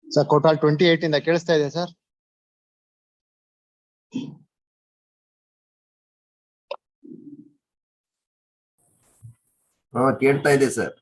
Sir total 28 ಇಂದ ಕೇಳಿಸ್ತಾ ಇದೆ ಸರ್. ಕೇಳ್ತಾ ಇದೆ ಸರ್.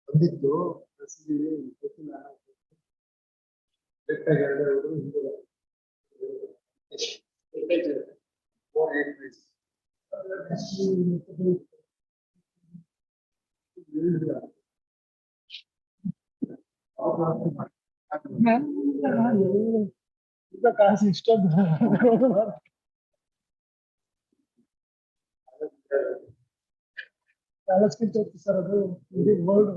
ಬಂದಿತ್ತು ಕಾಸು ಇಷ್ಟೊಂದು ಪ್ಯಾಲೇಸ್ಗಿಂತ ಸರ್ ಅದು ಇಡೀ ವರ್ಲ್ಡ್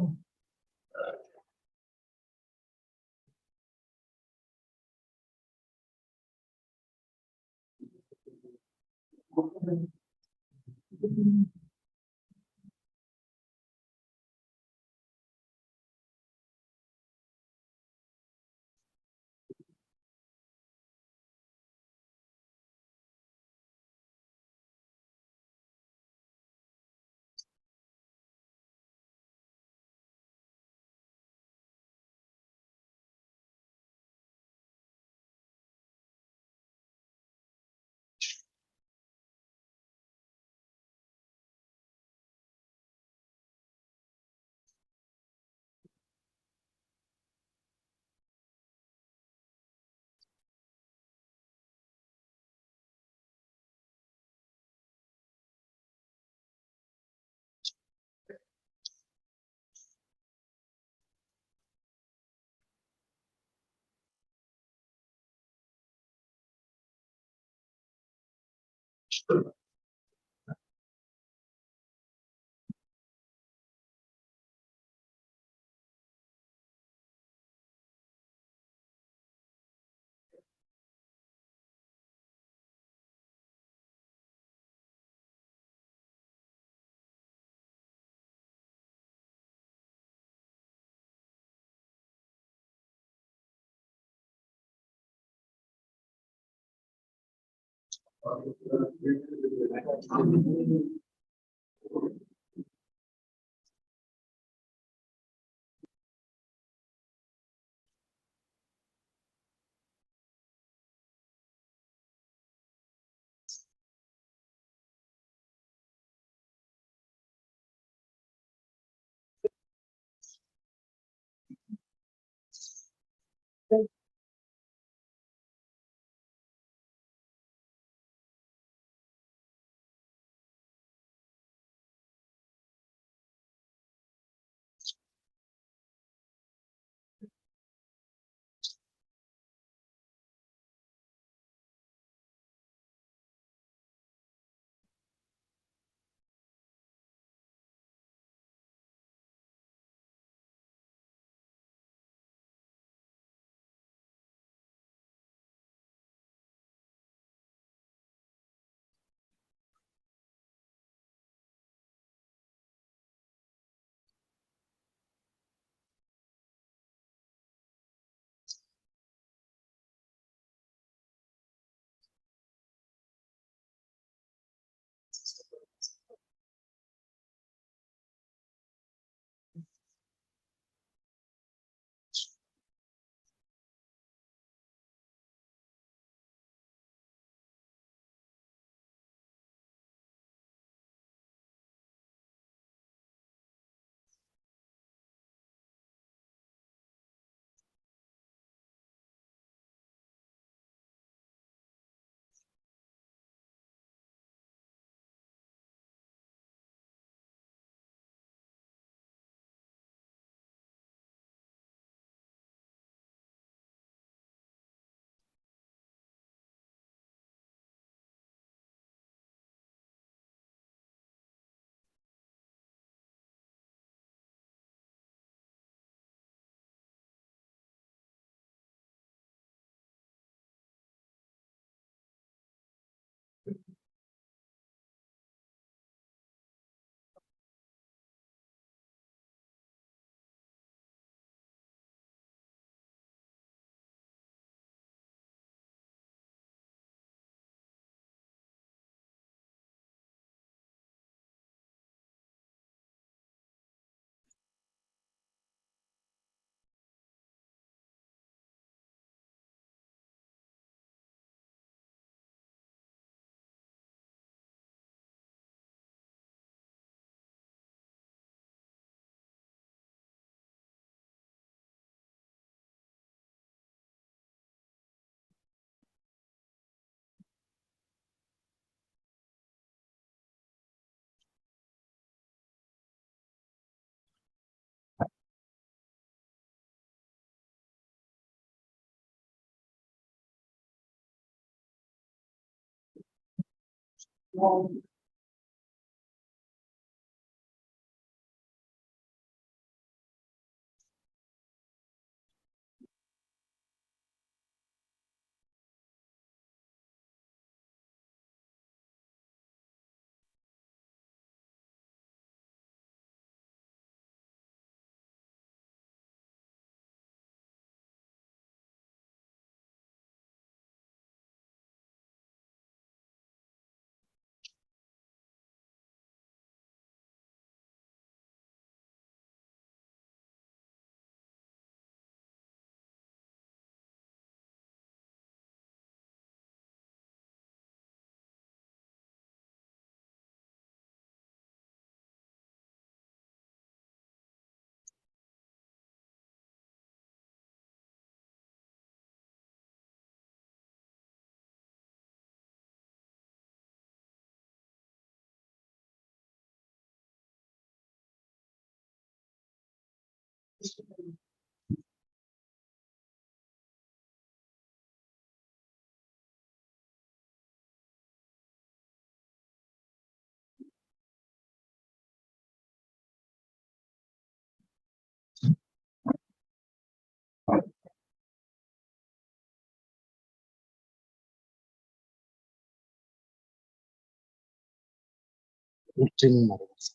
Streaming ಮಾಡಿದ್ದಾರೆ sir.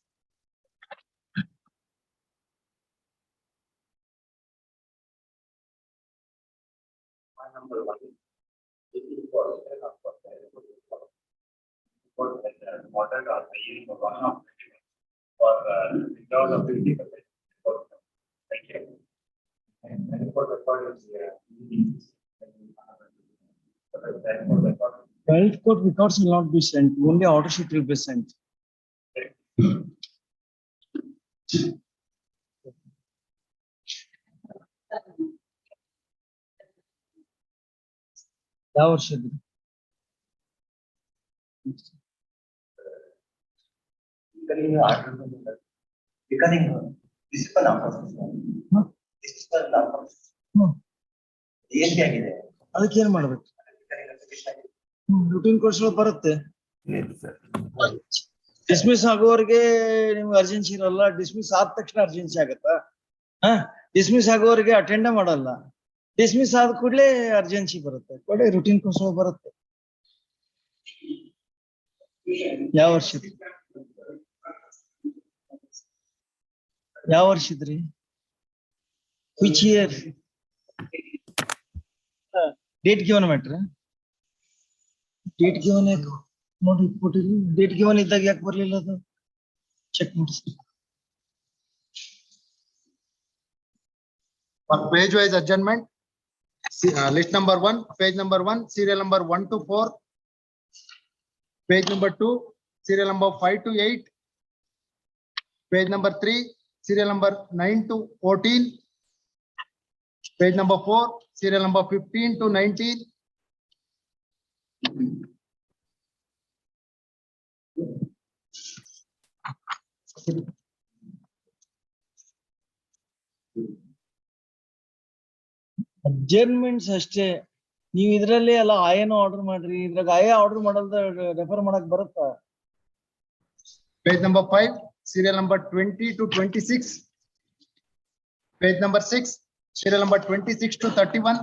Water or one of for without of 50%. Thank you. And for the part is 12 court records will not be sent, only order sheet will be sent. ಯಾವ ವರ್ಷದ್ದು? ಅದಕ್ಕೆ ಏನ್ ಮಾಡ್ಬೇಕು? ರೂಟೀನ್ ಕೋರ್ಸ್ ಬರುತ್ತೆ. Dismiss ಆಗೋವರೆಗೆ ನಿಮ್ಗೆ urgency ಇರಲ್ಲ, dismiss ಆದ ತಕ್ಷಣ ಅರ್ಜೆನ್ಸಿ ಆಗತ್ತಾ? ಡಿಸ್ಮಿಸ್ ಆಗೋವರೆಗೆ ಅಟೆಂಡ್ ಮಾಡಲ್ಲ, ಡಿಸ್ಮಿಸ್ ಆದ ಕೂಡಲೇ ಅರ್ಜೆನ್ಸಿ ಬರುತ್ತೆ, ಕೊಡೆ ರೂಟೀನ್ ಕೋರ್ಸ್ ಬರುತ್ತೆ. ಯಾವ ವರ್ಷದ? ಯಾವ ವರ್ಷದ್ರಿ? Which year? ಡೇಟ್ ಗಿವನ್ ಮ್ಯಾಟ್ರ? ಡೇಟ್ ಗಿವನ್ ನೋಡಿ ಕೊಟ್ಟಿದ್ರಿ, ಡೇಟ್ ಗಿವನ್ ಇದ್ದಾಗ ಯಾಕೆ ಬರ್ಲಿಲ್ಲ ಅದು? ಚೆಕ್ ಮಾಡಿಸಿ. For page wise adjournment, list number 1, page number 1, serial number 1 to 4, page number 2, serial number 5 to 8, page number 3, serial number 9 to 14, page number 4, serial number 15 to 19. ಅಡ್ಜರ್ನ್ಮೆಂಟ್ಸ್ ಅಷ್ಟೇ. ನೀವು ಇದ್ರಲ್ಲಿ ಎಲ್ಲ ಆಯನ ಆರ್ಡರ್ ಮಾಡ್ರಿ, ಇದ್ರಾಗ ಆಯ ಆರ್ಡರ್ ಮಾಡಲ್ದ ರೆಫರ್ ಮಾಡಕ್ ಬರುತ್ತಾ? Page number 5, serial number 20 to 26. Page number 6, serial number 26 to 31.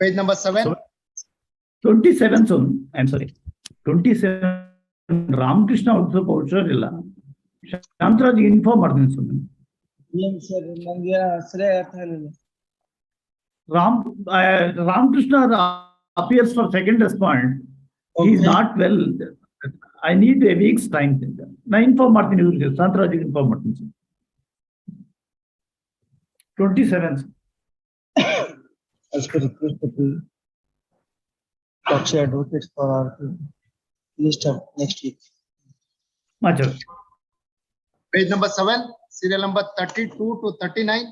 Page number 7. 27, so I'm sorry. 27 Ramakrishna also voucher illa. Shantaraj inform ಮಾಡ್ತೀನಿ ಸುಮ್ಮನೆ. ಏನ್ ಸರ್ ನಂಗೆ ಸರಿ ಅರ್ಥ ಆಗಲಿಲ್ಲ. Ramakrishna appears for second respond. Okay. He is not well. I need a week's time. Na inform ಮಾಡ್ತೀನಿ ಇವ್ರಿಗೆ, Shantaraj inform ಮಾಡ್ತೀನಿ. 27. As per request of the Paksha advocates for our list of next week. Macha. Page number 7, serial number 32 to 39.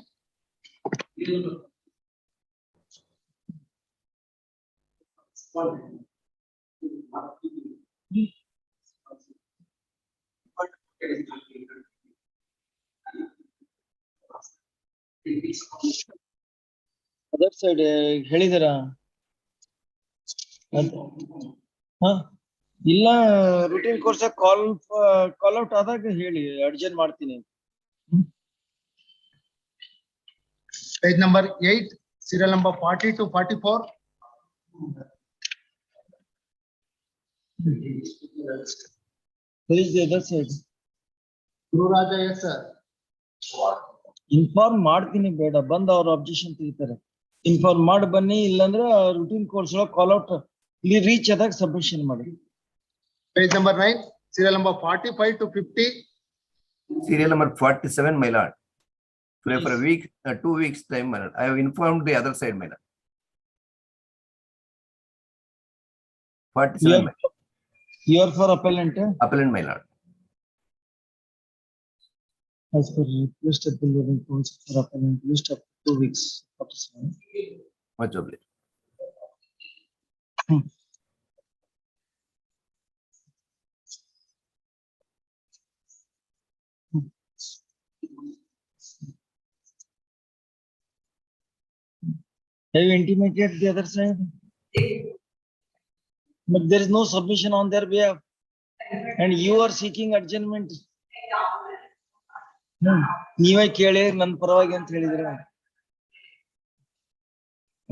Other side ಹೇಳಿದಿರಾ? ಹಾ ಇಲ್ಲ routine course ಕಾಲ್ out ಆದಾಗ ಹೇಳಿ urgent ಮಾಡ್ತೀನಿ. Page number 8, serial number 40 to 44. Where is the other side? Guru Raja, yes, sir. Inform ಮಾಡ್ತೀನಿ ಬೇಡ ಬಂದ್ ಅವ್ರ ಅಬ್ಜೆಕ್ಷನ್ ತೆಗಿತಾರೆ. ಇನ್ಫಾರ್ಮ್ ಮಾಡಿ ಬನ್ನಿ, ಇಲ್ಲಾಂದ್ರೆ ರೂಟೀನ್ ಕೋರ್ಸ್ ಒಳಗೆ ಕಾಲ್ ಔಟ್ ಇಲ್ಲಿ ರೀಚ್ ಆದಾಗ ಸಬ್ಮಿಷನ್ ಮಾಡಿ. Page number 9, serial number 45 to 50. Serial number 47, my lord. Today for a week, 2 weeks time, my lord. I have informed the other side, my lord. 47, my lord. You are for appellant. Appellant, my lord. As per request of the living council for appellant list of 2 weeks. 47. Much obliged. Have you intimated the other side? But there is no submission on their behalf. And you are seeking adjournment. ನೀವೇ ಕೇಳಿ ನನ್ನ ಪರವಾಗಿ ಅಂತ ಹೇಳಿದ್ರೆ.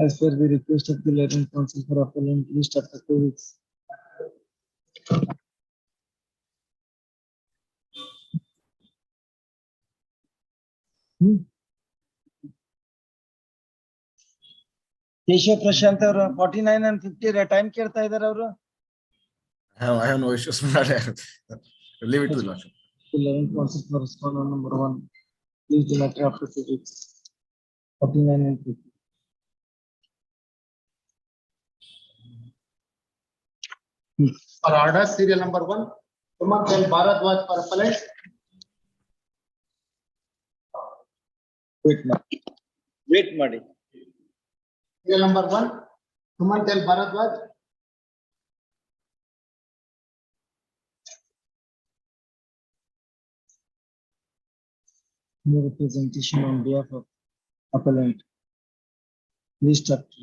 As per the request of the living council for appellant list after 2 weeks. Keshav Prashant ಅವರು 49 and 50 time ಕೇಳ್ತಾ ಇದಾರೆ ಅವರು. I have no issues with that. Leave it to the lordship. The living council for respond on number 1. Please do not after 2 weeks. 49 and 50. For order, serial number 1, Sumant L. Bharadwaj for appellant. Wait ಮಾಡಿ. Serial number 1, Sumant L. Bharadwaj. No representation on behalf of appellant. List up to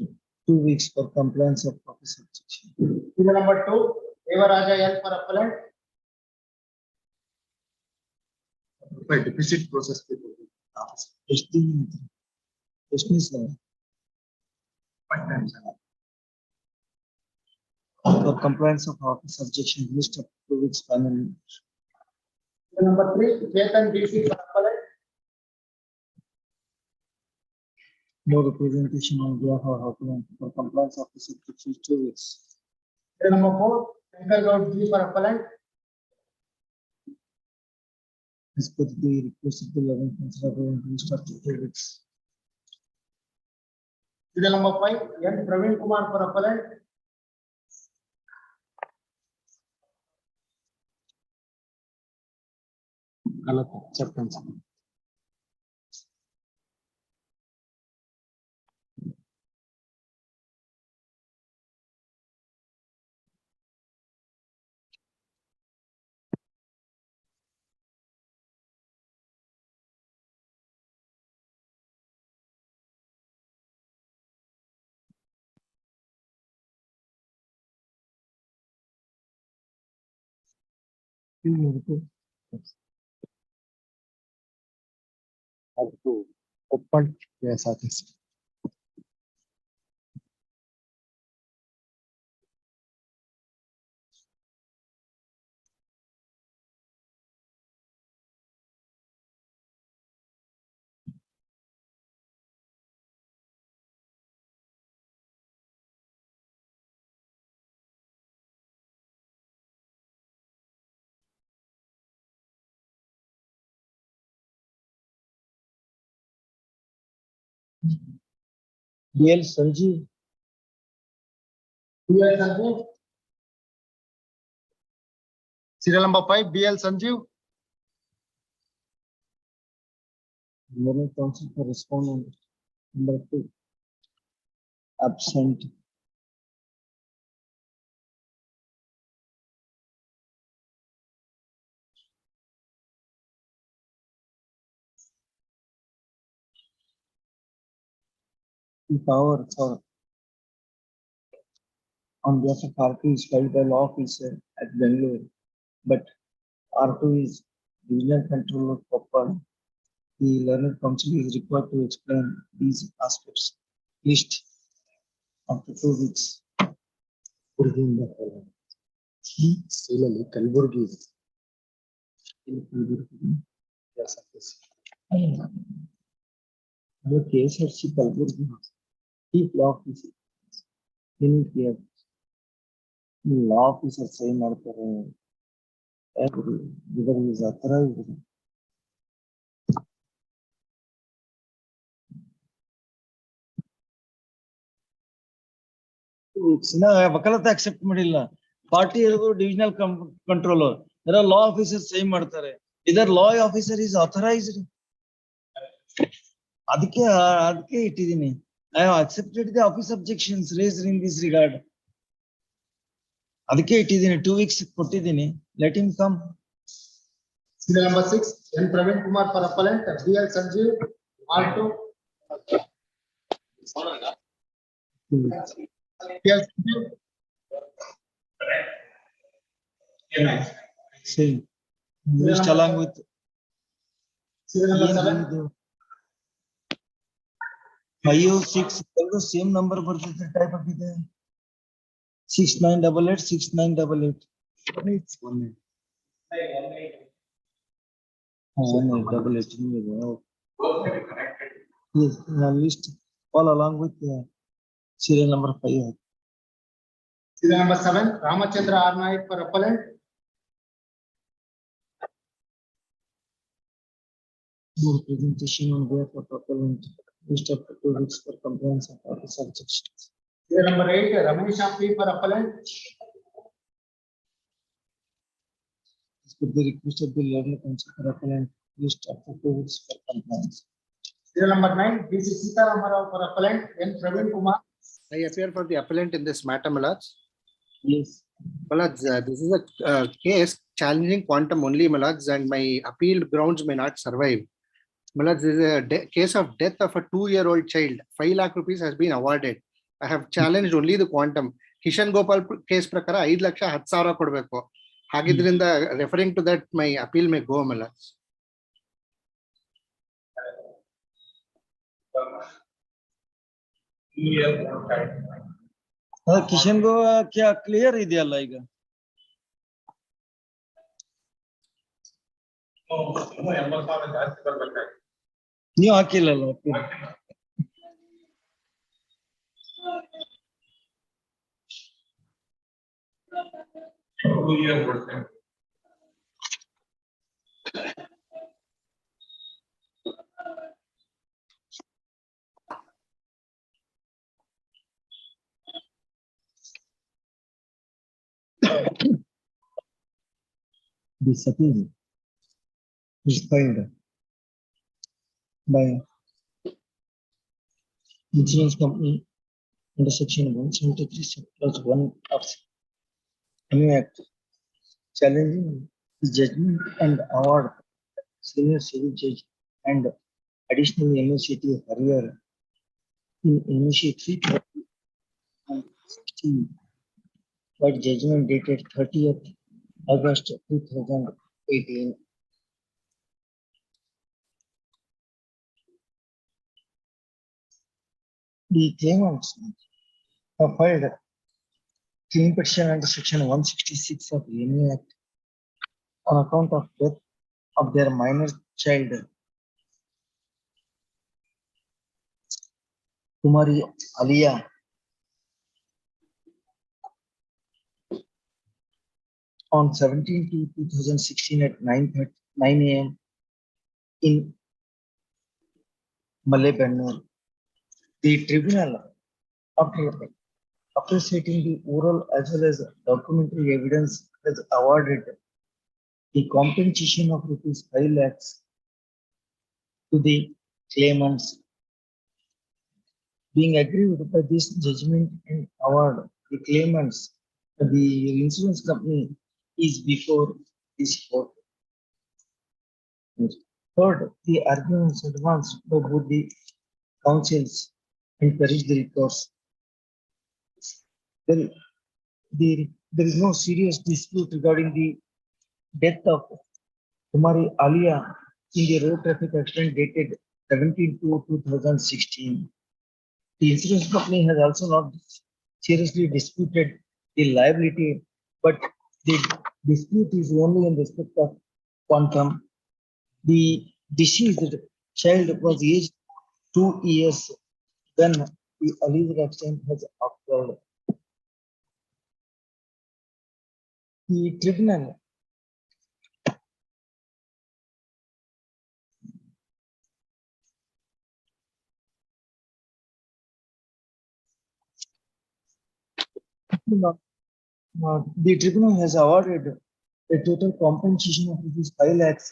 2 weeks for compliance of office objection. Serial number 2, Eva Raja L. for appellant. By deficit process. ಎಷ್ಟು sir? For compliance of office objection, list up to 2 weeks finally. Serial number 3, Chetan DC for appellant. No representation on behalf of appellant for compliance of office objection 2 weeks. Serial number 4, Shankar Gaud G for appellant. As per the request of the living council appellant list up to 2 weeks. Serial number 5, N. Praveen Kumar for appellant. Acceptance. Open. Yes, I think so. BL Sanjeev. BL Sanjeev. Serial number 5, BL Sanjeev. Living council for respondent number 2. Absent. Power for on behalf of R2 is filed by law officer at Bangalore, but R2 is divisional controller Koppal. The learned counsel is required to explain these aspects. List after 2 weeks. Similarly, Kalburgi. Yes, yes. KSRC Kalburgi, chief law officer. In here, law officer say ಮಾಡ್ತಾರೆ. Whether he is authorized. ವಕಾಲತ್ accept ಮಾಡಿಲ್ಲ. Party divisional controller law officer sign ಮಾಡ್ತಾರೆ. ಇದರ್ law officer is authorised. ಅದಕ್ಕೆ ಇಟ್ಟಿದ್ದೀನಿ. I have accepted the office objections raised in this regard. ಅದಕ್ಕೆ ಇಟ್ಟಿದ್ದೀನಿ. 2 weeks ಕೊಟ್ಟಿದ್ದೀನಿ. Let him come. Serial number 6, N. Praveen Kumar for appellant, BL Sanjeev, R2. BL Sanjeev. Same. List along with Serial number 7. 5, 6 ಎಲ್ಲರೂ same number ಬರ್ತದೆ. Type ಆಗಿದೆ. 6988 6988. 188. Yes, list all along with serial number 5. Serial number 7, Ramachandra R. Naik for appellant. More presentation on behalf of appellant. List of 2 weeks for compliance of office objections. Serial number 8, Ramesh P. for appellant. As per the request of the learned counsel for appellant, list of 2 weeks for compliance. Serial number 9, DC Sita Ramarao for appellant, N. Praveen Kumar. I appear for the appellant in this matter, my lords. Yes. My lords, this is a case challenging quantum only, my lords, and my appeal grounds may not survive. My lords, this is a case of death of a 2-year-old child. 5 lakh rupees has been awarded. I have challenged only the quantum. Kishan Gopal case prakara 5 laksha 10,000 ಕೊಡಬೇಕು. ಹಾಗಿದ್ರಿಂದ referring to that, my appeal may go, my lords. Kishan go clear ಇದೆಯಲ್ಲ ಈಗ? ನೀವು ಹಾಕಿಲ್ಲಲ್ಲ? This appeal is filed by insurance company under section 173 + 1 of New Act, challenging the judgment and award senior civil judge and additional MSCT Harrier in MSC 3/16, but judgment dated 30th August 2018. The claimants have filed claim petition under section 166 of the New Act on account of death of their minor child, Kumari Alia, on 17/2/2016 at 9 a.m. in Malebannur. The tribunal, after appreciating the oral as well as documentary evidence, has awarded the compensation of ₹5 lakhs to the claimants. Being aggrieved by this judgment and award, the claimants, the insurance company is before this court. Third, the arguments advanced by both the counsels encourage the recourse. Well, there is no serious dispute regarding the death of Kumari Alia in the road traffic accident dated 17/2/2016. The insurance company has also not seriously disputed the liability, but the dispute is only in respect of quantum. The deceased child was aged 2 years when the alleged accident has occurred. The tribunal the tribunal has awarded a total compensation of rupees 5 lakhs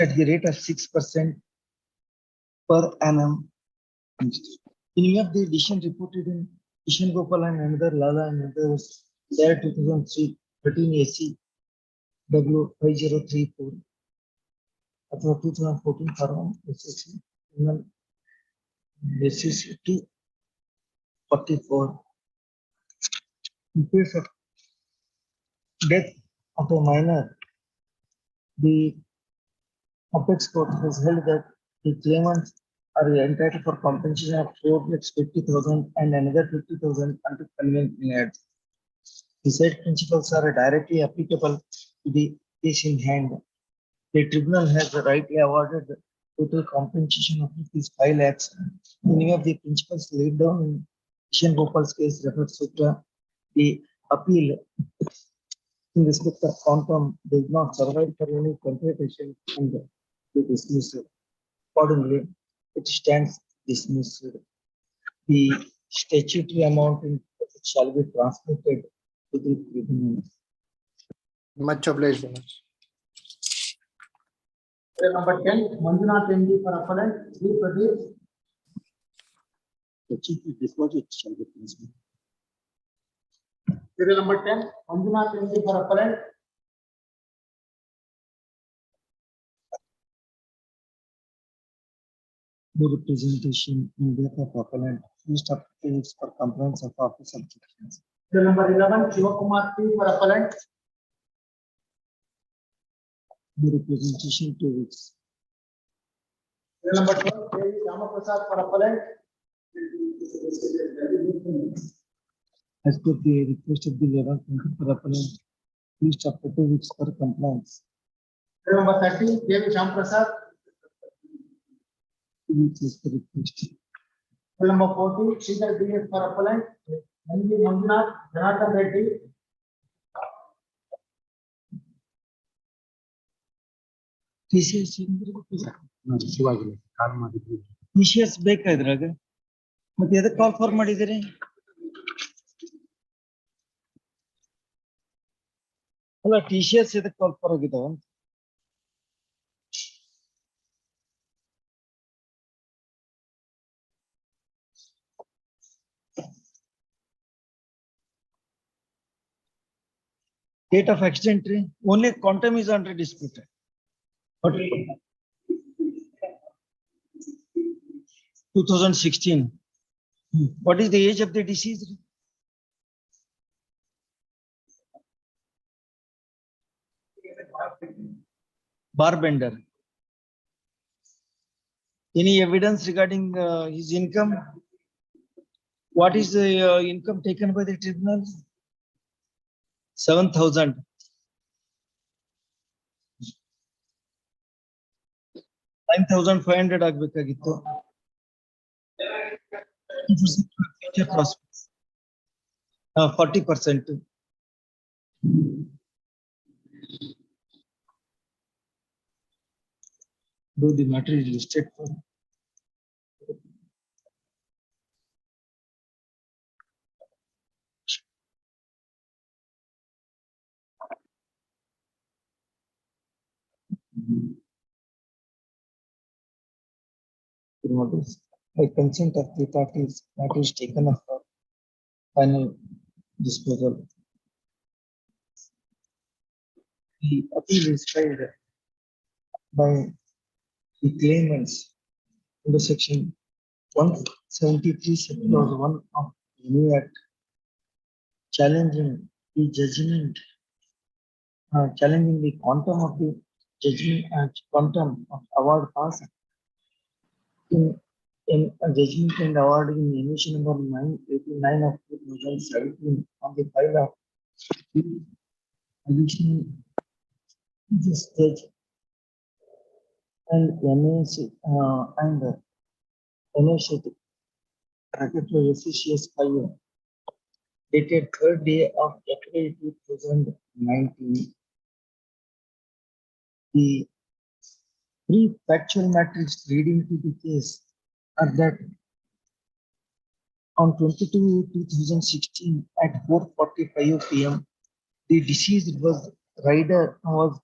at the rate of 6% per annum. In view of the decision reported in Kishan Gopal and another Lala and others, there 2003 13 AC W 5034 अथवा 2014 form SSC basis 244. In case of death of a minor, the apex court has held that the claimants are entitled for compensation of 4,50,000 and another 50,000 under convenient. The said principles are directly applicable to the case in hand. The tribunal has rightly awarded the total compensation of rupees 5 lakhs. In view of the principles laid down in Kishan Gopal's case referred sutra, the appeal in respect of quantum does not survive for any computation and be dismissed. Accordingly, it stands dismissed. The statutory amount in shall be transmitted to the tribunal. Much obliged, Your Honor. Serial number 10, Manjunath MD for appellant, B Pradeep. The chief deposit shall be transmitted. Serial number 10, Manjunath MD for appellant. The representation in behalf of appellant, list of case for complaints of office objections. Serial number 11, Shivakumar P for appellant. The representation 2 weeks. Serial number 12, Devi Ramaprasad for appellant. As per the request of the level for appellant, list of 2 weeks for compliance. Serial number 13, Devi Shamprasad. 2 weeks is the request. Serial number 14, Sridhar DS for appellant. MD Manjunath, Janardhan Reddy. TCS TCS ಬೇಕಾ ಇದ್ರಾಗ ಮತ್ತೆ ಎದಕ್ಕೆ call for ಮಾಡಿದಿರಿ ಅಲ್ಲ TCS ಎದಕ್ಕೆ call for ಆಗಿದಾವ date of accident only quantum is under dispute. What 2016. What is the age of the deceased? Barbender. Any evidence regarding his income? What is the income taken by the tribunal? 7,000. 9,500 ಆಗ್ಬೇಕಾಗಿತ್ತು. Future prospects. 40%. Though the matter is listed for by consent of the parties, matter is taken up for final disposal. The appeal is filed by the claimants under section 173 clause 1 of the new act challenging the judgment, challenging the quantum of the judgment and quantum of award passed in a judgment and award in emission number 989 of 2017 on the file of the additional judge and NAC and NAC bracket to SCCS 5 dated 3rd day of April 2019. The pre-factual matrix leading to the case are that on 22/2016 at 4:45 p.m. the deceased rider was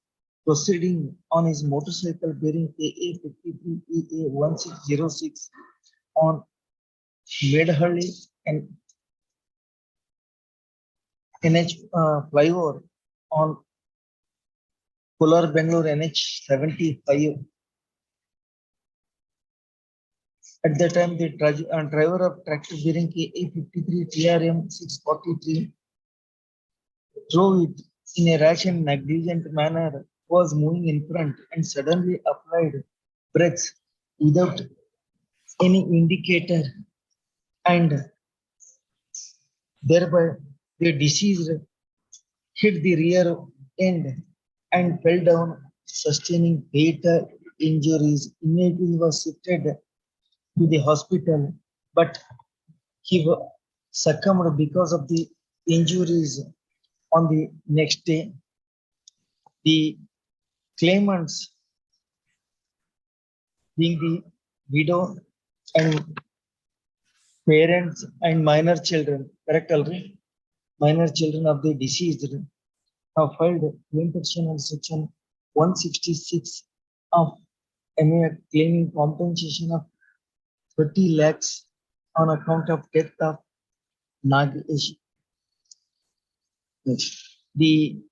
proceeding on his motorcycle bearing KA 53 EA 1606 on Medhulli and NH flyover on Kolar Bangalore NH 75. At the time, the driver of tractor bearing KA 53 TRM 643 drove it in a rash and negligent manner, was moving in front and suddenly applied brakes without any indicator, and thereby the deceased hit the rear end and fell down, sustaining fatal injuries. Immediately was shifted to the hospital, but he succumbed because of the injuries on the next day. The claimants, being the widow and parents and minor children, correct already? Minor children of the deceased have filed claim petition on section 166 of MA claiming compensation of 30 lakhs on account of death of Nagesh. The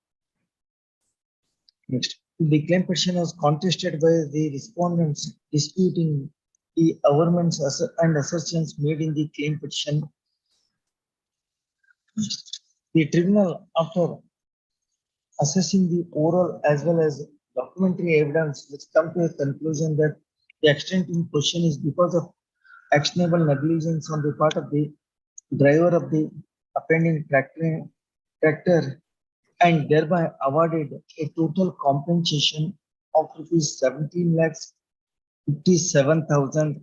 claim petition was contested by the respondents disputing the averments and assertions made in the claim petition. The tribunal, after assessing the oral as well as documentary evidence, which come to a conclusion that the extent in question is because of actionable negligence on the part of the driver of the offending tractor and thereby awarded a total compensation of rupees 17 lakhs 57,000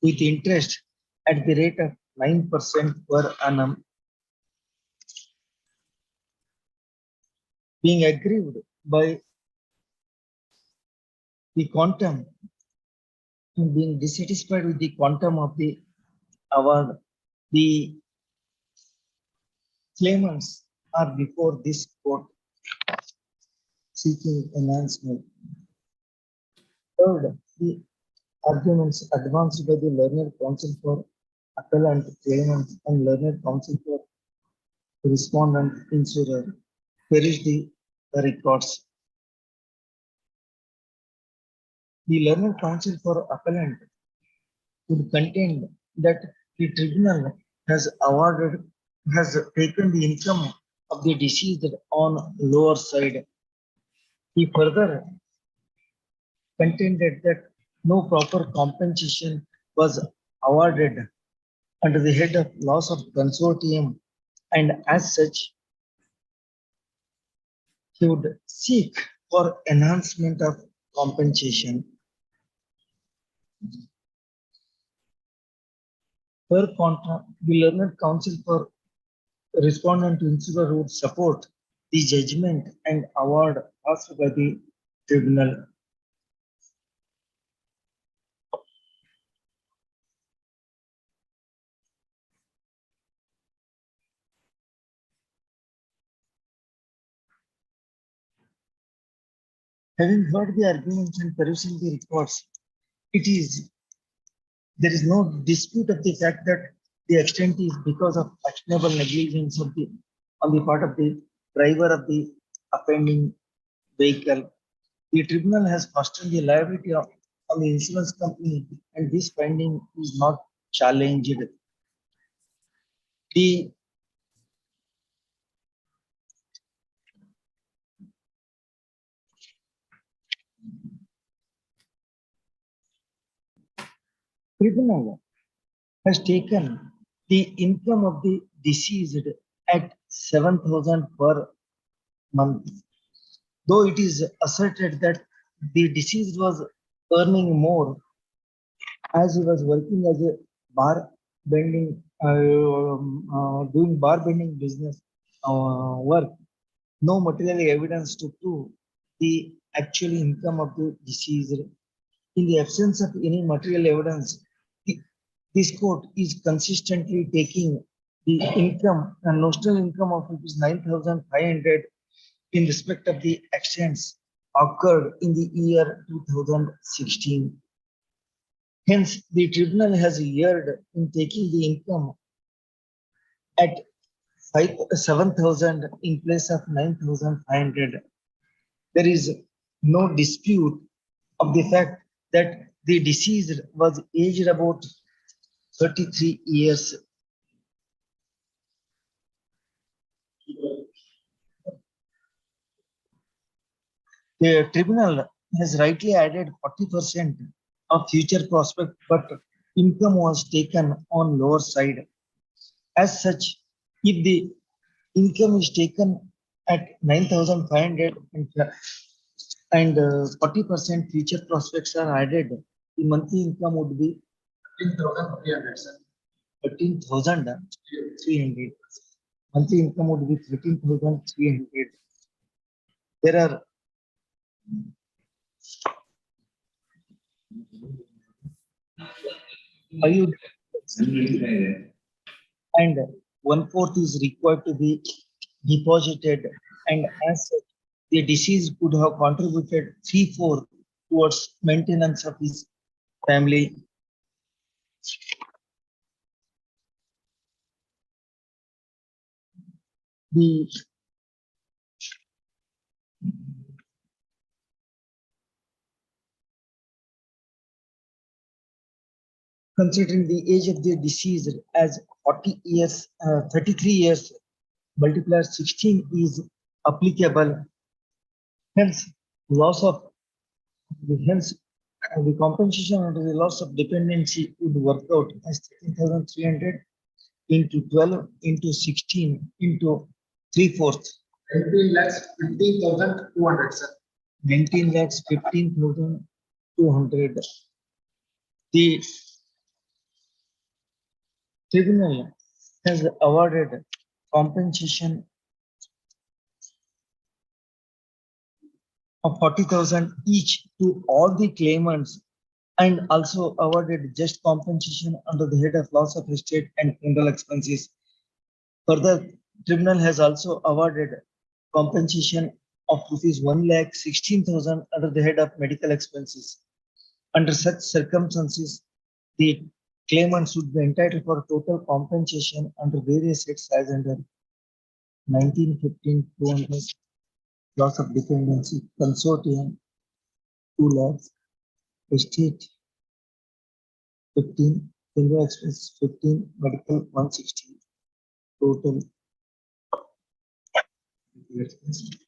with interest at the rate of 9% per annum, being aggrieved by the quantum and being dissatisfied with the quantum of the award. The claimants are before this court seeking enhancement. Third, the arguments advanced by the learned counsel for appellant claimant and learned counsel for respondent insurer perish the records. The learned counsel for appellant would contend that the tribunal has taken the income of the deceased on lower side. He further contended that no proper compensation was awarded under the head of loss of consortium, and as such, he would seek for enhancement of compensation. Per contra, the learned counsel for respondent to insurer would support the judgment and award passed by the tribunal. Having heard the arguments and perusing the reports, there is no dispute of the fact that the extent is because of actionable negligence on the part of the driver of the offending vehicle. The tribunal has questioned the liability on the insurance company, and this finding is not challenged. The tribunal has taken the income of the deceased at 7,000 per month. Though it is asserted that the deceased was earning more as he was working as a bar bending, doing bar bending business work, no material evidence to prove the actual income of the deceased. In the absence of any material evidence, this court is consistently taking the income and notional income of rupees 9,500 in respect of the accidents occurred in the year 2016. Hence, the tribunal has erred in taking the income at 7,000 in place of 9,500. There is no dispute of the fact that the deceased was aged about 33 years. The tribunal has rightly added 40% of future prospect, but income was taken on lower side. As such, if the income is taken at 9,500 and 40% future prospects are added, the monthly income would be 13,300, sir. 13,300. Monthly income would be 13,300. There are and 1/4 is required to be deposited, and as such, the deceased could have contributed 3/4 towards maintenance of his family. The considering the age of the deceased as 40 years, 33 years multiplied 16 is applicable. Hence, loss of the compensation under the loss of dependency would work out as 13,300 into 12 into 16 into 3/4. 19 lakhs 15,200, sir. 19 lakhs 15,200. The tribunal has awarded compensation of 40,000 each to all the claimants, and also awarded just compensation under the head of loss of estate and funeral expenses. Further, tribunal has also awarded compensation of rupees 1,16,000 under the head of medical expenses. Under such circumstances, the claimant should be entitled for total compensation under various heads as under 1915-200, loss of dependency, consortium 2 lakhs, estate 15, funeral expense 15, medical 160, total 116,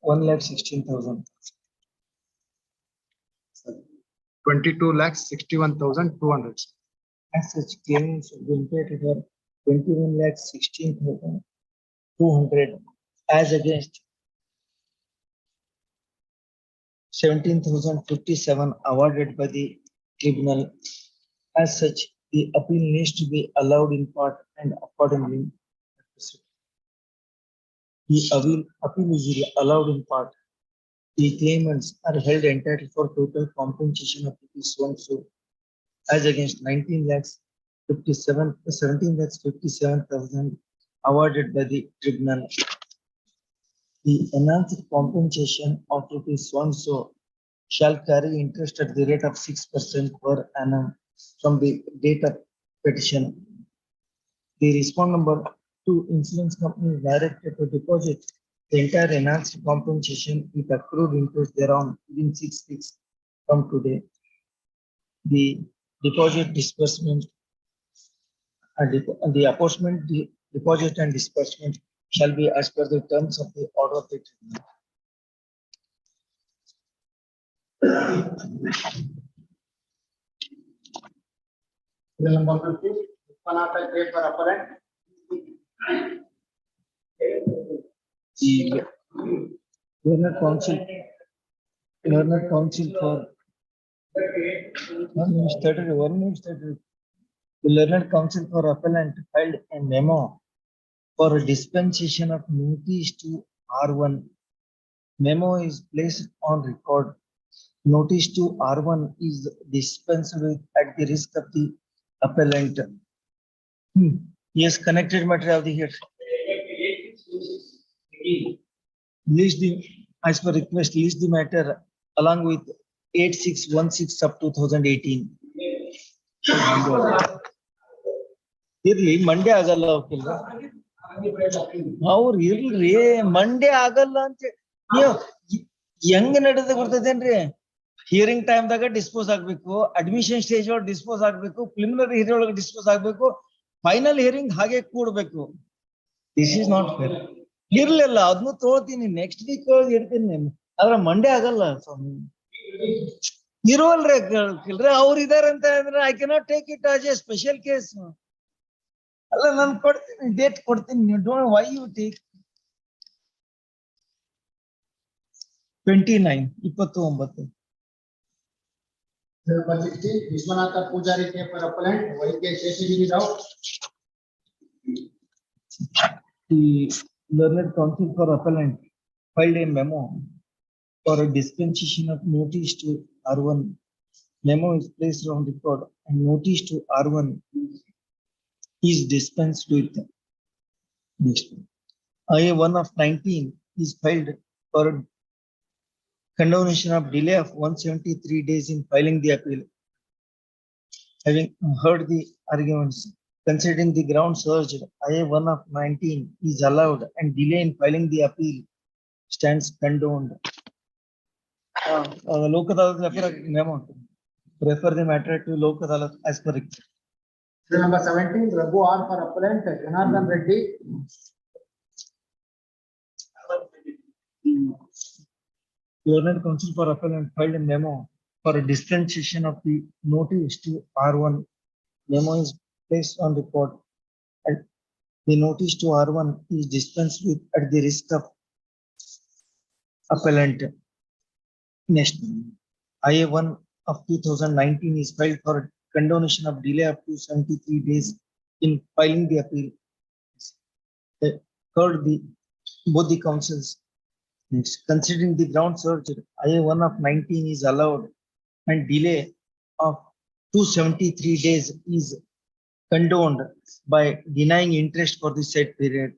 1,16,000. 22 lakhs 61,200. As such, claimants should be entitled for 21,16,200 as against 17,057 awarded by the tribunal. As such, the appeal needs to be allowed in part and accordingly. The appeal is allowed in part. The claimants are held entitled for total compensation of so as against 19 lakhs 17 lakhs 57,000 awarded by the tribunal. The enhanced compensation of so shall carry interest at the rate of 6% per annum from the date of petition. The respondent number 2 insurance company is directed to deposit the entire enhanced compensation with accrued interest thereon within 6 weeks from today. The deposit disbursement and the apportionment, deposit and disbursement shall be as per the terms of the order of the tribunal. Serial number 50, Karnataka K for appellant. The learned counsel for 1 minute 30, 1 minute 30. The learned counsel for appellant filed a memo for a dispensation of notice to R1. Memo is placed on record. Notice to R1 is dispensed with at the risk of the appellant. Yes, connected matter of the here. List the, as per request, list the matter along with 8616 of 2018. ಇರ್ಲಿ ಮಂಡ್ಯ ಆಗಲ್ಲ ವಕೀಲ ಅವ್ರು ಇರ್ಲಿ ಮಂಡ್ಯ ಆಗಲ್ಲ ಅಂತ ನೀವು ಹೆಂಗ್ ನಡೆದ ಗೊತ್ತದೇನ್ರಿ ಹಿಯರಿಂಗ್ ಟೈಮ್ ದಾಗ ಡಿಸ್ಪೋಸ್ ಆಗ್ಬೇಕು, ಅಡ್ಮಿಷನ್ ಸ್ಟೇಜ್ ಒಳಗೆ ಡಿಸ್ಪೋಸ್ ಆಗ್ಬೇಕು, ಪ್ರಿಲಿಮಿನರಿ ಹಿಯರಿಂಗ್ ಒಳಗೆ ಡಿಸ್ಪೋಸ್ ಆಗ್ಬೇಕು, ಫೈನಲ್ ಹಿಯರಿಂಗ್ ಹಾಗೆ ಕೂಡ್ಬೇಕು. This is not fair. ಇರ್ಲಿಲ್ಲ ಅದನ್ನು ತೋಳ್ತೀನಿ, ನೆಕ್ಸ್ಟ್ ವೀಕ್ ಒಳಗೆ ಇಡ್ತೀನಿ, ಆದ್ರೆ ಮಂಡ್ಯ ಆಗಲ್ಲ ಸ್ವಾಮಿ. ಇರೋಲ್ರಿ ಅವ್ರು ಇದಾರೆ ಅಂತ ಅಂದ್ರೆ I cannot take it as a special case. ಅಲ್ಲ ನಾನು ಕೊಡ್ತೀನಿ, ಡೇಟ್ ಕೊಡ್ತೀನಿ. Don't why you take 29 29. Number 60, Vishwanatha Pujari K for appellant, YK Sheshagiri Rao. The learned counsel for appellant filed a memo for a dispensation of notice to R1. Memo is placed on record and notice to R1 is dispensed with. Next, IA1 of 19 is filed for condonation of delay of 173 days in filing the appeal. Having heard the arguments, considering the grounds urged, IA1 of 19 is allowed and delay in filing the appeal stands condoned. Lok Adalat memo. Refer the matter to Lok Adalat as per request. Serial number 17, Raghu R for appellant, Janardhan Reddy. Learned counsel for appellant filed a memo for a dispensation of the notice to R1. Memo is placed on record. And the notice to R1 is dispensed with at the risk of appellant. Next, IA1 of 2019 is filed for condonation of delay of 273 days in filing the appeal. Heard both the counsels. Next, considering the grounds urged, IA1 of 19 is allowed and delay of 273 days is condoned by denying interest for the said period.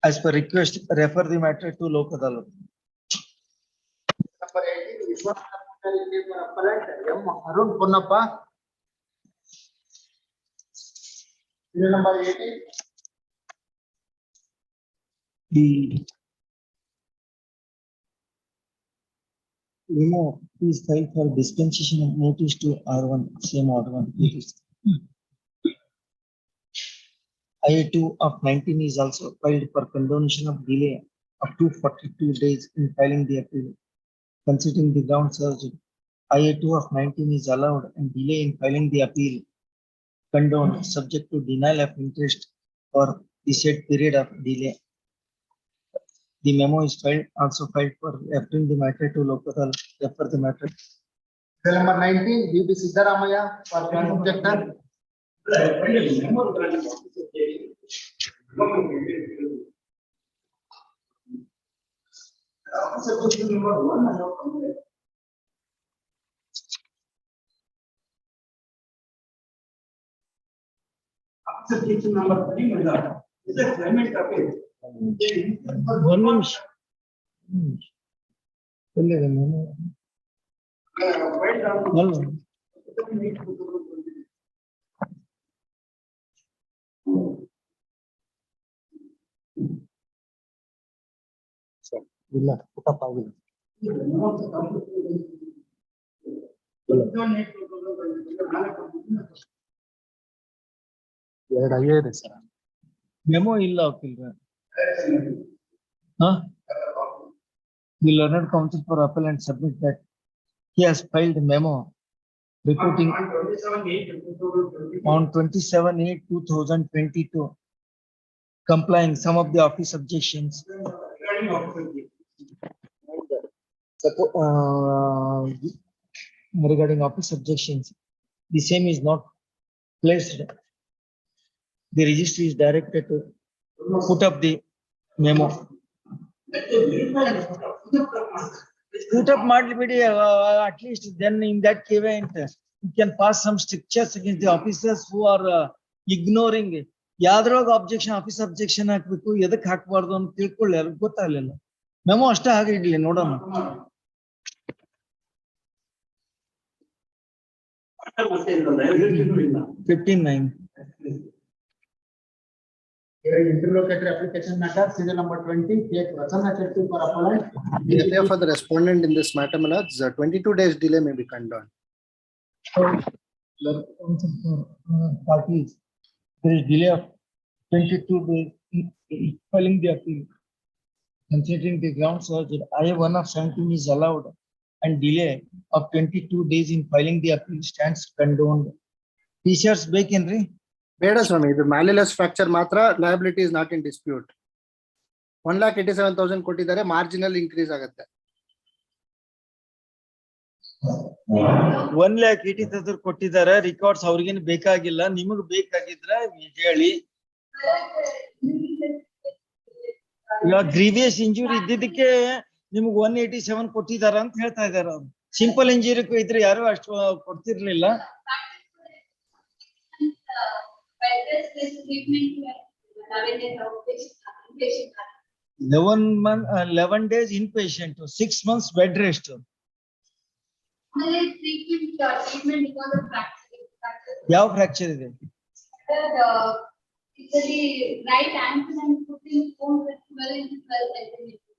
As per request, refer the matter to Lok Adalat. Number 18, Vishwanatha Pujari K for appellant, M. Arun Ponnappa. Serial number 18. The memo is filed for dispensation of notice to R1, same R1. IA2 of 19 is also filed for condonation of delay of 242 days in filing the appeal. Considering the grounds urged, IA2 of 19 is allowed and delay in filing the appeal condoned subject to denial of interest for the said period of delay. The memo is also filed for referring the matter to Lok Adalat. Refer the matter. Serial number 19, B.B. Siddaramaya for objector. Application number 3 is a claimant appeal. 1 ನಿಮಿಷ. ಎಲ್ಲಿದೆ memo? ಅಲ್ಲ. ಇಲ್ಲ ಪುಟಪ್ಪ ಆಗಿಲ್ಲ. ಎರಡು ಅಯ್ಯೇ ಇದೆ sir. Memo ಇಲ್ಲ ವಕೀಲ್ರೆ. Huh? The learned counsel for appellant submit that he has filed a memo reporting on 27/8/2022, complying some of the office objections. Regarding office objections, the same is not placed. The registry is directed to put up the memo. Put up ಮಾಡ್ಲಿಬಿಡಿ, at least then in that event you can pass some strictures against the officers who are ignoring. ಯಾವ್ದ್ರೊಳಗ objection office objection ಹಾಕ್ಬೇಕು, ಎದಕ್ ಹಾಕ್ಬಾರ್ದು ಅಂತ ತಿಳ್ಕೊಳ್ಳಿ, ಅವ್ರಿಗೆ ಗೊತ್ತಾಗ್ಲಿಲ್ಲ. Memo ಅಷ್ಟೇ ಹಾಗೆ ಇಡ್ಲಿ ನೋಡೋಣ. 15/9. Interlocutory application matter, serial number 20, case Prasanna Chetty for appellant. For the respondent in this matter, my lords, 22 days delay may be condoned. Parties, there is delay of 22 days in filing the appeal. Considering the grounds urged, I1 of 17 is allowed and delay of 22 days in filing the appeal stands condoned. T-shirts ಬೇಕೇನ್ರಿ? ಬೇಡ ಸ್ವಾಮಿ, ಇದು ಮ್ಯಾಲಿಲಸ್ fracture ಮಾತ್ರ, liability is not in dispute. 1,87,000 ಕೊಟ್ಟಿದ್ದಾರೆ, marginal increase ಆಗುತ್ತೆ. 1,80,000 ಕೊಟ್ಟಿದ್ದಾರೆ, records ಅವ್ರಿಗೇನು ಬೇಕಾಗಿಲ್ಲ, ನಿಮಗ್ ಬೇಕಾಗಿದ್ರೆ ಹೇಳಿ. ಇವಾಗ ಗ್ರೀವಿಯಸ್ ಇಂಜುರಿ ಇದ್ದಿದ್ದಕ್ಕೆ ನಿಮ್ಗೆ 187 ಕೊಟ್ಟಿದಾರ ಅಂತ ಹೇಳ್ತಾ ಇದಾರೆ ಅವ್ರು. ಸಿಂಪಲ್ ಇಂಜುರಿ ಇದ್ರೆ ಯಾರು ಅಷ್ಟು ಕೊಡ್ತಿರ್ಲಿಲ್ಲ. 11 days inpatient, 6 months bed rest. ಯಾವ ಫ್ರಾಕ್ಚರ್ ಇದೆ? Right ankle and foot in bone with 12 into 12 centimeters.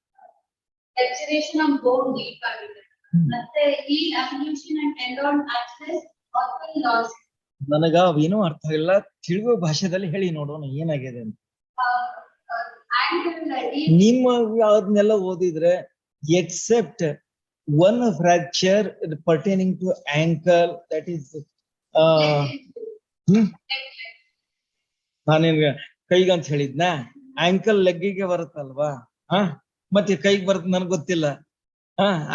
Fracturation of bone deep ಆಗಿದೆ. ಮತ್ತೆ ಈ ablution and tendon access organ loss. ನನಗ ಅವೇನೋ ಅರ್ಥ ಇಲ್ಲ, ತಿಳಿಯುವ ಭಾಷೆದಲ್ಲಿ ಹೇಳಿ ನೋಡೋಣ ಏನಾಗಿದೆ ಅಂತ. ನಿಮ್ಮ ಯಾವ್ದನ್ನೆಲ್ಲ ಓದಿದ್ರೆ accept one fracture pertaining to ankle, that is ನಾನೇನ್ ಕೈಗಂತ ಹೇಳಿದ್ನ, ಆಂಕಲ್ ಲೆಗ್ಗಿಗೆ ಬರುತ್ತಲ್ವಾ, ಮತ್ತೆ ಕೈಗೆ ಬರುತ್ತೆ ನನ್ಗೆ ಗೊತ್ತಿಲ್ಲ.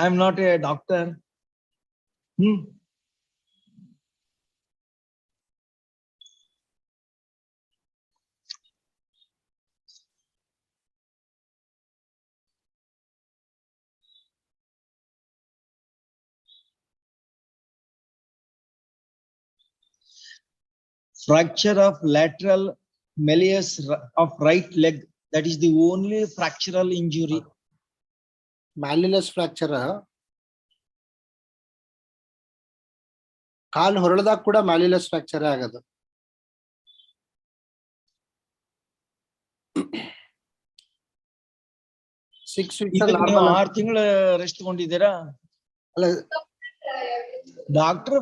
I am not A doctor. Fracture of lateral malleus of right leg, that is the only fractural injury. Malleolus fracture ಕಾಲ್ ಹೊರಳದಾಗ ಕೂಡ ಮ್ಯಾಲಿಲಸ್ ಫ್ರಾಕ್ಚರ್ ಆಗೋದು. ಈಗ ನೀವು 6 ತಿಂಗಳ ರೆಸ್ಟ್ ತಗೊಂಡಿದ್ದೀರಾ? ಅಲ್ಲ, ಡಾಕ್ಟರ್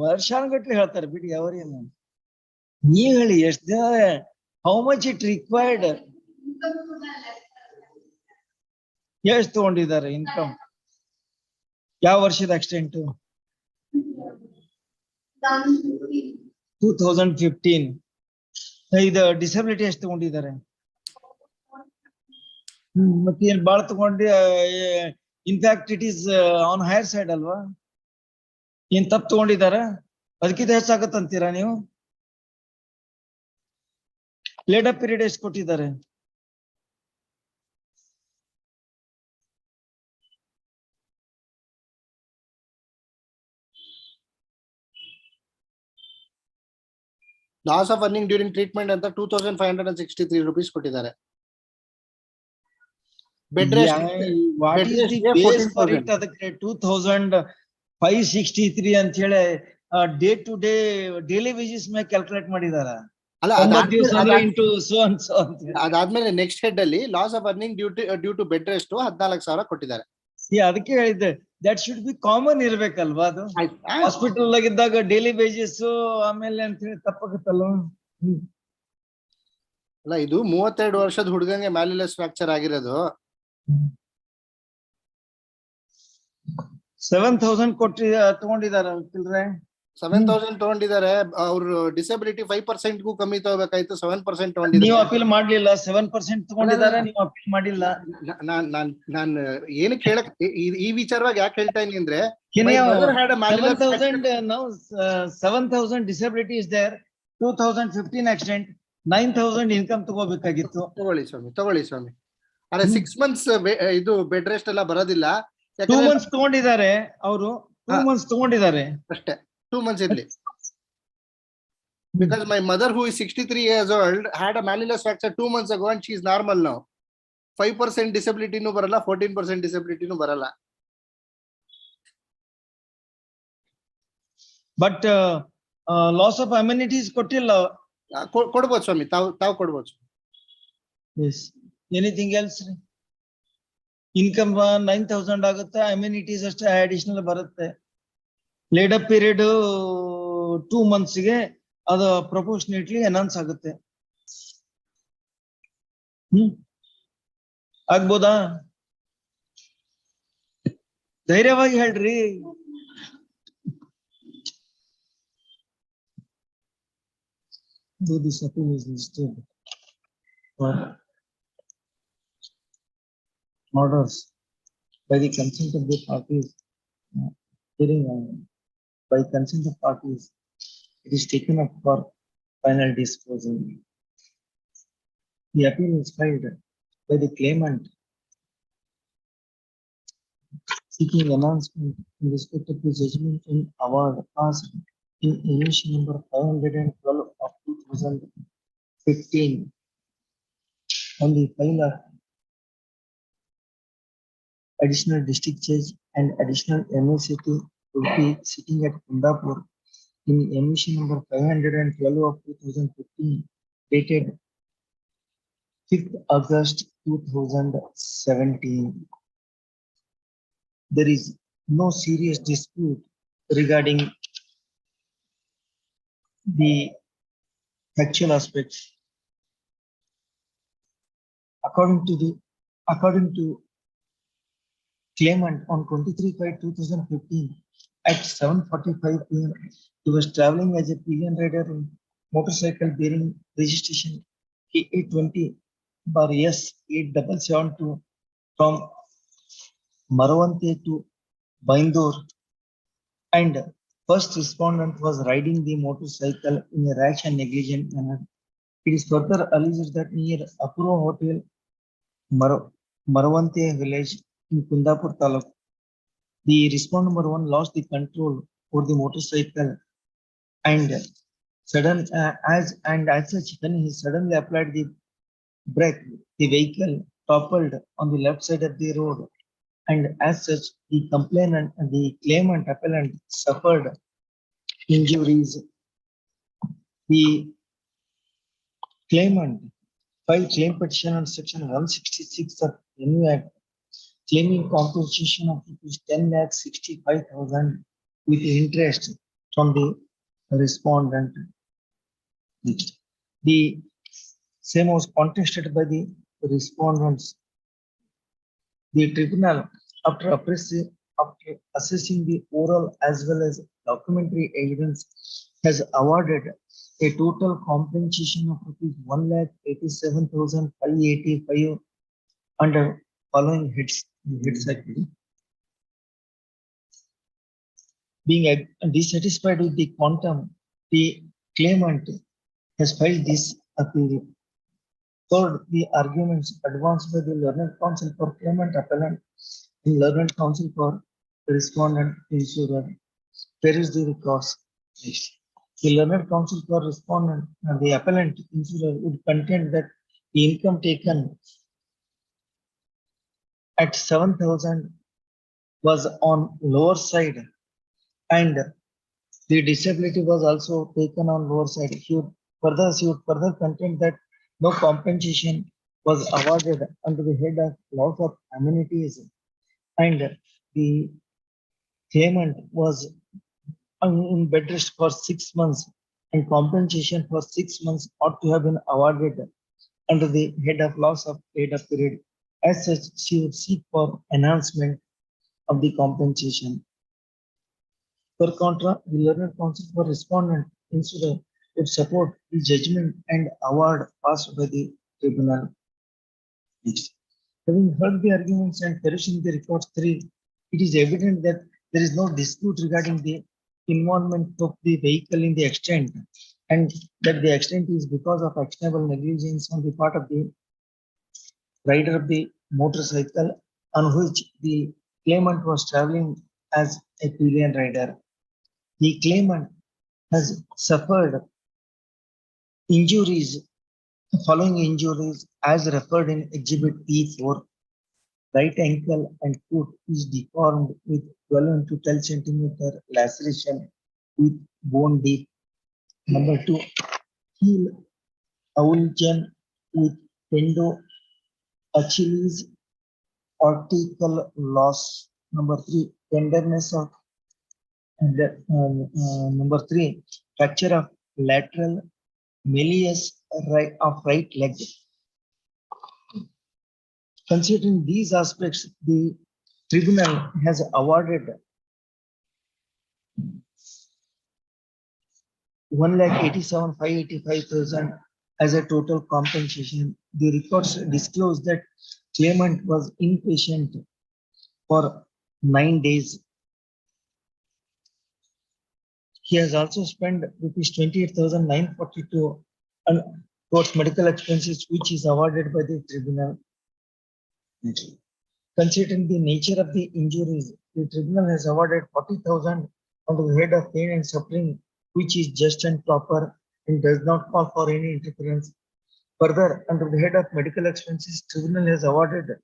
ವರ್ಷಾನುಗಟ್ಲೆ ಹೇಳ್ತಾರೆ ಬಿಡಿ, ಅವ್ರೇನು. ನೀವ್ ಹೇಳಿ ಎಷ್ಟು ದಿನ, ಹೌ ಮಚ್ ಇಟ್ ರಿಕ್ವೈರ್ಡ್, ಎಷ್ಟು ತಗೊಂಡಿದ್ದಾರೆ ಇನ್ಕಮ್, ಯಾವ ವರ್ಷದ ಆಕ್ಸಿಡೆಂಟ್? 2015. ಇದು ಡಿಸಬಿಲಿಟಿ ಎಷ್ಟು ತಗೊಂಡಿದ್ದಾರೆ? ಮತ್ತೆ ಏನ್ ಬಾಳ ತಗೊಂಡ್ರಿ? In fact it is on higher side ಅಲ್ವಾ? ಏನ್ ತಪ್ಪು ತಗೊಂಡಿದಾರ? ಅದಕ್ಕಿಂತ ಹೆಚ್ಚಾಗತ್ತಂತೀರಾ ನೀವು? ಲೇಟ್ ಅಪ್ ಪೀರಿಯಡ್ ಎಷ್ಟು ಕೊಟ್ಟಿದ್ದಾರೆ? Loss of earning during treatment ಅಂತ 2,563 rupees ಕೊಟ್ಟಿದ್ದಾರೆ. ಬೆಡ್ ರೆಸ್ಟ್ ಅದಕ್ಕೆ 2,563 ಅಂತ ಹೇಳಿ day to day daily wages ಮೇಲೆ ಕ್ಯಾಲ್ಕುಲೇಟ್ ಮಾಡಿದಾರ. ಅದಾದ್ಮೇಲೆ ನೆಕ್ಸ್ಟ್ ಹೆಡ್ ಅಲ್ಲಿ loss of earning due to bed rest 14,000 ಕೊಟ್ಟಿದ್ದಾರೆ. ಅದಕ್ಕೆ ಹೇಳಿದ್ದೆ ದಟ್ ಶುಡ್ ಬಿ ಕಾಮನ್ ಇರ್ಬೇಕಲ್ವಾ ಅದು ಹಾಸ್ಪಿಟಲ್ ಇದ್ದಾಗ ಡೈಲಿ ಬೇಜಸ್ ಆಮೇಲೆ ಅಂತ ಹೇಳಿ ತಪ್ಪಾಗುತ್ತಲ್ವ. ಅಲ್ಲ ಇದು 32 ವರ್ಷದ ಹುಡುಗಂಗೆ ಮ್ಯಾಲ್ಯುಲಸ್ ಫ್ರಾಕ್ಚರ್ ಆಗಿರೋದು. 7,000 ಕೊಟ್ಟಿ ತಗೊಂಡಿದಾರ ವಕೀಲ್ರೆ. 7,000 ತಗೊಂಡಿದ್ದಾರೆ. ಅವ್ರು ಡಿಸಬಿಲಿಟಿ 5% ಗೂ ಕಮ್ಮಿ ತಗೋಬೇಕಾಯ್ತು, 7% ನೀವು ತಗೊಂಡಿದ್ದಾರೆ. ಅಪೀಲ್ ಮಾಡ್ಲಿಲ್ಲ, 7% ತಗೊಂಡಿದ್ದಾರೆ, ನೀವು ಅಪೀಲ್ ಮಾಡಿಲ್ಲ. ನಾನ್ ಏನಕ್ಕೆ ಹೇಳಕ್ ಈ ವಿಚಾರವಾಗಿ ಯಾಕೆ ಹೇಳ್ತಾ ಇದೀನಿ ಅಂದ್ರೆ, Can my you- mother had a malleolus 7,000 now 7,000 disability is there, 2015 accident, 9,000 income ತಗೋಬೇಕಾಗಿತ್ತು. ತಗೊಳ್ಳಿ ಸ್ವಾಮಿ. ಅರೆ 6 months ಇದು ಬೆಡ್ ರೆಸ್ಟ್ ಎಲ್ಲ ಬರೋದಿಲ್ಲ. 2 months ತಗೊಂಡಿದ್ದಾರೆ ಅವರು, 2 months ತಗೊಂಡಿದ್ದಾರೆ ಅಷ್ಟೇ. 2 months ಇರ್ಲಿ. Because my mother, who is 63 years old, had a malleolus fracture 2 months ago and she is normal now. 5% disability ನೂ ಬರಲ್ಲ, 14% disability ನೂ ಬರಲ್ಲ. ಬಟ್ ಲಾಸ್ ಆಫ್ ಅಮ್ಯುನಿಟೀಸ್ ಕೊಟ್ಟಿಲ್ಲ. ಕೊಡ್ಬೋದು ಸ್ವಾಮಿ, ತಾವು ಕೊಡ್ಬೋದು. Anything else? ಇನ್ಕಮ್ 9,000 ಆಗುತ್ತೆ, ಅಮ್ಯುನಿಟೀಸ್ ಅಷ್ಟೇ ಅಡಿಷನಲ್ ಬರುತ್ತೆ. ಲೇಡ್ ಅಪ್ ಪೀರಿಯಡ್ 2 months ಗೆ ಅದು ಪ್ರಪೋರ್ಷನೇಟ್ಲಿ ಅನೌನ್ಸ್ ಆಗುತ್ತೆ. ಆಗ್ಬೋದಾ? ಧೈರ್ಯವಾಗಿ ಹೇಳ್ರಿ. This appeal is listed for orders by the consent of the parties. Hearing by consent of parties, it is taken up for final disposal. The appeal is filed by the claimant seeking announcement in respect of the judgment in award as in emission number 512 of 2015 on the file of additional district judge and additional MACT will be sitting at Kundapur in emission number 512 of 2015 dated 5th August 2017. There is no serious dispute regarding the factual aspects. According to claimant on 23/5/2015 at 7:45 p.m. he was traveling as a pillion rider in motorcycle bearing registration KA20/S8772 from Maravante to Baindur, and first respondent was riding the motorcycle in a rash and negligent manner. It is further alleged that near Apuro Hotel, Maravante village in Kundapur Taluk, the respondent number 1 lost the control over the motorcycle and as such, when he suddenly applied the brake, the vehicle toppled on the left side of the road, and as such, the complainant and the claimant appellant suffered injuries. The claimant filed claim petition on section 166 of NU Act, claiming compensation of ₹10,65,000 with interest from the respondent. The same was contested by the respondents. The tribunal, after assessing the oral as well as documentary evidence, has awarded a total compensation of ₹1,87,585 under following heads actually. Being dissatisfied with the quantum, the claimant has filed this appeal. Third, the arguments advanced by the learned counsel for claimant appellant and learned counsel for respondent insurer carries the cause. The learned counsel for respondent and the appellant insurer would contend that the income taken at 7,000 was on lower side and the disability was also taken on lower side. He would further contend that no compensation was awarded under the head of loss of amenities and the claimant was in bed rest for 6 months and compensation for 6 months ought to have been awarded under the head of loss of paid up period. As such, she would seek for enhancement of the compensation. Per contra, the learned counsel for respondent insurer would support the judgment and award passed by the tribunal. Next. Having heard the arguments and perusing the reports 3, it is evident that there is no dispute regarding the involvement of the vehicle in the accident, and that the accident is because of actionable negligence on the part of the rider of the motorcycle on which the claimant was traveling as a pillion rider. The claimant has suffered injuries, following injuries as referred in Exhibit E4. Right ankle and foot is deformed with 12 to 12 centimeter laceration with bone deep. Number 2, heel avulsion with tendo Achilles cortical loss. Number 3, tenderness of number 3, fracture of lateral malleus of right leg. Considering these aspects, the tribunal has awarded 1,87,585,000 as a total compensation. The records disclose that claimant was inpatient for 9 days. He has also spent rupees 28,942 towards medical expenses, which is awarded by the tribunal. Considering the nature of the injuries, the tribunal has awarded 40,000 under the head of pain and suffering, which is just and proper and does not call for any interference. Further, under the head of medical expenses, tribunal has awarded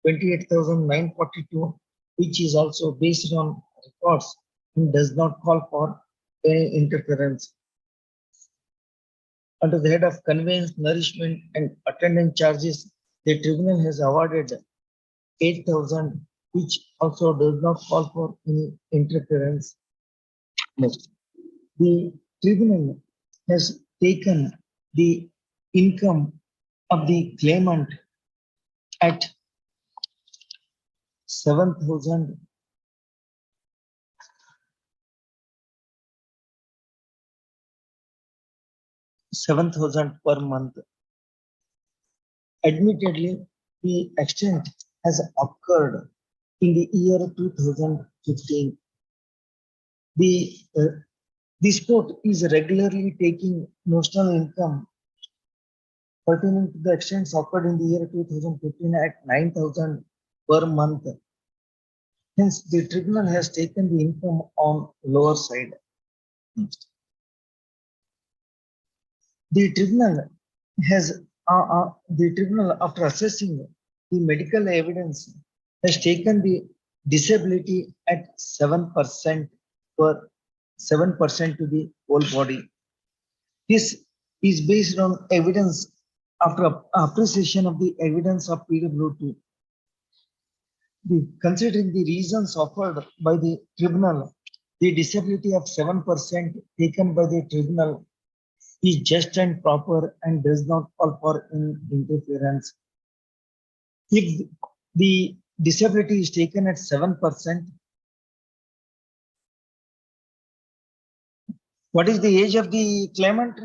28,942, which is also based on records and does not call for any interference. Under the head of conveyance, nourishment, and attendance charges, the tribunal has awarded 8,000, which also does not call for any interference. Next, the tribunal has taken the income of the claimant at 7,000 per month. Admittedly, the accident has occurred in the year 2015. This court is regularly taking notional income pertaining to the accidents occurred in the year 2015 at 9,000 per month. Hence, the tribunal has taken the income on lower side. The tribunal after assessing the medical evidence has taken the disability at 7% to the whole body. This is based on evidence after appreciation of the evidence of PWT. Considering the reasons offered by the tribunal, the disability of 7% taken by the tribunal is just and proper and does not call for any interference. If the disability is taken at 7%, what is the age of the claimant?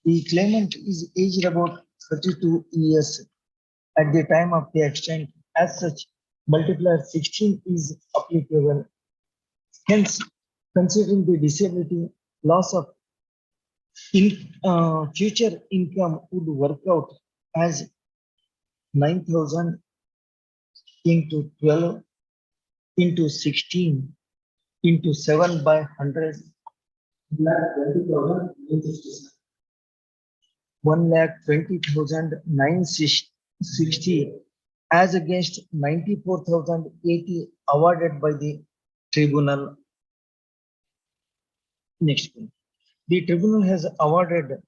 The claimant is aged about 32 years at the time of the accident. As such, multiplier 16 is applicable. Hence, considering the disability, loss of future income would work out as 9,000 into 12 into 16 into 7 by 100, 1,20,960 as against 94,080 awarded by the tribunal. Next one. The tribunal has awarded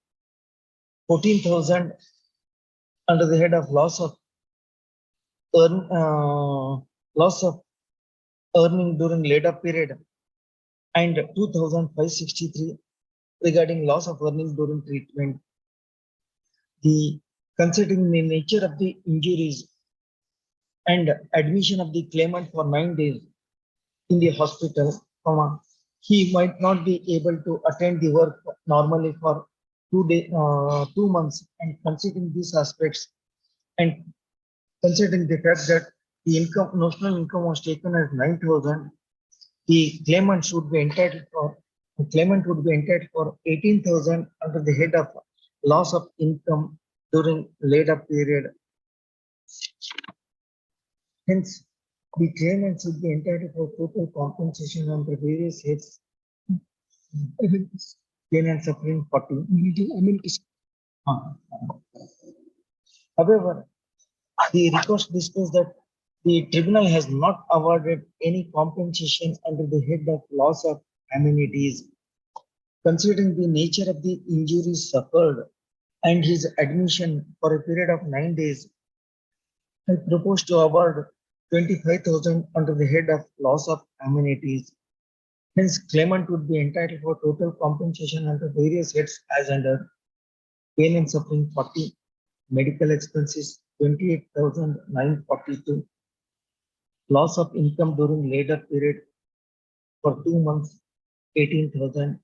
14,000 under the head of loss of loss of earning during laid-up period, and 2,563 regarding loss of earnings during treatment. The considering the nature of the injuries and admission of the claimant for 9 days in the hospital, he might not be able to attend the work normally for 2 months, and considering these aspects and considering the fact that the income, notional income was taken as 9,000, the claimant would be entitled for 18,000 under the head of loss of income during laid-up period. Hence, the claimant should be entitled for total compensation under various heads. Claimant suffering 40. However, the request disclosed that the tribunal has not awarded any compensation under the head of loss of amenities. Considering the nature of the injuries suffered and his admission for a period of 9 days, I propose to award 25,000 under the head of loss of amenities. Hence, claimant would be entitled for total compensation under various heads as under pain and suffering 40, medical expenses 28,942, loss of income during later period for 2 months 18,000,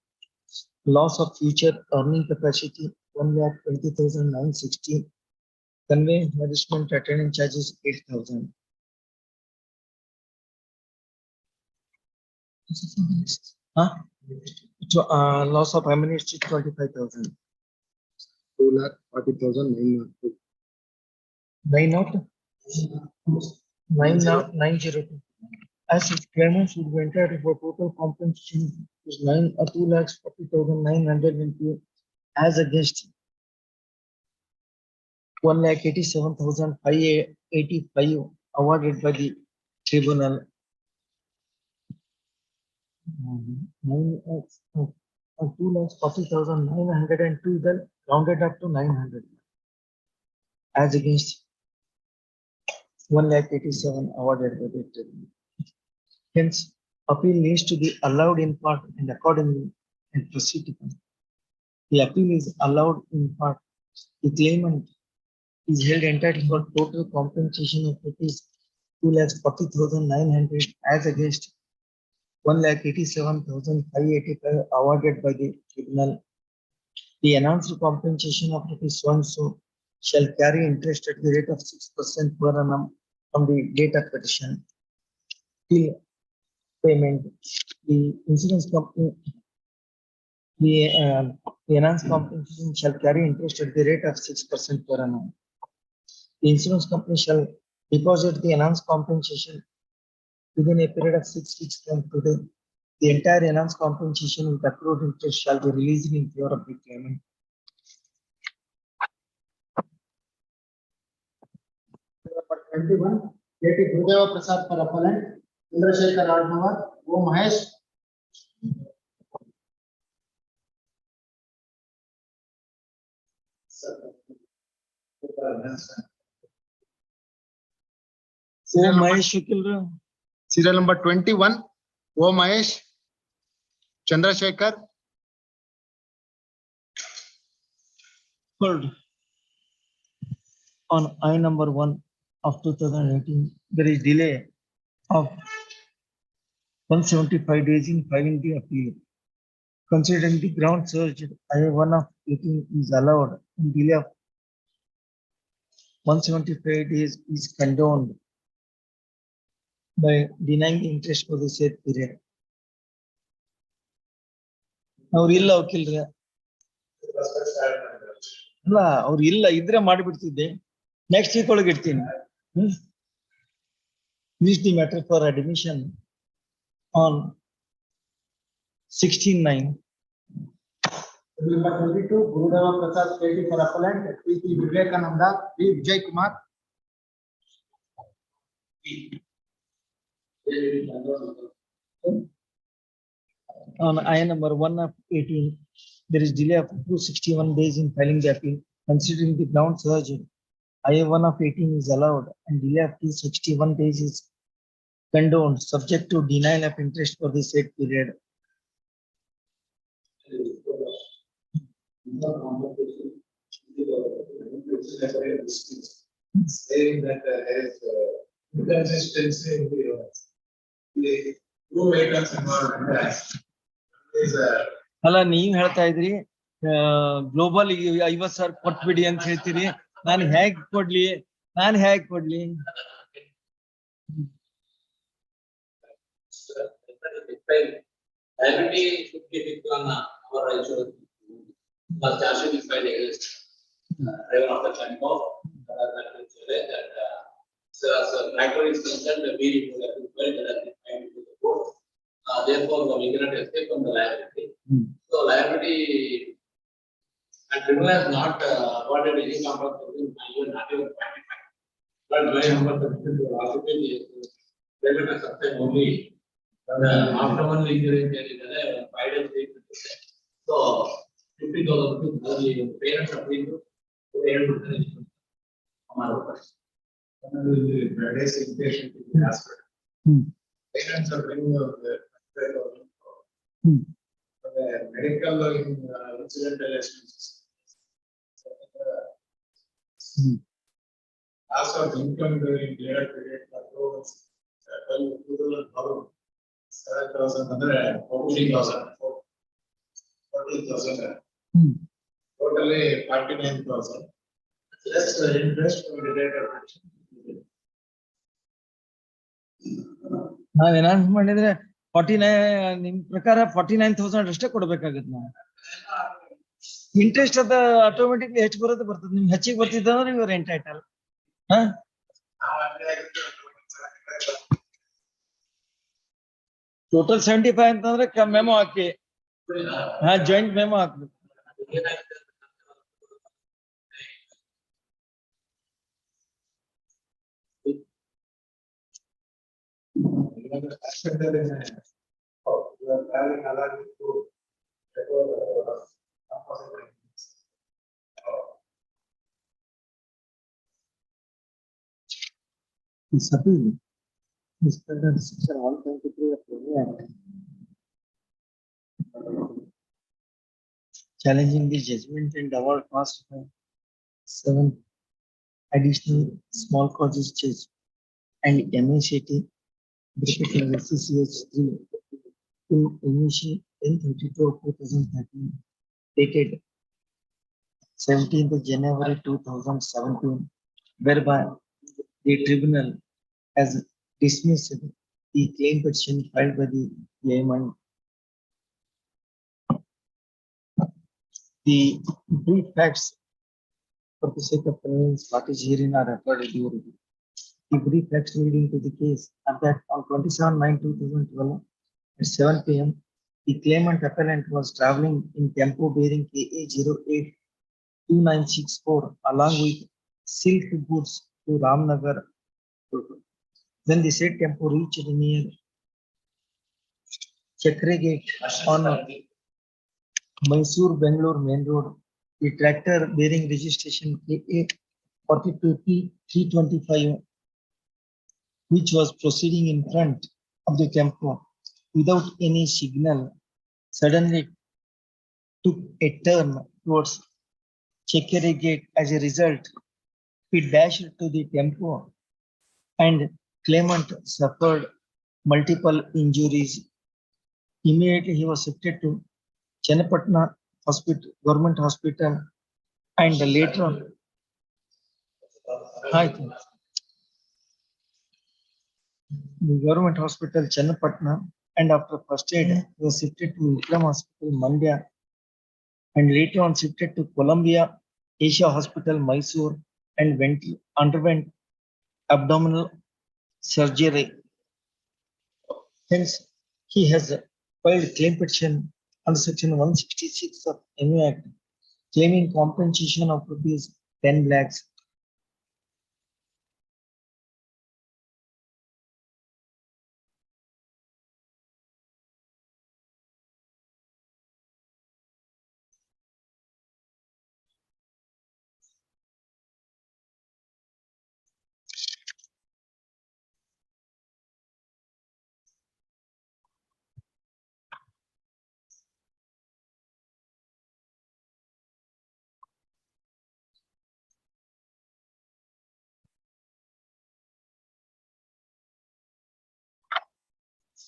loss of future earning capacity 1,20,960, conveyance harassment attendance charges 8,000. Loss of amnesty 25,000. 2,40,902. 902. As its claimants would be entitled for total compensation is 2,40,902 as against 1,87,585 awarded by the tribunal. 2,40,902 then rounded up to 900 as against 1,87,000 awarded by the tribunal. Hence, appeal needs to be allowed in part and accordingly and proceed. The appeal is allowed in part. The claimant is held entitled for total compensation of rupees 2,40,900 as against 1,87,585 awarded by the tribunal. The announced compensation of rupees so-and-so shall carry interest at the rate of 6% per annum from the date of petition till payment. The insurance company, the announced compensation shall carry interest at the rate of 6% per annum. The insurance company shall deposit the announced compensation within a period of 6 weeks from today. The entire announced compensation with accrued interest shall be released in favor of the claimant. Number 21, K.T. Gurudeva Prasad for appellant, Chandrasekhar Radhawa, O Mahesh. Serial number 21, O Mahesh, Chandrasekhar. Heard on I number 1 of 2018, there is delay of 175 days in filing the appeal. Considering the ground surge, I1 of 18 is allowed and delay of 175 days is condoned by denying interest for the said period. ಅವ್ರು ಇಲ್ಲ ವಕೀಲ್ರೆ ಅಲ್ಲ ಅವ್ರು ಇಲ್ಲ ಇದ್ರೆ ಮಾಡಿಬಿಡ್ತಿದ್ದೆ next week ಒಳಗೆ ಇಡ್ತೀನಿ. Finish the matter for admission on 16/9. Number 22, Gurudeva Prasad K.T. for appellant, P.P. Vivekananda, B. Vijay Kumar. On I number 1 of 18, there is delay of 261 days in filing the appeal. Considering the ground surge, I-1 of 18 is allowed and delay up to 61 days is condoned, subject to denial of interest for the said period. Saying that there is inconsistency in the two items involved. Is ಅಲ್ಲ ನೀವ್ ಹೇಳ್ತಾ ಇದ್ರಿ global 50,000 ಕೊಟ್ಬಿಡಿ ಅಂತ ಹೇಳ್ತೀರಿ. ನಾನು ಹೇಗ್ ಕೊಡ್ಲಿ? Liability should be fixed on our insurance. But charging is filed against driver of the Chanko. So as a tractor is concerned, we need to have very that to the court. Therefore, we cannot escape from the liability. So liability and criminal has not awarded any compensation, even not even 25. But my number to hospital is payment of something only. After one injury, there is another 5 days. So 50,000 rupees parents are paying to able to days inpatient in the hospital. Parents are bringing the medical incidental expenses. Loss of income during later period controls 7,000 14,000. Totally 49,000. Less interest from the later. ನಾವ್ ಏನಾದ್ರು ಮಾಡಿದ್ರೆ 49 ನಿಮ್ ಪ್ರಕಾರ 49,000 ಅಷ್ಟೇ ಕೊಡ್ಬೇಕಾಗತ್ತೆ ನಾವು. Interest ಅದ automatically ಹೆಚ್ಚು ಬರ್ತದೆ. ನಿಮ್ಗೆ ಹೆಚ್ಚಿಗೆ ಬರ್ತಿದ್ದಂದ್ರೆ ನೀವು ರೆಂಟ್ ಐಟಲ್. ಟೋಟಲ್ 75 ಅಂತಂದ್ರೆ ಮೆಮೋ ಹಾಕಿ. ಜಾಯಿಂಟ್ ಮೆಮೋ ಹಾಕ್ಬೇಕು. Section 123 of the Act, challenging the judgment and award cost of 7 additional small causes charge and MACT British CCH 3 in initial 10/32/2013 dated 17th January 2017, whereby the tribunal has dismissed the claim petition filed by the claimant. The brief facts for the sake of convenience, what is herein are referred to. The brief facts leading to the case are that on 27/9/2012 at 7 p.m. the claimant appellant was traveling in tempo bearing KA 082964 along with silk goods to Ramnagar. When the said tempo reached near Chakre Gate on Mysore Bangalore main road, the tractor bearing registration KA 42P325, which was proceeding in front of the tempo without any signal, suddenly took a turn towards Chakre Gate. As a result, he dashed to the tempo and claimant suffered multiple injuries. Immediately he was shifted to Chennapatna Hospital, Government Hospital, and later on, the Government Hospital Chennapatna, and after first aid he was shifted to Vikram Hospital Mandya, and later on shifted to Columbia Asia Hospital Mysore and underwent abdominal surgery. Hence, he has filed claim petition under section 166 of MU Act, claiming compensation of rupees 10 lakhs.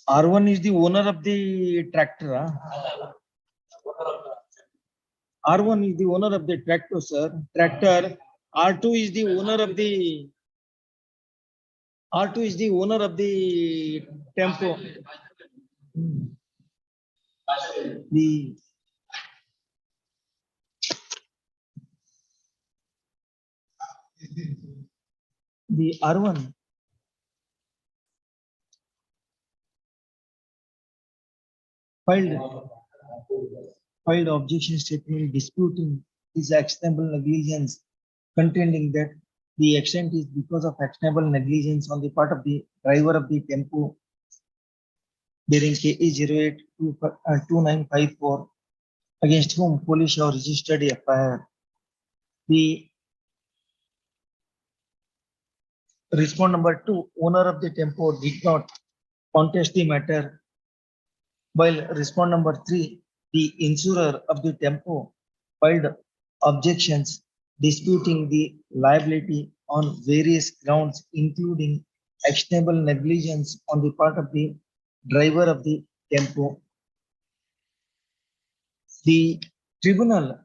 R1 is the owner of the tractor. R1 is the owner of the tractor, sir. Tractor. R2 is the owner of the tempo. The R1. Filed objection statement disputing is actionable negligence, contending that the extent is because of actionable negligence on the part of the driver of the tempo bearing KE 082954, against whom police have registered a FIR. The respond number 2, owner of the tempo did not contest the matter, while respond number 3, the insurer of the tempo filed objections disputing the liability on various grounds, including actionable negligence on the part of the driver of the tempo. The tribunal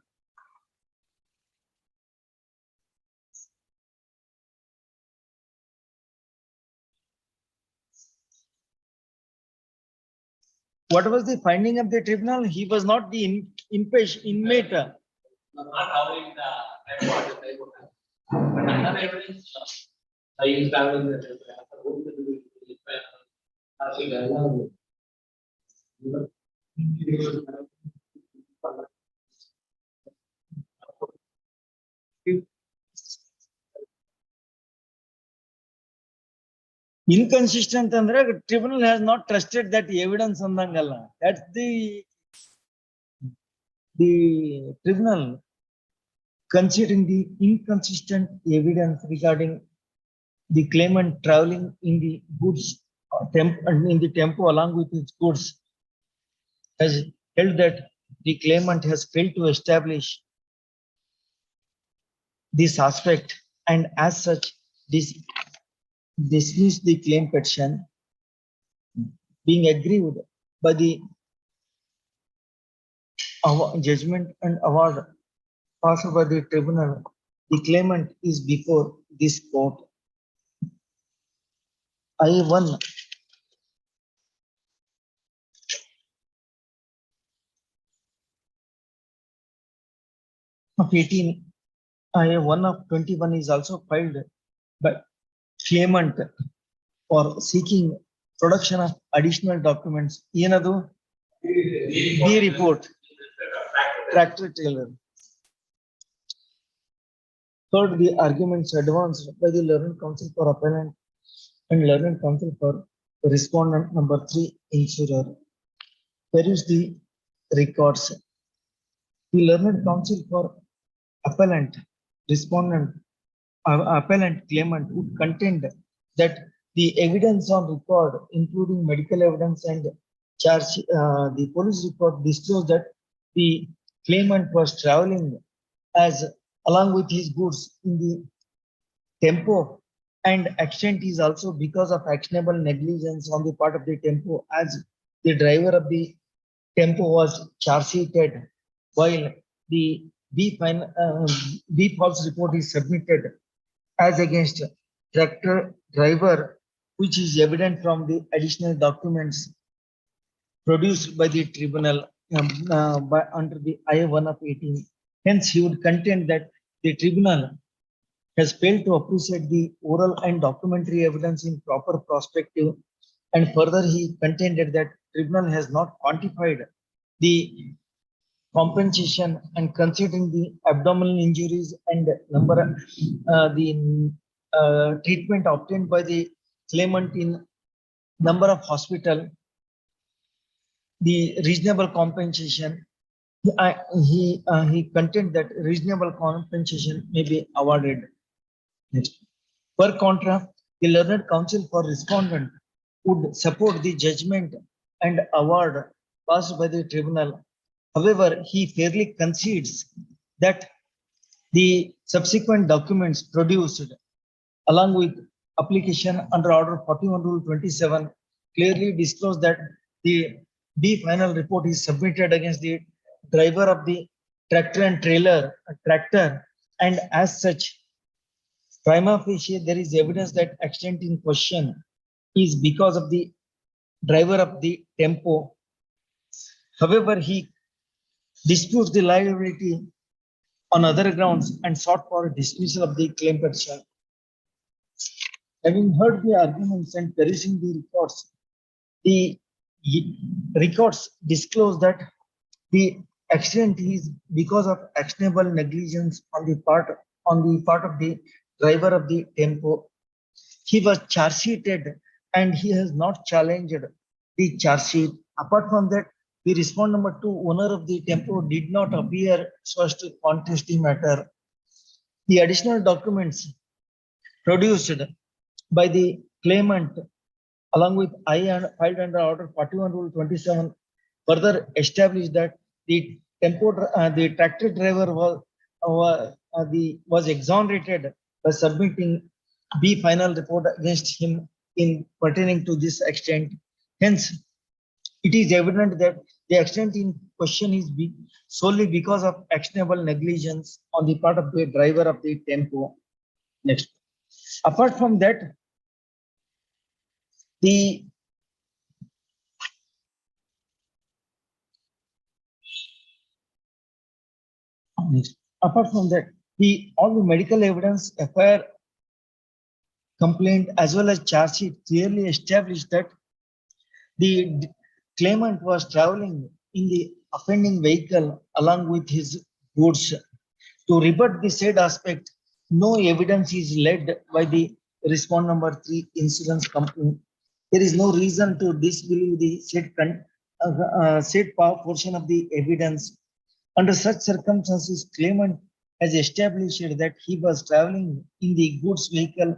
what was the finding of the tribunal? He was not the inmate. Not having the but another evidence, I used traveling Inconsistent andre tribunal has not trusted that evidence andangalla. That's the tribunal considering the inconsistent evidence regarding the claimant traveling in the goods in the tempo along with its goods has held that the claimant has failed to establish this aspect and as such dismiss the claim petition being aggrieved by the judgment and award passed by the tribunal. The claimant is before this court. I1 of 18, I1 of 21 is also filed by claimant for seeking production of additional documents. Yenadu the report, tractor trailer. Third, the arguments advanced by the learned counsel for appellant and learned counsel for respondent number 3 insurer. Peruse the records. The learned counsel for appellant, respondent, appellant claimant would contend that the evidence on record, including medical evidence and charge, the police report disclosed that the claimant was traveling as along with his goods in the tempo, and extent is also because of actionable negligence on the part of the tempo, as the driver of the tempo was charge sheeted while the B false report is submitted as against tractor driver, which is evident from the additional documents produced by the tribunal under the I1 of 18. Hence, he would contend that the tribunal has failed to appreciate the oral and documentary evidence in proper perspective, and further he contended that tribunal has not quantified the compensation and considering the abdominal injuries and number the treatment obtained by the claimant in number of hospital, the reasonable compensation. He contend that reasonable compensation may be awarded. Next. Per contra, the learned counsel for respondent would support the judgment and award passed by the tribunal. However, he fairly concedes that the subsequent documents produced along with application under order 41 rule 27 clearly disclosed that the B final report is submitted against the driver of the tractor and tractor, and as such, prima facie, there is evidence that accident in question is because of the driver of the tempo. However, he disputes the liability on other grounds and sought for dismissal of the claim petition. Having heard the arguments and perusing the records disclose that the accident is because of actionable negligence on the part of the driver of the tempo. He was charge sheeted and he has not challenged the charge sheet. Apart from that, the respondent number 2, owner of the tempo, did not appear so as to contest the matter. The additional documents produced by the claimant along with I and filed under order 41 rule 27 further established that the the tractor driver was exonerated by submitting B final report against him in pertaining to this extent. Hence, it is evident that the accident in question is solely because of actionable negligence on the part of the driver of the tempo. Next. Apart from that, the all the medical evidence, FIR, complaint as well as charge sheet clearly established that the claimant was traveling in the offending vehicle along with his goods. To rebut the said aspect, no evidence is led by the respondent number 3 insurance company. There is no reason to disbelieve the said portion of the evidence. Under such circumstances, claimant has established that he was traveling in the goods vehicle,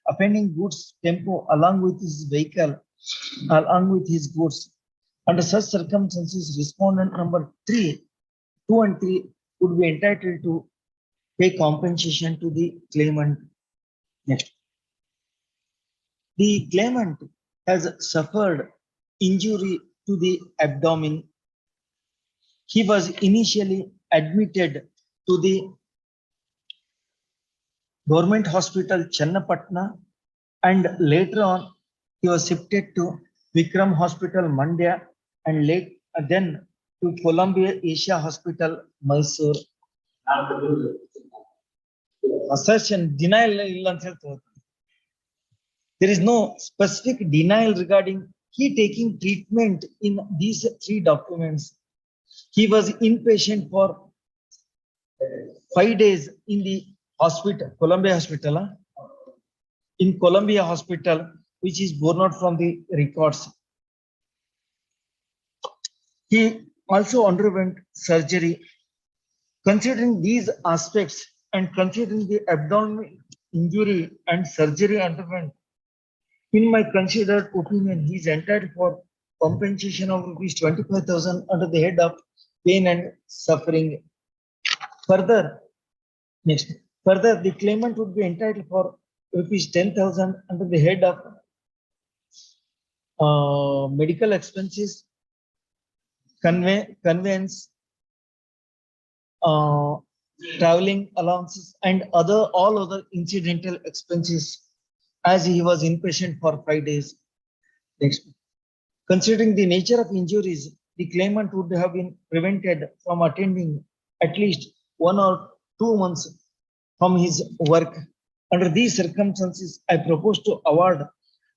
offending goods tempo along with his vehicle, along with his goods. Under such circumstances, respondent number 2 and 3 would be entitled to pay compensation to the claimant. Next. The claimant has suffered injury to the abdomen. He was initially admitted to the government hospital Channapatna and later on he was shifted to Vikram Hospital Mandya and then to Columbia Asia Hospital Mysore. Assertion, denial. There is no specific denial regarding he taking treatment in these 3 documents. He was inpatient for 5 days in the hospital, Columbia Hospital, in Columbia Hospital, which is borne out from the records. He also underwent surgery. Considering these aspects and considering the abdominal injury and surgery underwent, in my considered opinion, he is entitled for compensation of rupees 25,000 under the head of pain and suffering. Further, the claimant would be entitled for rupees 10,000 under the head of medical expenses, conveyance, traveling allowances, and all other incidental expenses, as he was inpatient for 5 days. Next. Considering the nature of injuries, the claimant would have been prevented from attending at least 1 or 2 months from his work. Under these circumstances, I propose to award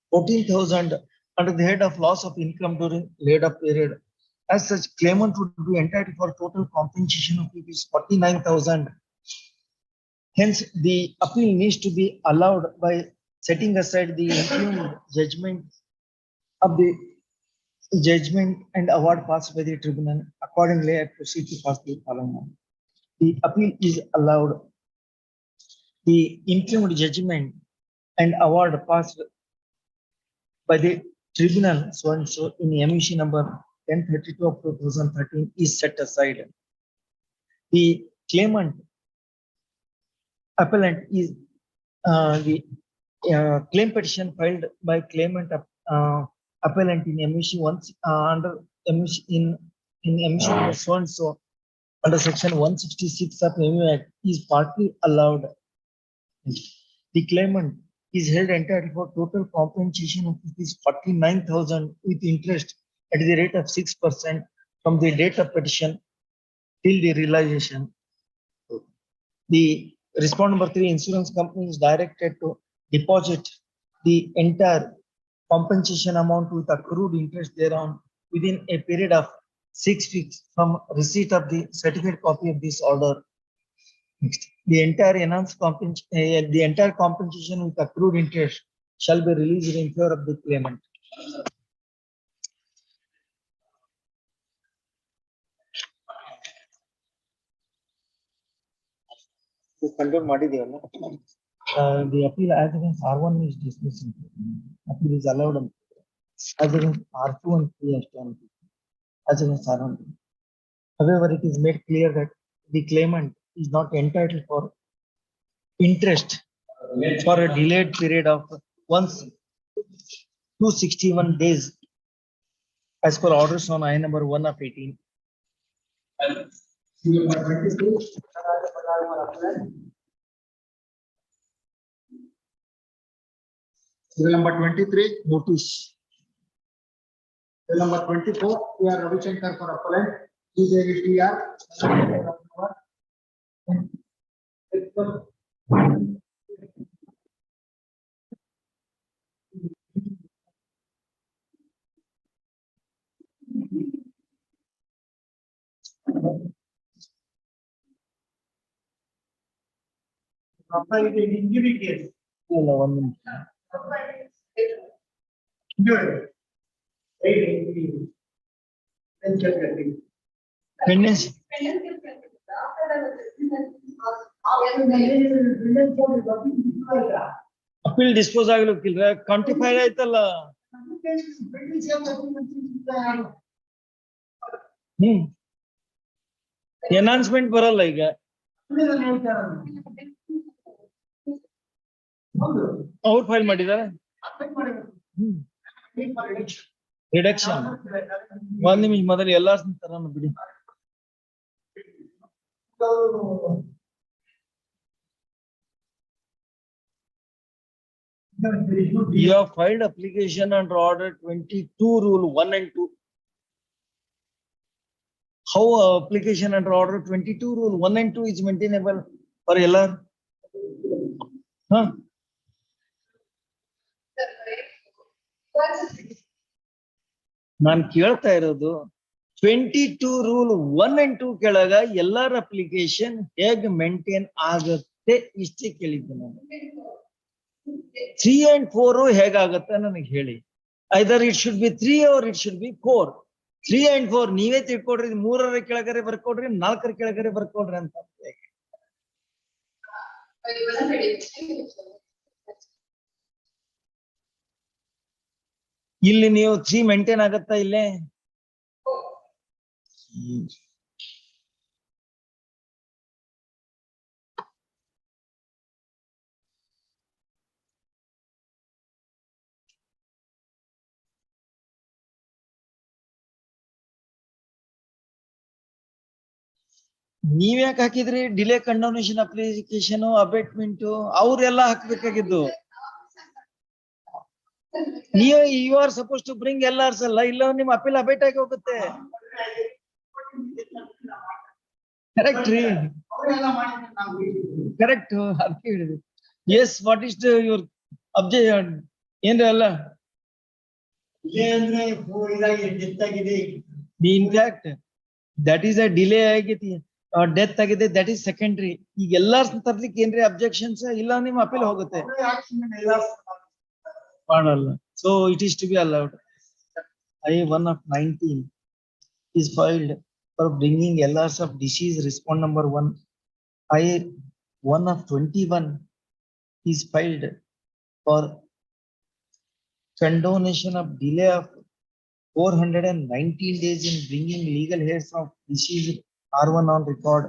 14,000 under the head of loss of income during laid-up period. As such, claimant would be entitled for total compensation of rupees 49,000. Hence, the appeal needs to be allowed by setting aside the impugned judgment of the judgment and award passed by the tribunal. Accordingly, I proceed to pass the following. The appeal is allowed. The impugned judgment and award passed by the tribunal so and so in emission number 1032 of 2013 is set aside. The claimant appellant is the claim petition filed by claimant appellant in emission once under emission in emission number so and so under section 166 of MU Act is partly allowed. The claimant is held entitled for total compensation of rupees 49,000 with interest at the rate of 6% from the date of petition till the realization. The respondent number 3 insurance company is directed to deposit the entire compensation amount with accrued interest thereon within a period of 6 weeks from receipt of the certificate copy of this order. Next, the entire compensation with accrued interest shall be released in favor of the claimant. Control ಮಾಡಿದೀವಲ್ಲ. The appeal as against R1 is dismissed. Appeal is allowed as against R2 and 3 as against R1. However, it is made clear that the claimant is not entitled for interest for a delayed period of 261 days as per orders on I number 1 of 18. Serial number 23. Notice. Serial number 24. We are Ravi Shankar for appellant. TR. Injury case. ಇಲ್ಲ, ಒಂದು ನಿಮಿಷ. Pendency. Appeal dispose ಆಗಲಿಕ್ಕಿಲ್ರ quantified ಆಯ್ತಲ್ಲ. Enhancement ಬರಲ್ಲ ಈಗ. ಅವ್ರು file ಮಾಡಿದಾರೆ reduction. ಒಂದ್ ನಿಮಿಷ ಮೊದಲು ಎಲ್ಲಾರ್ ತರ ಬಿಡಿ. You have filed application under order 22 rule 1 and 2. How application under order 22 rule 1 and 2 is maintainable for LR? Huh? ನಾನು ಕೇಳ್ತಾ ಇರೋದು 22 ರೂಲ್ 1 and 2 ಕೆಳಗ ಎಲ್ಲಾರ ಅಪ್ಲಿಕೇಶನ್ ಹೇಗೆ ಮೇಂಟೈನ್ ಆಗುತ್ತೆ ಇಷ್ಟೇ ಕೇಳಿದ್ದೆ ನಾನು. 3 and 4 ಹೇಗಾಗತ್ತೆ ನನಗೆ ಹೇಳಿ. Either it should be 3 or it should be 4. 3 and 4 ನೀವೇ ತಿಳ್ಕೊಡ್ರಿ, 3ರ ಕೆಳಗರೆ ಬರ್ಕೊಡ್ರಿ, 4ರ ಕೆಳಗರೆ ಬರ್ಕೊಡ್ರಿ ಅಂತ. ಇಲ್ಲಿ ನೀವು 3 ಮೇಂಟೈನ್ ಆಗತ್ತಾ ಇಲ್ಲೇ? ನೀವ್ಯಾಕೆ ಹಾಕಿದ್ರಿ ಡಿಲೇ ಕಂಡೋನೇಷನ್ ಅಪ್ಲಿಕೇಶನ್ ಅಬೇಟ್ಮೆಂಟ್ ಅವ್ರೆಲ್ಲ ಹಾಕ್ಬೇಕಾಗಿದ್ದು. ನೀವು you are suppose to bring ಎಲ್ಲಾರ್ಸ್ ಅಲ್ಲ, ಇಲ್ಲ ನಿಮ್ ಅಪೀಲ್ ಅಬೇಟ್ ಆಗಿ ಹೋಗುತ್ತೆ. ಕರೆಕ್ಟ್ ರೀ, ಕರೆಕ್ಟ್. ಅದಕ್ಕೆ ಹೇಳಿದ್ರು. Yes, what is your objection ಏನ್ರಿ ಅಲ್ಲ? In fact that is a delay ಆಗೈತಿ, ಡೆತ್ ಆಗಿದೆ, ದಟ್ ಈಸ್ ಸೆಕೆಂಡ್ರಿ. ಈಗ ಎಲ್ಲಾರ್ ತರ್ಲಿಕ್ಕೆ ಏನ್ರಿ ಅಬ್ಜೆಕ್ಷನ್ಸ್ ಇಲ್ಲ, ನಿಮ್ ಅಪೀಲ್ ಹೋಗುತ್ತೆ. ಮಾಡಲ್ಲ. So it is to be allowed. I1 of 19 is filed for bringing LRs of deceased respond number 1. I1 of 21 is filed for condonation of delay of 419 days in bringing legal heirs of deceased R1 on record.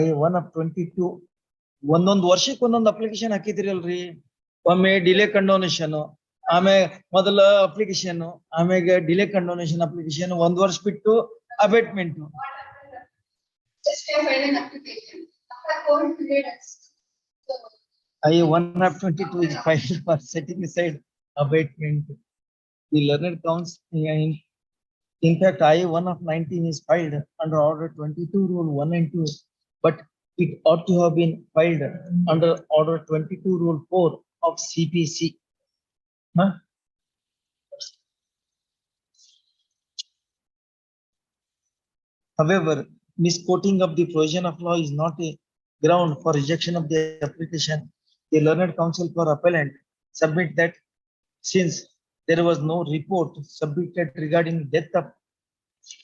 I1 of 22 ಒಂದೊಂದು ವರ್ಷಕ್ಕೆ ಒಂದೊಂದು application ಹಾಕಿದ್ರಿ ಅಲ್ರಿ. ಒಮ್ಮೆ delay condonation, ಆಮೇಲೆ ಮೊದಲ application, ಆಮೇಲೆ delay condonation application, 1 ವರ್ಷ ಬಿಟ್ಟು abetment. Just I filed an application. After court period. So, I-1/22 is filed for setting aside abatement. The learned counsel, in fact, I-1/19 is filed under order 22 rule 1 and 2, but it ought to have been filed under order 22 rule 4 of CPC. Huh? However, misquoting of the provision of law is not a ground for rejection of the application. The learned counsel for appellant submit that since there was no report submitted regarding death of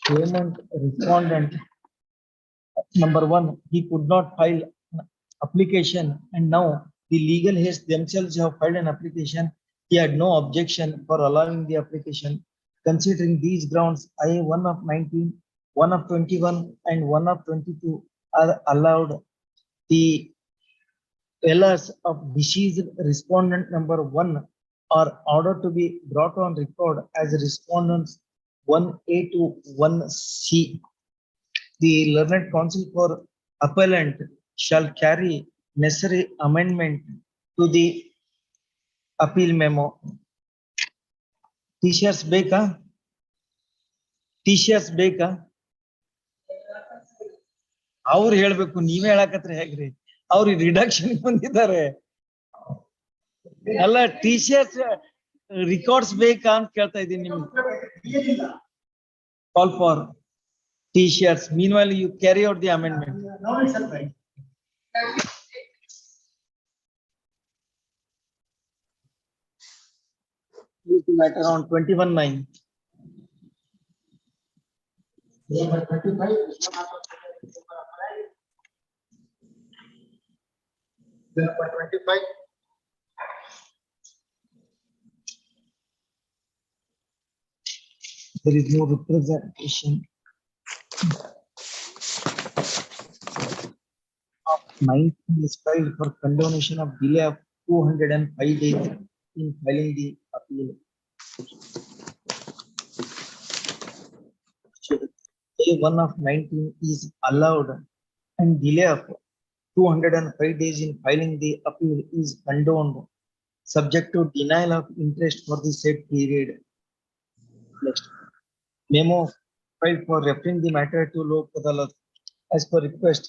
claimant respondent, number 1, he could not file application, and now the legal heirs themselves have filed an application. He had no objection for allowing the application. Considering these grounds, I-1/19, 1/21 and 1/22 are allowed. The errors of deceased respondent number 1 are ordered to be brought on record as respondents 1A to 1C. The learned counsel for appellant shall carry necessary amendment to the appeal memo. T-shirts ಬೇಕಾ? T-shirts ಬೇಕಾ? ಅವ್ರು ಹೇಳ್ಬೇಕು, ನೀವೇ ಹೇಳಕತ್ರ ಹೇಗ್ರಿ? ಅವ್ರು reduction ಬಂದಿದ್ದಾರೆ. ಅಲ್ಲ, T-shirts records ಬೇಕಾ ಅಂತ ಕೇಳ್ತಾ ಇದ್ದೀನಿ ನಿಮ್ಗೆ. Call for T-shirts. Meanwhile, you carry out the amendment. Please matter on 21/9. Number 25. Number 25. There is no representation of 19 is filed for condonation of delay of 205 days in filing the appeal. A-1/19 is allowed and delay of 205 days in filing the appeal is condoned, subject to denial of interest for the said period. Next. Memo filed for referring the matter to Lok Adalat. As per request,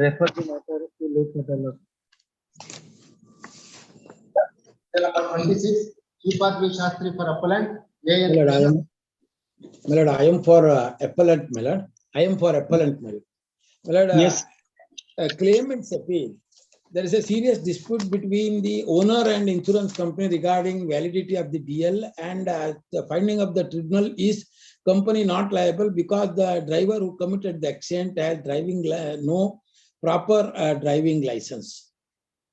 refer the matter to Lok Adalat. Number 26. Shripad V. Shastri for appellant. My lord, I am for appellant, my lord. I am for appellant, my lord. My lord, Yes. Claimant's appeal. There is a serious dispute between the owner and insurance company regarding validity of the DL, and the finding of the tribunal is company not liable because the driver who committed the accident has no proper driving license.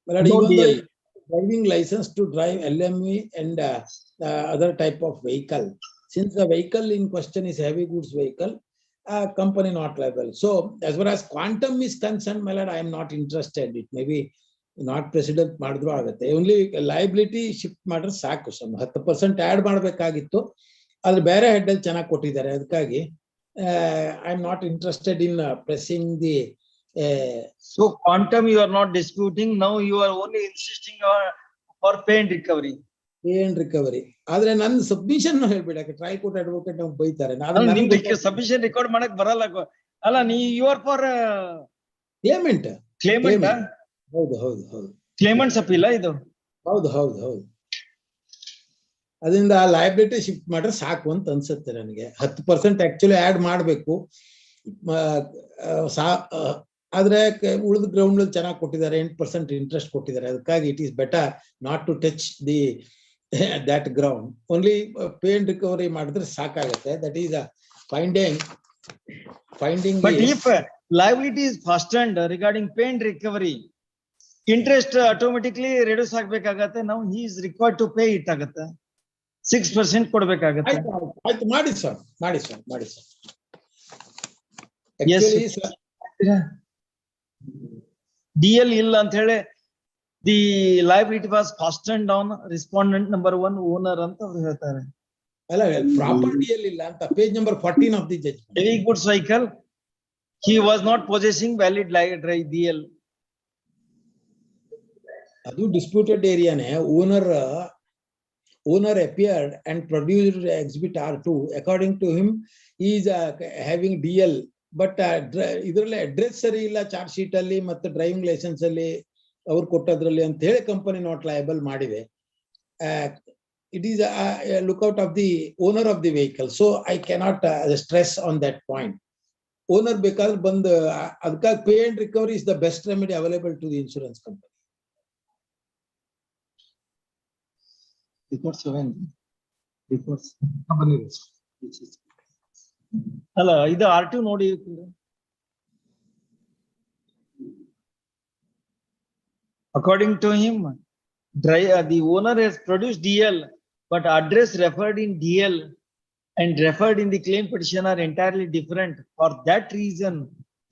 My lord, No even DL. though driving license to drive LMV and other type of vehicle, since the vehicle in question is heavy goods vehicle, company not liable. So as far as quantum is concerned, my lord, I am not interested. It may be not precedent ಮಾಡಿದ್ರು ಆಗುತ್ತೆ. Only liability shift ಮಾಡಿದ್ರೆ ಸಾಕು. 10% add ಮಾಡಬೇಕಾಗಿತ್ತು, ಆದ್ರೆ ಬೇರೆ head ಅಲ್ಲಿ ಚೆನ್ನಾಗಿ ಕೊಟ್ಟಿದ್ದಾರೆ. ಅದಕ್ಕಾಗಿ I am not interested in pressing the. So quantum you are not disputing. Now you are only insisting for pay and recovery. Pay and recovery. ಆದ್ರೆ ನನ್ನ ಸಬ್ಮಿಷನ್ ಹೇಳ್ಬಿಡಕ್ಕೆ ಟ್ರೈ ಕೋರ್ಟ್ ಅಡ್ವೊಕೇಟ್ ನಮ್ಗೆ ಬೈತಾರೆ. ನಿಮ್ಗೆ ಸಬ್ಮಿಷನ್ ರೆಕಾರ್ಡ್ ಮಾಡಕ್ ಬರಲ್ಲ. ಅಲ್ಲ, you are for ಕ್ಲೇಮೆಂಟ್. ಹೌದು ಹೌದು ಹೌದು. ಕ್ಲೇಮೆಂಟ್ಸ್ ಅಪೀಲ್ ಇದು. ಹೌದು ಹೌದು ಹೌದು. ಅದರಿಂದ ಲಯಬಿಲಿಟಿ ಶಿಫ್ಟ್ ಮಾಡ್ರೆ ಸಾಕು ಅಂತ ಅನ್ಸುತ್ತೆ ನನಗೆ. 10% ಆಕ್ಚುಲಿ ಆಡ್ ಮಾಡಬೇಕು. ಆದ್ರೆ ಉಳಿದ ಗ್ರೌಂಡ್ ಅಲ್ಲಿ ಚೆನ್ನಾಗಿ ಕೊಟ್ಟಿದ್ದಾರೆ, 8% ಇಂಟ್ರೆಸ್ಟ್ ಕೊಟ್ಟಿದ್ದಾರೆ. ಅದಕ್ಕಾಗಿ it is better not to touch the that ground. Only pay and recovery ಮಾಡಿದ್ರೆ ಸಾಕಾಗುತ್ತೆ. That is finding. But if liability is fastened regarding pay and recovery, interest automatically reduce ಆಗ್ಬೇಕಾಗತ್ತೆ. Now he is required to pay it ಆಗುತ್ತೆ. 6% ಕೊಡ್ಬೇಕಾಗತ್ತೆ. ಆಯ್ತು, ಮಾಡಿ sir, ಮಾಡಿ sir, ಮಾಡಿ sir. DL ಇಲ್ಲ ಅಂತ ಹೇಳಿ The liability was fastened on respondent number one owner ಅಂತ ಅವ್ರು ಹೇಳ್ತಾರೆ. ಅಲ್ಲ ಪ್ರಾಪರ್ ಡಿಎಲ್ ಇಲ್ಲ ಅಂತ page number 14 of the judgment. Heavy goods vehicle, he was not possessing valid DL. ಅದು disputed ಏರಿಯಾನೇ. owner appeared and produced exhibit R2. According to him, he is having DL, but ಇದರಲ್ಲಿ address ಸರಿ ಇಲ್ಲ charge sheet ಅಲ್ಲಿ ಮತ್ತೆ driving licence ಅಲ್ಲಿ ಅವ್ರು ಕೊಟ್ಟದ್ರಲ್ಲಿ ಅಂತ ಹೇಳಿ ಕಂಪನಿ ನಾಟ್ ಲಯಬಲ್ ಮಾಡಿದೆ. It is a lookout of the owner of the vehicle, so I cannot stress on that point. Owner ಬೇಕಾದ್ರೆ ಬಂದು ಅದಕ್ಕಾಗಿ pay and recovery is the best remedy available to the insurance company. Report 7. Reports. ಅಲ್ಲ ಇದು R2 ನೋಡಿ. According to him, the owner has produced DL, but address referred in DL and referred in the claim petition are entirely different. For that reason,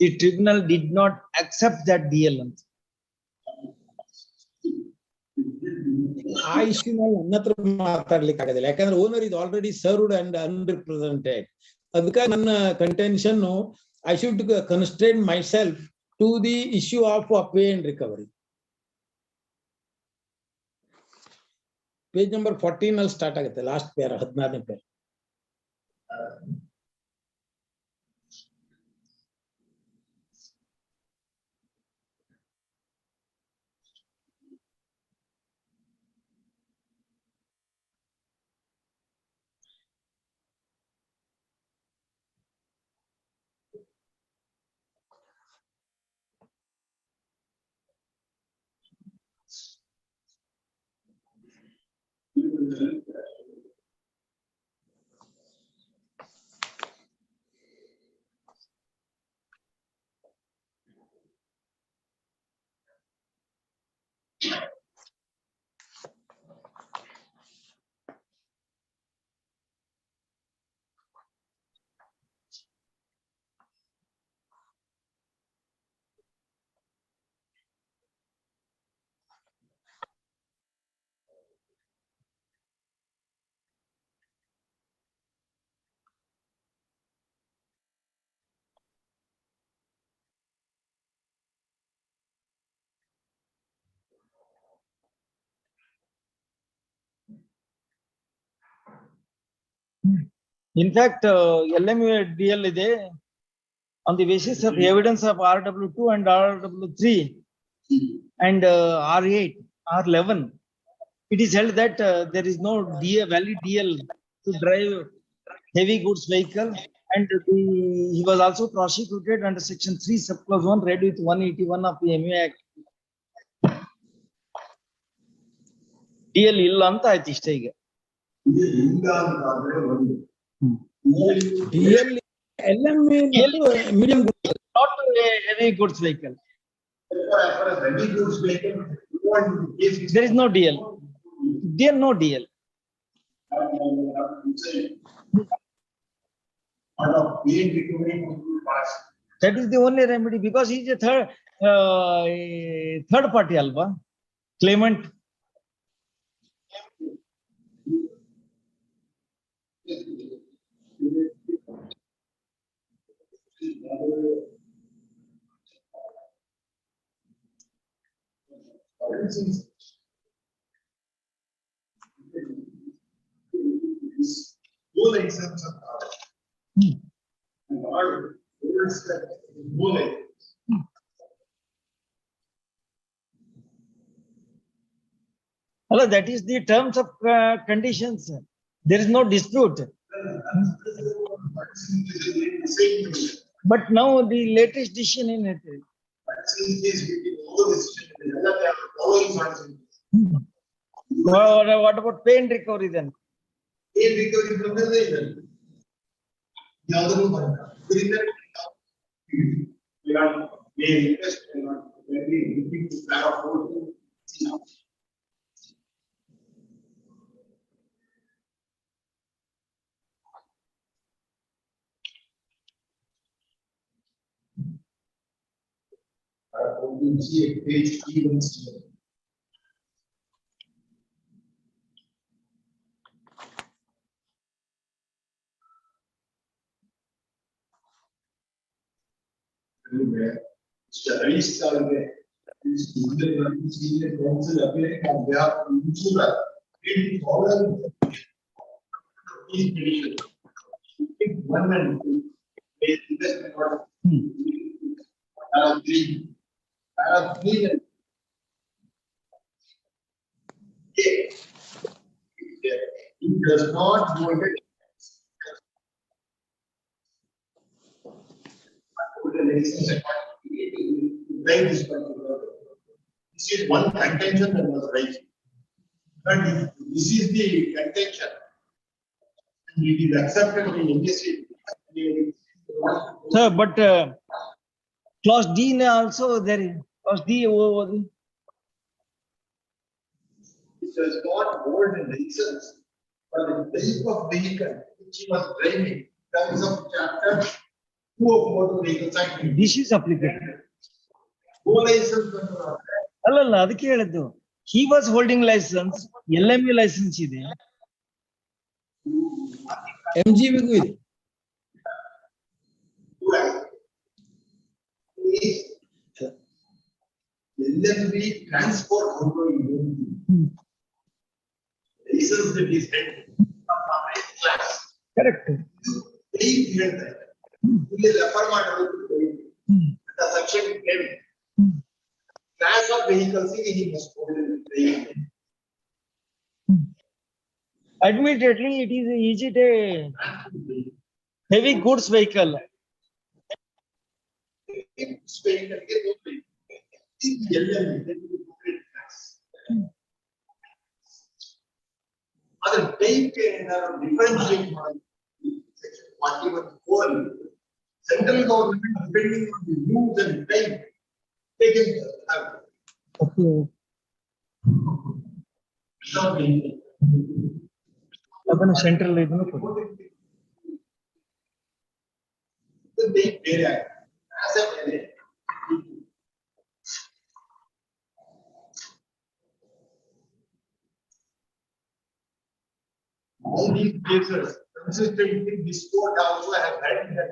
the tribunal did not accept that DL. ಆ issue ನಾವು ನನ್ನ ಹತ್ರ ಮಾತಾಡ್ಲಿಕ್ಕೆ ಆಗೋದಿಲ್ಲ, ಯಾಕಂದ್ರೆ owner is already served and unrepresented. ಅದಕ್ಕೆ ನನ್ನ contention I should constrain myself to the issue of pay and recovery. Page number 14 ಅಲ್ಲಿ ಸ್ಟಾರ್ಟ್ ಆಗುತ್ತೆ, ಲಾಸ್ಟ್ ಪೇರ್ 16ನೇ pair. In fact, LMU DL ಇದೆ on the basis of evidence of RW2 and RW3 and R8, R11. It is held that there is no valid DL to drive heavy goods vehicle, and he was also prosecuted under section 3 subclause 1 read with 181 of the MU Act. DL ಇಲ್ಲ ಅಂತ ಆಯ್ತು ಇಷ್ಟ ಈಗ. DL medium goods, not a heavy goods vehicle. There is no DL. There no DL. That is the only remedy, because he is a third party alba claimant. Hello, that is the terms of conditions. There is no dispute. But now the latest decision in it. What about pay and recovery then? everywhere. Mr. Ravis are there. This senior council appearing on behalf of insurer. It follows these petitions. If one and two, they investment order. Three. Three. It does not hold it. This is one contention that was raised. But this is the contention. And it is accepted by industry. Sir, but clause D also there is clause D over. It does not hold the license for the type of vehicle which he was driving. Terms of chapter 2 of Motor Vehicle Act. This is applicable. No license. ಅಲ್ಲಲ್ಲ ಅದಕ್ಕೆ ಹೇಳಿದ್ದು he was holding license LME license ಇದೆ MGBಗೂ ಇದೆ LMB transport license that is held class. correct They hear that. They refer the section 10. Class of vehicles he must hold in the vehicle. admittedly is it a heavy goods vehicle Other type differentiate section 41(4). Central government depending on the use and type they can have. okay ಅದನ್ನು central ಇದನ್ನು ಕೊಡಿ all these cases consistently this court also have had that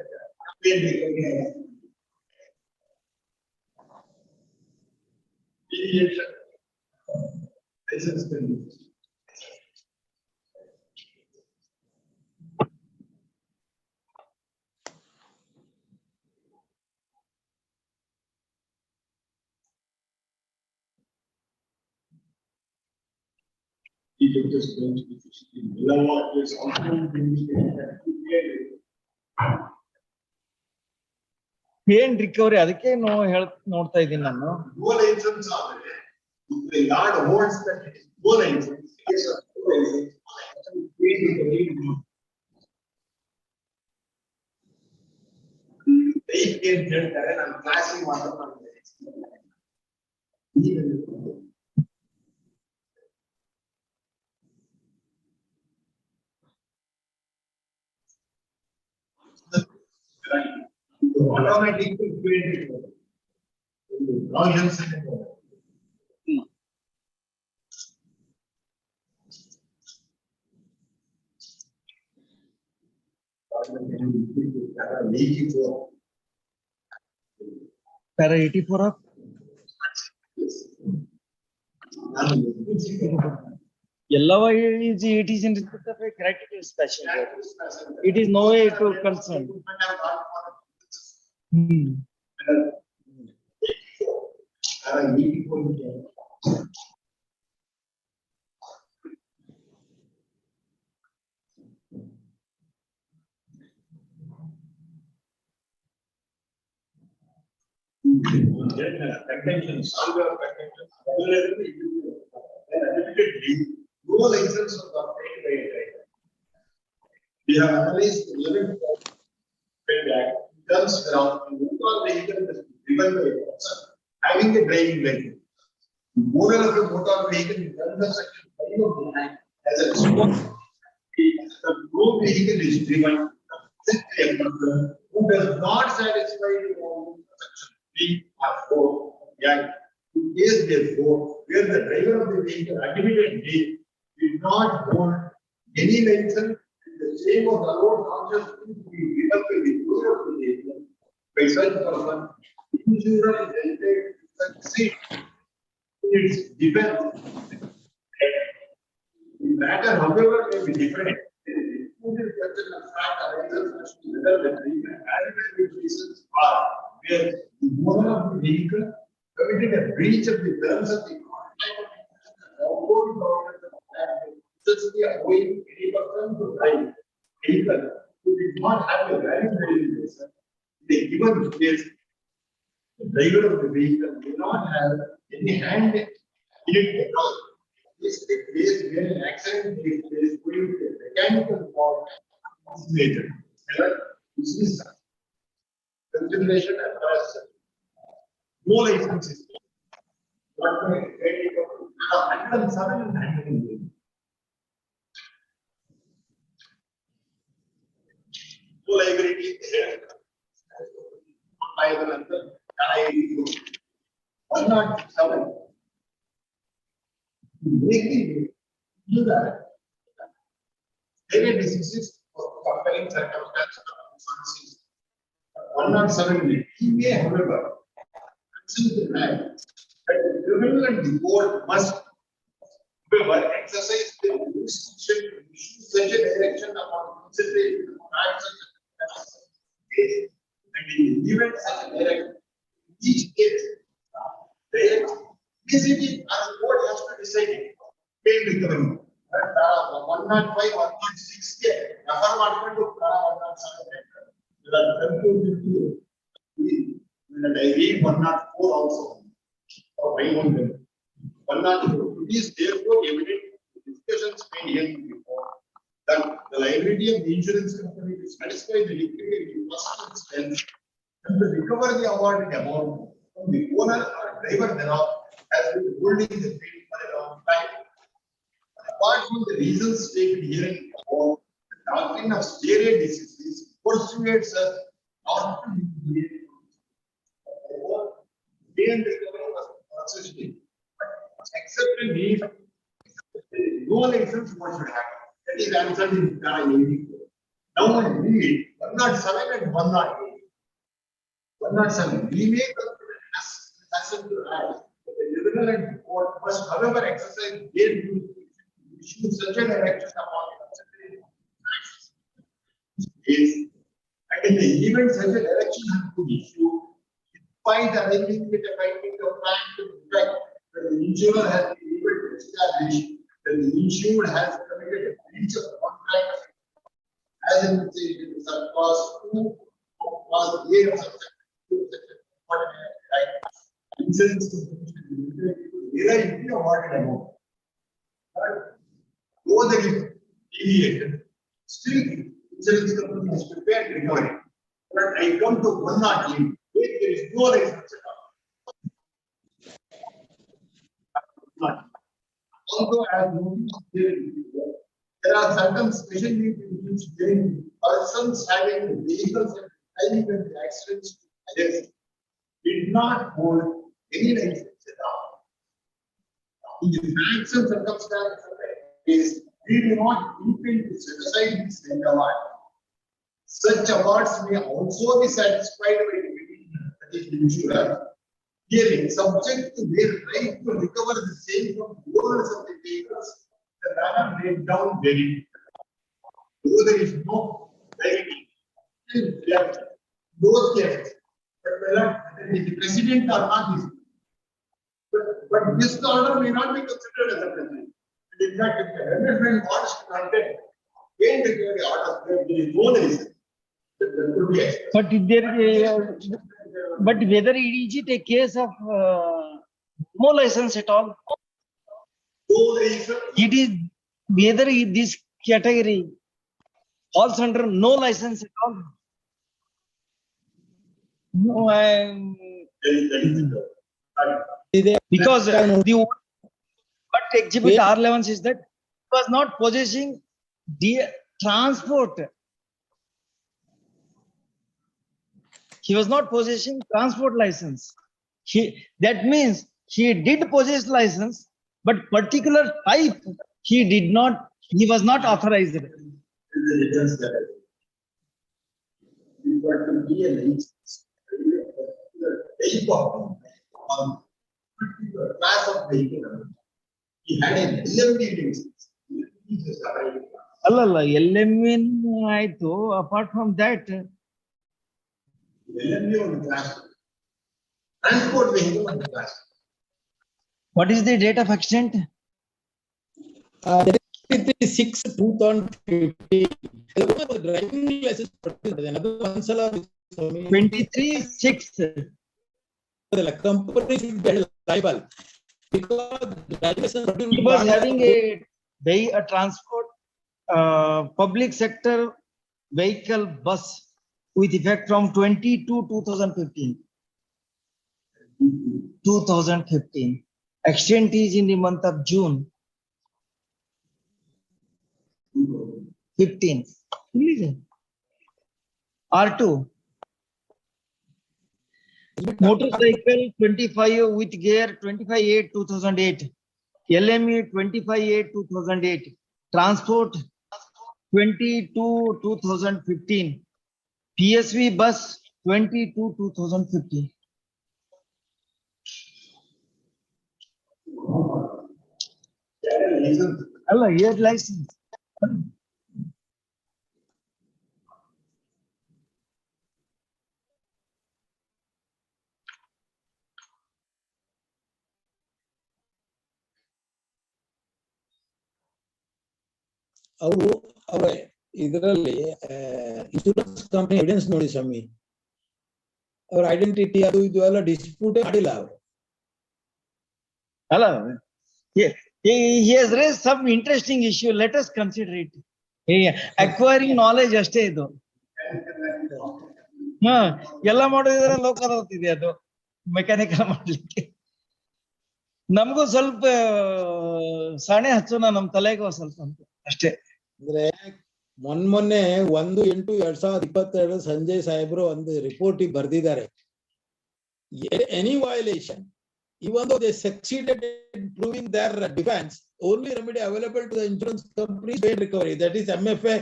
deviation. License conditions. ಏನ್ recovery ಅದಕ್ಕೆ ನೋಡ್ತಾ ಇದ್ದೀನಿ ನಾನು No license are there. If the yard holds that it is no license, case of no license, they can get that and I'm classing one of them. Automatically created. Logins and para 84 up ಎಲ್ಲವ is it is in respect of a critical special it is no way to concern contention, solver contention, no license was obtained by a driver. We have analyzed 11 back comes around motor vehicle is driven by a person having a driving license. Owner of a motor vehicle in terms of section 5 of the Act as a responsibility, the no vehicle is driven who does not satisfy the section 3 or 4 Act. In case therefore, where the driver of the vehicle admittedly did not hold any license in the same of the road not just to be given to the owner of the vehicle, by such person, insurer is succeed. It's depends. The matter, however, may be different. The question of fact arises whether the adequate reasons are where the owner of the vehicle committed a breach of the terms of the contract. Necessarily avoid any person to drive vehicle who did not have a valid driving license. The given case, the driver of the vehicle may not have any hand in it at all. This is the case where an accident takes place going to a mechanical fault is major. This is consideration as far as no license is. 107 and 108. No liability liable under 107. Making do that, any diseases or compelling circumstances. 107, he may, however, consider that the criminal and the court must, however, exercise their jurisdiction to issue such a direction upon consideration of facts and in the event such a direction, each case, the PCT and the court has to decide it. Pay recovery. 105, 106, refer to 107. And I read 104 also. Or 102 is therefore evident discussions made here before that the liability of the insurance company to satisfy the liquidity must extend and to recover the awarded amount from the owner or driver thereof has been holding the field for a long time. Apart from the reasons stated here in the doctrine of stare decisis persuades us not to be pay and recovery was processed. Except in need, no license what should happen. That is answered in Para 84. Now I read 107 and 108. 107. We may consider to add that the tribunal and court must, however, exercise their duty to issue such a direction upon considering facts. Yes. And in the event such a direction has to be issued, by the arranging with a finding of fact to effect that the insurer has been able to establish that the insured has committed a breach of contract as in the clause 2 of clause 8 of section 2 section 49 right. Insurance company awarded amount. But though there is deviation, still insurance company has prepared recovery. But I come to 108. There is no license at all. Although as there are certain special needs during persons having vehicles and driving when the accidents did not hold any license at all. In the facts and circumstances is we do not intend to set aside this award. Such awards may also be satisfied by the insurer, hearing subject to their right to recover the same from owners of the vehicles, the manner laid down very. Though there is no liability, those cases, but whether it is the president or not, but this order may not be considered as a precedent. In fact, if the amendment wants to contain gain recovery order, there is no reason. But if there, but whether is it a case of no license at all? It is whether this category falls under no license at all. No, because the what exhibit R11 is that he was not possessing the transport. He was not possessing transport license. That means he did possess license, but particular type he did not. He was not authorized. type of particular class of vehicle. He had a liability license. He just applied. ಅಲ್ಲಲ್ಲ LMN ಆಯ್ತು. Apart from that LME on the class. Transport vehicle on the class. what is the date of extent? 6/2015. Driving license another ಒಂದ್ಸಲ 23/6. company should be liable because driving license He was having a transport public sector vehicle bus with effect from 2015. 2015. Extent is in the month of June 15. R2. Motorcycle 25 with gear 25/8/2008. LME 25/8/2008. Transport 22/2015. PSV bus 22/2015. Allah, year license. ಅವರು ಅವರ ಇದರಲ್ಲಿ insurance company evidence ನೋಡಿ ಸ್ವಾಮಿ, ಅವ್ರ identity ಅದು ಇದು ಎಲ್ಲ dispute ಮಾಡಿಲ್ಲ ಅವರು. Hello. He has raised some interesting issue. Let us consider it. Acquiring knowledge ಅಷ್ಟೇ ಇದು. ಎಲ್ಲ ಮಾಡೋದಿದ್ರೆ ಲೋಕಲ್ ಹೋಗ್ತಿದೆ ಅದು ಮೆಕ್ಯಾನಿಕಲ್ ಮಾಡ್ಲಿಕ್ಕೆ. ನಮಗೂ ಸ್ವಲ್ಪ ಸಾಣೆ ಹಚ್ಚೋಣ ನಮ್ ತಲೆಗೂ ಸ್ವಲ್ಪ ಅಂತ ಅಷ್ಟೇ. ಅಂದ್ರೆ ಮೊನ್ನೆ 1/8/2022 ಸಂಜಯ್ ಸಾಹೇಬ್ರು ಒಂದು ರಿಪೋರ್ಟ್ ಬರ್ದಿದ್ದಾರೆ. Any violation, even though they succeeded in proving their defense, only remedy available to the insurance company is paid recovery. That is MFA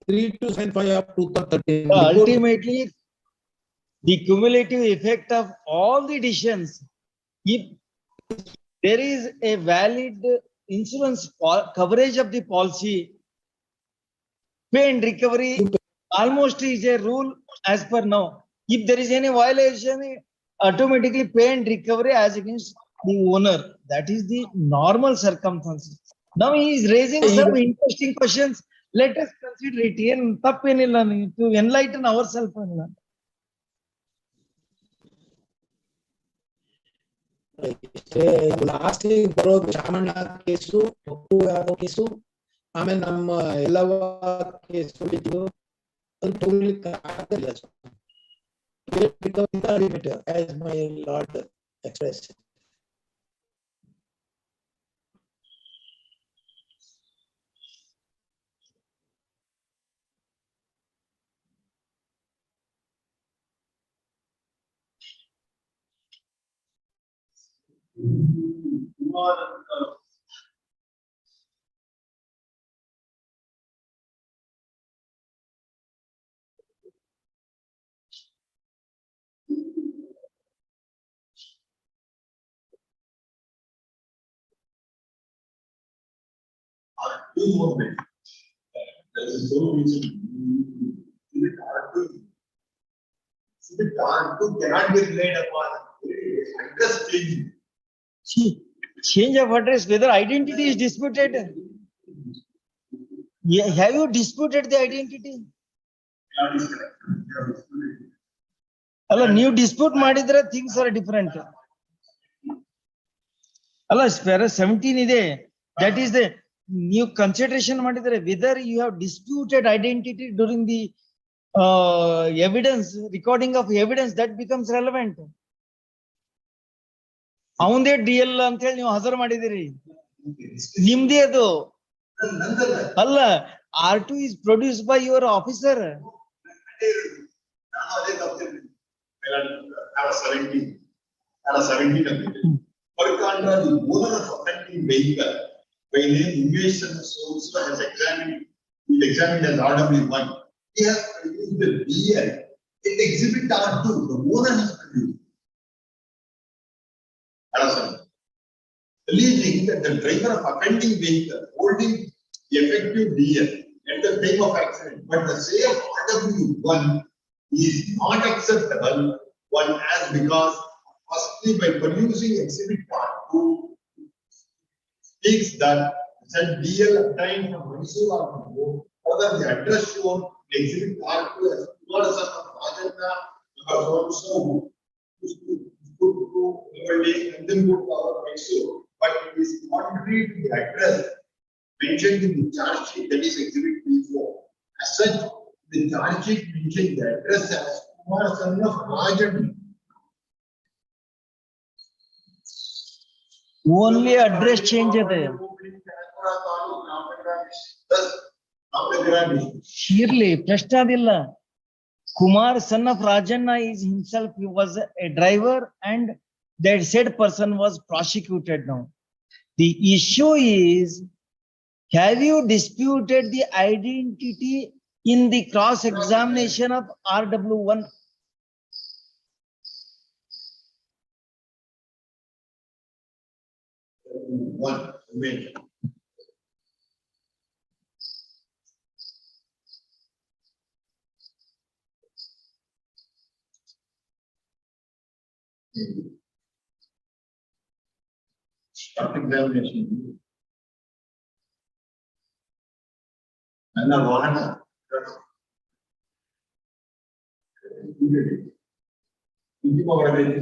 3275 of 2013. Ultimately, the cumulative effect of all the decisions, if there is a valid insurance coverage of the policy, pay and recovery almost is a rule as per now. If there is any violation, automatically pay and recovery as against the owner. That is the normal circumstances. Now he is raising some interesting questions. Let us consider it. To enlighten ourselves. Last ಬರೋದು Shamanna case, ಒಪ್ಪು Yadav case, ಆಮೇಲೆ ನಮ್ಮ ಎಲ್ಲವ case ಅದು ತಗೊಳ್ಳಿಕ್ಕೆ ಆಗಲ್ಲ. As my lord expressed. Two more minutes. There is no reason. Civic R2 cannot be relied upon. Address changing. Change of address, whether identity is disputed. Yeah, have you disputed the identity? Allah, new dispute madidre things are different. Allah, para 17 ide. That is the new consideration madidre, whether you have disputed identity during the evidence, recording of evidence, that becomes relevant. ಅವಂದೇ DL ಅಂತ ಹೇಳಿ ನೀವು ಹಜರ್ ಮಾಡಿದಿರಿ, ನಿಮ್ದೇ ಅದು ಅಲ್ಲ. R2 is produced by your officer. For contra, the owner of offending vehicle, by name Innovation also has examined as RW1. He has produced the DL. It exhibit R2, the owner has produced. Believing that the driver of offending vehicle holding the effective DL at the time of accident, but the same RW1 is not acceptable. One as because firstly by producing exhibit part 2 speaks that said DL obtained from Mysore or from home, further the address shown in exhibit part 2 as Kumarasana of Rajendra was also put to and then put our Mysore, but it is contrary to the address mentioned in the charge sheet, that is exhibit P4. As such, the charge sheet mentioned the address as Kumarasana of Rajendra. Only address change ಇದೆ. Surely, ಪ್ರಶ್ನೆ ಅದಿಲ್ಲ. Kumar, son of Rajanna, is himself, he was a driver and that said person was prosecuted now. The issue is, have you disputed the identity in the cross examination of RW1? One minute. Start examination. And the one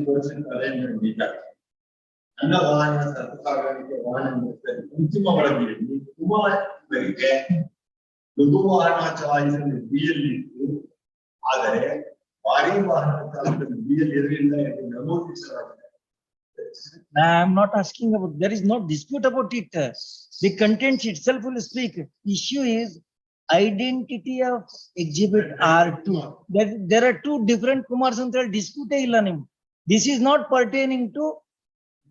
person arrangement data. And the one has a one and Kumar very care. The Kumar choice and really are there. I am not asking about, there is no dispute about it. The content itself will speak. Issue is identity of exhibit R2. There are two different Kumar Central dispute. This is not pertaining to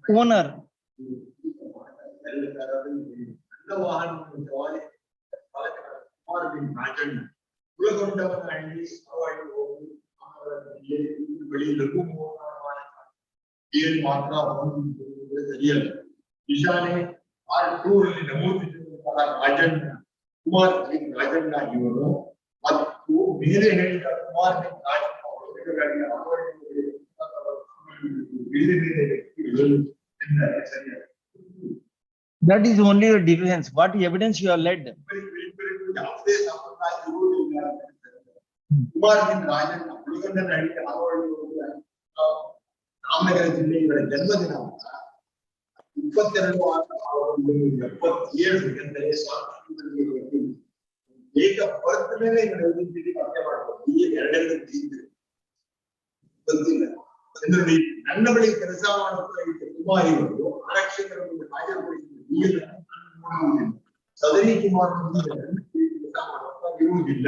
owner. Ishane are two Rajan Kumar Rajan you but two mere Kumar That is only the difference. What evidence you have led? Ramanagara ಜಿಲ್ಲೆಯ ಜನ್ಮದಿನ 22 ಏಕ ಬರ್ತ್ ಮೇಲೆ ಪತ್ತೆ ಮಾಡಬಹುದು ಈ ಎರಡೆರಡು ಗೊತ್ತಿಲ್ಲ ಅಂದ್ರೆ ನನ್ನ ಬಳಿ ಕೆಲಸ ಮಾಡುತ್ತಾ ಇದ್ದ ಕುಮಾರಿಗಳು ಆರಕ್ಷಕರ ಮುಂದೆ ಹಾಜರುಪಡಿಸಿದ ಸದರಿ ಕುಮಾರ್ ಕೆಲಸ ಮಾಡುತ್ತಾ ಇರುವುದಿಲ್ಲ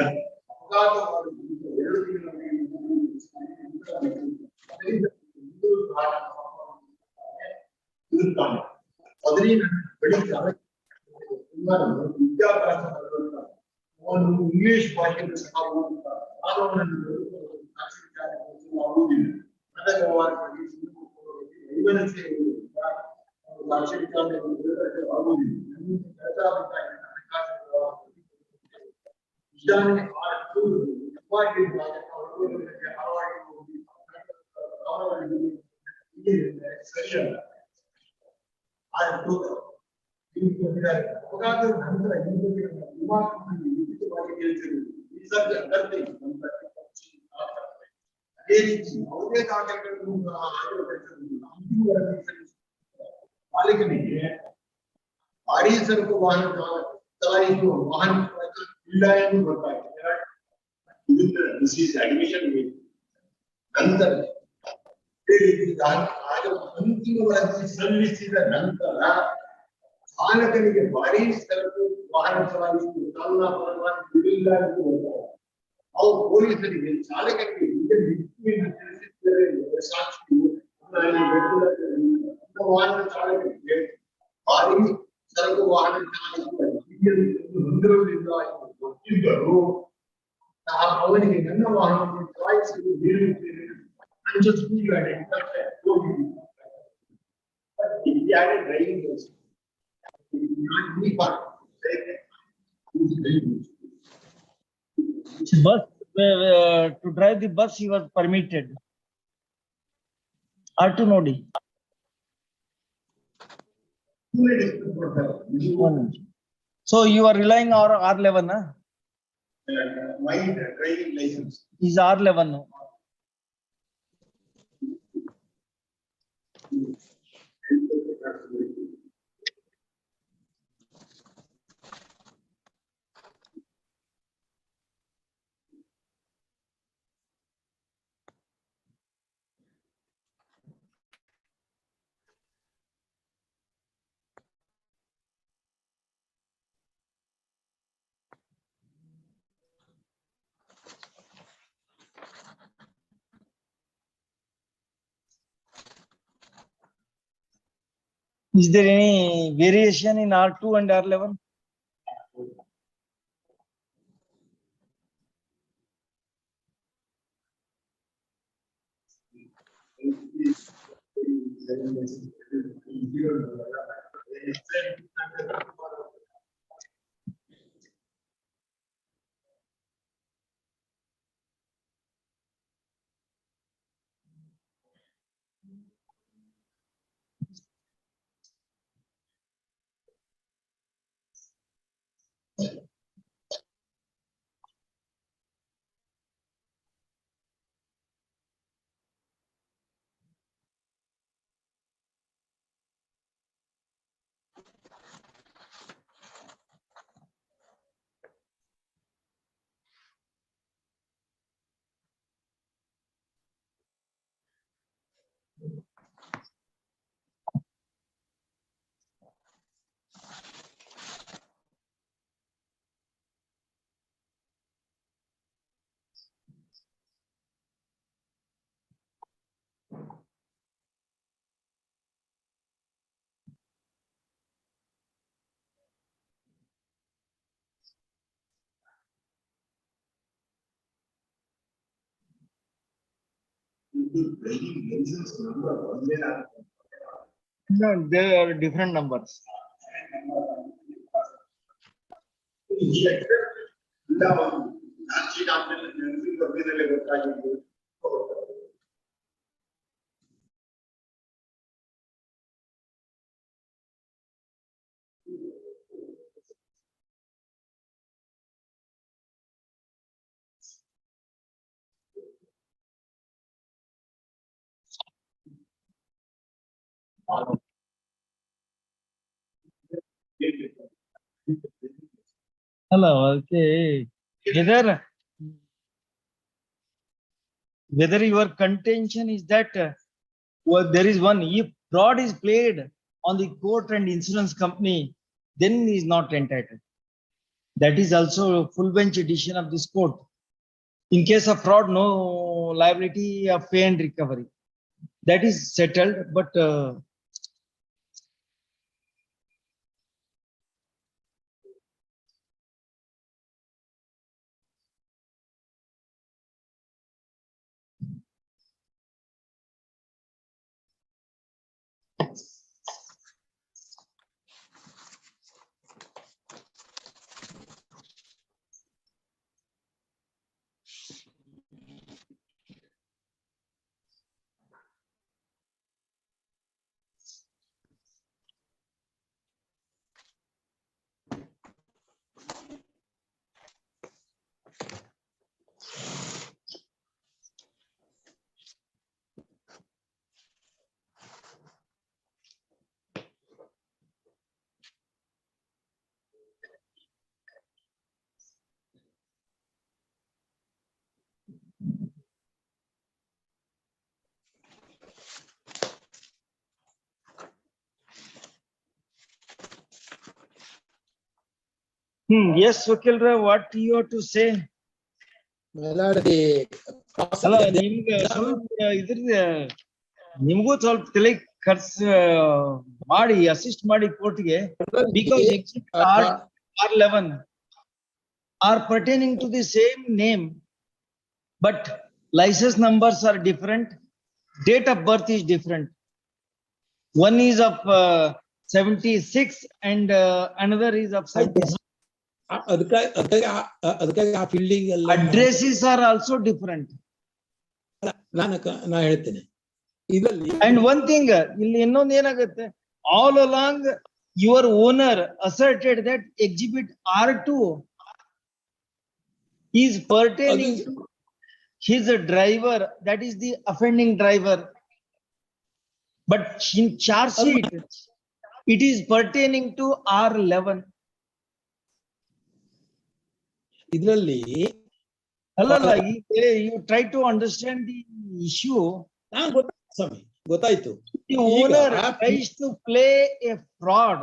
ಅಪಘಾತ ಮಾಡುವುದು 2 ತಿಂಗಳ ಇಂಗ್ಲಿಷ್ ಭಾಷೆ ಅಪಘಾತದ ನಂತರ ಅದೇ ರೀತಿ ಯಾವುದೇ ದಾಖಲೆಗಳನ್ನು ಪಾಲಕನಿಗೆ ಭಾರೀ ಸರಕು ವಾಹನ ಚಲಾಯಿಸುವ ವಾಹನ ಇಲ್ಲ ಎಂದು ಗೊತ್ತಾಗಿದೆ. ದಿಸ್ ಈಸ್ ಅಡ್ಮಿಷನ್ ನಂತರ ಅಂತಿಮ ವರದಿ ಸಲ್ಲಿಸಿದ ನಂತರ ಚಾಲಕನಿಗೆ ಭಾರೀ ಸರಕು ವಾಹನ ಚಲಾಯಿಸುವ ಚಾಲನಾ ಪರವಾನಗಿ ಇಲ್ಲ ಎಂದು ಗೊತ್ತಾಗಿದೆ. ಅವು ಪೊಲೀಸರಿಗೆ ಚಾಲಕನಿಗೆ ತಿಳಿಸಿದ್ದರೆ ಸಾಕ್ಷಿಯು ವಾಹನ ಚಾಲಕನಿಗೆ ಭಾರೀ ಸರಕು ವಾಹನ ಚಲಾಯಿಸುವ ಹೊಂದಿರುವುದಿಲ್ಲ ಎಂದು ಗೊತ್ತಿದ್ದರೂ ಅವನಿಗೆ ನನ್ನ ವಾಹನವನ್ನು ಚಲಾಯಿಸಲು ನೀಡುತ್ತೇನೆ. If we added driving license, it will not be part. Bus, to drive the bus, he was permitted. Or to Nodi. So you are relying on R11, huh? My driving license. Is R11. Is there any variation in R2 and R11? No, there are different numbers. Hello, okay. Whether your contention is that well, there is one, if fraud is played on the court and insurance company, then he is not entitled. That is also a full bench edition of this court. In case of fraud, no liability of pay and recovery. That is settled, but yes, Vakilra, what you have to say? ಅಲ್ಲ ನಿಮ್ಗೆ ಸ್ವಲ್ಪ ಇದ್ರ ನಿಮಗೂ ಸ್ವಲ್ಪ ತಲೆ ಖರ್ಚು ಮಾಡಿ assist ಮಾಡಿ ಕೋರ್ಟ್ಗೆ because R11 are pertaining to the same name, but license numbers are different, date of birth is different. One is of 76 and another is of 76. ಅದಕ್ಕಾಗಿ ಆ ಫೀಲ್ಡಿಂಗ್ ಎಲ್ಲ Addresses are also different. ನಾ ಹೇಳ್ತೇನೆ ಇದರಲ್ಲಿ. And one thing, ಇಲ್ಲಿ ಇನ್ನೊಂದು ಏನಾಗುತ್ತೆ, all along your owner asserted that exhibit R2 is pertaining to his driver, that is the offending driver. But in charge sheet, it is pertaining to R11. ಇದರಲ್ಲಿ ಅಲ್ಲಲ್ಲ, you try to understand the issue. ಸ್ವಾಮಿ ಗೊತ್ತಾಯ್ತು. The owner tries to play a fraud.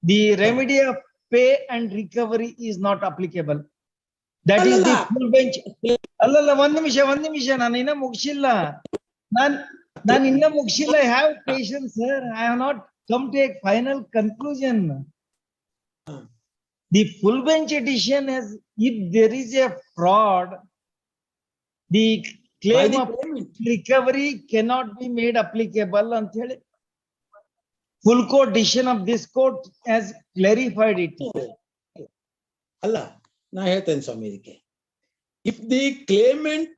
The remedy of pay and recovery is not applicable. That is the full bench. ಅಲ್ಲಲ್ಲ, ಒಂದ್ ನಿಮಿಷ ನಾನು ಇನ್ನ ಮುಗಿಸಿಲ್ಲ. ನಾನು ಇನ್ನ ಮುಗಿಸಿಲ್ಲ. I have patience, sir. I have not come to a final conclusion. The full bench edition has, if there is a fraud, the claim of recovery cannot be made applicable ಅಂತ ಹೇಳಿ full court decision of this court has clarified it. ಅಲ್ಲ, ನಾ ಹೇಳ್ತೇನೆ ಸ್ವಾಮಿ ಇದಕ್ಕೆ. If the claimant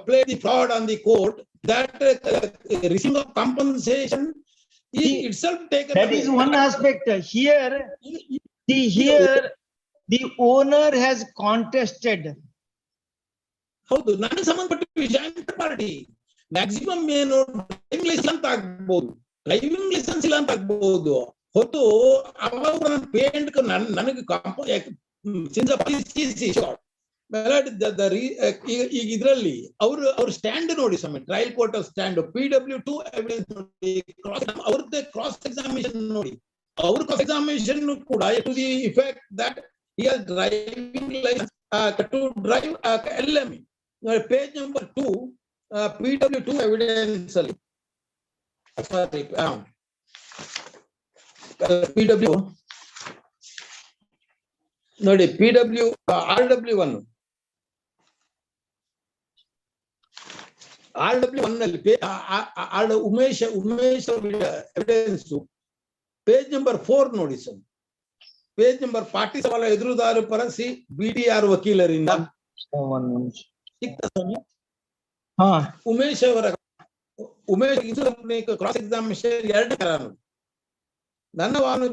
play the fraud on the court, that receiving of compensation is itself taken. That is one aspect. Here the owner has contested. ಹೌದು, ನನಗೆ ಸಂಬಂಧಪಟ್ಟ ವಿಷಯ party maximum ಏನು driving licence ಅಂತ ಆಗ್ಬಹುದು, ಡ್ರೈವಿಂಗ್ ಲೈಸೆನ್ಸ್ ಇಲ್ಲ ಅಂತ ಆಗ್ಬಹುದು. ಹೊತ್ತು ಅವಾಗ ಪೇಂಟ್ ನನಗೆ ಈಗ ಇದರಲ್ಲಿ ಅವ್ರ ಸ್ಟ್ಯಾಂಡ್ ನೋಡಿ ಸ್ವಾಮಿ, trial court stand, PW2 evidence ನೋಡಿ, ಅವ್ರದ್ದೇ ಕ್ರಾಸ್ ಎಕ್ಸಾಮಿನೇಷನ್ ನೋಡಿ. ಅವ್ರ ಕ್ರಾಸ್ ಎಕ್ಸಾಮಿನೇಷನ್ ಕೂಡ to the effect that he has driving license to drive LME. Page number 2, PW2 evidence ಅಲ್ಲಿ PW ನೋಡಿ, PW RW1 ಅಲ್ಲಿ ಉಮೇಶ್ ಎವಿಡೆನ್ಸ್ ಪೇಜ್ ನಂಬರ್ 4 ನೋಡಿ ಸರ್. ಪೇಜ್ ನಂಬರ್ 47 ಎದುರುದಾರ ಪರಸಿ BDR ವಕೀಲರಿಂದ ಉಮೇಶ್ ಕ್ರಾಸ್ ಎಕ್ಸಾಮಿನೇಷನ್ 2 ಕಾರಣ. ನನ್ನ ವಾಹನ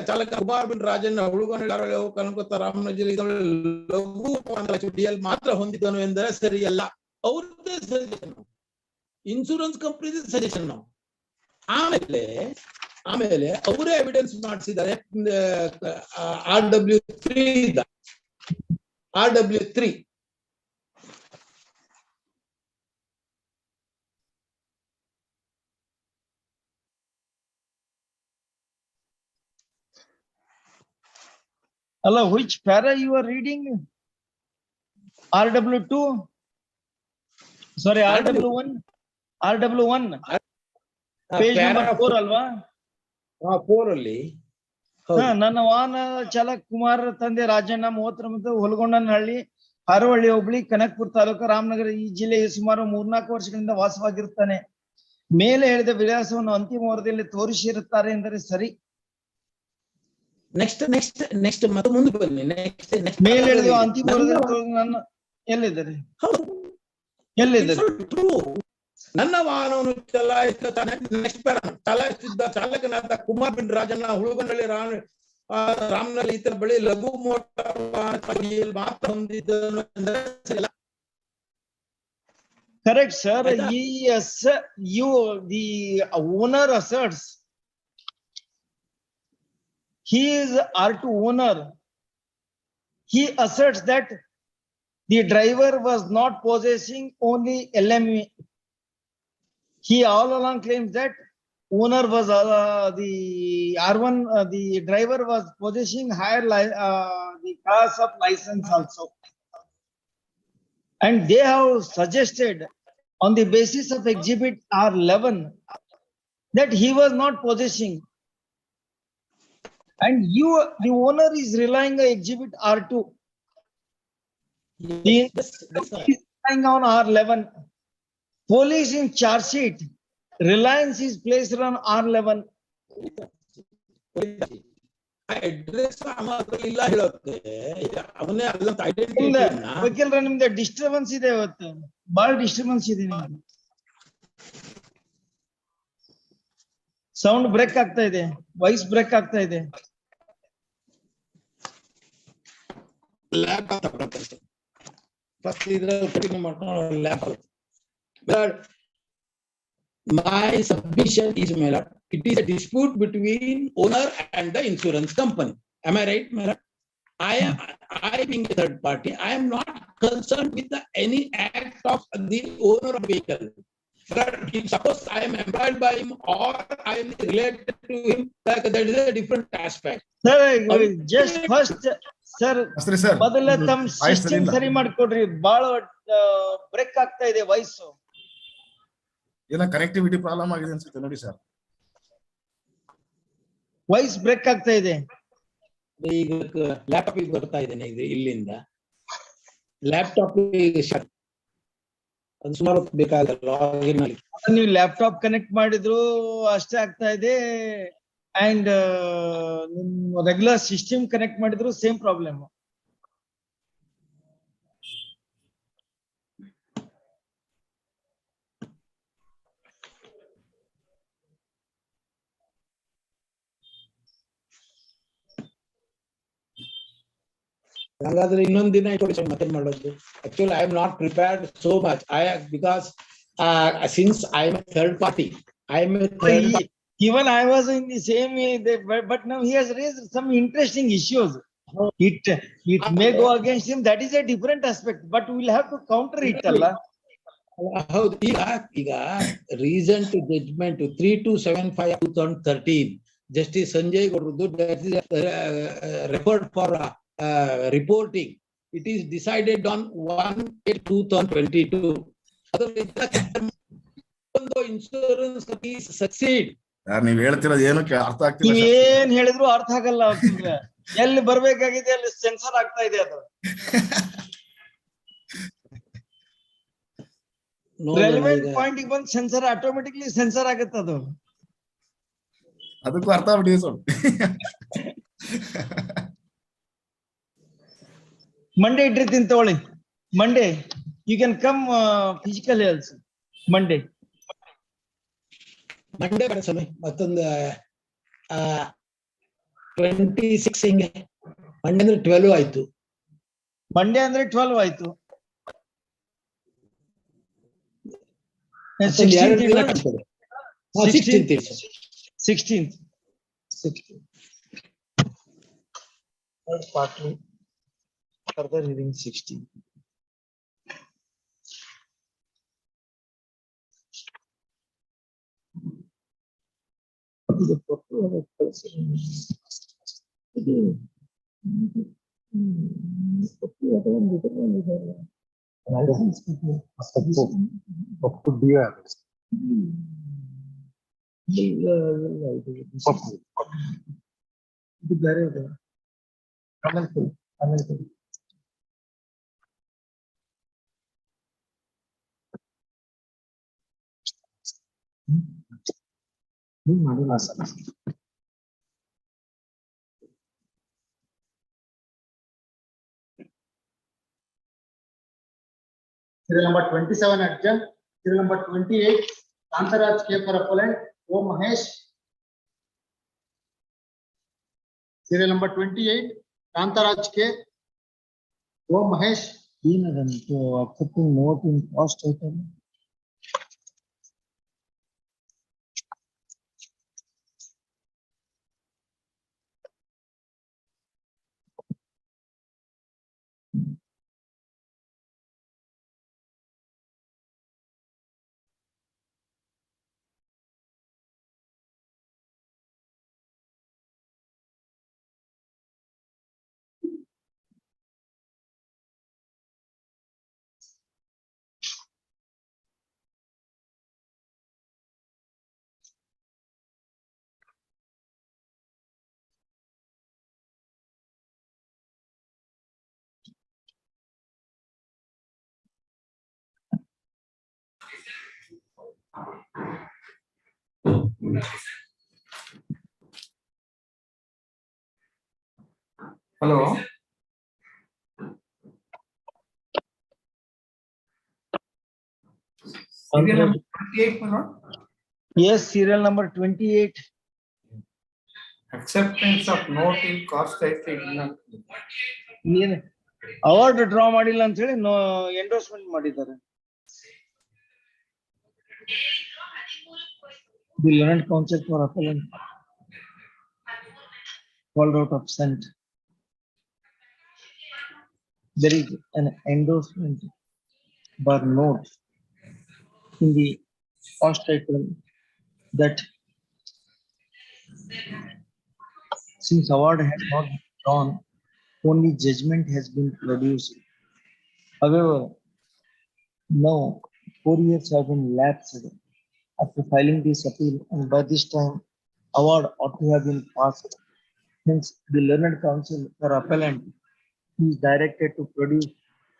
ಚಾಲಕ ಕುಮಾರ್ ಬಿನ್ ರಾಜನ್ ಹುಡುಗನ ಕನಕತ್ತ ರಾಮನಗರ ಲಘು ಡಿಎಲ್ ಮಾತ್ರ ಹೊಂದಿದ್ದನು ಎಂದರೆ ಸರಿಯಲ್ಲ. ಅವ್ರದ್ದೇ ಸಜೆಷನ್, ಇನ್ಶೂರೆನ್ಸ್ ಕಂಪನಿ ಸಜೆಷನ್. ಆಮೇಲೆ ಅವರೇ ಎವಿಡೆನ್ಸ್ ಮಾಡಿಸಿದ್ದಾರೆ RW3 Allah, which para you are reading? RW2? Sorry, RW1? RW1? Page number 4 ಅಲ್ವಾ? 4 ಅಲ್ಲಿ ನನ್ನ ವಾಹನ ಚಾಲಕ ಕುಮಾರ್ ತಂದೆ ರಾಜಣ್ಣ 39 ಹುಲಗೊಂಡನಹಳ್ಳಿ, ಹಾರೋಹಳ್ಳಿ ಹೋಬಳಿ, ಕನಕಪುರ ತಾಲೂಕು, ರಾಮನಗರ ಈ ಜಿಲ್ಲೆಯ ಸುಮಾರು 3-4 ವರ್ಷಗಳಿಂದ ವಾಸವಾಗಿರುತ್ತಾನೆ. ಮೇಲೆ ಹೇಳಿದ ವಿಳಾಸವನ್ನು ಅಂತಿಮ ವರದಿಯಲ್ಲಿ ತೋರಿಸಿರುತ್ತಾರೆ ಎಂದರೆ ಸರಿ. ನೆಕ್ಸ್ಟ್ ಮತ್ತೆ ಮುಂದೆ ಬನ್ನಿ. ನೆಕ್ಸ್ಟ್ ಮೇಲೆ ಹೇಳಿದ ಅಂತಿಮ ವರದಿಯಲ್ಲಿ ನನ್ನ ಎಲ್ಲಿದ್ದಾರೆ? ನನ್ನ ವಾಹನವನ್ನು ಚಲಾಯಿಸುತ್ತಿದ್ದ ಚಾಲಕನಾದ ಕುಮಾರ್ ಬಿನ್ ರಾಜಣ್ಣ ಹುಳುಗನಹಳ್ಳಿ ರಾಮನಹಳ್ಳಿ ಇತರ ಬಳಿ ಲಘು ಮೋಟಾರ್ ವಾಹನ ಮಾತ್ರ ಹೊಂದಿದ್ದನು ಎಂದರೆ ಸರಿಯಲ್ಲ. Correct, sir. The owner asserts, he is R2 owner. He asserts that the driver was not possessing only LME. He all along claims that owner was the R1, the driver was possessing higher the class of license also. And they have suggested on the basis of exhibit R11 that he was not possessing. And the owner is relying on exhibit R2. He is relying on R11. Police in charge sheet, Reliance is placed on R11. Address ಇಲ್ಲ ಹೇಳೋಕೆ ಅವನೇ ಅಲ್ಲಂತ identity ವಕೀಲರ ನಿಮ್ದು disturbance ಇದೆ ಇವತ್ತು, ಬಹಳ disturbance ಇದೆ ನಿಮ್ಗೆ. ಸೌಂಡ್ ಬ್ರೇಕ್ ಆಗ್ತಾ ಇದೆ, ವಾಯ್ಸ್ ಬ್ರೇಕ್ ಆಗ್ತಾ ಇದೆ. ಲ್ಯಾಪ್ ಫಸ್ಟ್ ಇದ್ರಲ್ಲಿ ಕಂಟಿನ್ಯೂ ಮಾಡ್ಕೊಂಡು ಲ್ಯಾಪ್. My submission is, my lord, it is a dispute between owner and the insurance company. Am I right, my lord? I being a third party, I am not concerned with any act of the owner of the vehicle. But if suppose I am employed by him or I am related to him, that is a different aspect. Sir, just first, sir, sir. ಮೊದಲ ತಮ್ಮ Voice system ಸರಿಯಿಲ್ಲ. ಸರಿ ಮಾಡ್ಕೊಡ್ರಿ, ಬಹಳ break ಆಗ್ತಾ ಇದೆ voice. ಏನೋ connectivity problem ಆಗಿದೆ ಅನ್ಸುತ್ತೆ ನೋಡಿ ಸರ್. ವಾಯ್ಸ್ ಬ್ರೇಕ್ ಆಗ್ತಾ ಇದೆ. ಈಗ ಲ್ಯಾಪ್ಟಾಪ್ ಬರ್ತಾ ಇದ್ದೇನೆ ಇದು ಇಲ್ಲಿಂದ. ಲ್ಯಾಪ್ಟಾಪ್ ಅದು ಸುಮಾರು ಬೇಕಾಗಲ್ಲ ಲಾಗಿನ್ ಅಲ್ಲಿ. ನೀವು ಲ್ಯಾಪ್ಟಾಪ್ ಕನೆಕ್ಟ್ ಮಾಡಿದ್ರು ಅಷ್ಟೇ ಆಗ್ತಾ ಇದೆ, ಅಂಡ್ ನಿಮ್ಮ ರೆಗ್ಯುಲರ್ ಸಿಸ್ಟಮ್ ಕನೆಕ್ಟ್ ಮಾಡಿದ್ರು ಸೇಮ್ ಪ್ರಾಬ್ಲಮ್. ಹಾಗಾದ್ರೆ ಇನ್ನೊಂದ್ ದಿನ ಇಟ್ಕೊಳ್ಳಿ ಮತ್ತೆ ಮಾಡೋದು. Actually, I am not prepared so much. Because since I am a third party, Even I was in the same way, but now he has raised some interesting issues. It may go against him. That is a different aspect, but we will have to counter it, Allah. ಹೌದು. ಈಗ recent judgment 3275/2013 justice Sanjay ಗೌಡ್ರದ್ದು, that is referred for reporting. It is decided on 1/8/2022. Insurance companies succeed. ನೀವ್ ಹೇಳ್ತಿರೋದು ಏನು ಅರ್ಥ ಆಗ್ತಿಲ್ಲ. ನೀವ್ ಏನ್ ಹೇಳಿದ್ರು ಅರ್ಥ ಆಗಲ್ಲ. ಎಲ್ಲಿ ಬರ್ಬೇಕಾಗಿದೆ ಅಲ್ಲಿ ಸೆನ್ಸರ್ ಆಗ್ತಾ ಇದೆ ಅದು. ರೆಲೆವೆಂಟ್ ಪಾಯಿಂಟ್ ಗೆ ಬಂದು ಸೆನ್ಸರ್ ಆಟೋಮೆಟಿಕ್ಲಿ ಸೆನ್ಸರ್ ಆಗುತ್ತೆ ಅದು. ಅದಕ್ಕೂ ಅರ್ಥ ಆಗ್ಬಿಟ್ಟಿದೆ ಸ್ವಲ್ಪ. ಮಂಡೇ ಇಟ್ಟಿರ್ತೀನಿ ತಗೊಳ್ಳಿ. Monday you can come physical also. Monday ಬೇಡ ಸ್ವಾಮಿ, ಮತ್ತೊಂದು 26 ಹಿಂಗೆ. ಮಂಡೇ ಅಂದ್ರೆ 12 ಆಯ್ತು. ಮಂಡೇ ಅಂದ್ರೆ 12 ಆಯ್ತು. 16th. Partly further hearing 16. Serial number 27 adjourned. Serial number 28, Kantaraj K for appellant, O Mahesh. Serial number 28, Kantaraj K, O Mahesh. ಏನದಂತೂ accepting note in cost item. Hello. Serial number 28, my lord. Yes, serial number 28. Acceptance of note in cost title. ಏನ್ award draw ಮಾಡಿಲ್ಲ ಅಂತ ಹೇಳಿ endorsement ಮಾಡಿದ್ದಾರೆ. The learned counsel for appellant called out absent. There is an endorsement bar note in the cost title that since award has not been drawn, only judgment has been produced. However, now 4 years have been lapsed after filing this appeal, and by this time, award ought to have been passed. Hence, the learned counsel for appellant is directed to produce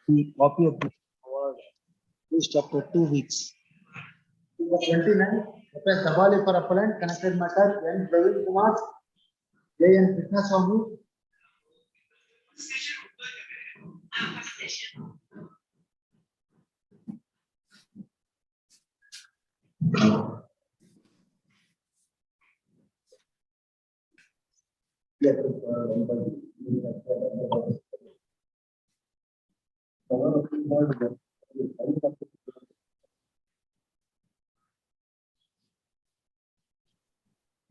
the copy of the award least after 2 weeks. Number 29, F.S. Dabali for appellant, connected matter, N. Praveen Kumar, J. N. Krishnaswamy.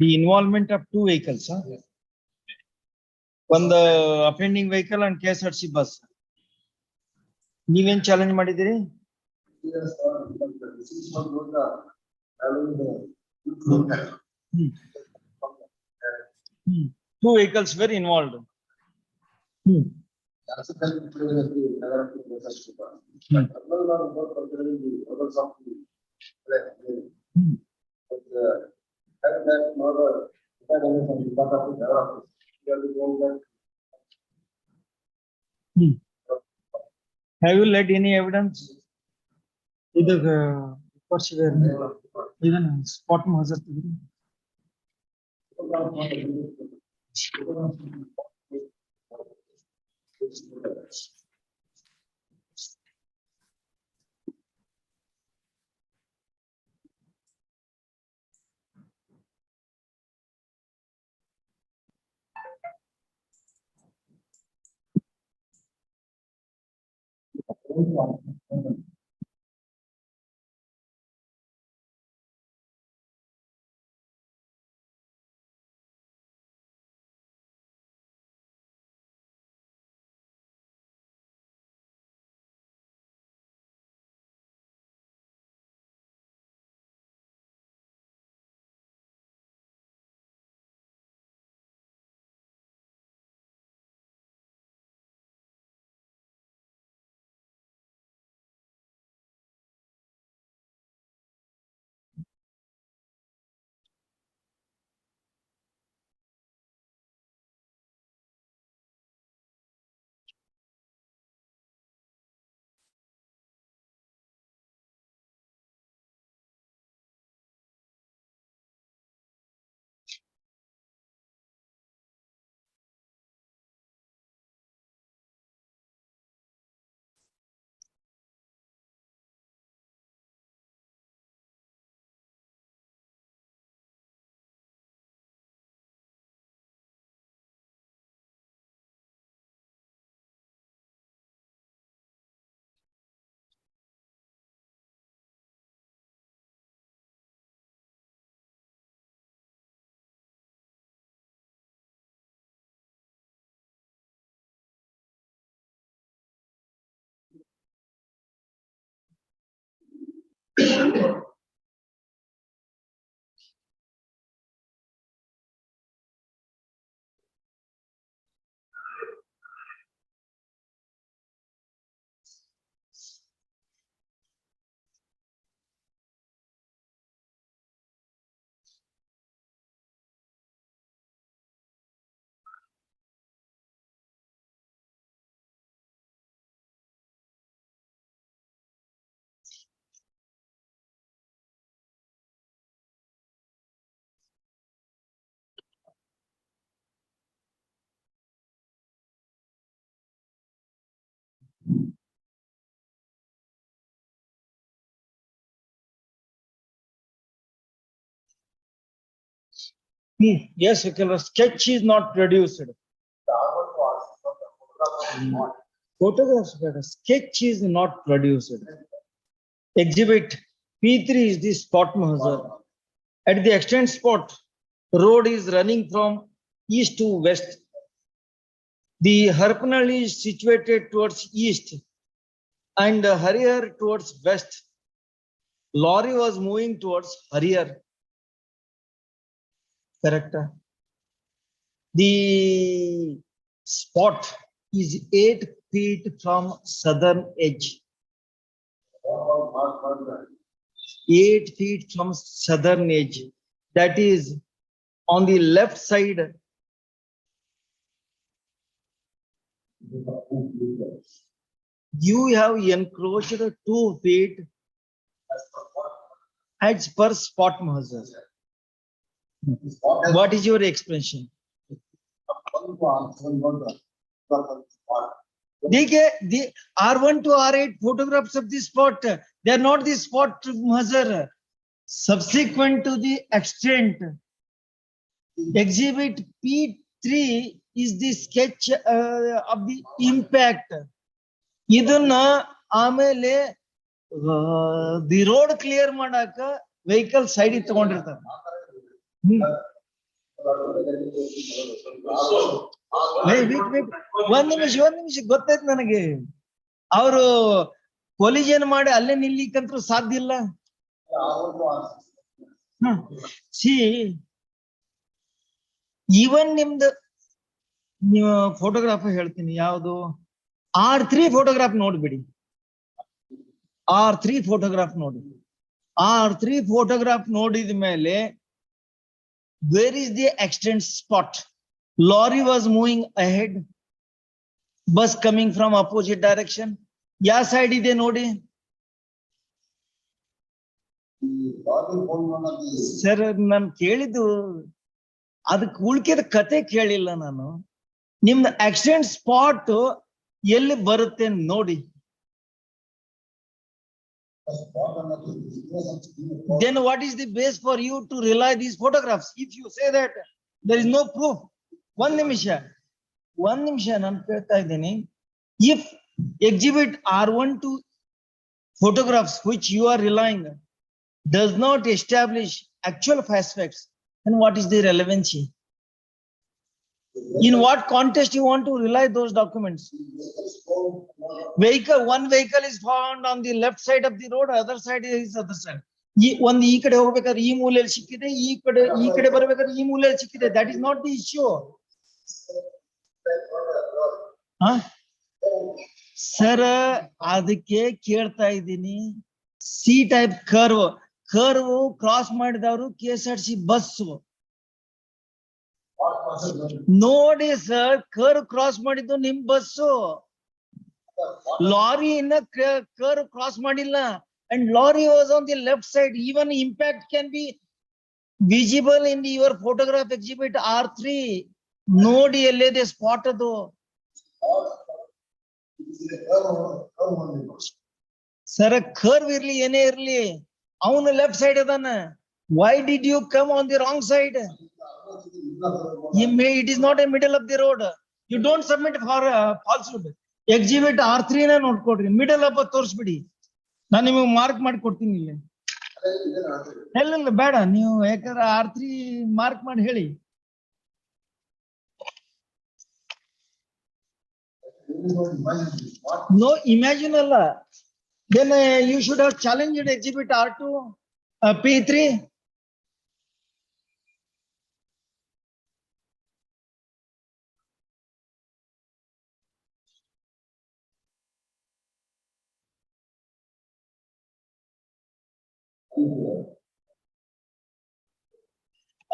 The involvement of 2 vehicles, huh? One the offending vehicle and KSRTC bus. ನೀವೇನ್ challenge ಮಾಡಿದಿರಿ? Two vehicles were involved. Have you led any evidence? Either even spot hazard. Yes, sketch is not produced. Photographs, sketch is not produced. Exhibit P3 is the spot measure. At the extent spot, road is running from east to west. The Harpnal is situated towards east and Harrier towards west. Lorry was moving towards Harrier. Correct. The spot is 8 feet from southern edge. 8 feet from southern edge. That is on the left side. You have encroached 2 feet as per spot measure. What is your expression? The R1 to R8 photographs of the spot, they are not the spot measure. Subsequent to the extent, exhibit P3 is the sketch of the impact. ಇದನ್ನ ಆಮೇಲೆ the road clear ಮಾಡಾಕ vehicle side ತಗೊಂಡಿರ್ತಾರೆ. ಒಂದ್ ನಿಮಿಷ ಗೊತ್ತಾಯ್ತು ನನಗೆ. ಅವರು collision ಮಾಡಿ ಅಲ್ಲೇ ನಿಲ್ಲಿಕ್ಕಂತೂ ಸಾಧ್ಯ ಇಲ್ಲ. ಈವನ್ ನಿಮ್ದು ನೀವು ಫೋಟೋಗ್ರಾಫ್ ಹೇಳ್ತೀನಿ ಯಾವುದು R3 ಫೋಟೋಗ್ರಾಫ್ ನೋಡ್ಬಿಡಿ. R3 ಫೋಟೋಗ್ರಾಫ್ ನೋಡಿ. R3 ಫೋಟೋಗ್ರಾಫ್ ನೋಡಿದ ಮೇಲೆ where is the extent spot? Lorry was moving ahead. Bus coming from opposite direction. ಯಾವ ಸೈಡ್ ಇದೆ ನೋಡಿ. ಸರ್ ನಾನು ಕೇಳಿದ್ದು ಅದಕ್ಕೆ ಉಳ್ಕಿದ ಕತೆ ಕೇಳಿಲ್ಲ ನಾನು. ನಿಮ್ದು ಆಕ್ಸಿಡೆಂಟ್ ಸ್ಪಾಟ್ ಎಲ್ಲಿ ಬರುತ್ತೆ ನೋಡಿ. Then what is the base for you to rely these photographs? If you say that there is no proof. ಒಂದ್ ನಿಮಿಷ ನಾನು ಕೇಳ್ತಾ ಇದ್ದೀನಿ. If exhibit R1 to photographs which you are relying does not establish actual facts, then what is the relevancy? In what context you want to rely those documents? One vehicle is found on the left side of the road, other side is other side. ಒಂದು ಈ ಕಡೆ ಹೋಗ್ಬೇಕಾದ್ರೆ ಈ ಮೂಲೆಯಲ್ಲಿ ಸಿಕ್ಕಿದೆ, ಈ ಕಡೆ ಬರ್ಬೇಕಾದ್ರೆ ಈ ಮೂಲೆಯಲ್ಲಿ ಸಿಕ್ಕಿದೆ. That is not the issue. Sir ಅದಕ್ಕೆ ಕೇಳ್ತಾ ಇದ್ದೀನಿ. ಸಿ ಟೈಪ್ ಕರ್ವ್ ಕ್ರಾಸ್ ಮಾಡಿದವರು KSRTC ಬಸ್ ನೋಡಿ ಸರ್. ಕರ್ವ್ ಕ್ರಾಸ್ ಮಾಡಿದ್ದು ನಿಮ್ ಬಸ್ಸು, ಲಾರಿ ಇನ್ನ ಕರ್ವ್ ಕ್ರಾಸ್ ಮಾಡಿಲ್ಲ. And lorry was on the left side. Even impact can be visible in your photograph exhibit R3. ನೋಡಿ ಎಲ್ಲಿದೆ ಸ್ಪಾಟ್ ಅದು. Sir curve ಇರ್ಲಿ ಏನೇ ಇರ್ಲಿ, ಅವನು ಲೆಫ್ಟ್ ಸೈಡ್ ಅದಾನ. Why did you come on the wrong side? It is not a middle of the road. You don't submit for falsehood. Exhibit R3 ನ ನೋಡ್ಕೊಡ್ರಿ, ಮಿಡಲ್ ಅಪ್ ತೋರಿಸ್ಬಿಡಿ. ನಾನು ನಿಮಗೆ ಮಾರ್ಕ್ ಮಾಡಿ ಕೊಡ್ತೀನಿ ಇಲ್ಲಿ. ಇಲ್ಲ ಬೇಡ, ನೀವು ಯಾಕಂದ್ರೆ R3 ಮಾರ್ಕ್ ಮಾಡಿ ಹೇಳಿ. No, imagine Allah. Then you should have challenged exhibit R2, P3.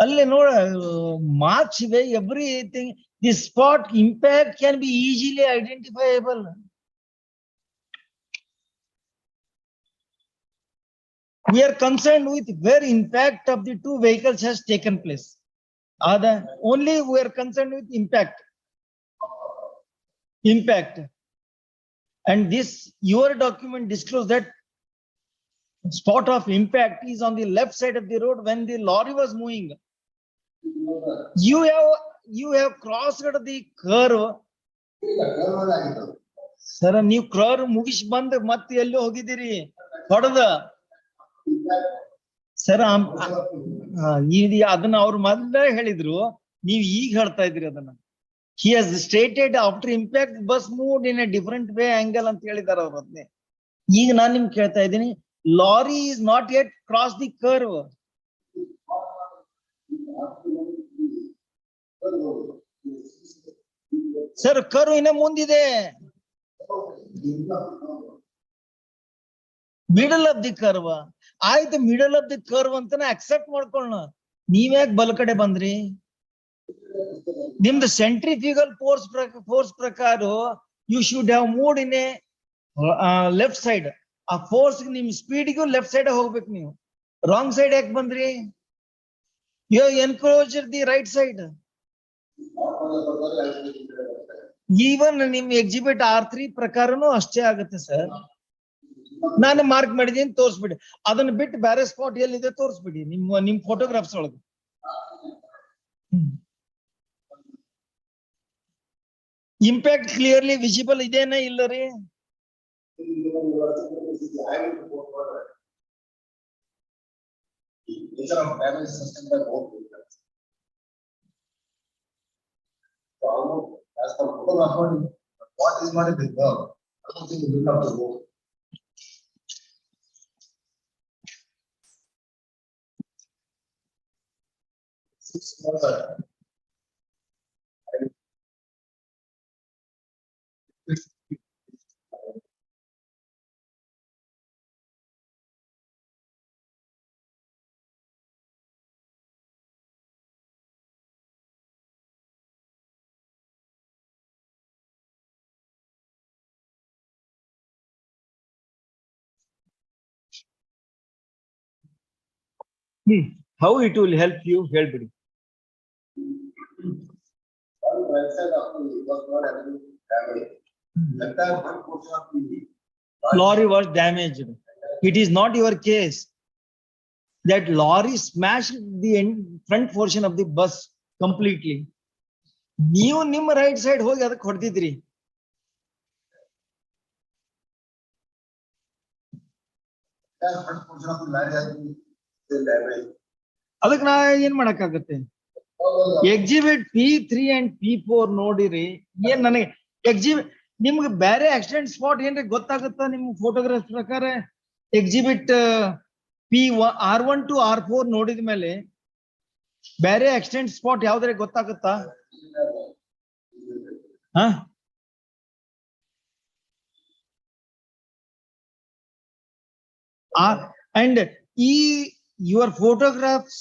ಅಲ್ಲಿ ನೋಡ marks ಇವೆ, everything. The spot impact can be easily identifiable. We are concerned with where impact of the two vehicles has taken place. Only we are concerned with impact. And this, your document disclose that spot of impact is on the left side of the road when the lorry was moving. You have crossed the curve. Sir, ನೀವು curve ಮುಗಿಸಿ ಬಂದು ಮತ್ತೆ ಎಲ್ಲಿ ಹೋಗಿದ್ದೀರಿ ಹೊಡೆದ sir ಅದನ್ನ ಅವ್ರು ಮೊದಲೇ ಹೇಳಿದ್ರು, ನೀವು ಈಗ ಹೇಳ್ತಾ ಇದ್ರಿ ಅದನ್ನ. He has stated after impact bus moved in a different way angle ಅಂತ ಹೇಳಿದಾರೆ ಅವ್ರು ಅದನ್ನೇ. ಈಗ ನಾನು ನಿಮ್ಗೆ ಕೇಳ್ತಾ ಇದ್ದೀನಿ, lorry is not yet crossed the curve. Sir curve ಇನ್ನ ಮುಂದಿದೆ, ಮಿಡಲ್ ಆಫ್ ದಿ ಕರ್ವ್. ಆಯ್ತು, ಮಿಡಲ್ ಆಫ್ ದಿ ಕರ್ವ್ ಅಂತಾನೆ ಅಕ್ಸೆಪ್ಟ್ ಮಾಡ್ಕೊಳ್ಳೋಣ. ನೀವ್ಯಾಕ್ ಬಲ ಕಡೆ ಬಂದ್ರಿ? ನಿಮ್ದು ಸೆಂಟ್ರಿಫ್ಯೂಗಲ್ ಫೋರ್ಸ್ ಪ್ರಕಾರ you should have moved in a left side. ಆ ಫೋರ್ಸ್ ನಿಮ್ ಸ್ಪೀಡ್ಗೂ ಲೆಫ್ಟ್ ಸೈಡ್ ಹೋಗ್ಬೇಕು. ನೀವು ರಾಂಗ್ ಸೈಡ್ ಯಾಕೆ ಬಂದ್ರಿ? You encroacher the right side. Even ನಿಮ್ ಎಕ್ಸಿಬಿಟ್ R3 ಪ್ರಕಾರನು ಅಷ್ಟೇ ಆಗುತ್ತೆ ಸರ್. ನಾನು ಮಾರ್ಕ್ ಮಾಡಿದೀನಿ, ತೋರಿಸ್ಬಿಡಿ. ಅದನ್ನ ಬಿಟ್ಟು ಬೇರೆ ಸ್ಪಾಟ್ ಎಲ್ಲಿದೆ ತೋರಿಸ್ಬಿಡಿ ನಿಮ್ ಫೋಟೋಗ್ರಾಫ್ಸ್ ಒಳಗೆ. ಇಂಪ್ಯಾಕ್ಟ್ ಕ್ಲಿಯರ್ಲಿ ವಿಸಿಬಲ್ ಇದೇನಾ ಇಲ್ಲ ರೀ? As per photographer, what is not a big work? I don't think you will have to go. How it will help you? ಹೇಳ್ಬಿಡಿ. Lorry was damaged. It is not your case. That lorry smashed the front portion of the bus completely. ನೀವು ನಿಮ್ಮ right side ಹೋಗಿ ಅದಕ್ಕೆ ಹೊಡೆದಿದ್ರಿ. ಅದಕ್ಕೆ ನಾ ಏನ್ ಮಾಡಕ್ಕಾಗತ್ತೆ? Exhibit P3 and P4 ನೋಡಿರಿ. ಏನ್ ನನಗೆ ಎಕ್ಸಿಬಿಟ್ ನಿಮ್ಗೆ ಬೇರೆ ಆಕ್ಸಿಡೆಂಟ್ ಸ್ಪಾಟ್ ಏನ್ರಿ ಗೊತ್ತಾಗುತ್ತಾ ನಿಮ್ ಫೋಟೋಗ್ರಾಫ್ ಪ್ರಕಾರ? ಎಕ್ಸಿಬಿಟ್ R1 to R4 ನೋಡಿದ ಮೇಲೆ ಬೇರೆ ಆಕ್ಸಿಡೆಂಟ್ ಸ್ಪಾಟ್ ಯಾವ್ದಾರೆ ಗೊತ್ತಾಗುತ್ತಾ? And your photographs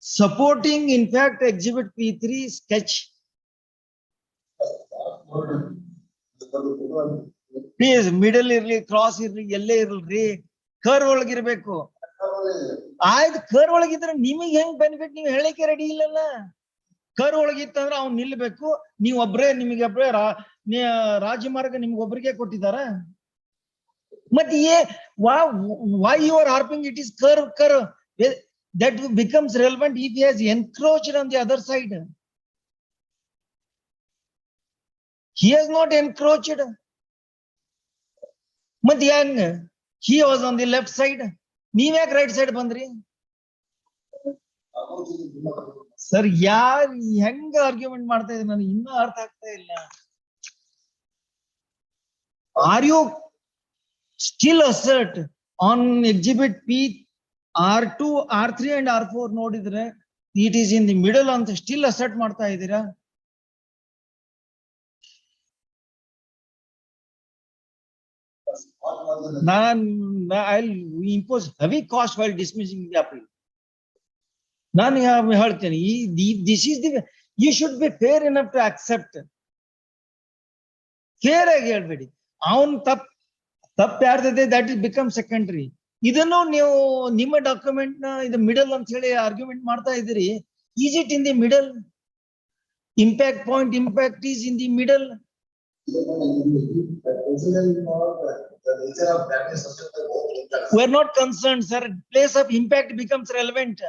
supporting in fact exhibit P3 sketch. Please middle ಇರ್ಲಿ, ಕ್ರಾಸ್ ಇರ್ಲಿ, ಎಲ್ಲೇ ಇರ್ಲಿ, ಕರ್ವ್ ಒಳಗಿರ್ಬೇಕು. ಆಯ್ತು, ಕರ್ವ್ ಒಳಗಿದ್ರೆ ನಿಮಗೆ ಹೆಂಗ್ ಬೆನಿಫಿಟ್? ನೀವು ಹೇಳಿಕೆ ರೆಡಿ ಇಲ್ಲಲ್ಲ. ಕರ್ವ್ ಒಳಗಿತ್ತಂದ್ರೆ ಅವ್ನು ನಿಲ್ಬೇಕು, ನೀವ್ ಒಬ್ರೇ, ನಿಮಗೆ ಒಬ್ರೇ ರಾಜಮಾರ್ಗ ನಿಮ್ಗೆ ಒಬ್ರಿಗೆ ಕೊಟ್ಟಿದಾರ? ಮತ್ತೆ why you are harping it is curve? That becomes relevant if he has encroached on the other side. He has not encroached. ಮತ್ತೆ ಹೆಂಗ? He was on the left side. ನೀವ್ ಯಾಕೆ ರೈಟ್ ಸೈಡ್ ಬಂದ್ರಿ? ಸರ್ ಯಾರ್ ಹೆಂಗ argument ಮಾಡ್ತಾ ಇದ್ರಿ? ನನಗೆ ಇನ್ನೂ ಅರ್ಥ ಆಗ್ತಾ ಇಲ್ಲ. Are you still assert on exhibit P R2, R3 and R4 ನೋಡಿದ್ರೆ it is in the middle ಅಂತ still assert ಮಾಡ್ತಾ ಇದ್ದೀರಾ? I'll impose heavy cost while dismissing the appeal. ನಾನು ಹೇಳ್ತೇನೆ, this is the, you should be fair enough to accept. Fair ಆಗಿ ಹೇಳ್ಬೇಡಿ. ಅವನ್ ತಪ್ಪು ಯಾರ್ದಿದೆ that will become secondary. ಇದನ್ನು ನೀವು ನಿಮ್ಮ ಡಾಕ್ಯುಮೆಂಟ್ ನ ಇದು ಮಿಡಲ್ ಅಂತ ಹೇಳಿ ಆರ್ಗ್ಯುಮೆಂಟ್ ಮಾಡ್ತಾ ಇದ್ದೀರಿ. Is it in the middle? Impact point, impact is in the middle. We are not concerned, sir. Place of impact becomes relevant.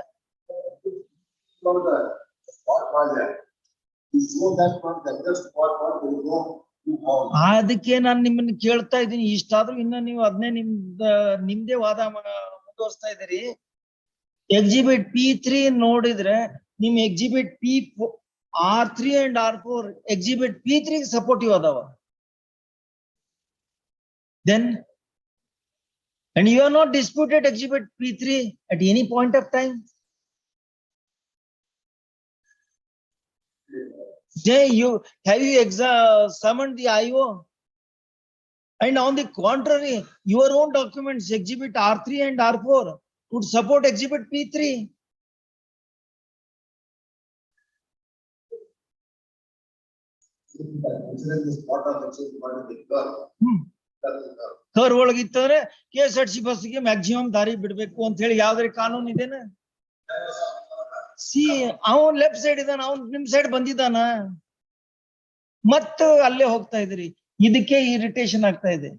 ಅದಕ್ಕೆ ನಾನು ನಿಮ್ಮನ್ನ ಕೇಳ್ತಾ ಇದ್ದೀನಿ, ಇಷ್ಟಾದ್ರೂ ಇನ್ನ ನೀವು ಅದನ್ನೇ ನಿಮ್ದೇ ವಾದ ಮುಂದುವರಿಸ್ತಾ ಇದ್ದೀರಿ. ಎಕ್ಸಿಬಿಟ್ P3 ನೋಡಿದ್ರೆ ನಿಮ್ exhibit R3 and R4 exhibit P3 supportive ಅದಾವ. Then, and you are not disputed exhibit P3 at any point of time. Jay, have you summoned the IO? And on the contrary, your own documents, exhibit R3 and R4 would support exhibit P3. ಕರ್ ಒಳಗಿತ್ತಂದ್ರೆ KSRTC ಬಸ್ಗೆ maximum ದಾರಿ ಬಿಡ್ಬೇಕು ಅಂತ ಹೇಳಿ ಯಾವ್ದಾರ ಕಾನೂನು ಇದೇನ? C ಅವನ್ ಲೆಫ್ಟ್ ಸೈಡ್ ಇದಾನ, ಅವ್ನ್ ನಿಮ್ ಸೈಡ್ ಬಂದಿದ್ದಾನ, ಮತ್ತು ಅಲ್ಲೇ ಹೋಗ್ತಾ ಇದ್ರಿ. ಇದಕ್ಕೆ ಇರಿಟೇಷನ್ ಆಗ್ತಾ ಇದೆ.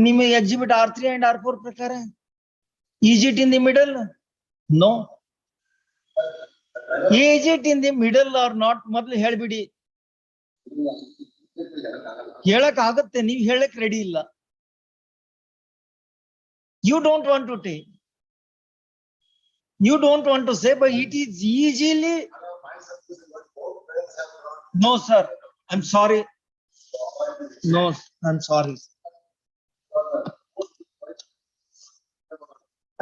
ನಿಮ್ಮ ಎಕ್ಸಿಬಿಟ್ R3 and R4 ಪ್ರಕಾರ is it in the middle? No. Is it in the middle or not? ಮೊದ್ಲು ಹೇಳ್ಬಿಡಿ. ಹೇಳಕ್ ಆಗತ್ತೆ, ನೀವ್ ಹೇಳಕ್ ರೆಡಿ ಇಲ್ಲ. You don't want to take. You don't want to say, but it is easily. No, sir. I'm sorry. No, I'm sorry.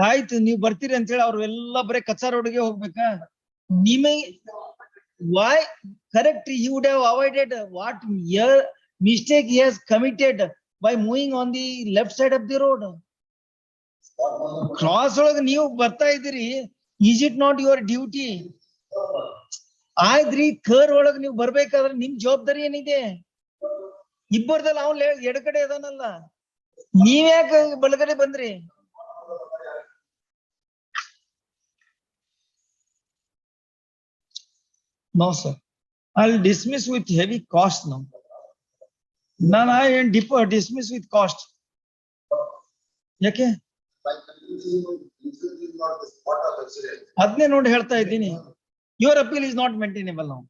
ಆಯ್ತು, ನೀವು ಬರ್ತೀರಿ ಅಂತ ಹೇಳಿ ಅವ್ರೆಲ್ಲ ಬರೀ ಕಚ್ಚಾ ರೋಡ್ಗೆ ಹೋಗ್ಬೇಕಾ? ನಿಮಗೆ why correct? He would have avoided what mistake he has committed by moving on the left side of the road. Cross ಒಳಗೆ ನೀವು ಬರ್ತಾ ಇದ್ದೀರಿ, is it not your duty? ಆಯ್ತ್ರಿ, ಕರ್ ಒಳಗೆ ನೀವು ಬರ್ಬೇಕಾದ್ರೆ ನಿಮ್ ಜವಾಬ್ದಾರಿ ಏನಿದೆ? ಇಬ್ಬರದಲ್ಲಿ ಅವ್ನು ಎಡಗಡೆ ಅದಾನಲ್ಲ, ನೀವ್ಯಾಕೆ ಬಲಗಡೆ ಬಂದ್ರಿ? No, sir. I'll dismiss with heavy cost now. No, I dismiss with cost. ಯಾಕೆ? ಅದನ್ನೇ ನೋಡಿ ಹೇಳ್ತಾ ಇದ್ದೀನಿ. Your appeal is not maintainable now.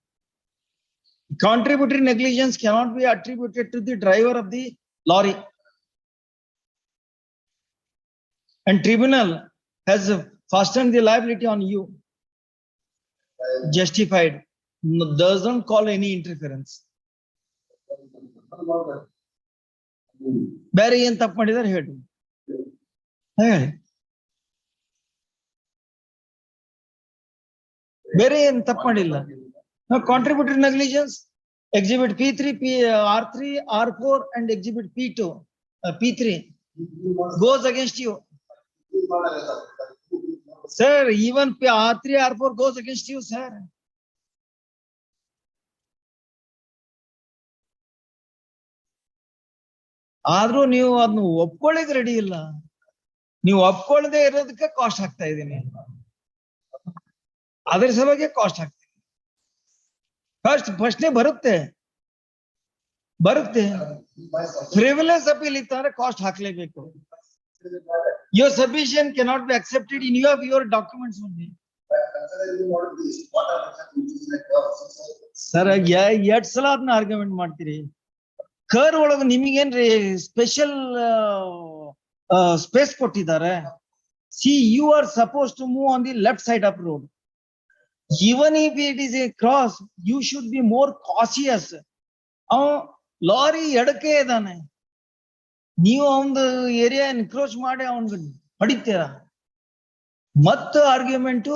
Contributory negligence cannot be attributed to the driver of the lorry. And tribunal has fastened the liability on you. Justified. Doesn't call any interference. ಬೇರೆ ಏನ್ ತಪ್ಪು ಮಾಡಿದಾರೆ ಹೇಳಿ. ಬೇರೆ ಏನ್ ತಪ್ಪು ಮಾಡಿಲ್ಲ. Contributory negligence, exhibit P3, R3, R4 and exhibit P3 goes against you. Sir, even R3, R4 goes against you, sir. ಆದ್ರೂ ನೀವು ಅದನ್ನ ಒಪ್ಕೊಳ್ಳಿಕ್ ರೆಡಿ ಇಲ್ಲ. ನೀವು ಒಪ್ಕೊಳ್ಳದೆ ಇರೋದಕ್ಕೆ ಕಾಸ್ಟ್ ಹಾಕ್ತಾ ಇದ್ದೀನಿ. ಅದ್ರ ಸಲುವಾಗಿ ಕಾಸ್ಟ್ ಹಾಕ್ತೀನಿ. ಫಸ್ಟ್ನೇ ಬರುತ್ತೆ. ಫ್ರಿವಿಲೆಸ್ ಅಪೀಲ್ ಇತ್ತಂದ್ರೆ cost ಹಾಕ್ಲೇಬೇಕು. Your submission cannot be accepted in view of your documents only. Sir, ಎರಡ್ ಸಲ ಅದನ್ನ ಆರ್ಗ್ಯುಮೆಂಟ್ ಮಾಡ್ತೀರಿ. ಕರ್ ಒಳಗೆ ನಿಮಗೇನ್ರಿ ಸ್ಪೆಷಲ್ ಸ್ಪೇಸ್ ಕೊಟ್ಟಿದ್ದಾರೆ? See, you are supposed to move on the left side of road. Even if it is a cross, you should be more cautious. Lorry ಎಡಕ್ಕೆ ಇದ್ದಾನೆ, ನೀವು ಅವನ ಏರಿಯಾ ಎನ್ಕ್ರೋಚ್ ಮಾಡಿ ಅವನ್ಗೆ ಹೊಡಿತೀರಾ. ಮತ್ತು ಆರ್ಗ್ಯುಮೆಂಟ್,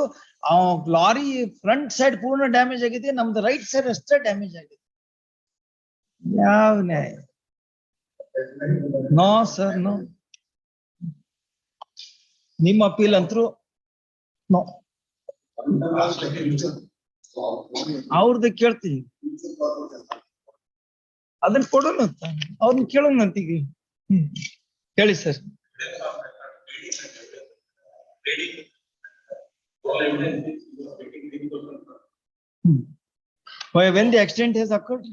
ಲಾರಿ ಫ್ರಂಟ್ ಸೈಡ್ ಪೂರ್ಣ ಡ್ಯಾಮೇಜ್ ಆಗಿದೆ, ನಮ್ದು ರೈಟ್ ಸೈಡ್ ಅಷ್ಟೇ ಡ್ಯಾಮೇಜ್ ಆಗಿದೆ. ಯಾವ ನ್ಯಾಯ? No sir, no. ನಿಮ್ಮ ಅಪೀಲ್ ಅಂತರೂ ನೋ. ಅವ್ರದ್ದು ಕೇಳ್ತೀನಿ, ಅದನ್ನ ಕೊಡೋಣ ಅಂತ, ಅವ್ರನ್ನ ಕೇಳೋಣ ಅಂತೀಗ. ಹೇಳಿ sir. Why, when the accident has occurred?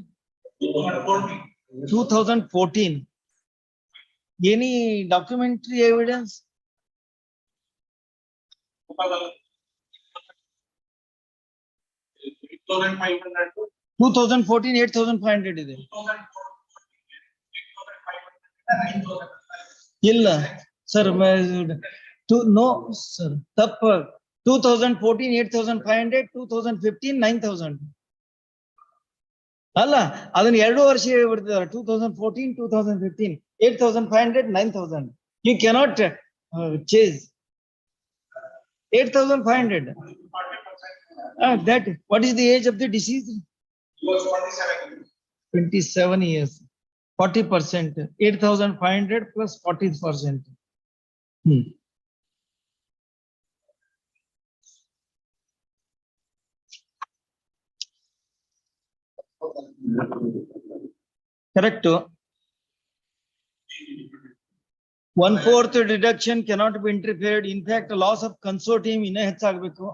2014. Any documentary evidence? 2014, 8,500 ಇದೆ. ಇಲ್ಲ sir, no sir, ತಪ್ಪು. 2014, 8,500, 2015, 9,000. ಅಲ್ಲ, ಅದನ್ನ 2 ವರ್ಷ ಹೇಳ್ಬಿಡ್ತಿದ್ದಾರೆ. 2014, 2015, 8,500, 9,000. You cannot chase 8,500. That, what is the age of the deceased? He was 47. 27 years. 40%. 8,500 plus 40%. Correct. 1/4 deduction cannot be interfered. In fact, loss of consortium ಇನ್ನೂ ಹೆಚ್ಚಾಗಬೇಕು.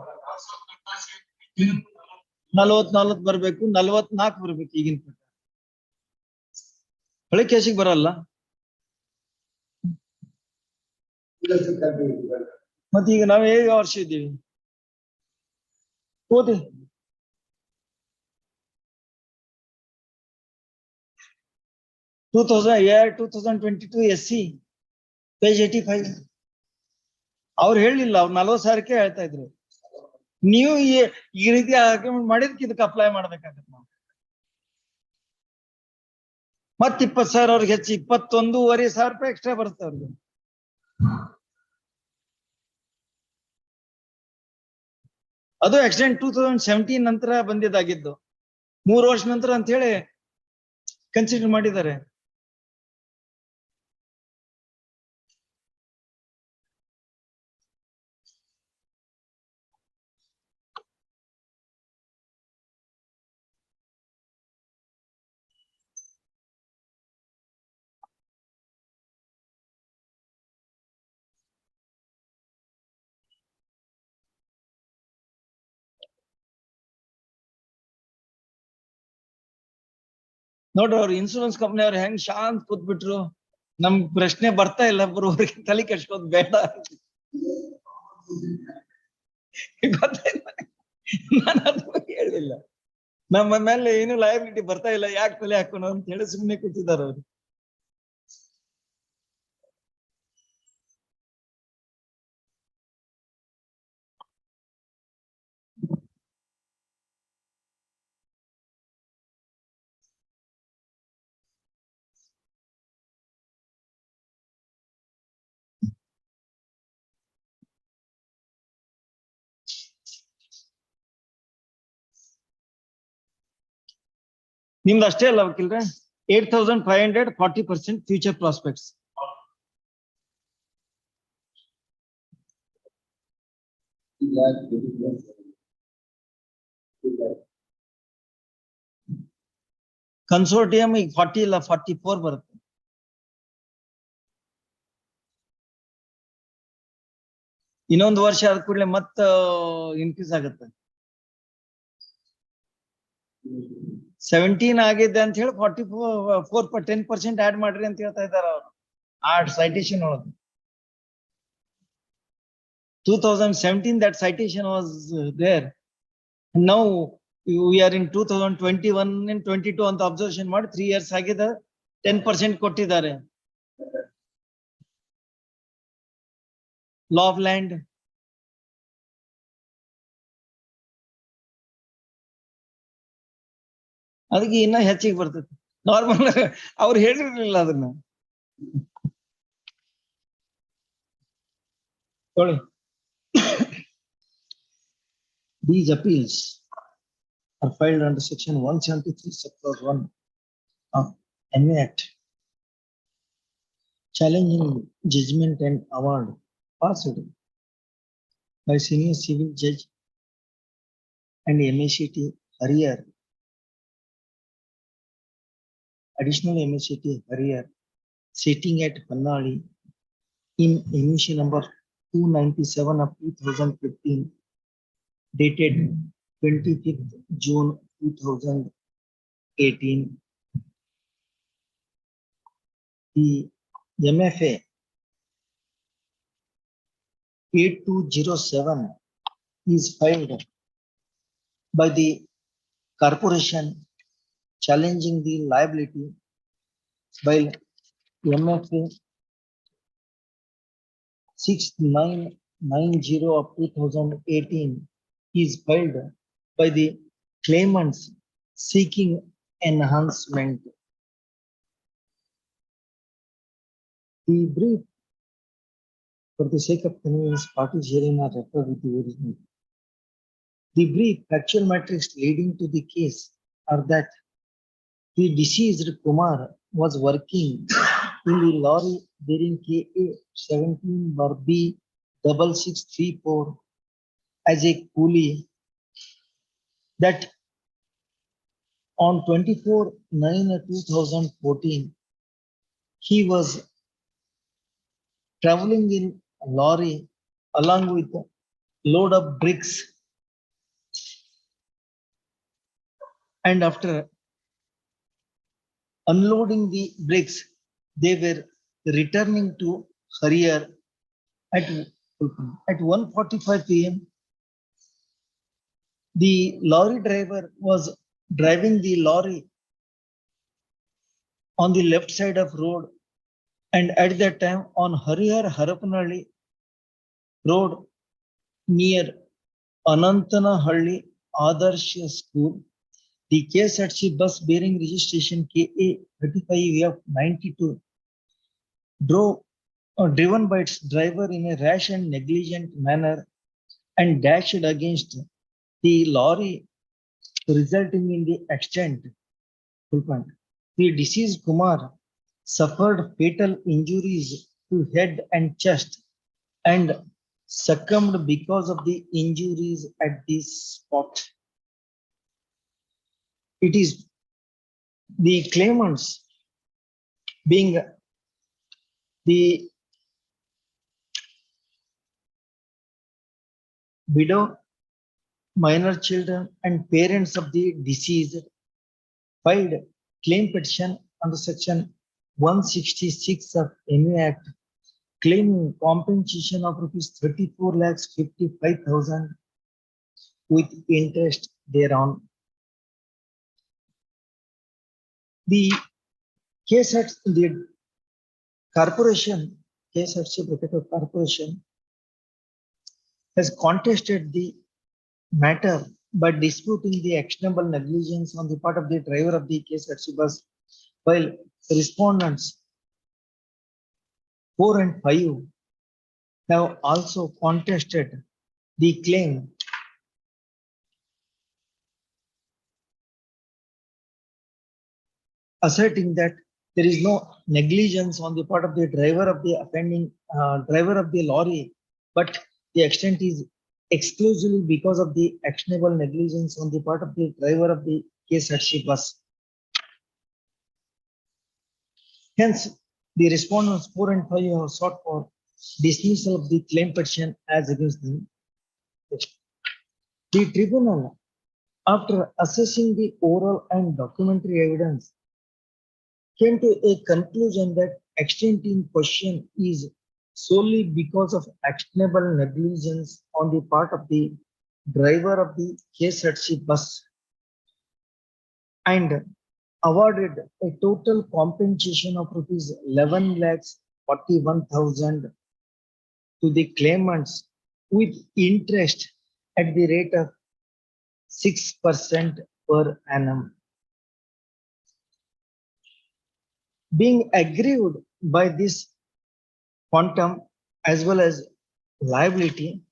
40 ಬರಬೇಕು, 44 ಬರಬೇಕು ಈಗಿನ ಪ್ರಕಾರ. ಹಳೆ ಕೇಸಿಗೆ ಬರಲ್ಲ. ಮತ್ತೆ ಈಗ ನಾವು ಹೇಗೆ ವರ್ಷ ಇದ್ದೀವಿ? ಓದಿ. Year 2022 SC page 85. ಅವ್ರು ಹೇಳಿಲ್ಲ, ಅವ್ರು 40,000ಕ್ಕೆ ಹೇಳ್ತಾ ಇದ್ರು. ನೀವು ಈ ರೀತಿ ಆರ್ಗ್ಯುಮೆಂಟ್ ಮಾಡಿದಕ್ಕೆ ಇದಕ್ಕೆ ಅಪ್ಲೈ ಮಾಡ್ಬೇಕಾಗತ್ತೆ ನಾವು. ಮತ್ 20,000 ಅವ್ರಿಗೆ ಹೆಚ್ಚು 21,500 ರೂಪಾಯಿ ಎಕ್ಸ್ಟ್ರಾ ಬರುತ್ತೆ ಅವ್ರಿಗೆ. ಅದು ಆಕ್ಸಿಡೆಂಟ್ 2017 ನಂತರ ಬಂದಿದ್ದಾಗಿದ್ದು. 3 ವರ್ಷ ನಂತರ ಅಂತ ಹೇಳಿ ಕನ್ಸಿಡರ್ ಮಾಡಿದ್ದಾರೆ. ನೋಡ್ರಿ, ಅವ್ರು ಇನ್ಶೂರೆನ್ಸ್ ಕಂಪನಿ ಅವ್ರು ಹೆಂಗ್ ಶಾಂತ್ ಕೂತ್ಬಿಟ್ರು. ನಮ್ ಪ್ರಶ್ನೆ ಬರ್ತಾ ಇಲ್ಲ, ಬರೋರಿಗೆ ತಲೆ ಕೆಡ್ಸ್ಕೋದ್ ಬೇಡ. ಗೊತ್ತಾಯ್ತ? ನಾನು ಅದು ಹೇಳಿಲ್ಲ. ನಮ್ಮ ಮೇಲೆ ಏನು ಲಯಬಿಲಿಟಿ ಬರ್ತಾ ಇಲ್ಲ, ಯಾಕೆ ತಲೆ ಹಾಕೋಣ ಅಂತ ಹೇಳಿ ಸುಮ್ಮನೆ ಕೂತಿದ್ದಾರೆ ಅವ್ರು. ನಿಮ್ದು ಅಷ್ಟೇ ಅಲ್ಲ ವಕೀಲ್ರೆ, 8,500, 40% ಫ್ಯೂಚರ್ ಪ್ರಾಸ್ಪೆಕ್ಟ್ಸ್. ಕನ್ಸೋರ್ಟಿಯಂ ಈಗ 40 ಇಲ್ಲ 44 ಬರುತ್ತೆ. ಇನ್ನೊಂದು ವರ್ಷ ಆದ ಕೂಡಲೇ ಮತ್ತ ಇನ್ಕ್ರೀಸ್ ಆಗುತ್ತೆ. 17 ಆಗಿದೆ ಅಂತ ಹೇಳಿ 44 10% ಆಡ್ ಮಾಡ್ರಿ ಅಂತ ಹೇಳ್ತಾ ಇದ್ದಾರೆ ಅವರು ಆ ಸೈಟೇಷನ್ ಒಳಗೆ. 2017 that citation was there. Now we are in 2021 and 22 ಅಂತ ಅಬ್ಸರ್ವೇಷನ್ ಮಾಡಿ 3 years ಆಗಿದೆ, 10% ಕೊಟ್ಟಿದ್ದಾರೆ. ಲಾ ಆಫ್ ಲ್ಯಾಂಡ್ ಅದಕ್ಕೆ ಇನ್ನ ಹೆಚ್ಚಿಗೆ ಬರ್ತೈತಿ. ನಾರ್ಮಲ್ ಅವ್ರು ಹೇಳಿರ್ಲಿಲ್ಲ ಅದನ್ನ. ನೋಡಿ, these appeals are filed under section 173 subclause 1 of MA Act, challenging judgment and award passed by senior civil judge and MACT Harrier, additional MACT Harrier, sitting at Pannali in emission number 297 of 2015, dated 25th June 2018. The MFA 8207 is filed by the corporation challenging the liability, while MFA 6990 of 2018 is filed by the claimants seeking enhancement. The brief, for the sake of convenience, parties herein are referred with the original. The brief factual matrix leading to the case are that the deceased Kumar was working in the lorry bearing KA 17 B6634 as a coolie, that on 24/9/2014 he was traveling in lorry along with a load of bricks, and after unloading the bricks, they were returning to Harrier at 1:45 p.m. The lorry driver was driving the lorry on the left side of road, and at that time on Harihar Harapanalli road near Anantanahalli Adarsh School, the KSRTC bus bearing registration KA 35F92 driven by its driver in a rash and negligent manner and dashed against the lorry, resulting in the accident. The deceased Kumar suffered fatal injuries to head and chest and succumbed because of the injuries at this spot. It is the claimants, being the widow, minor children, and parents of the deceased, filed claim petition under section 166 of MA Act, claiming compensation of ₹34,55,000 with interest thereon. The case at the corporation, corporation has contested the matter by disputing the actionable negligence on the part of the driver of the KSRTC bus, while respondents 4 and 5 have also contested the claim, asserting that there is no negligence on the part of the driver of the offending driver of the lorry, but the extent is exclusively because of the actionable negligence on the part of the driver of the KSRTC bus. Hence, the respondents 4 and 5 have sought for dismissal of the claim petition as against them. The tribunal, after assessing the oral and documentary evidence, came to a conclusion that extent in question is solely because of actionable negligence on the part of the driver of the KSRTC bus, and awarded a total compensation of ₹11,41,000 to the claimants with interest at the rate of 6% per annum. Being aggrieved by this quantum as well as liability,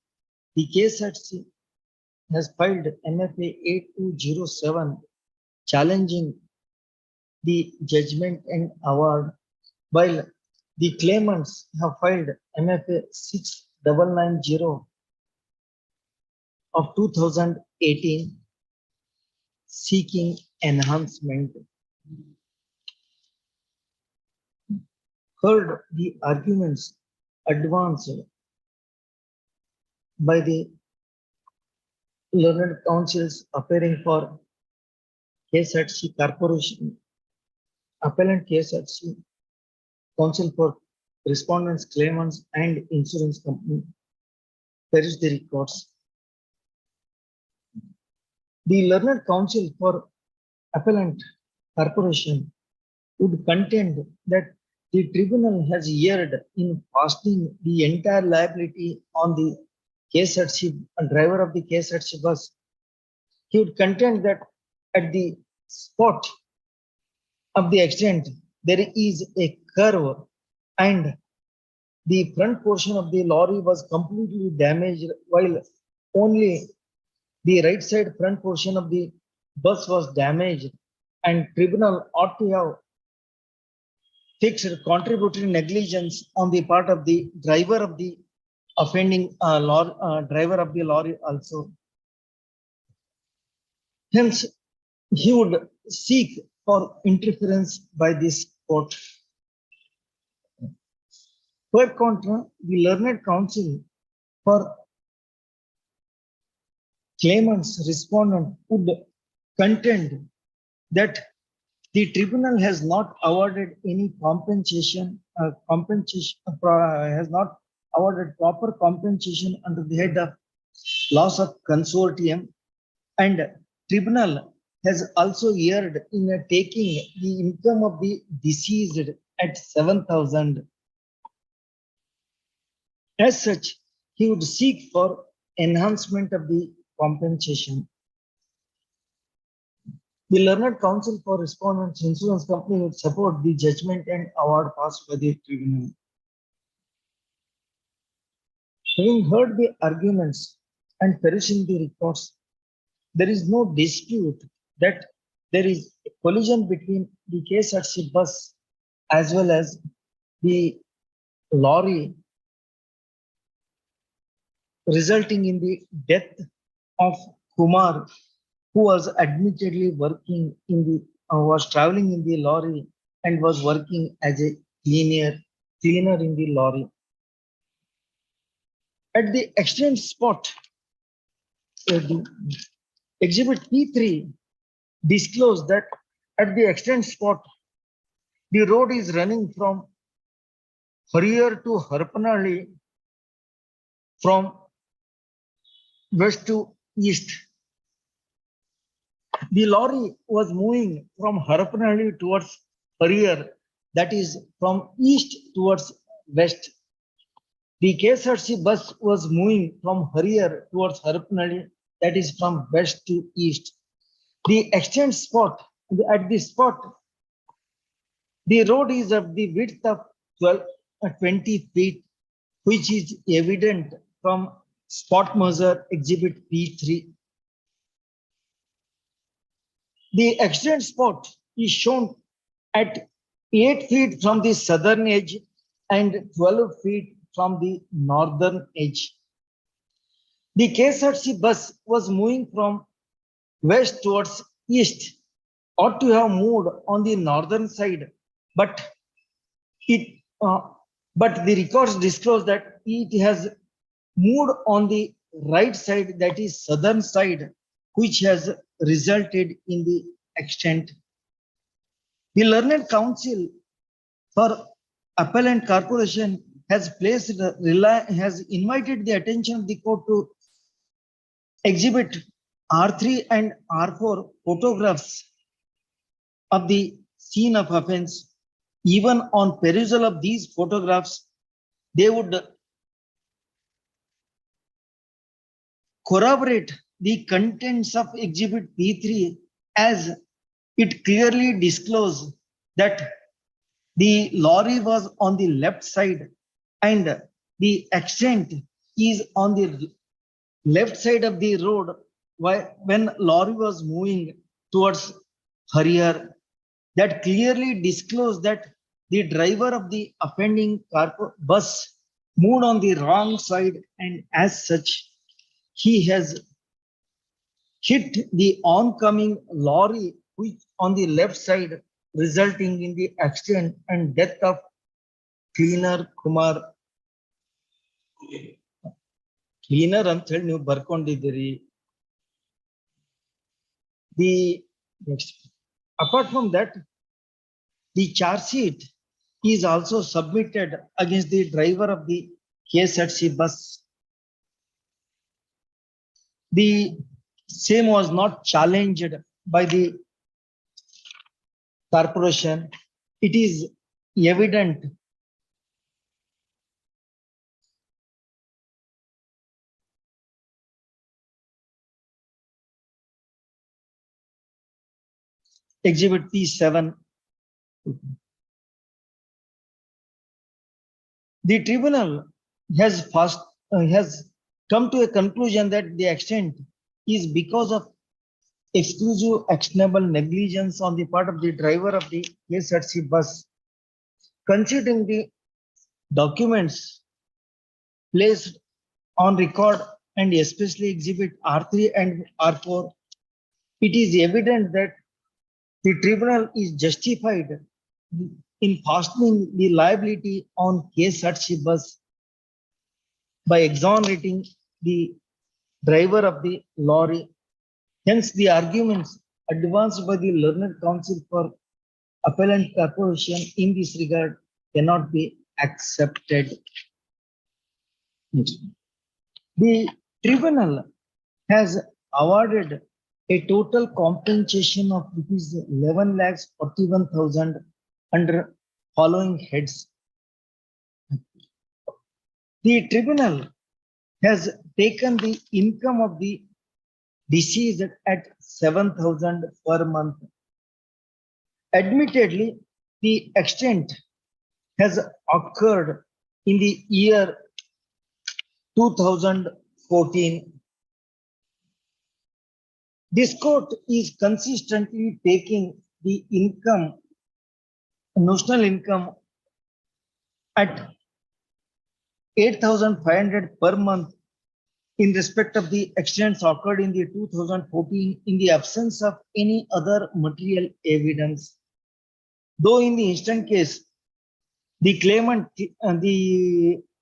the KSRTC has filed MFA 8207 challenging the judgment and award, while the claimants have filed MFA 6990 of 2018 seeking enhancement. Heard the arguments advanced by the learned counsels appearing for KSRTC Corporation, appellant KSRTC, counsel for respondents, claimants, and insurance company. Perish the records. The learned counsel for appellant corporation would contend that the tribunal has erred in fastening the entire liability on the KSRTC driver of the KSRTC bus. He would contend that at the spot of the accident, there is a curve and the front portion of the lorry was completely damaged while only the right side front portion of the bus was damaged, and tribunal ought to have fixed contributory negligence on the part of the driver of the offending driver of the lorry also. Hence, he would seek for interference by this court. Per contra, the learned counsel for claimants respondent would contend that the tribunal has not awarded any compensation, has not awarded proper compensation under the head of loss of consortium, and tribunal has also erred in taking the income of the deceased at 7,000. As such, he would seek for enhancement of the compensation. The learned counsel for respondents insurance company would support the judgment and award passed by the tribunal. Having heard the arguments and perusing the reports, there is no dispute that there is a collision between the KSRTC bus as well as the lorry, resulting in the death of Kumar, who was admittedly working in the, was traveling in the lorry and was working as a cleaner in the lorry. At the accident spot, the exhibit P3 disclosed that at the accident spot, the road is running from Harrier to Harpanalli from west to east. The lorry was moving from Harpanalli towards Harrier, that is from east towards west. The KSRTC bus was moving from Harrier towards Harpanalli, that is from west to east. The accident spot, at this spot, the road is of the width of 20 feet, which is evident from spot measure exhibit P3. The accident spot is shown at 8 feet from the southern edge and 12 feet from the northern edge. The KSRTC bus was moving from west towards east, ought to have moved on the northern side, but the records disclose that it has moved on the right side, that is southern side, which has resulted in the accident. The learned counsel for appellant corporation has invited the attention of the court to exhibit R3 and R4 photographs of the scene of offense. Even on perusal of these photographs, they would corroborate the contents of exhibit P3, as it clearly disclosed that the lorry was on the left side and the accident is on the left side of the road when lorry was moving towards Harrier. That clearly disclosed that the driver of the offending bus moved on the wrong side, and as such, he has hit the oncoming lorry which on the left side, resulting in the accident and death of cleaner Kumar. Cleaner ಅಂತ ಹೇಳಿ ನೀವು ಬರ್ಕೊಂಡಿದ್ದೀರಿ, The next, apart from that, the charge sheet is also submitted against the driver of the KSRTC bus. The same was not challenged by the corporation. It is evident Exhibit P7. The tribunal has come to a conclusion that the extent is because of exclusive actionable negligence on the part of the driver of the KSRTC bus. Considering the documents placed on record and especially Exhibit R3 and R4, it is evident that the tribunal is justified in fastening the liability on KSRTC bus by exonerating the driver of the lorry. Hence, the arguments advanced by the learned counsel for appellant corporation in this regard cannot be accepted. Next. The tribunal has awarded a total compensation of rupees 11,41,000 under following heads. The tribunal has taken the income of the deceased at 7,000 per month. Admittedly, the extent has occurred in the year 2014. This court is consistently taking the income, notional income at 8,500 per month in respect of the extents occurred in the 2014 in the absence of any other material evidence. Though in the instant case, the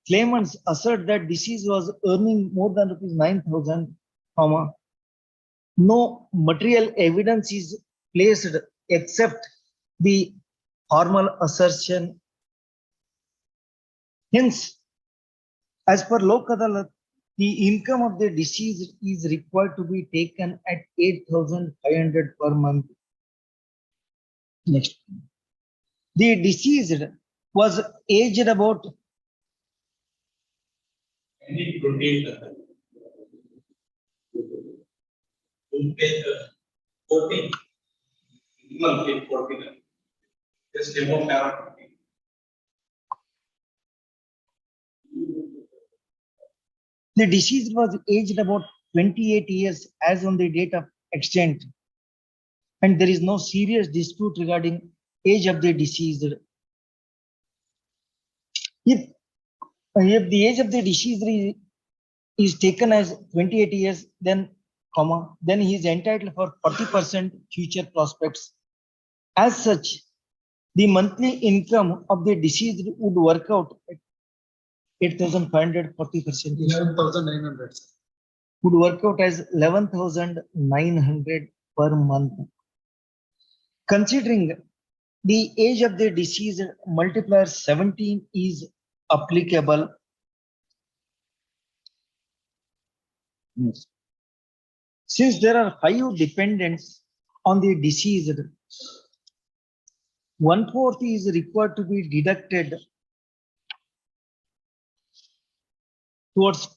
claimants assert that deceased was earning more than rupees 9,000, no material evidence is placed except the formal assertion. Hence, as per Lok Adalat, the income of the deceased is required to be taken at 8,500 per month. Next. The deceased was aged about 14. Page 14. Just demo paragraph. The deceased was aged about 28 years as on the date of extent, and there is no serious dispute regarding age of the deceased. If the age of the deceased is taken as 28 years, then he is entitled for 40% future prospects. As such, the monthly income of the deceased would work out at 8,500, 40%. 11,900. Would work out as 11,900 per month. Considering the age of the deceased, multiplier 17 is applicable. Since there are 5 dependents on the deceased, 1/4 is required to be deducted towards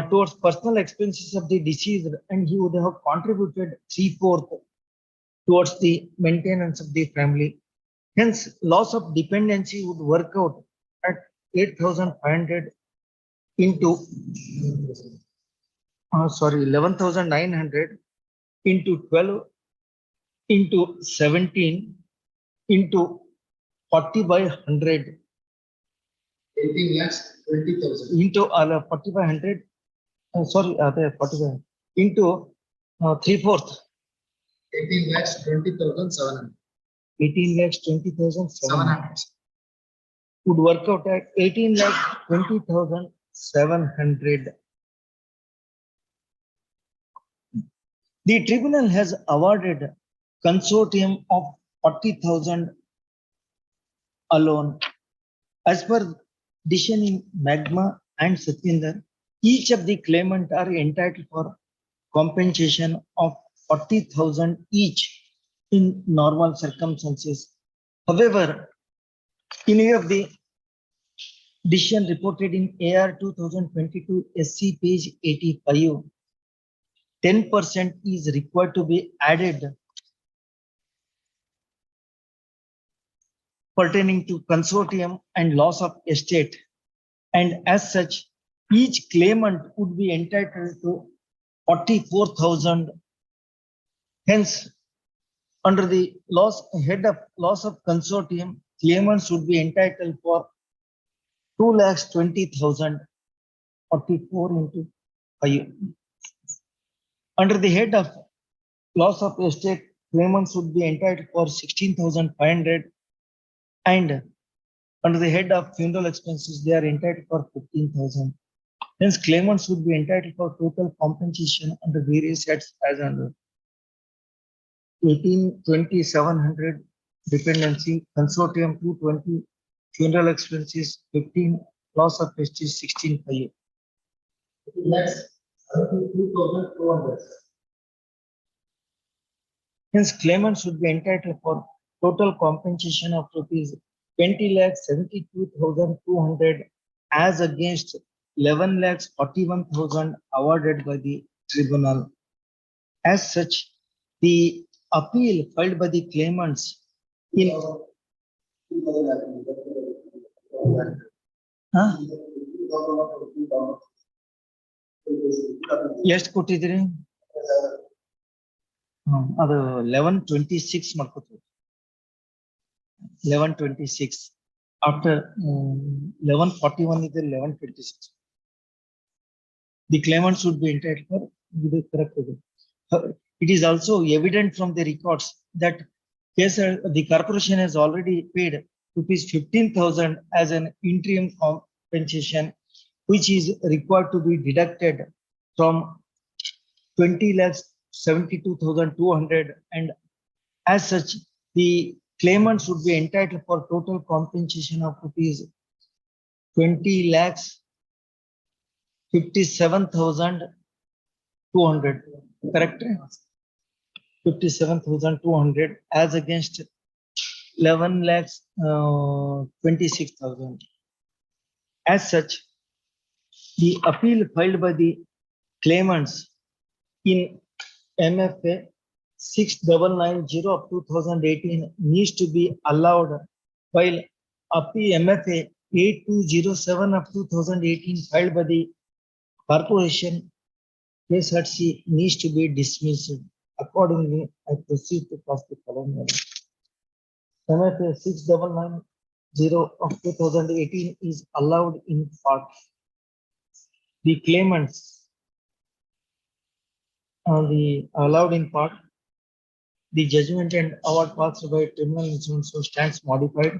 towards personal expenses of the deceased, and he would have contributed 3/4 towards the maintenance of the family. Hence, loss of dependency would work out at 8,500 into 11,900 into 12 into 17 into 40 by 100. 18 lakhs, 20,000. Into 40 by 100, 40 by into 3/4. 18 lakhs, 20,700. 18 lakhs 20,700 would work out at 18 lakhs 20,700. The tribunal has awarded consortium of 40,000 alone. As per decision in Magma and Satyinder, each of the claimant are entitled for compensation of 40,000 each in normal circumstances. However, in view of the decision reported in AR 2022 SC page 85, 10% is required to be added pertaining to consortium and loss of estate. And as such, each claimant would be entitled to 44,000. Hence, under the head of loss of consortium, claimants would be entitled for 2,20,000, 44 into 5. Under the head of loss of estate, claimants would be entitled for 16,500, and under the head of funeral expenses, they are entitled for 15,000. Hence, claimants would be entitled for total compensation under various heads as under 18, 20, 700 dependency, consortium 220, funeral expenses 15, loss of estate 16,500. Next, 2,200. Hence, claimants should be entitled for total compensation of rupees 20,72,200 as against 11,41,000 awarded by the tribunal. As such, the appeal filed by the claimants in ಎಷ್ಟು ಕೊಟ್ಟಿದ್ರಿ ಅದು 1126 ಮಾಡ್ಕೊತೀವಿ 1126 after 1141 is 1126. The claimant should be entitled for correct. It is also evident from the records that the corporation has already paid rupees 15,000 as an interim compensation, which is required to be deducted from 20,72,200, and as such, the claimant should be entitled for total compensation of rupees 20,57,200. Correct? 57,200 as against 11,26,000. As such, the appeal filed by the claimants in MFA 6990 of 2018 needs to be allowed, while MFA 8207 of 2018 filed by the corporation KSRC needs to be dismissed. Accordingly, I proceed to pass the following order. MFA 6990 of 2018 is allowed in part. The claimants allowed in part. The judgment and award passed by tribunal instance so stands modified.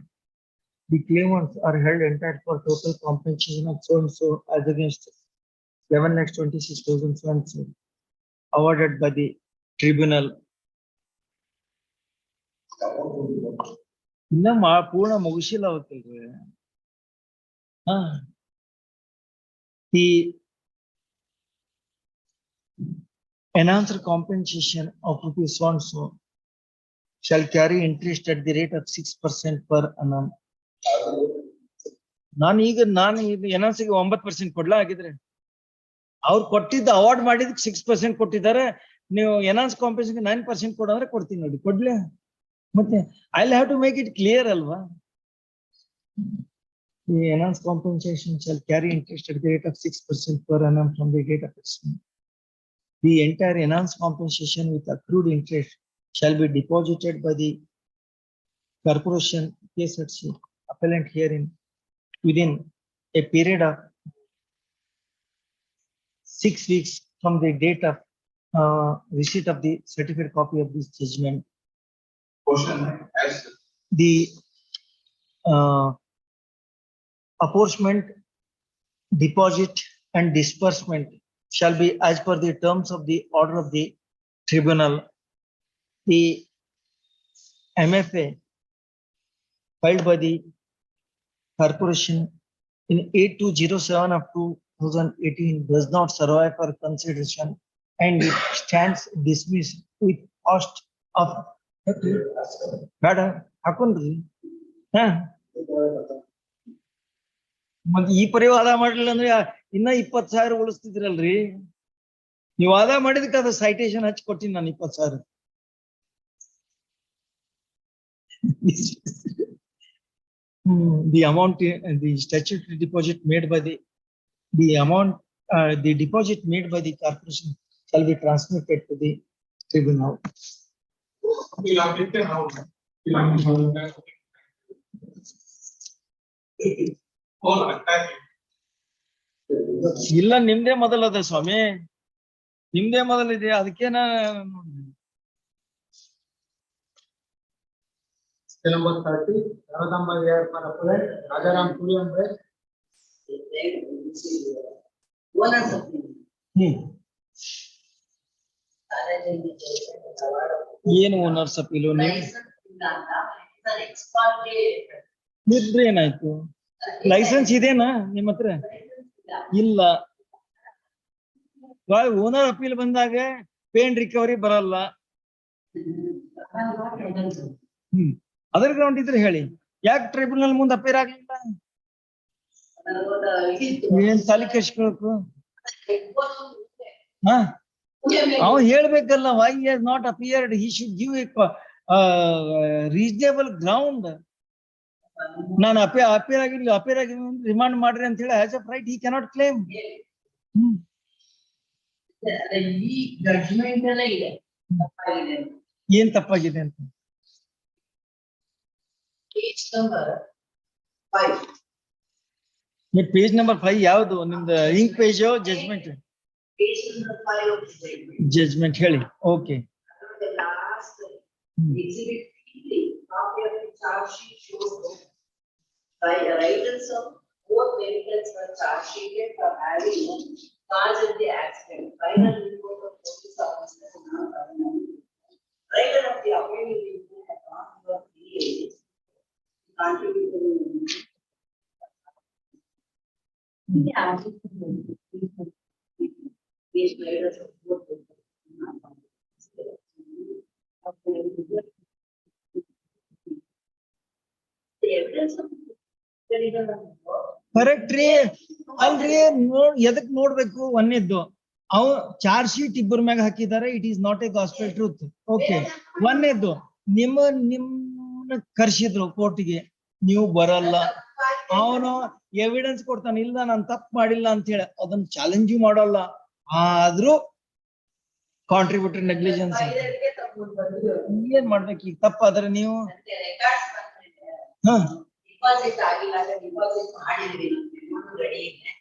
The claimants are held entitled for total compensation of so and so as against 11,26,000 so and so awarded by the tribunal. ಪೂರ್ಣ ಮುಗಿಸಿಲ್ಲ ಅವತ್ತಿಲ್ರಿ. The enhanced compensation of rupees so and so shall carry interest at the rate of 6% per annum. ನಾನು ಎನ್ಹಾನ್ಸ್ಗೆ 9% ಕೊಡ್ಲಾ ಆಗಿದ್ರೆ ಅವ್ರು ಕೊಟ್ಟಿದ್ದ award ಮಾಡಿದಕ್ಕೆ 6% ಕೊಟ್ಟಿದ್ದಾರೆ. ನೀವು enhance compensation 9% ಕೊಡಂದ್ರೆ ಕೊಡ್ತೀನಿ ನೋಡಿ, ಕೊಡ್ಲಿ ಮತ್ತೆ I have to make it clear ಅಲ್ವಾ. The enhanced compensation shall carry interest at the rate of 6% per annum from the date of assessment. The entire enhanced compensation with accrued interest shall be deposited by the corporation KSRC appellant herein within a period of 6 weeks from the date of receipt of the certified copy of this judgment. The apportionment, deposit and disbursement shall be as per the terms of the order of the tribunal, the MFA filed by the corporation in 8207 of 2018 does not survive for consideration and it stands dismissed with cost of ಹಾಕೊಂಡ್ರಿ ಹ ಮತ್ತೆ ಈ ಪರಿ ವಾದ ಮಾಡ್ಲಿಲ್ಲ ಅಂದ್ರೆ ಇನ್ನ 20,000 ಉಳಿಸ್ತಿದ್ರಲ್ರಿ. ನೀವು ವಾದ ಮಾಡಿದಕ್ಕೆ ಅದು ಸೈಟೇಷನ್ ಹಚ್ಚಿ ಕೊಟ್ಟಿನಿ ನಾನು 20,000. The amount, the statutory deposit made by the amount, the deposit made by the corporation shall be transmitted to the tribunal. ಇಲ್ಲ ನಿಮ್ದೇ ಮೊದಲದ ಸ್ವಾಮಿ, ನಿಮ್ದೇ ಮೊದಲಿದೆ ಅದಕ್ಕೇನ. Number 30, Ramadamba here for appellate, Rajaram Puriambe. ಏನು ಓನರ್ಸ್ ಅಪೀಲು ನೀವು ಇದ್ರೆ ಏನಾಯ್ತು? ಲೈಸೆನ್ಸ್ ಇದೆನಾ ನಿಮ್ಮ ಹತ್ರ? ಇಲ್ಲ. ಓನರ್ ಅಪೀಲ್ ಬಂದಾಗ ಪೇನ್ ರಿಕವರಿ ಬರಲ್ಲ. ಅದರ ಗ್ರೌಂಡ್ ಇದ್ರೆ ಹೇಳಿ, ಯಾಕೆ ಟ್ರೈಬ್ಯುನಲ್ ಮುಂದೆ ಅಪೇರ್ ಆಗ್ಲಿಲ್ಲ? ಏನ್ ತಲೆ ಕೆಡ್ಸ್ಕೊಳಕು? ಹಾ, ಅವ್ ಹೇಳ್ಬೇಕಲ್ಲ, why he has not appeared, he should give a reasonable ground. ನಾನು ಅಪೇರ್ ಆಗಿಲ್ಲ ರಿಮಾಂಡ್ ಮಾಡ್ರಿ ಅಂತ ಹೇಳಿ as of right he cannot claim. ಏನ್ ತಪ್ಪಾಗಿದೆ ಅಂತ? ಪೇಜ್ ನಂಬರ್ 5 ಯಾವ್ದು ನಿಮ್ದು? ಇಂಕ್ ಪೇಜ್ ಜಜ್ಮೆಂಟ್? ಜಜ್ಮೆಂಟ್ ಹೇಳಿ. Okay. By writers of both vehicles were charged sheeted for having caused the accident. Final report of police officers now available. Writer of the offending vehicle had not for 3 years. Contributed. These writers of both the evidence of correct ರೀ. ಅಲ್ರಿ ಎದಕ್ ನೋಡ್ಬೇಕು? ಒಂದೇದ್ದು ಅವ್ charge sheet ಇಬ್ಬರ ಮ್ಯಾಗ ಹಾಕಿದ್ದಾರೆ, it is not a gospel truth. Okay. ಒಂದೇದ್ದು ನಿಮ್ಮನ್ನ ಕರ್ಸಿದ್ರು ಕೋರ್ಟಿಗೆ, ನೀವು ಬರಲ್ಲ. ಅವನು ಎವಿಡೆನ್ಸ್ ಕೊಡ್ತಾನೆ, ಇಲ್ಲ ನಾನು ತಪ್ಪು ಮಾಡಿಲ್ಲ ಅಂತ ಹೇಳಿ, ಅದನ್ನ ಚಾಲೆಂಜ್ ಮಾಡಲ್ಲ. ಆದ್ರೂ ಕಾಂಟ್ರಿಬ್ಯೂಟರಿ ನೆಗ್ಲಿಜೆನ್ಸ್ ಏನ್ ಮಾಡ್ಬೇಕು? ಈಗ ತಪ್ಪಾದ್ರೆ ನೀವು ಡಿಪಾಸಿಟ್ ಆಗಿಲ್ಲ, ಡಿಪಾಸಿಟ್ ಮಾಡಿದ್ವಿ, ರೆಡಿ ಇದೆ,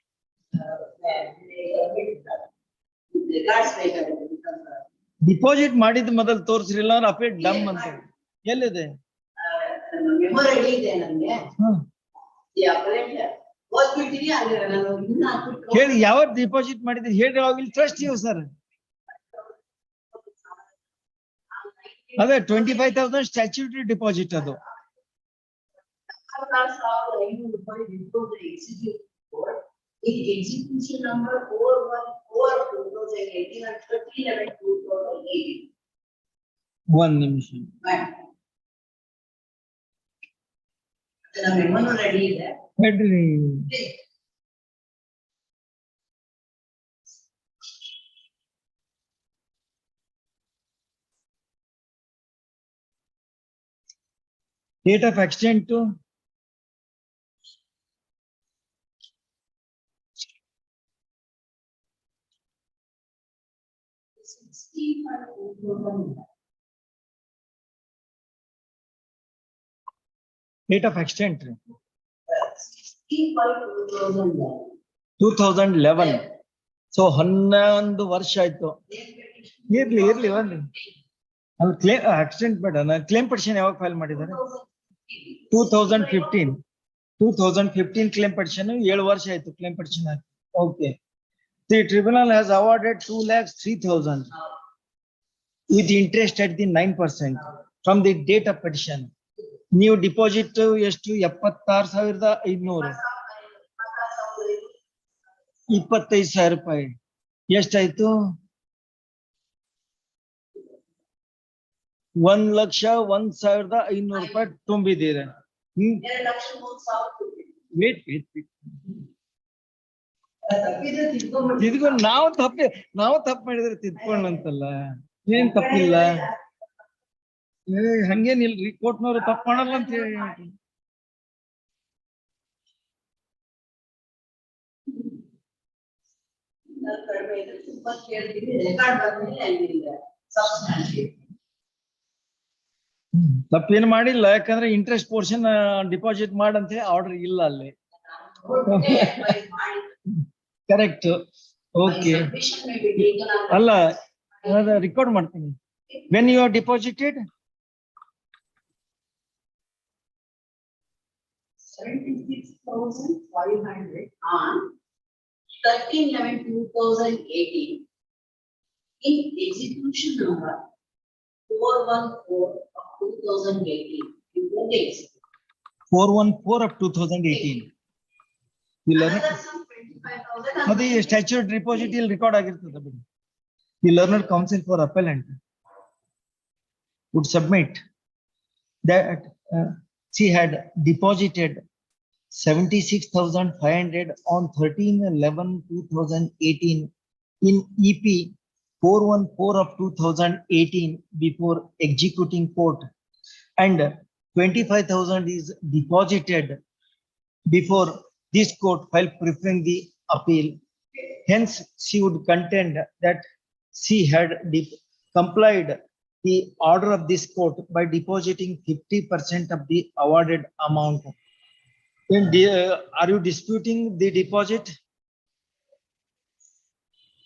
ಡಿಪಾಸಿಟ್ ಮಾಡಿದ ಮೊದಲು ತೋರಿಸ್ರಿಲ್ಲ ಅಂದ್ರೆ ಅಪೇಟ್ ಡಮ್ ಅಂತ ಎಲ್ಲಿದೆ? ಮೆಮೊ ರೆಡಿ ಇದೆ ನನಗೆ. ಓದ್ಬಿಟ್ಟಿನಿ, ಅಂದ್ರೆ ನಾನು ಹೇಳಿ ಯಾವತ್ತು ಡಿಪಾಸಿಟ್ ಮಾಡಿದ್ರಿ ಹೇಳಿ. I will trust you sir. ಅದೇ 25,000 ಸ್ಟ್ಯಾಚ್ಯೂಟರಿ ಡಿಪಾಸಿಟ್ ಅದು. Execution number 414/2018 and 30/11/2018. ಒಂದ್ ನಿಮಿಷ. ನಮ್ಮ ಮೆಮೊನು ರೆಡಿ ಇದೆ. ಹೇಳ್ರಿ. Date of accident date of accident 2011. So 11 ವರ್ಷ ಆಯ್ತು. ಇರ್ಲಿ ಒಂದು ಅದು ಕ್ಲೇಮ್ ಆಕ್ಸಿಡೆಂಟ್ ಬೇಡ. ಕ್ಲೇಮ್ ಪಟಿಷನ್ ಯಾವಾಗ ಫೈಲ್ ಮಾಡಿದ್ದಾರೆ? 2015 ಕ್ಲೇಮ್ ಪಟಿಷನ್. 7 ವರ್ಷ ಆಯ್ತು ಕ್ಲೇಮ್ ಪಟಿಷನ್ ಆಯ್ತು. Okay. The tribunal has awarded 2,03,000. with interest at the 9% from the date of petition. ನೀವು ಡಿಪಾಸಿಟ್ ಎಷ್ಟು 76,500 25,000 ರೂಪಾಯಿ ಎಷ್ಟಾಯ್ತು 1,01,500 ರೂಪಾಯಿ ತುಂಬಿದ್ದೀರಾ. ವೇಟ್ ತಿದ್ಕೊಂಡು ನಾವು ತಪ್ಪು ಮಾಡಿದ್ರೆ ತಿದ್ಕೊಂಡಂತಲ್ಲ, ಏನ್ ತಪ್ಪಿಲ್ಲ. ಹಂಗೇನಿಲ್ರಿ, ಕೋರ್ಟ್ನವ್ರು ತಪ್ಪು ಮಾಡಲ್ಲ ಅಂತ ಹೇಳಿ. ತಪ್ಪೇನು ಮಾಡಿಲ್ಲ, ಯಾಕಂದ್ರೆ ಇಂಟ್ರೆಸ್ಟ್ ಪೋರ್ಷನ್ ಡಿಪಾಸಿಟ್ ಮಾಡಂತ ಆರ್ಡರ್ ಇಲ್ಲ ಅಲ್ಲಿ. ಕರೆಕ್ಟ್. ಓಕೆ, ಅಲ್ಲ ರೆಕಾರ್ಡ್ ಮಾಡ್ತೀನಿ. When you are deposited 76,500 on 13/11/2018 in execution number 414 of 2018. In the days. 414 of 2018. Another sum 25,000. ಅದು ಸ್ಟ್ಯಾಚ್ಯೂಟ್ ಡಿಪಾಸಿಟ್ ಇಲ್ಲಿ ರೆಕಾರ್ಡ್ ಆಗಿರ್ತದೆ ಬಿಡಿ. The learned counsel for appellant would submit that she had deposited 76,500 on 13/11/2018 in EP 414 of 2018 before executing court, and 25,000 is deposited before this court while preparing the appeal. Hence, she would contend that she had complied the order of this court by depositing 50% of the awarded amount. Then, are you disputing the deposit?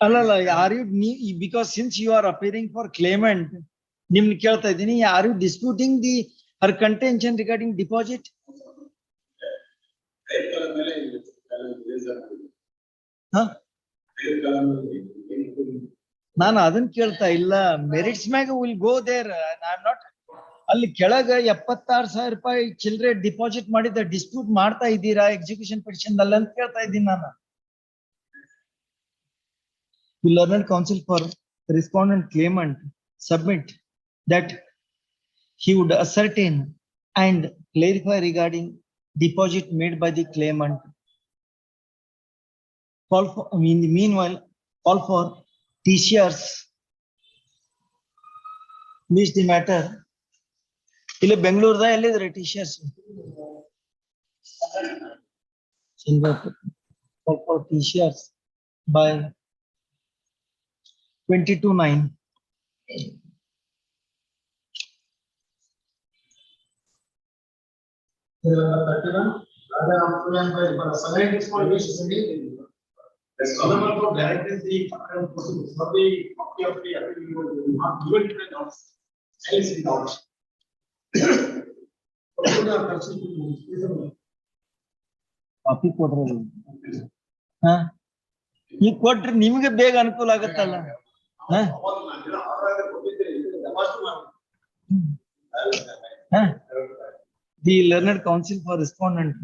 Are you, because since you are appearing for claimant, are you disputing her contention regarding deposit? Huh? ನಾನು ಅದನ್ನ ಕೇಳ್ತಾ ಇಲ್ಲ. Merits ಮ್ಯಾಗ will go there. I am not ಅಲ್ಲಿ ಕೆಳಗ 76,000 ರೂಪಾಯಿ ಚಿಲ್ಲರೆ deposit ಮಾಡಿದ ಡಿಸ್ಪ್ಯೂಟ್ ಮಾಡ್ತಾ ಇದ್ದೀರಾ ಎಕ್ಸಿಕ್ಯೂಷನ್ ಪಿಟಿಷನ್ ಅಲ್ಲ ಅಂತ ಕೇಳ್ತಾ ಇದ್ದೀನಿ ನಾನು. The learned counsel for respondent claimant submit that he would ascertain and clarify regarding deposit made by the claimant. Meanwhile, call for TCRs list the matter. ಇಲ್ಲಿ ಬೆಂಗಳೂರದ ಎಲ್ಲಿದ್ರೆ TCRs? Call for TCRs by 22/9. Copy ಕೊಡ್ರಿ. ಈಗ ಕೊಟ್ರೆ ನಿಮ್ಗೆ ಬೇಗ ಅನುಕೂಲ ಆಗತ್ತಲ್ಲ. The learned counsel for respondent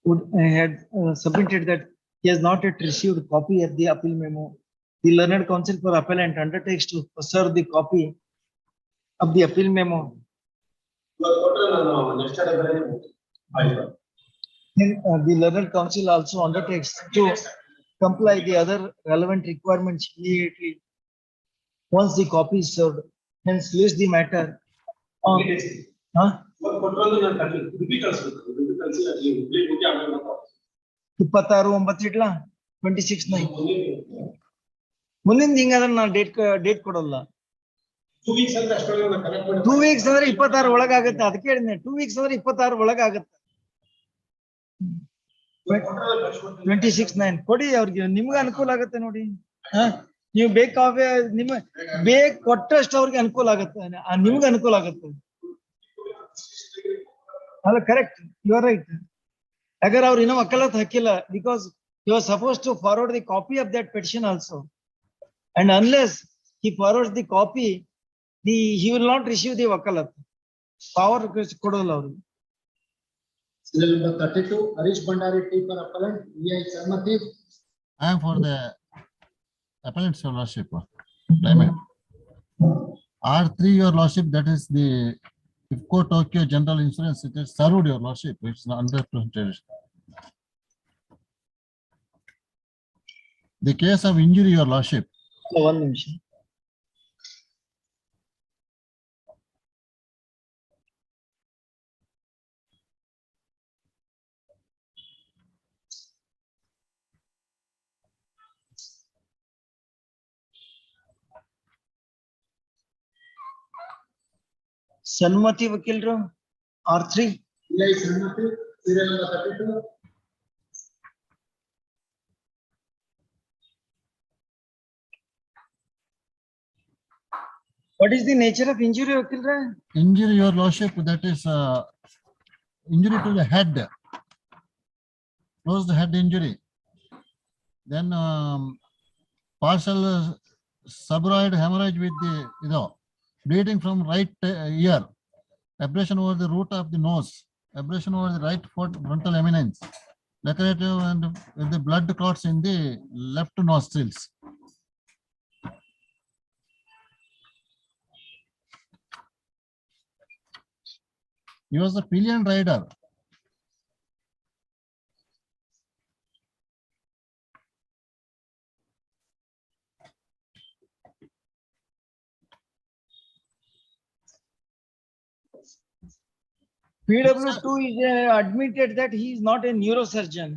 would had submitted that he has not yet received copy of the appeal memo. The learned counsel for appellant undertakes to preserve the copy of the appeal memo. Then the learned counsel also undertakes to comply the other relevant requirements immediately once the copy is served. Hence, list the matter. ಇಪ್ಪತ್ತಾರು 9 ಇಡ್ಲಾ 26/9 ಮುಂದಿನ ಹಿಂಗಾದ್ರೆ ನಾನು date ಕೊಡಲ್ಲ. 2 weeks ಅಂದ್ರೆ 26 ಒಳಗಾಗುತ್ತೆ. ಅದಕ್ಕೆ ಹೇಳಿದ್ನೆ 2 weeks ಅಂದ್ರೆ 26 ಒಳಗಾಗುತ್ತೆ. 26/9 ಕೊಡಿ ಅವ್ರಿಗೆ, ನಿಮ್ಗೆ ಅನುಕೂಲ ಆಗುತ್ತೆ ನೋಡಿ. ನೀವು ಬೇಕಾದ್ರೆ ನಿಮ್ಮ ಕೊಟ್ಟಷ್ಟು ಅವ್ರಿಗೆ ಅನುಕೂಲ ಆಗುತ್ತೆ, ನಿಮ್ಗೆ ಅನುಕೂಲ ಆಗುತ್ತೆ. ಅಲ್ಲ ಕರೆಕ್ಟ್, ಯು ಆರ್ ರೈಟ್. ಯಾಕಂದ್ರೆ ಅವ್ರು ಇನ್ನೂ ವಕಾಲತ್ ಹಾಕಿಲ್ಲ, because you are suppose to forward the copy of that petition also, and unless he forwards the copy, he will not receive the wakalat. Power ಕೊಡೋಲ್ಲ ಅವ್ರಿಗೆ. Serial number 32, Harish Bhandari T for appellant, VI Sarmati. I am for the appellant's lordship. Claimant. R3, your lordship, that is the IFCO Tokyo General Insurance, it is served your lordship, it's not 100%. The case of injury, your lordship. One ನಿಮಿಷ. ಸನ್ಮತಿ ವಕೀಲರು R3. VI Sarmati, serial number 32. What is the nature of injury, ವಕೀಲರೇ? Injury, your lordship, that is injury to the head, closed head injury. Then partial subroid hemorrhage with the bleeding from right ear, abrasion over the root of the nose, abrasion over the right frontal eminence, laceration and with the blood clots in the left nostrils. He was a pillion rider. PW2 is admitted that he is not a neurosurgeon.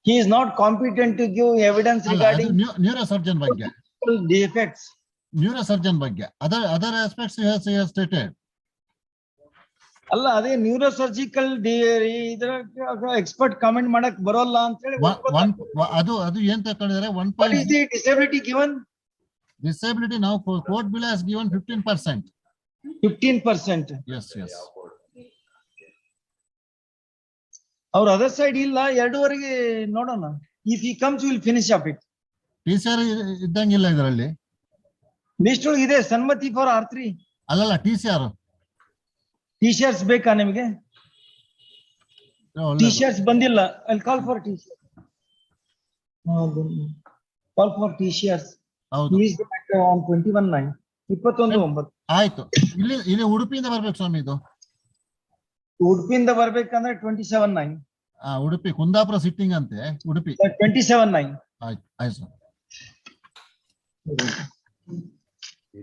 He is not competent to give evidence regarding Neurosurgeon ಬಗ್ಗೆ. defects. Neurosurgeon ಬಗ್ಗೆ. Other aspects he has stated. ಅಲ್ಲ ಅದೇ ನ್ಯೂರೋಸರ್ಜಿಕಲ್ ಇದ್ರ expert comment ಮಾಡಕ್ ಬರೋಲ್ಲ ಅಂತ ಹೇಳಿ ಅದು ಏನ್ ತಕೊಂಡಿದ್ದಾರೆ 1. What is the disability given? Disability now court bill has given 15%. 15%. Yes. ಅವ್ರ ಅದರ್ ಸೈಡ್ ಇಲ್ಲ 2ವರೆಗೆ ನೋಡೋಣ. If he comes we will finish up it. TCR ಇದ್ದಂಗಿಲ್ಲ ಇದರಲ್ಲಿ. ಲಿಸ್ಟ್ ಒಳಗೆ ಇದೆ ಸನ್ಮತಿ ಫಾರ್ R3. ಅಲ್ಲಲ್ಲ TCR. T-shirts ಬೇಕಾ ನಿಮಗೆ? T-shirts ಬಂದಿಲ್ಲ. I'll call for T-shirts. Call for T-shirts. ಹೌದು. On 21/9. 21/9. ಆಯ್ತು. ಇಲ್ಲಿ ಉಡುಪಿಯಿಂದ ಬರ್ಬೇಕು ಸ್ವಾಮಿ ಇದು. ಉಡುಪಿಯಿಂದ ಬರ್ಬೇಕಂದ್ರೆ 27/9. ಉಡುಪಿ ಕುಂದಾಪುರ ಸಿಟ್ಟಿಂಗ್ ಅಂತೆ ಉಡುಪಿ. 27/9. ಆಯ್ತು sir.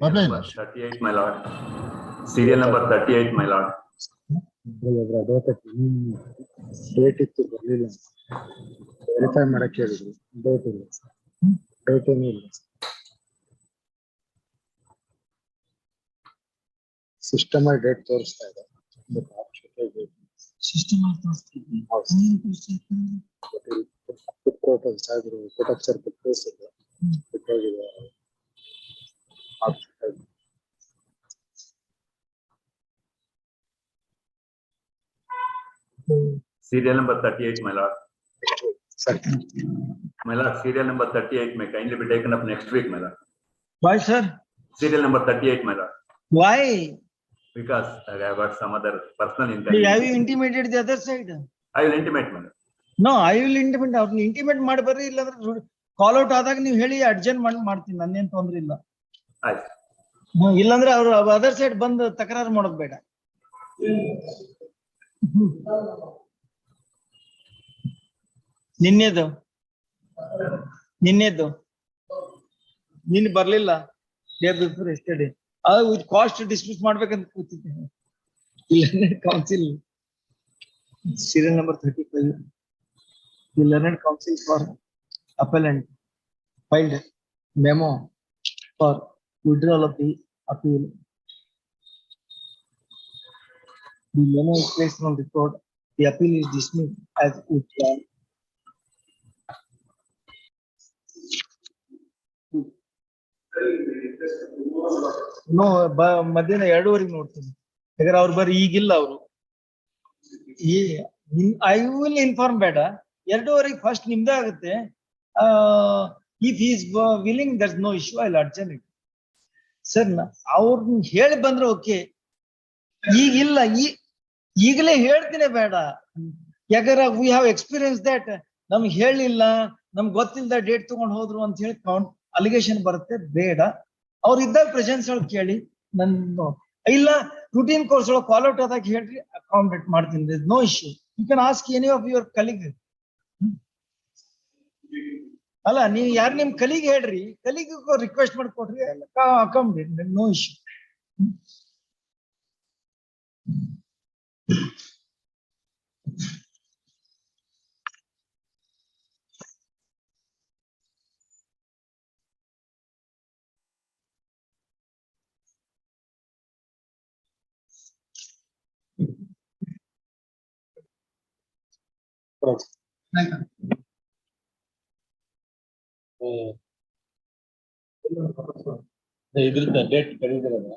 38, my lord. Serial number 38, my lord. Date ಇತ್ತು ಬರ್ಲಿಲ್ಲ. ವೆರಿಫೈ ಮಾಡಕ್ ಹೇಳಿದ್ರು. ಡೇಟ್ ಇಲ್ಲ. ಡೇಟ್ ಏನೂ ಇಲ್ಲ. ಸಿಸ್ಟಮ್ ಅಲ್ಲಿ ಡೇಟ್ ತೋರಿಸ್ತಾ ಇದೆ. ಸಿಸ್ಟಮ್ ಅಲ್ಲಿ ತೋರಿಸ್ತಾ ಇದೆ. ಕೋರ್ಟ್ ಸಾಹೇಬರು ಕೋರ್ಟ್ ಆಫೀಸರ್ ತೋರಿಸಿದ್ರು. ಬಿಟ್ಟೋಗಿದೆ. Serial number 38, my lord. My lord, serial number 38 may kindly be taken up next week, my lord. Why, sir? Serial number 38, my lord. Why? Because I have got some other personal Have inconvenience. you intimated the other side? I will intimate, my lord. No, I will intimate. ಅವ್ರನ್ನ intimate ಮಾಡಿ ಬರ್ರಿ, ಇಲ್ಲಾಂದ್ರೆ ಕಾಲ್ out ಆದಾಗ ನೀವು ಹೇಳಿ adjust ಮಾಡ್ತೀನಿ, ನನ್ನೇನ್ ತೊಂದ್ರೆ ಇಲ್ಲ. ಆಯ್ತು. ಇಲ್ಲಾಂದ್ರೆ ಅವ್ರು ಅದರ್ ಸೈಡ್ ಬಂದು ತಕರಾರು ಮಾಡೋದು ಬೇಡ. ನಿನ್ನೆದು ನಿನ್ನೆ ಬರ್ಲಿಲ್ಲ. ಡೇ ಬಿಫೋರ್ ಎಸ್ಟರ್ಡೇ ಅದು ವಿತ್ ಕಾಸ್ಟ್ ಡಿಸ್ಮಿಸ್ ಮಾಡ್ಬೇಕಂತ ಕೂತಿದ್ದೆ. Counsel serial number 35. The learned counsel for appellant filed memo for withdrawal of the appeal. The memo is placed on record. The appeal is dismissed as withdrawn. No, ಮಧ್ಯಾಹ್ನ 2:30 ನೋಡ್ತೀನಿ. ಯಾಕಂದ್ರೆ ಅವ್ರು ಬರೀ ಈಗಿಲ್ಲ ಅವರು. I will inform ಬೇಡ. 2:30 first ನಿಮ್ದೇ ಆಗುತ್ತೆ. If he is willing there is no issue, I will adjourn it. Sir ಅವ್ರನ್ನ ಹೇಳಿ ಬಂದ್ರೆ ಓಕೆ, ಈಗಿಲ್ಲ, ಈಗಲೇ ಹೇಳ್ತೀನಿ ಬೇಡ. ಯಾಕಂದ್ರೆ ವಿ ಹ್ಯಾವ್ ಎಕ್ಸ್ಪೀರಿಯನ್ಸ್ ದಟ್ ನಮ್ಗೆ ಹೇಳಿಲ್ಲ, ನಮ್ಗೆ ಗೊತ್ತಿಲ್ಲದ ಡೇಟ್ ತಗೊಂಡು ಹೋದ್ರು ಅಂತ ಹೇಳಿ ಅಲಿಗೇಷನ್ ಬರುತ್ತೆ. ಬೇಡ, ಅವ್ರು ಇದ್ದಾಗ ಪ್ರೆಸೆನ್ಸ್ ಒಳಗೆ ಕೇಳಿ. ನನ್ನ ಇಲ್ಲ ರೂಟೀನ್ ಕೋರ್ಸ್ ಒಳಗೆ ಫಾಲೋ ಔಟ್ ಆದಾಗ ಹೇಳ್ರಿ, ಅಕಾಮಡೇಟ್ ಮಾಡ್ತೀನಿ. No issue. You can ask any of your colleague. ಅಲ್ಲ, ನೀವು ಯಾರು ನಿಮ್ ಕಲೀಗ್ ಹೇಳ್ರಿ, ಕಲೀಗ್ ರಿಕ್ವೆಸ್ಟ್ ಮಾಡ್ಕೊಡ್ರಿ, ಅಕಾಮಡೇಟ್, ನೋ ಇಶ್ಯೂ. ಇದ್ರದ್ದು ಡೇಟ್ ಕರೀದಿರಲ್ಲ.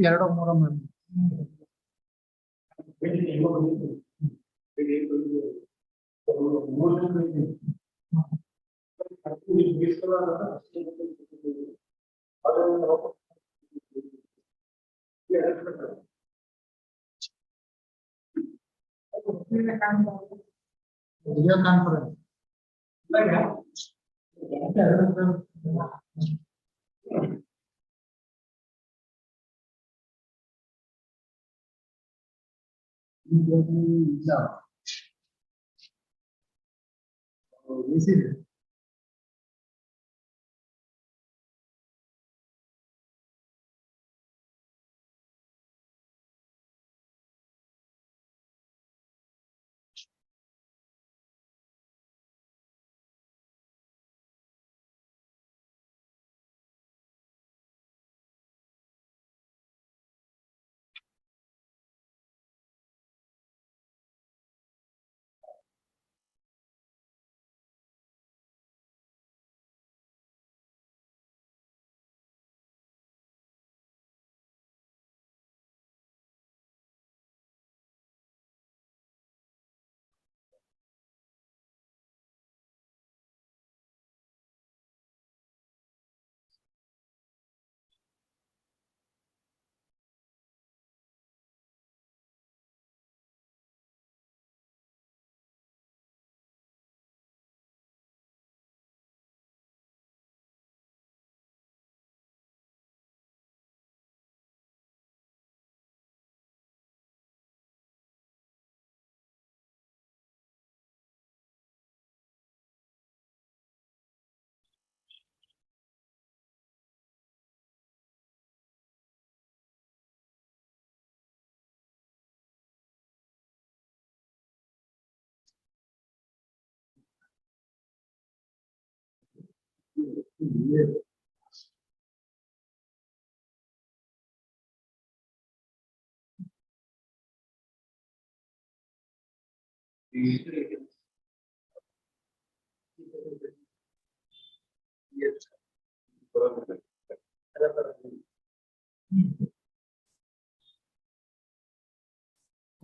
ಎರಡು ಮೂರು video conference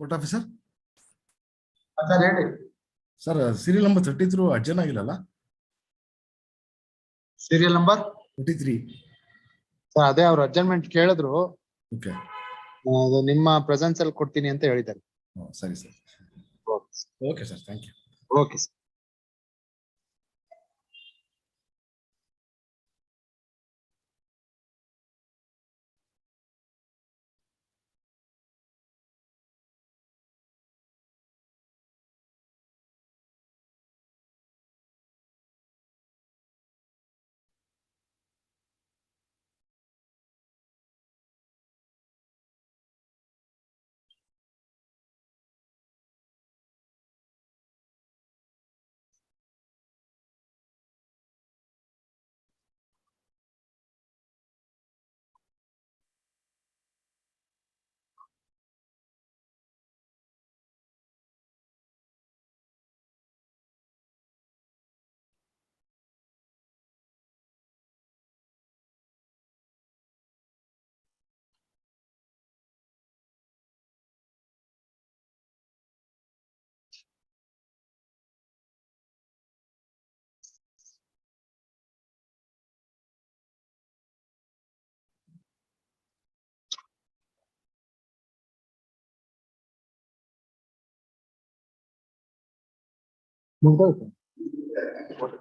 court officer sir ಹೇಳಿ. ಸರ್ ಸೀರಿಯಲ್ ನಂಬರ್ 33 ಅರ್ಜೆಂಟ್ ಆಗಿಲ್ಲಲ್ಲ? Serial number 33. ಸರ್ ಅದೇ ಅವ್ರು ಅಡ್ಜಸ್ಟ್ಮೆಂಟ್ ಕೇಳಿದ್ರು. ಓಕೆ, ಅದು ನಿಮ್ಮ ಪ್ರೆಸೆನ್ಸ್ ಅಲ್ಲಿ ಕೊಡ್ತೀನಿ ಅಂತ ಹೇಳಿದ್ದಾರೆ. ಸರಿ sir. Okay sir, thank you. Okay sir.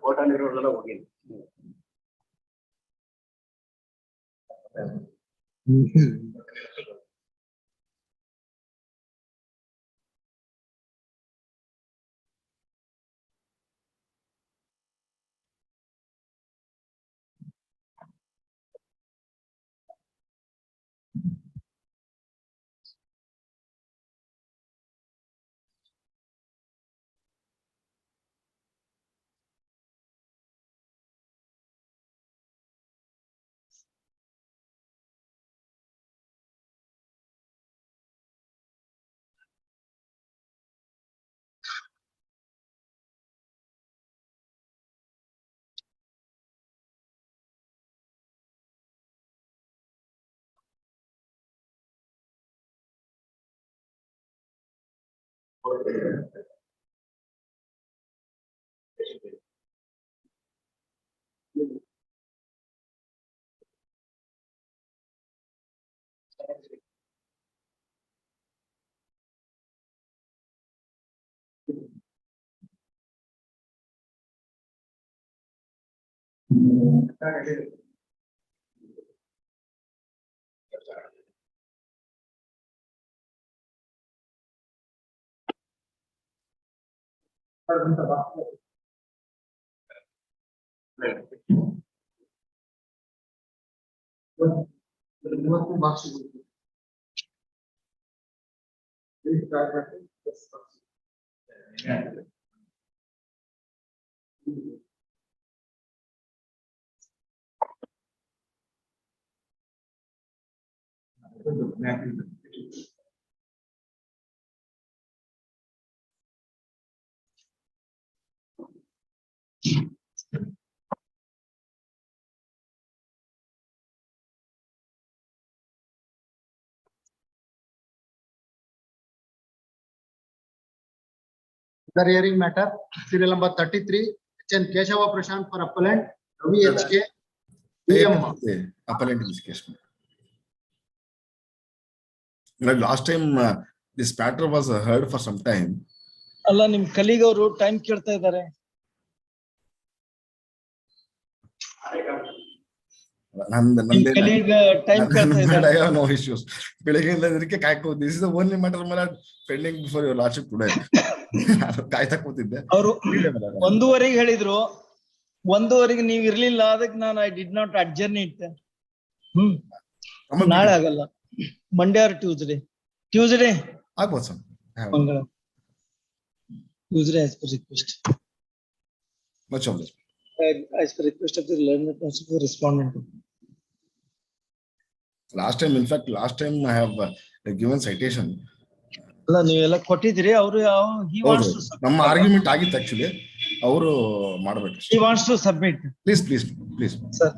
Court ಅಲ್ಲಿರೋರೆಲ್ಲ ಹೋಗಿ The hearing matter, serial number 33, H.N. Keshava Prashant for appellant, Ravi H.K. PM. Appellant in this case. Last time this matter was heard for some time. ಅಲ್ಲ ನಿಮ್ colleague ಅವರು time ಕೇಳ್ತಾ ಇದ್ದಾರೆ. No issues. ಬೆಳಗ್ಗೆಯಿಂದ ಕಾಯ್ಕೋ. This is the only matter pending before your lordship today. ಕಾಯ್ತಾ ಕೂತಿದ್ದೆ. ಅವರು 1:15 ಹೇಳಿದ್ರು. 1:15 ನೀವು ಇರ್ಲಿಲ್ಲ, ಅದಕ್ಕೆ ನಾನು I did not adjourn it. ನಾಳೆ ಆಗಲ್ಲ. Monday or Tuesday. ಟ್ಯೂಸ್ಡೇ ಆಗ್ಬೋದು ಸರ್. ಮಂಗಳ. Tuesday as per request. Much of this. As per request of the learned counsel for respondent. Last time I have given citation. ಅಲ್ಲ ನೀವೆಲ್ಲ ಕೊಟ್ಟಿದ್ದೀರಿ. ಅವರು he wants to submit. ನಮ್ಮ argument ಆಗಿತ್ತು actually. ಅವರು ಮಾಡಬೇಕು. He wants to submit. Please. Sir.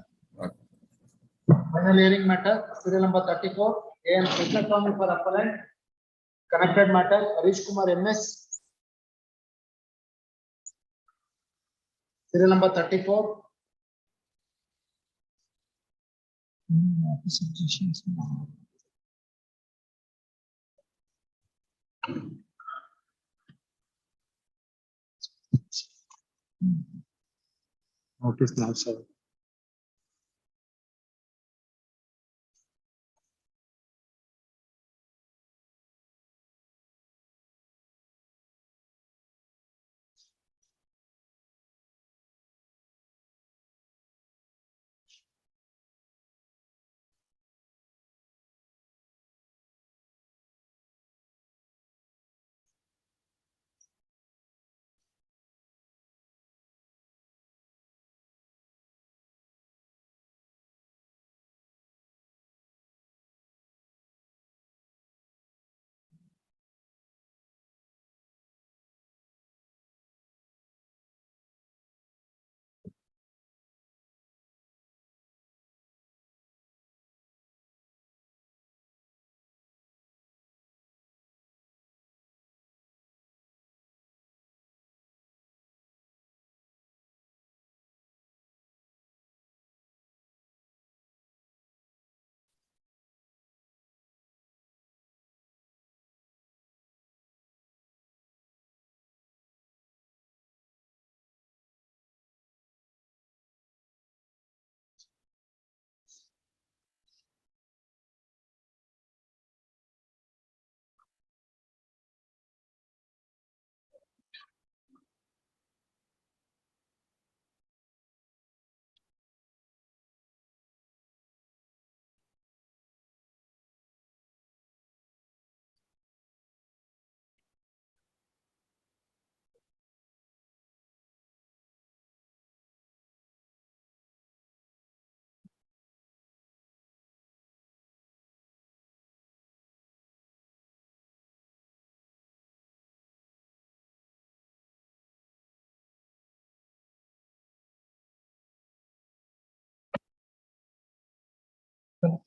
Final hearing matter, serial number 34, A.M. Krishnakwamy for appellant. Connected matter, Harish Kumar M.S. Serial number 34. Notice now, sir.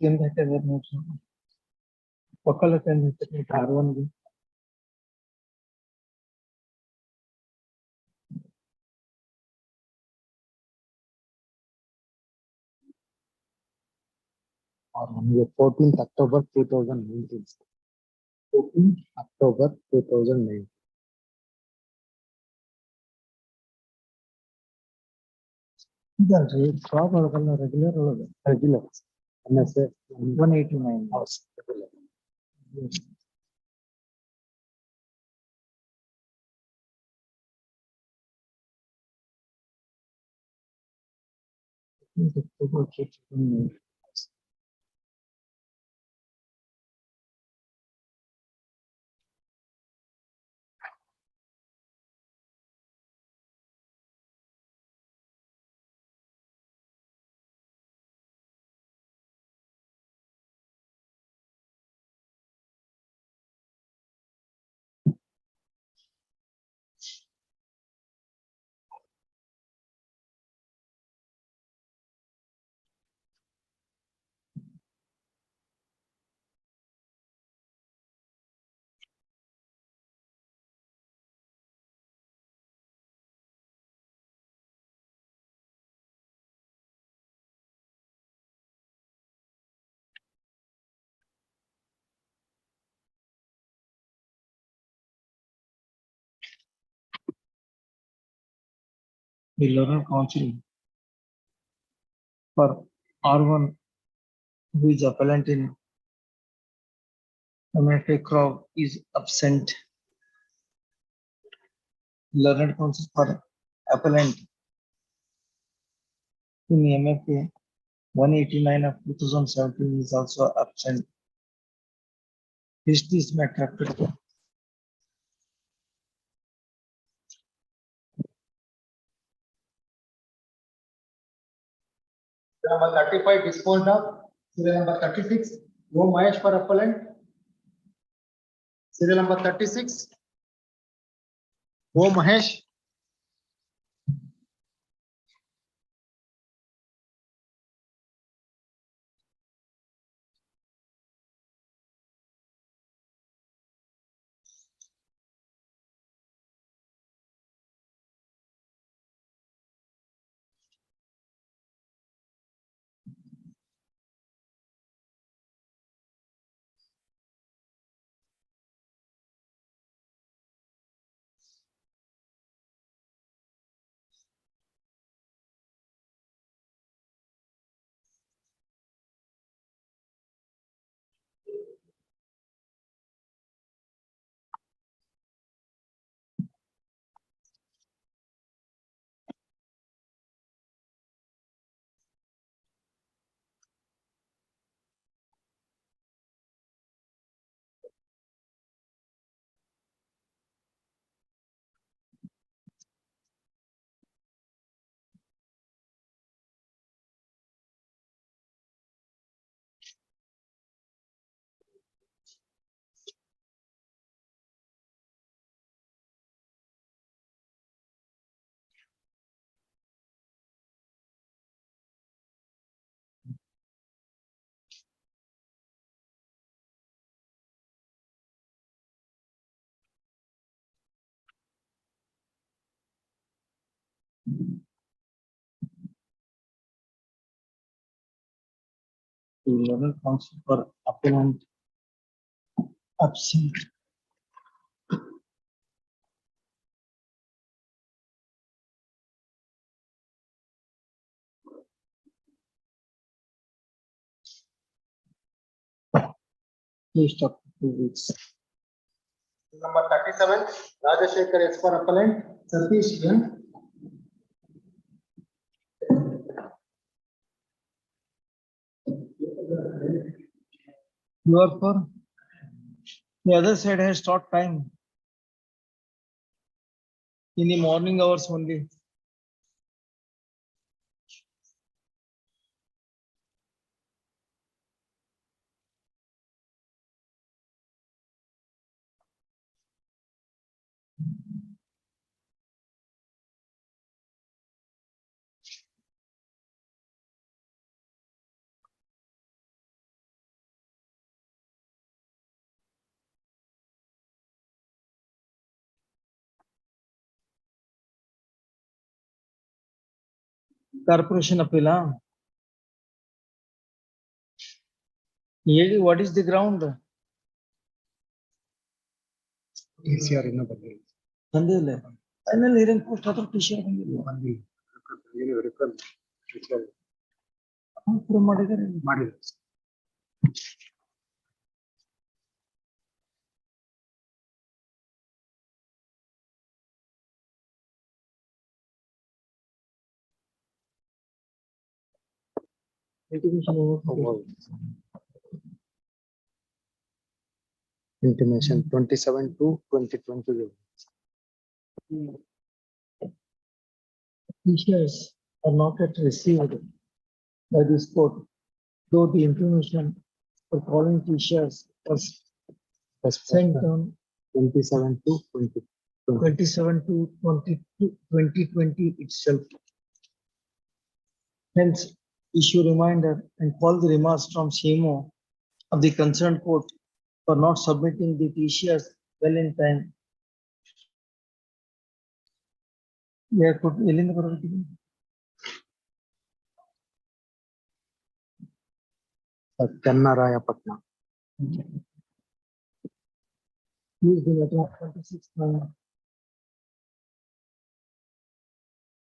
तीन घंटे में notes पकड़ लेते हैं R1 भी और हम ये 14 अक्टूबर 2019 14 अक्टूबर 2019 ಇದಲ್ರಿ ಜಾಬ್ ಒಳಗಲ್ಲ ರೆಗ್ಯುಲರ್ ಒಳಗೆ regular MSA 189 hours the learner council for R1 who is appellant in MFA Crow is absent. Learner council for appellant in MFA 189 of 2017 is also absent. History is matter. Number 35 disposed of. Serial number 36. O Mahesh for appellant. Serial number 36. O Mahesh. The learner council for appellant absent. Please stop 2 weeks. Number 37. Rajashekar S for appellant. Satish N. You are for the other side has short time. In the morning hours only. Corporation appeal, huh? What is the ground? TCR ಇನ್ನೂ ಬಂದಿಲ್ಲ. ಬಂದಿಲ್ಲ. Final hearing post ಹತ್ರ TCR ಬಂದಿಲ್ಲ. ಬಂದಿಲ್ಲ. ಏನು referral TCR approve ಮಾಡಿದ್ದಾರೆ. ಮಾಡಿಲ್ಲ. Intimation 27/2/2020. TCRs are not yet received by this court, though the information for calling TCRs was sent on 27/2/2020. 27/2/2020 itself. Hence, issue reminder and call the remarks from CMO of the concerned court for not submitting the TCRs well in time. ಎಲ್ಲಿಂದ ಬರಬೇಕು? Channarayapatna. Use the letter of 26.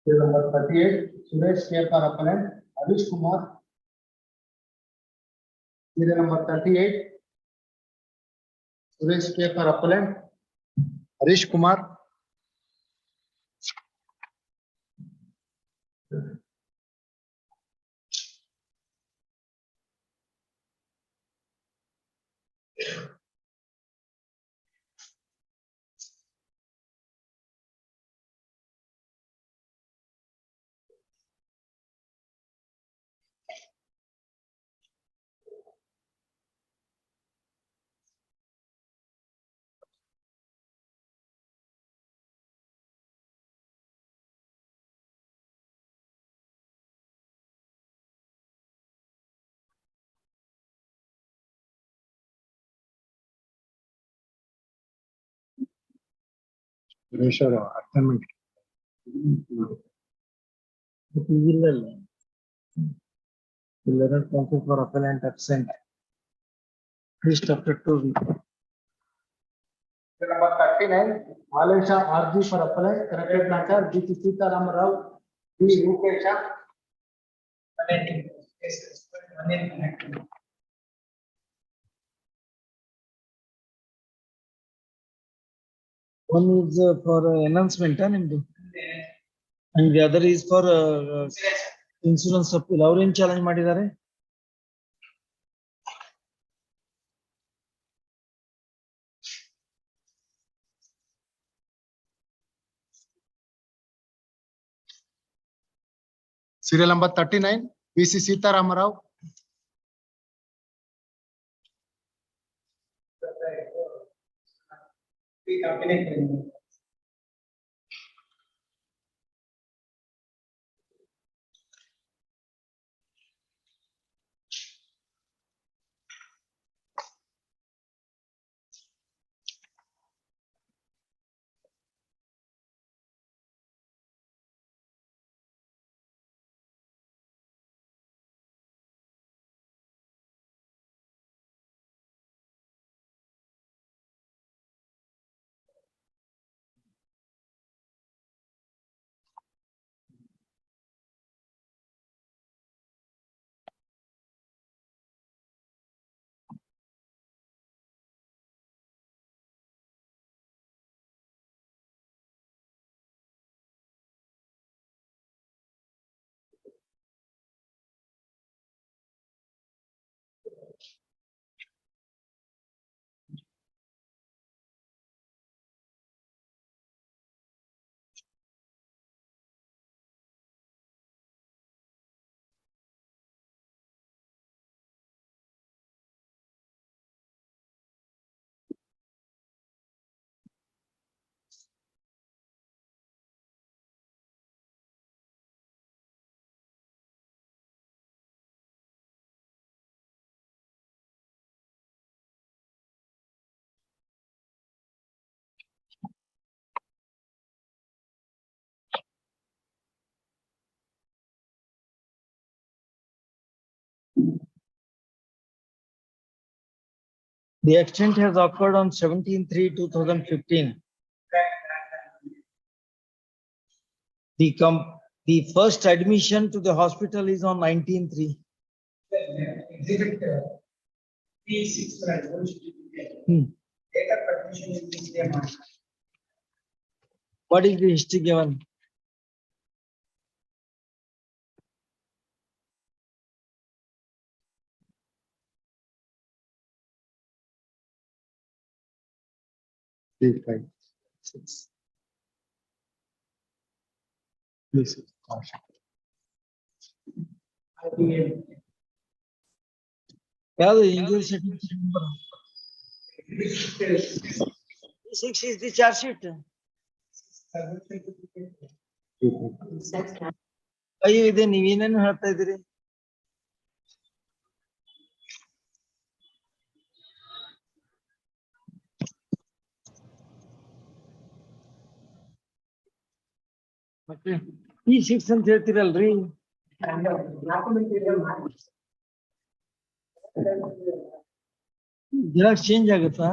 Serial number 38, Suresh K for appellant, Harish Kumar. Serial number 38, Suresh K for appellant, Harish Kumar. ಸುರೇಶ್ವರ assignment ಇಲ್ಲ. 11 for appellant absent. Please chapter 2. Serial number 39, Malaysia RG for appellant, corrected matter, B. Sitaram Rao, B. Rukesha. One is for announcement, and the other is for insurance appeal. ಅವ್ರು ಏನ್ challenge ಮಾಡಿದ್ದಾರೆ? Serial number 39, B.C. Sitaram Rao. The accident has occurred on 17/3/2015. The first admission to the hospital is on 19/3. Exhibit P6. Data permission is the same. What is the history given? Three, 5, 6. This is caution. Yeah, the injury certificate number. 6 is the charge sheet. ಅಯ್ಯೋ ಇದೆ ನೀವೇನೇನು ಹೇಳ್ತಾ ಇದ್ದೀರಿ? ಮತ್ತೆ P6 ಅಂತ ಹೇಳ್ತೀರಲ್ರಿ? Xerox change ಆಗುತ್ತಾ?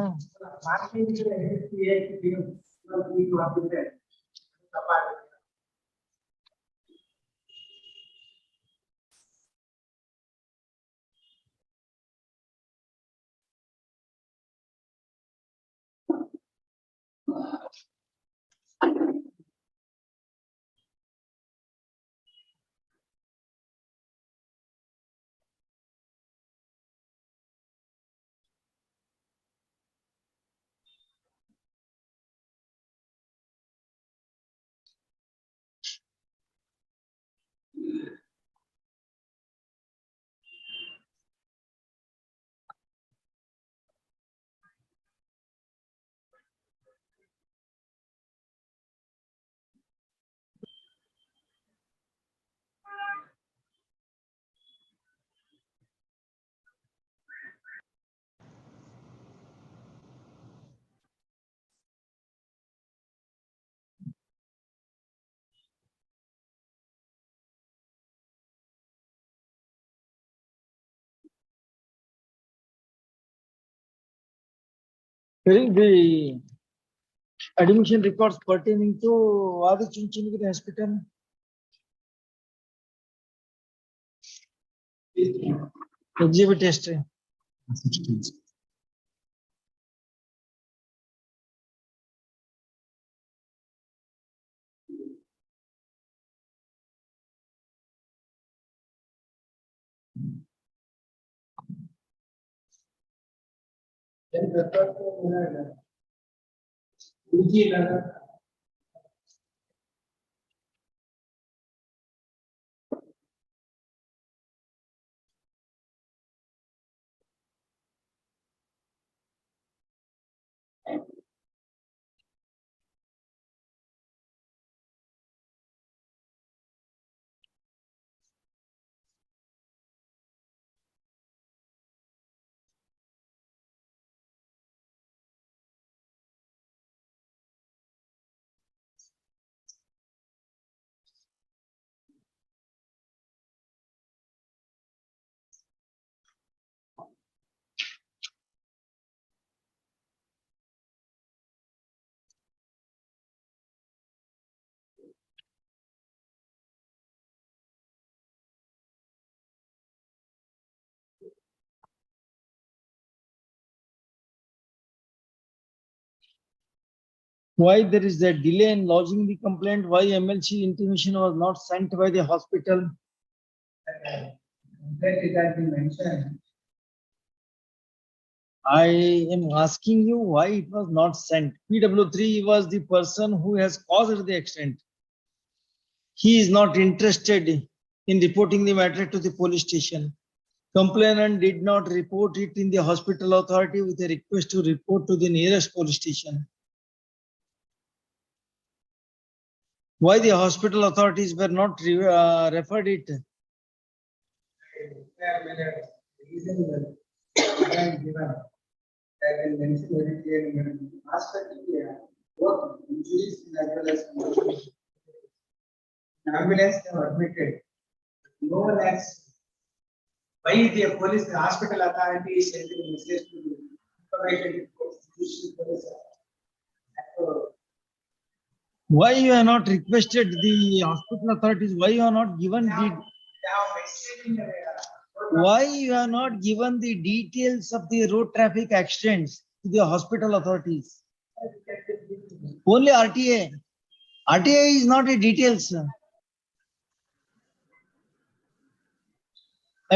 The admission records pertaining to Adi Chunchinagiri Hospital. Exhibit history. 16. Why there is a delay in lodging the complaint? Why MLC intimation was not sent by the hospital? That it has been mentioned. I am asking you why it was not sent. PW3 was the person who has caused the accident. He is not interested in reporting the matter to the police station. Complainant did not report it in the hospital authority with a request to report to the nearest police station. Why the hospital authorities were not referred it? Ambulance were admitted. No one has. Why the police, the hospital authority is sending a message to Why you have not requested the hospital authorities? Why you have not given the? Why you have not given the details of the road traffic accidents to the hospital authorities? Only RTA. RTA is not a details.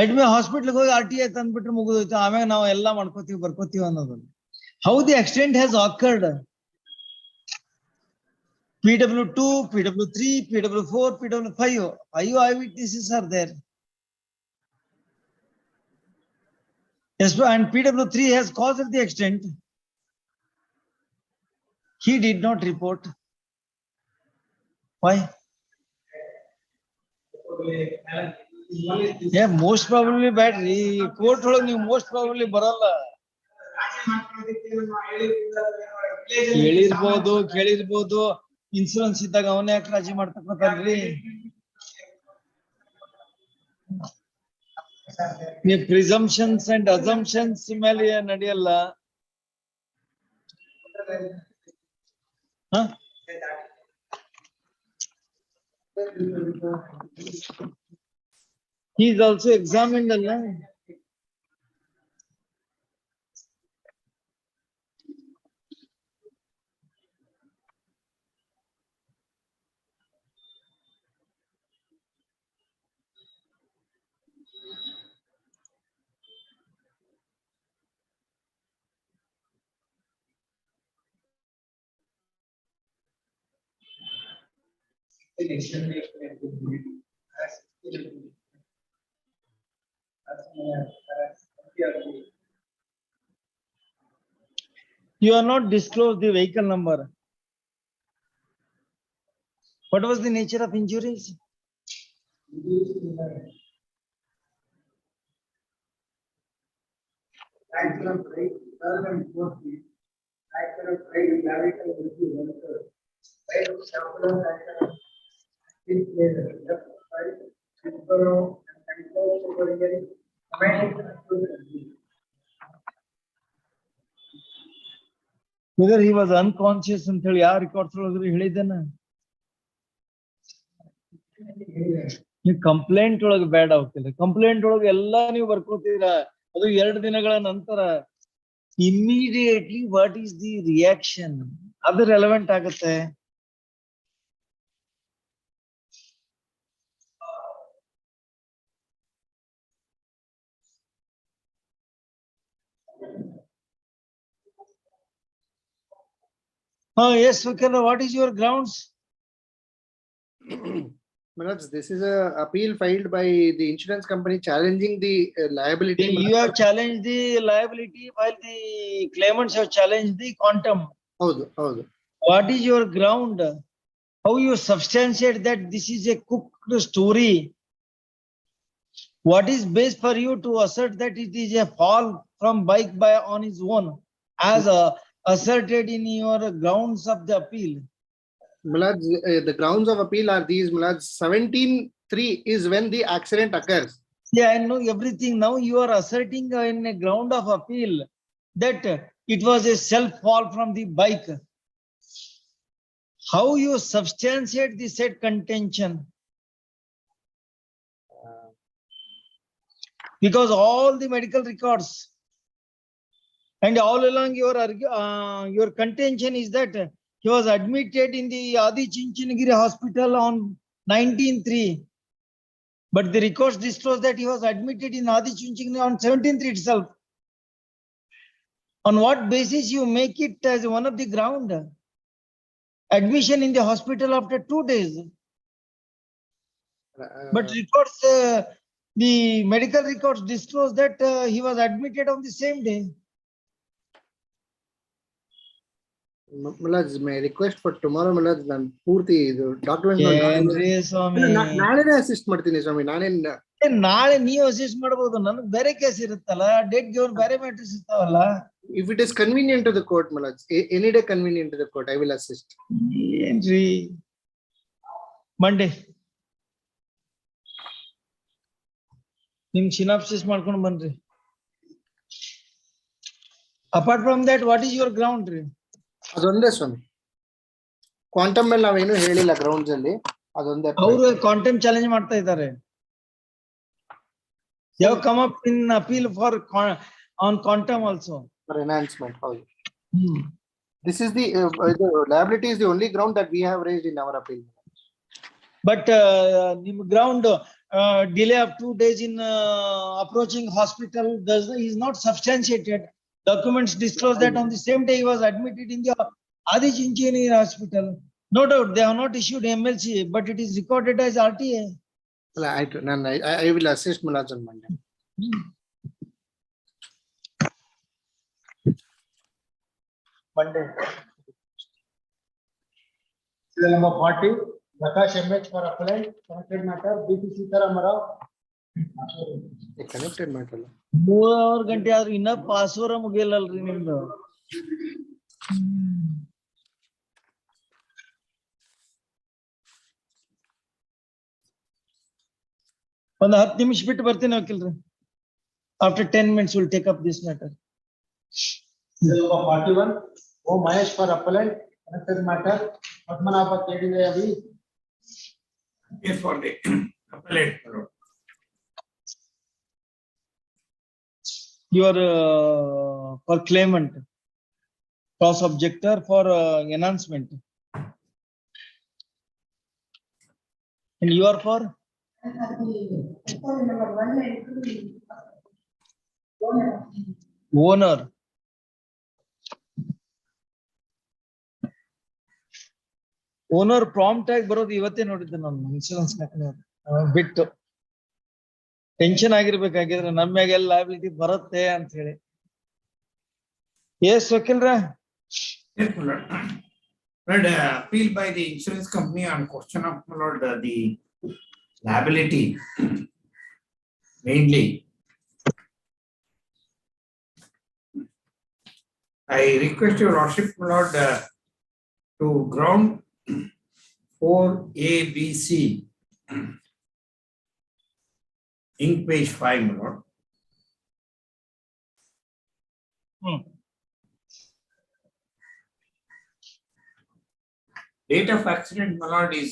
Admit hospital go RTA ತಂದ್ಬಿಟ್ರೆ ಮುಗಿದೋಯ್ತು ಆಮೇಲೆ ನಾವು ಎಲ್ಲ ಮಾಡ್ಕೋತೀವಿ ಬರ್ಕೋತೀವಿ ಅನ್ನೋದು. How the accident has occurred? PW2, PW3, PW4, PW5. 5 eyewitnesses are there. Yes, and PW3 has caused the accident. He did not report. Why? Yeah, most probably bad. Court most probably baralla. ಕೇಳಿರ್ಬೋದು insurance ಇದ್ದಾಗ ಅವನೇ ಯಾಕೆ ರಾಜಿ ಮಾಡ್ತಕ್ಕಂಥಲ್ರಿ ಪ್ರಿಸಂಪ್ಷನ್ಸ್ and assumptions ಮೇಲೆ ನಡೆಯಲ್ಲ. He is also examined ಅಲ್ಲ. You are not disclosed the vehicle number. What was the nature of injuries? Fracture of right third and fourth feet, fracture of right clavicle with the one third, right scapular fracture of fifth layer, left side, fibro and control over here, commanding control. Whether he was unconscious ಅಂತ ಹೇಳಿ ಯಾವ records ಒಳಗೆ ಹೇಳಿದ್ದೇನೆ. ನೀವು complaint ಒಳಗೆ ಬ್ಯಾಡ್ ಆಗ್ತಿಲ್ಲ. Complaint ಒಳಗೆ ಎಲ್ಲಾ ನೀವು ಬರ್ಕೋತೀರಾ. ಅದು 2 ದಿನಗಳ ನಂತರ immediately what is the reaction ಅದು ರೆಲೆವೆಂಟ್ ಆಗುತ್ತೆ. Yes, Vikram, what is your grounds? Manoj, this is a appeal filed by the insurance company challenging the liability. You have challenged the liability while the claimants have challenged the quantum. Howdu. What is your ground? How you substantiate that this is a cooked story? What is base for you to assert that it is a fall from bike by on his own as asserted in your grounds of the appeal? Malaj, the grounds of appeal are these, Malaj. 17(3) is when the accident occurs. Yeah, I know everything. Now you are asserting in a ground of appeal that it was a self fall from the bike. How you substantiate the said contention? Because all the medical records and all along your contention is that he was admitted in the Adi Chinchinagiri hospital on 19/3. But the records disclose that he was admitted in Adi Chinchinagiri on 17/3 itself. On what basis you make it as one of the ground? Admission in the hospital after 2 days. But records, the medical records disclose that he was admitted on the same day. Malaj, my request for tomorrow, Malaj, ನಾನು ಪೂರ್ತಿ ಇದು document ನಾಳೆನೇ assist ಮಾಡ್ತೀನಿ ಸ್ವಾಮಿ. ನಾಳೆ ನೀವು assist ಮಾಡಬಹುದು. ನನಗೆ ಬೇರೆ ಕೇಸ್ ಇರುತ್ತಲ್ಲ, ಡೇಟ್ ಗಿವನ್ ಬೇರೆ ಮ್ಯಾಟರ್ಸ್ ಇರ್ತಾವಲ್ಲ. If it is convenient to the court, Malaj, any day convenient to the court, I will assist. ಏನ್ರಿ ಮಂಡೇ ನಿಮ್ ಸಿನಾಪ್ಸಿಸ್ ಮಾಡ್ಕೊಂಡು ಬನ್ರಿ. Apart from that, what is your ground? ಅದೊಂದೇ ಸ್ವಾಮಿ. ಕ್ವಾಂಟಮ್ ಮೇಲೆ ನಾವೇನು ಹೇಳಿಲ್ಲ ಗ್ರೌಂಡ್ಸ್ ಅಲ್ಲಿ, ಅದೊಂದೇ. ಅವರು ಕ್ವಾಂಟಮ್ ಚಾಲೆಂಜ್ ಮಾಡ್ತಾ ಇದ್ದಾರೆ. They have come up in appeal for on quantum also. For enhancement. This is the liability is the only ground that we have raised in our appeal. But ground delay of 2 days in approaching hospital is not substantiated. Documents disclose that on the same day he was admitted in the Adi Chinchini hospital. No doubt they have not issued MLC, but it is recorded as RTA. I will assist Mulaz on Monday. Serial number 40, Prakash MH for appellant, connected matter, BPC Taramara. Connected matter. 3 ಗಂಟೆ ಆದ್ರೂ ಇನ್ನ ಪಾಸ್ವರ ಮುಗಿಯಲ್ಲಲ್ರಿ ನಿಮ್ದು. ಒಂದು 10 ನಿಮಿಷ ಬಿಟ್ಟು ಬರ್ತೀನಿ ವಕೀಲ್ರೆ. After 10 minutes we'll take up this matter. Serial number 41, O Mahesh for appellant, connected matter, Padmanabha KDV. Yes, for the appellate. You are for claimant, cross objector for enhancement. And you are for? Owner. Owner prompt ಆಗಿ ಬರೋದು ಇವತ್ತೇ ನೋಡಿದ್ದೆ ನಾನು insurance ಬಿಟ್ಟು tension ಆಗಿರ್ಬೇಕಾಗಿದ್ರೆ ನಮ್ಮ ಮ್ಯಾಗೆಲ್ಲ liability ಬರುತ್ತೆ ಅಂತ ಹೇಳಿ. S ವಕೀಲ್ರ? Appeal by the insurance company on question of the liability mainly. I request your lordship, my lord, to ground 4ABC, ink page 5, my lord. Date of accident, my lord, is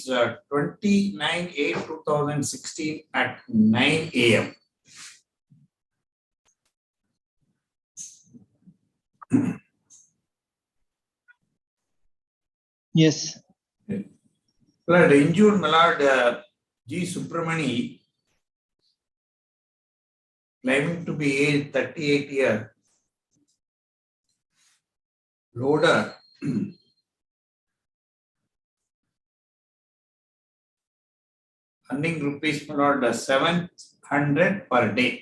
29/8/2016 at 9 AM. Yes. Lord, injured, my lord, G. Subramani, claiming to be age 38 years, loader, earning rupees, my lord, 700 per day.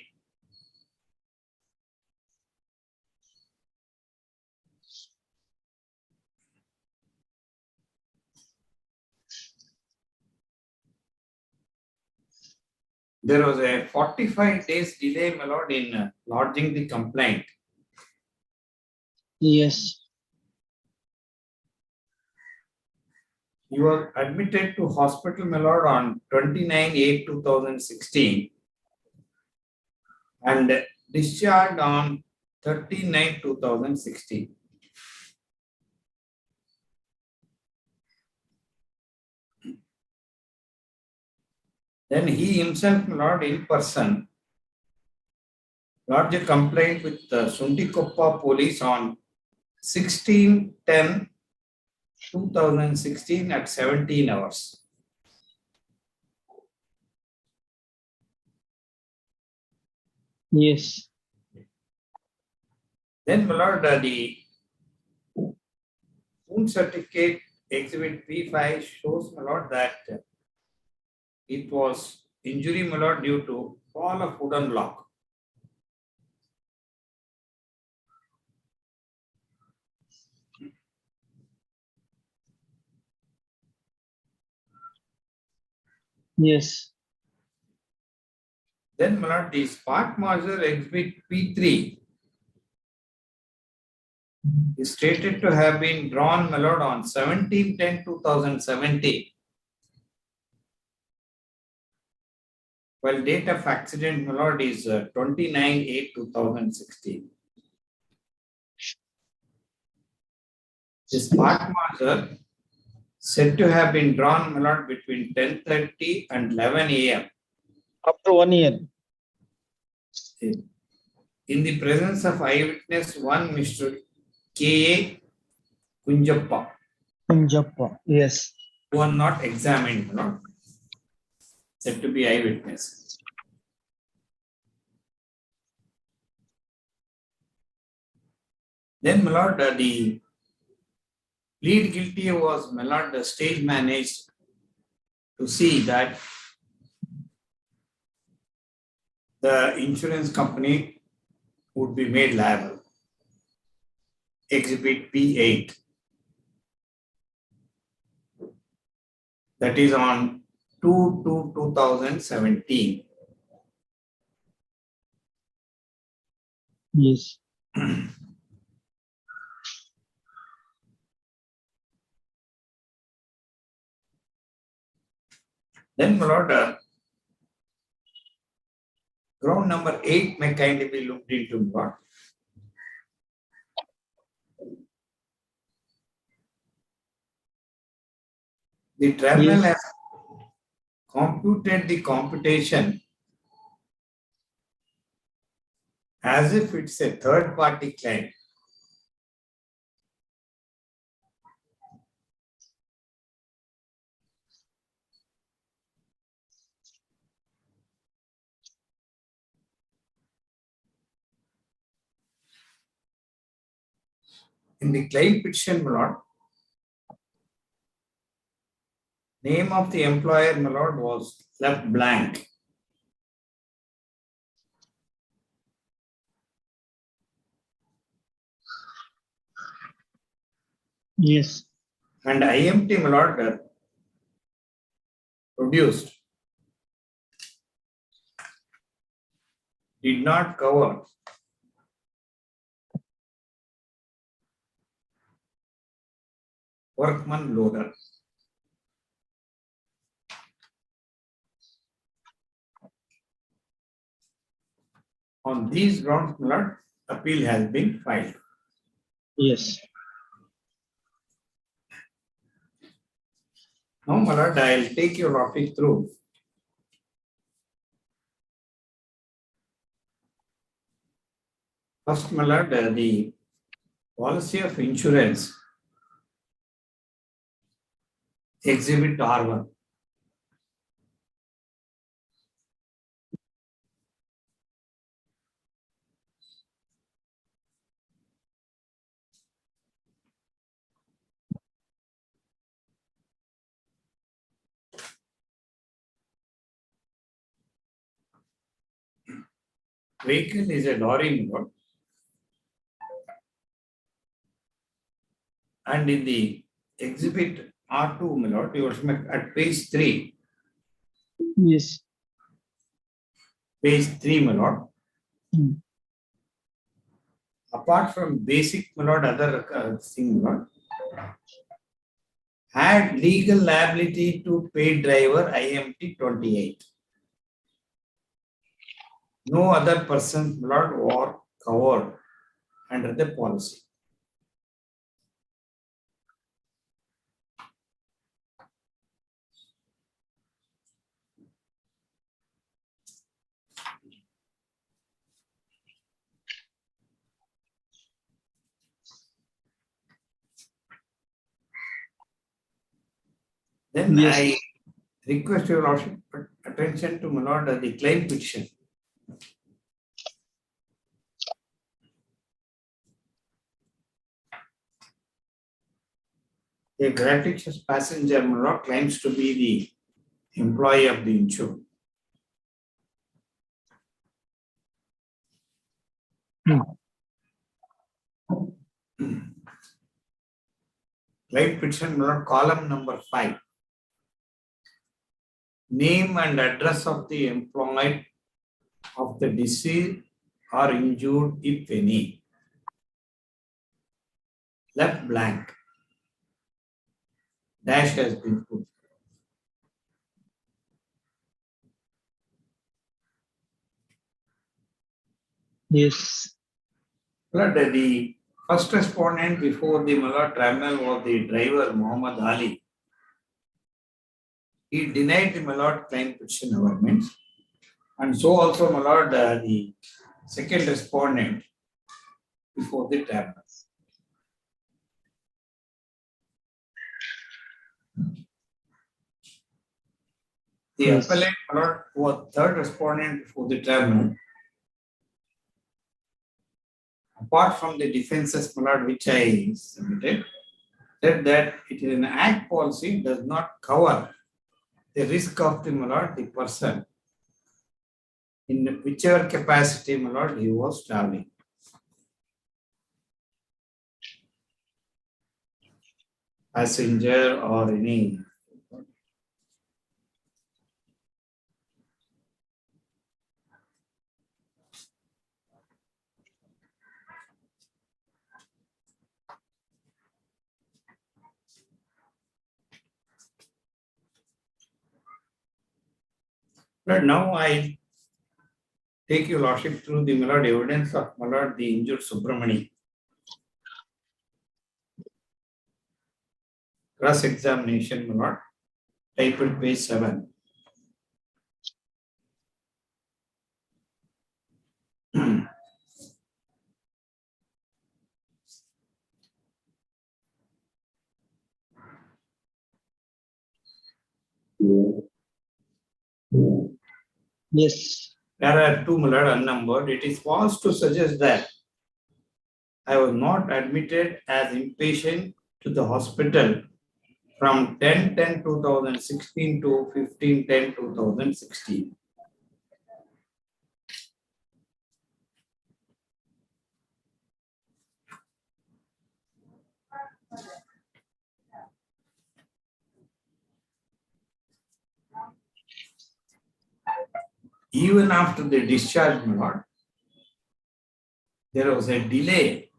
There was a 45 days delay, my lord, in lodging the complaint. Yes. He was admitted to hospital, my lord, on 29/8/2016 and discharged on 30/9/2016. Then he himself, my lord, in person, lodged a complaint with the Sundikoppa police on 16/10/2016 at 17 hours. Yes. Then, my lord, the wound certificate exhibit P5 shows, my lord, that it was injury, my lord, due to fall of wooden block. Yes. Then, my lord, the spark measure exhibit P3 is stated to have been drawn, my lord, on 17/10/2017. While date of accident, my lord, is 29/8/2016. The spot measure said to have been drawn, my lord, between 10:30 and 11 a.m. After 1 year. in the presence of eyewitness one, Mr. K.A. Kunjappa, Yes. who are not examined, my lord, said to be eyewitness. Then, my lord, the plead guilty was, my lord, the stage managed to see that the insurance company would be made liable. Exhibit P8. That is on 2/2/2017. Yes. Then, my lord, ground number 8 may kindly be looked into, my lord. The tribunal has computed the computation as if it's a third party claim. In the claim petition, my lord, name of the employer, my lord, was left blank. Yes. And IMT, my lord, produced did not cover workman loader. On these grounds, my lord, appeal has been filed. Yes. Now, my lord, I'll take your topic through. First, my lord, the policy of insurance, Exhibit R1. Vehicle is a lorry, my lord. And in the exhibit R2, my lord, you will at page 3. Yes. Page 3, my lord. Hmm. Apart from basic, my lord, other thing, my lord, had legal liability to paid driver IMT 28. No other person, my lord, were covered under the policy. Then Yes. I request your lordship attention to, my lord, the claim petition. A gratuitous passenger, my lord, claims to be the employee of the insured. Claim petition, my lord, column number 5. Name and address of the employed of the deceased or injured, if any. Left blank. Dash has been put. Yes. But the First respondent before the Malad tribunal was the driver Muhammad Ali. He denied the Malad claim petition amendments, and so also Malad, the second respondent before the tribunal. The appellate Malad was third respondent before the tribunal. Apart from the defenses Malad which I submitted, said that it is an act policy does not cover the risk of the Malad, the person, in whichever capacity Malad he was traveling. Passenger or any. But now I take your lordship through the Malad evidence of Malad, the injured Subramani. Cross-examination Malad, typed page 7. Yes. There are two Malad unnumbered. It is false to suggest that I was not admitted as inpatient to the hospital from 10/10/2016 to 15/10/2016. Even after the discharge, my lord, there was a delay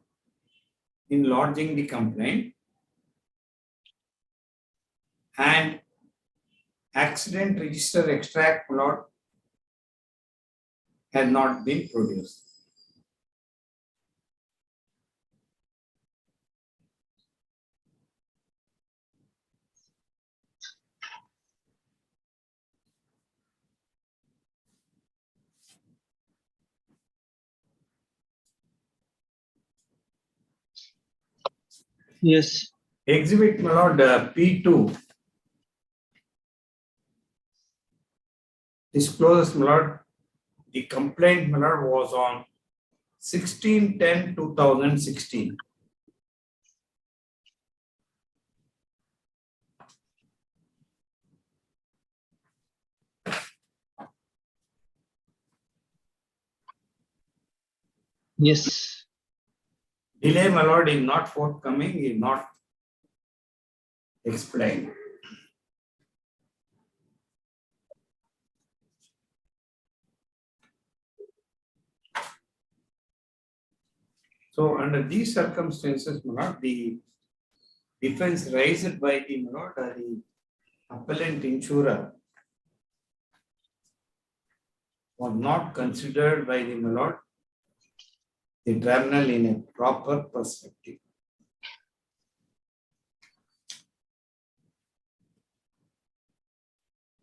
in lodging the complaint, and accident register extract, my lord, had not been produced. Yes. Exhibit, my lord, P2 discloses, my lord, the complaint, my lord, was on 16/10/2016. Yes. Delay, my lord, is not forthcoming, is not explained. So under these circumstances, my lord, the defense raised by the, my lord, the appellant insurer was not considered by the, my lord, the tribunal in a proper perspective.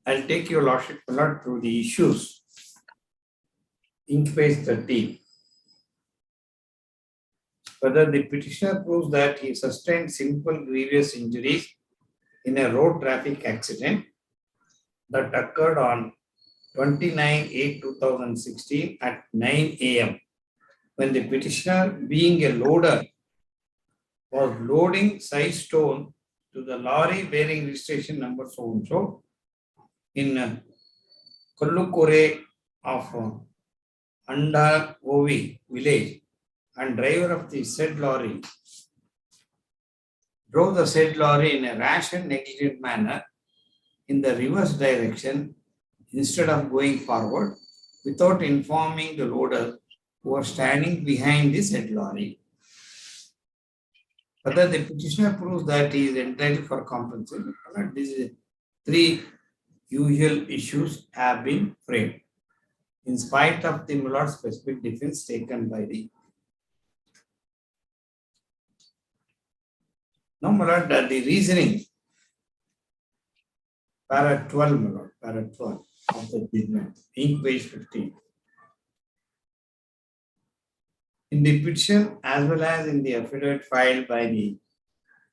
I'll take your lordship, my lord, through the issues. Ink page 30. Whether the petitioner proves that he sustained simple grievous injuries in a road traffic accident that occurred on 29/8/2016 at 9 a.m. when the petitioner, being a loader, was loading size stone to the lorry bearing registration number so and so in Kollukore of Andagovi village, and driver of the said lorry drove the said lorry in a rash and negligent manner in the reverse direction instead of going forward without informing the loader who was standing behind the said lorry. Whether the petitioner proves that he is entitled for compensation, these three usual issues have been framed in spite of the Mullard specific defense taken by the Now, my lord, the reasoning, para 12, my lord, para 12 of the judgment, in page 15. In the petition as well as in the affidavit filed by the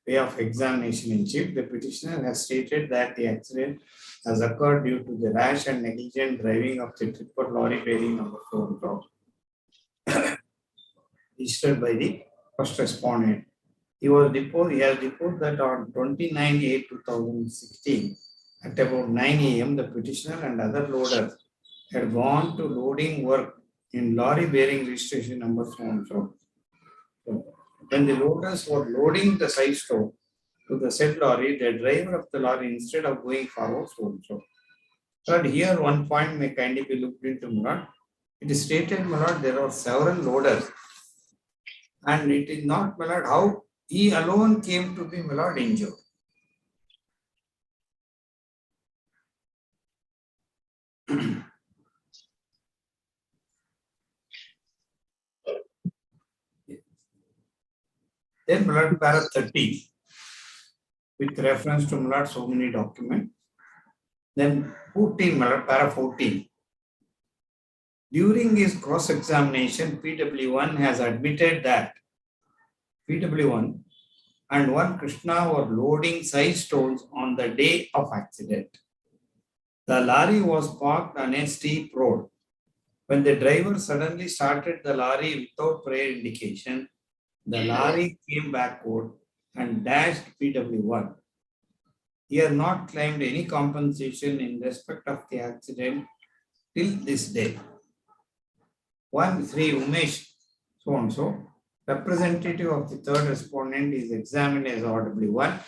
way of examination in chief, the petitioner has stated that the accident has occurred due to the rash and negligent driving of the tipper lorry bearing number 4 registered by the first respondent. He has deposed that on 29/8/2016 at about 9 a.m. the petitioner and other loaders had gone to loading work in lorry bearing registration number so and so. When the loaders were loading the side store to the said lorry, the driver of the lorry, instead of going forward, so and so. But here one point may kindly be looked into, my lord. It is stated, my lord, there are several loaders, and it is not, my lord, how he alone came to be, my lord, injured. Then, my lord, para 30, with reference to, my lord, so many documents. Then 14, my lord, para 14. During his cross-examination, PW1 has admitted that PW1 and one Krishna were loading side stones on the day of accident. The lorry was parked on a steep road. When the driver suddenly started the lorry without prior indication, the lorry came backward and dashed PW1. He has not claimed any compensation in respect of the accident till this day. 1 Sri Umesh, so and so, representative of the third respondent, is examined as RW1,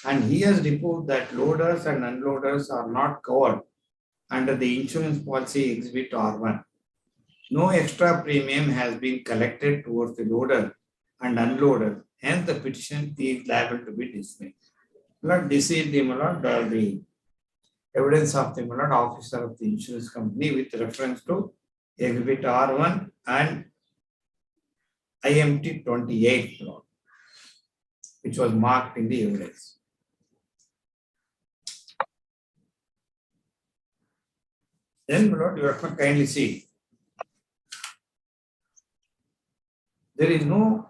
and he has reported that loaders and unloaders are not covered under the insurance policy exhibit R1. No extra premium has been collected towards the loader and unloader, hence the petition is liable to be dismissed. This is the evidence of the officer of the insurance company with reference to exhibit R1 and IMT 28, which was marked in the evidence. Then, you have to kindly see. There is no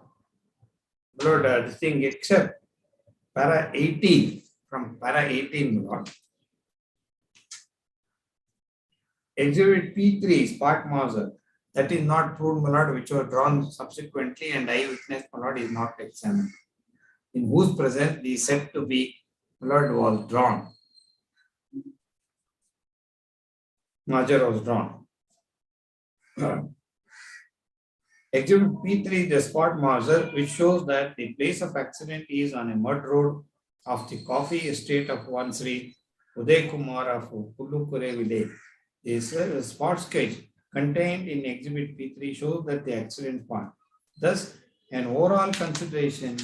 this thing except para 18, from para 18, exhibit P3, spot measure, that is not proved, which was drawn subsequently, and eyewitness is not examined, in whose presence the said to be was drawn. Measure was drawn. Exhibit P3, the spot measure, which shows that the place of accident is on a mud road of the coffee estate of one Sri Uday Kumar of Pullukure village. This spot sketch contained in exhibit P3 shows that the accident point. Thus, an overall consideration,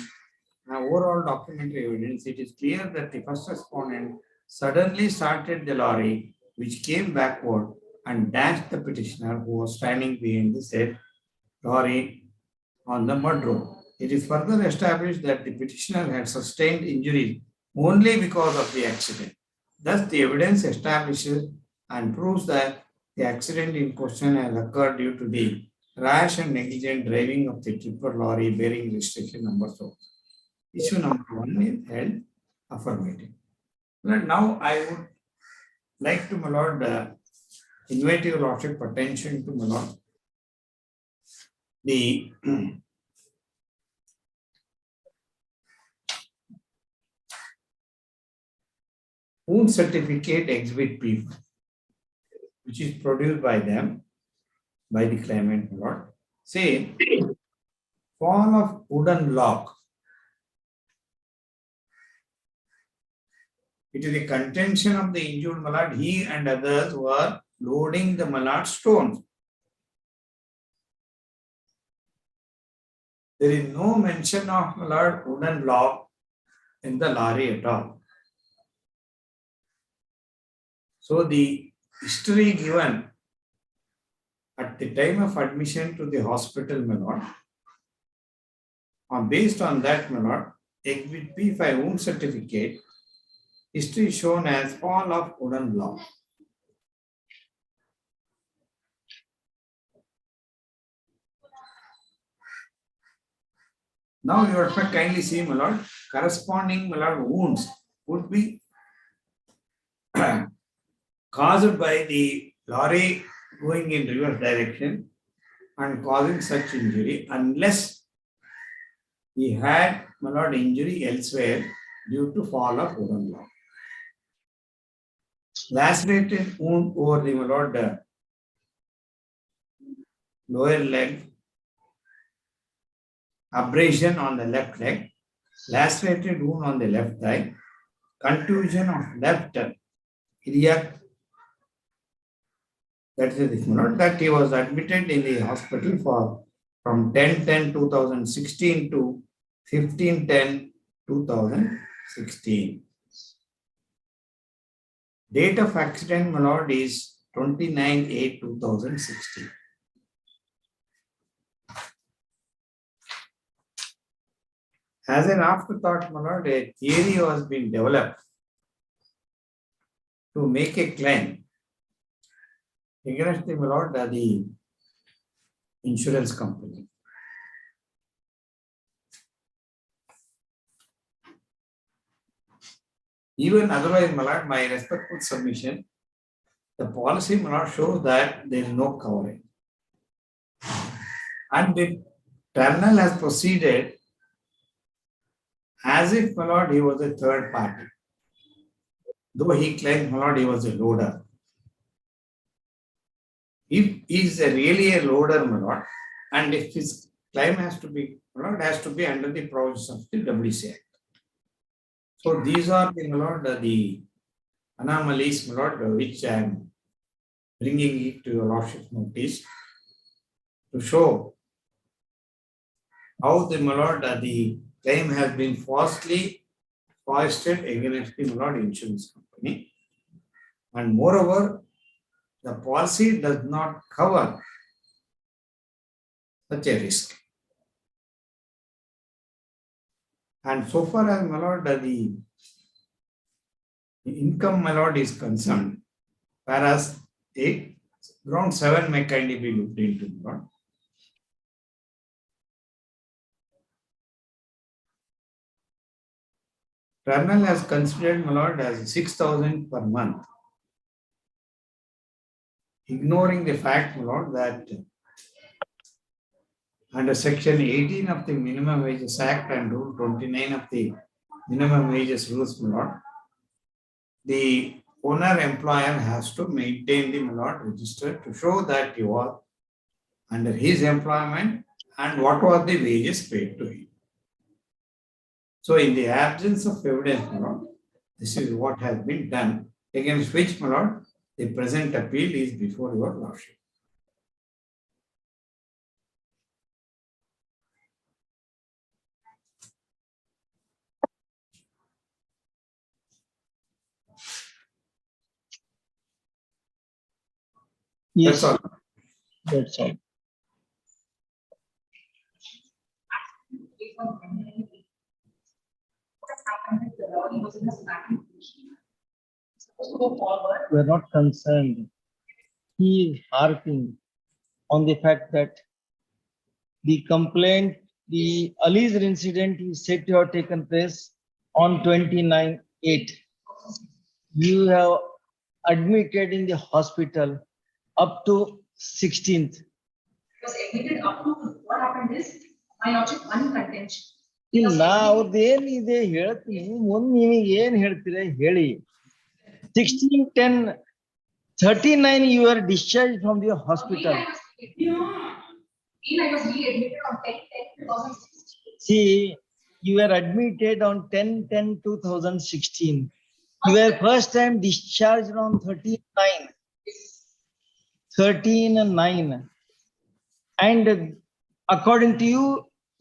overall documentary evidence, it is clear that the first respondent suddenly started the lorry, which came backward and dashed the petitioner who was standing behind the said lorry on the mud road. It is further established that the petitioner had sustained injuries only because of the accident. Thus, the evidence establishes and proves that the accident in question has occurred due to the rash and negligent driving of the tipper lorry bearing registration number. So, issue number 1 is held affirmative. Now, I would like to, my lord, invite your lordship attention to, my lord, the wound certificate exhibit P, which is produced by them, by the claimant, my lord, say fall of wooden log. It is the contention of the injured malad. He and others were loading the malad stones. There is no mention of malad wooden log in the lorry at all. So the history given at the time of admission to the hospital, my lord, based on that, my lord, Exhibit P5 wound certificate, history shown as fall of wooden block. Now you are kindly see, my lord, corresponding, my lord, wounds would be caused by the lorry going in reverse direction and causing such injury unless he had, my lord, injury elsewhere due to fall of wooden block. Lacerated wound over the, my lord, lower leg, abrasion on the left leg, lacerated wound on the left thigh, contusion of left iliac. That is this, my lord, that he was admitted in the hospital for from 10/10/2016 to 15/10/2016. Date of accident, my lord, is 29/8/2016. As an afterthought, my lord, a theory was being developed to make a claim against the, my lord, the insurance company. Even otherwise, my lord, my respectful submission, the policy, my lord, shows that there is no covering. And the tribunal has proceeded as if, my lord, he was a third party, though he claimed, my lord, he was a loader. If he is really a loader, my lord, and if his claim has to be, my lord, has to be under the provisions of the WC Act. So these are the, my lord, the anomalies, my lord, which I am bringing it to your lordship's notice to show how the, my lord, the claim has been falsely foisted against the, my lord, insurance company. And moreover, the policy does not cover such a risk. And so far as, my lord, the income, my lord, is concerned, whereas ground 7 may kindly be looked into, my lord. Tribunal has considered, my lord, as 6,000 per month, ignoring the fact, my lord, that under section 18 of the Minimum Wages Act and Rule 29 of the Minimum Wages Rules, my lord, the owner-employer has to maintain the, my lord, register to show that he was under his employment and what was the wages paid to him. So in the absence of evidence, my lord, this is what has been done, against which, my lord, the present appeal is before your lordship. Yes, That's all. that's all. We're not concerned. He is harping on the fact that the complaint, the alleged incident is said to have taken place on 29/8. You have admitted in the hospital up to 16th. Was admitted up to what happened is my lordship one contention. ಇಲ್ಲ ಅವ್ರದ್ದು ಏನಿದೆ ಹೇಳ್ತೀನಿ ಮುಂದೆ ನಿಮಗೆ ಏನ್ ಹೇಳ್ತೀರ ಹೇಳಿ 16/10/39 you are discharged from the hospital. I was re-admitted on 10/10/2016. See, you were admitted on 10/10/2016. You were first time discharged on 13/9. And according to you,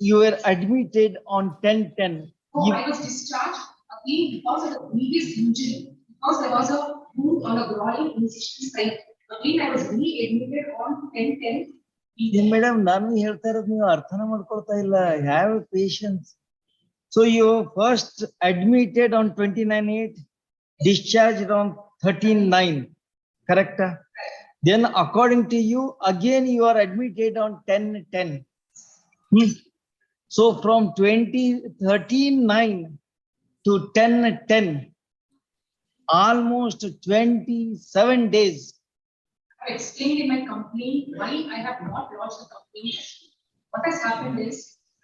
you were admitted on 10/10. Oh, I was discharged again because of the previous injury, because there was a wound on a groin incision site. Again, I was re-admitted on 10/10. Madam ನಾನು ಹೇಳ್ತಾ ಇರೋದು ನೀವು ಅರ್ಥನ ಮಾಡ್ಕೊಳ್ತಾ ಇಲ್ಲ. Have patience. So you first admitted on 29/8, discharged on 13/9, correct? Then according to you, again you are admitted on 10/10. So from 13/9 to 10/10, almost 27 days. I explained in my complaint why I have not lodged the complaint. What has happened is,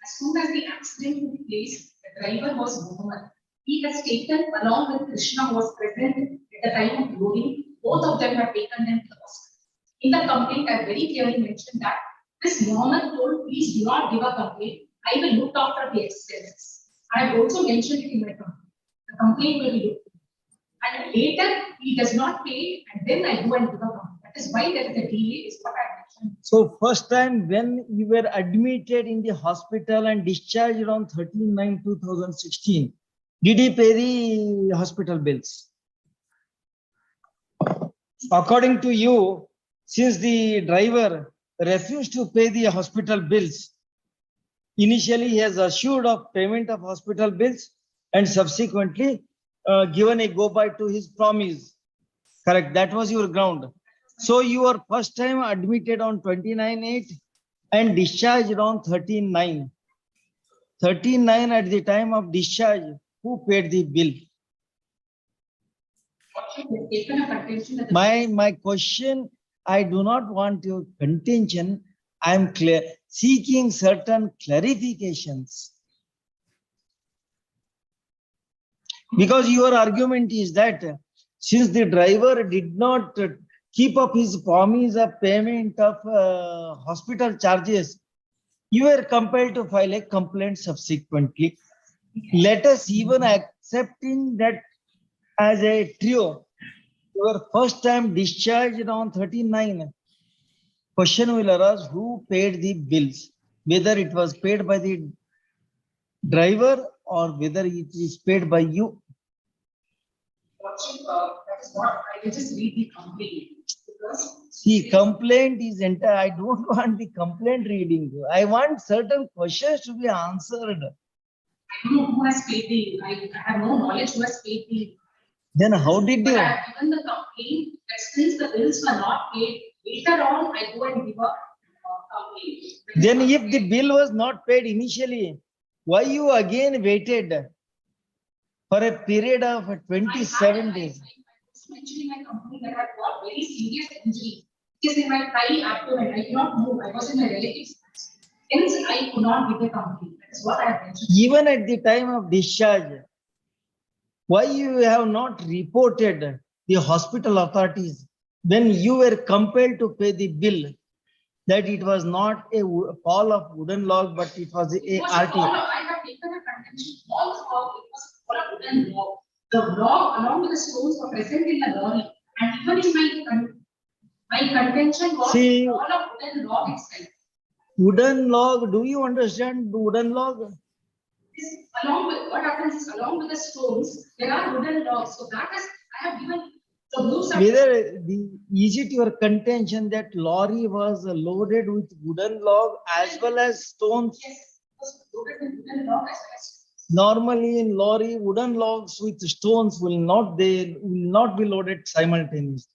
as soon as the accident took place, the driver was normal. He has taken, along with Krishna who was present at the time of loading, both of them have taken them to the hospital. In the complaint, I very clearly mentioned that this Norman told, please do not give a complaint. I will look after the expenses. I have also mentioned it in my complaint. The complaint will be looked. And later, he does not pay, and then I go and give a complaint. That is why there is a delay, is what I mentioned. So first time when you were admitted in the hospital and discharged on 13/9/2016, did he pay the hospital bills? According to you, since the driver refused to pay the hospital bills, initially he has assured of payment of hospital bills and subsequently given a go-by to his promise. Correct, that was your ground. So you were first time admitted on 29/8 and discharged on 13/9. 13/9 at the time of discharge, who paid the bill? My question, I do not want your contention. I am seeking certain clarifications. Because your argument is that since the driver did not keep up his promise of payment of hospital charges, you were compelled to file a complaint subsequently. Let us even accepting that as a trio, your first time discharged on 13/9, question will arise who paid the bills, whether it was paid by the driver or whether it is paid by you. That is what I will just read the complaint. See, complaint is entire. I don't want the complaint reading. I want certain questions to be answered. I don't know who has paid the, I have no knowledge who has paid the. Then how did you? I have given the complaint that since the bills were not paid, later on I go and give a complaint. Then if the bill was not paid initially, why you again waited for a period of 27 days? I mentioned in my complaint that I got very serious injury. It is in my thigh abdomen. I cannot move. I was in my relatives. Hence, I could not give a complaint. That is what I have mentioned. Even at the time of discharge, why you have not reported the hospital authorities when you were compelled to pay the bill that it was not a fall of wooden log, but it was a RT? I have taken a contention. All the log, it was a fall of wooden log. The log along with the stones were present in the lorry. And even in my contention was all of wooden log itself. Wooden log, do you understand the wooden log? Along with what happens is along with the stones, there are wooden logs. So that is, I have given the rules. Whether is it your contention that lorry was loaded with wooden log as well as stones? Yes, it was loaded with wooden log as well as stones. Normally in lorry, wooden logs with stones will not be loaded simultaneously.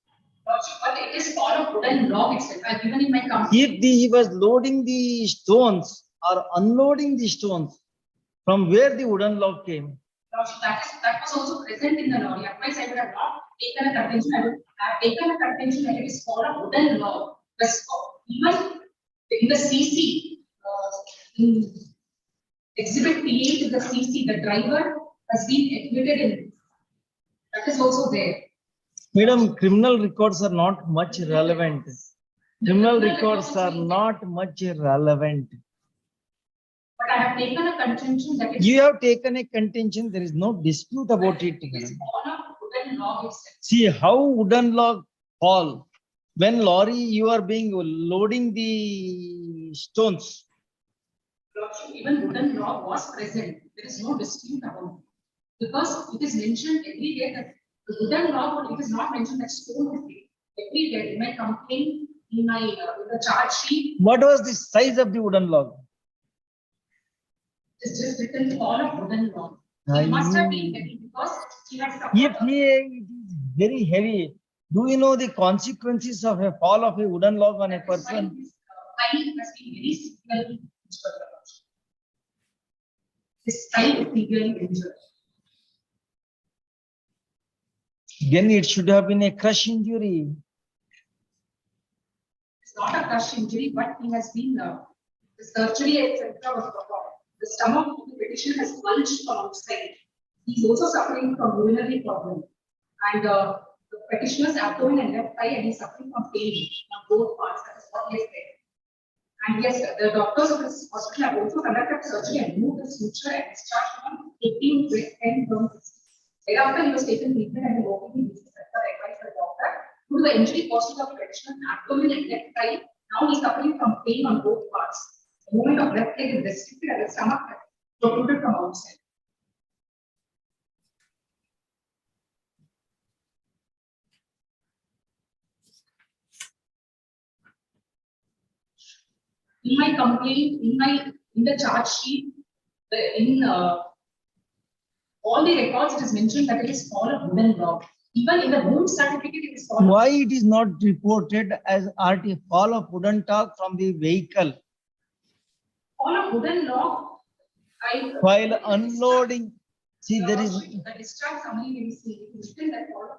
But it is all of wooden log itself. I have given in my complaint. If he was loading the stones or unloading the stones, from where the wooden log came? That was also present in the lorry. Otherwise, I would have not taken a contention. I would have taken a contention that it is all of wooden log. Even in the CC, in Exhibit P8 to the CC, the driver has been admitted in. That is also there. Madam, criminal records are not much relevant. Criminal records are not much relevant. But I have taken a contention that it is You have taken a contention, there is no dispute about it. all of wooden log itself. See how wooden log fall. When lorry, you are being loading the stones. Even wooden log was present. There is no dispute about it. Because it is mentioned everywhere that the wooden log, it is not mentioned that stone is there. Everywhere in my complaint, in my the charge sheet. What was the size of the wooden log? It's just written fall of wooden log. It must have been heavy because he had suffered. If it is very heavy, do you know the consequences of a fall of a wooden log on a person? His eye has been very severely injured. His eye is severely injured. Then it should have been a crush injury. It's not a crush injury, but he has been the surgery, etc. was performed. The stomach of the petitioner has bulged from outside. He is also suffering from urinary problem, and the petitioner's abdomen and left thigh, and he is suffering from pain on both parts. That is what he has said. And yes, the doctors of this hospital have also conducted surgery and removed the suture and discharged him on 18 with 10 terms. Thereafter, he was taken treatment and the OPD advised the doctor. Due to the injury caused to the petitioner's abdomen and left thigh, now he is suffering from pain on both parts. The movement of left leg is restricted and the stomach is protruded from outside. In my complaint, in the charge sheet, all the records, it is mentioned that it is fall of wooden log. Even in the wound certificate, it is fall. Why it is not reported as RT fall of wooden log from the vehicle? Fall of wooden log. While unloading, see there is. The discharge summary may be seen. It is written that fall of.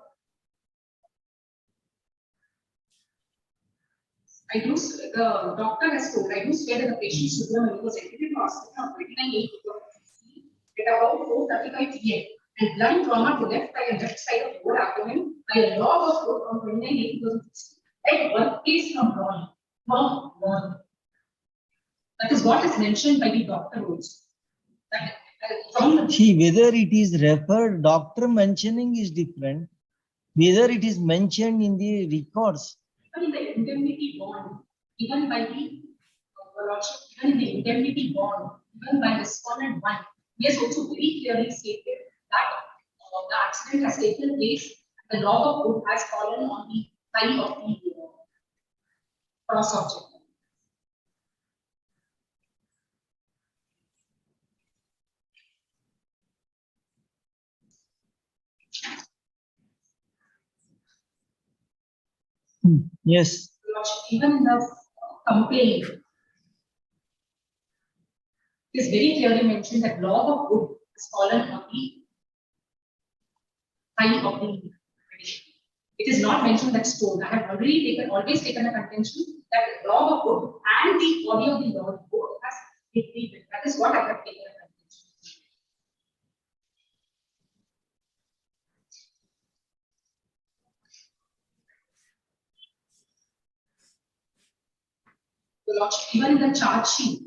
The doctor has told, I do swear that the patient should know when he was admitted to hospital on 29/8 at about 4:35 p.m. and blunt trauma to left thigh and left side of the lower abdomen by a log of wood on 29/8/2016. At one case from Ron. That is what is mentioned by the doctor also. See, whether it is referred, doctor mentioning is different. Whether it is mentioned in the records. Even in the indemnity bond, given by the even in the indemnity bond, given by respondent 1, he has also very clearly stated that the accident has taken place, the log of wood has fallen on the thigh of the cross object. Yes. Even in the complaint, it is very clearly mentioned that log of wood has fallen on the thigh of the petitioner. It is not mentioned that stone. I have always taken a contention that log of wood and the body of the log both has been treated. That is what I have taken a contention. Even in the charge sheet,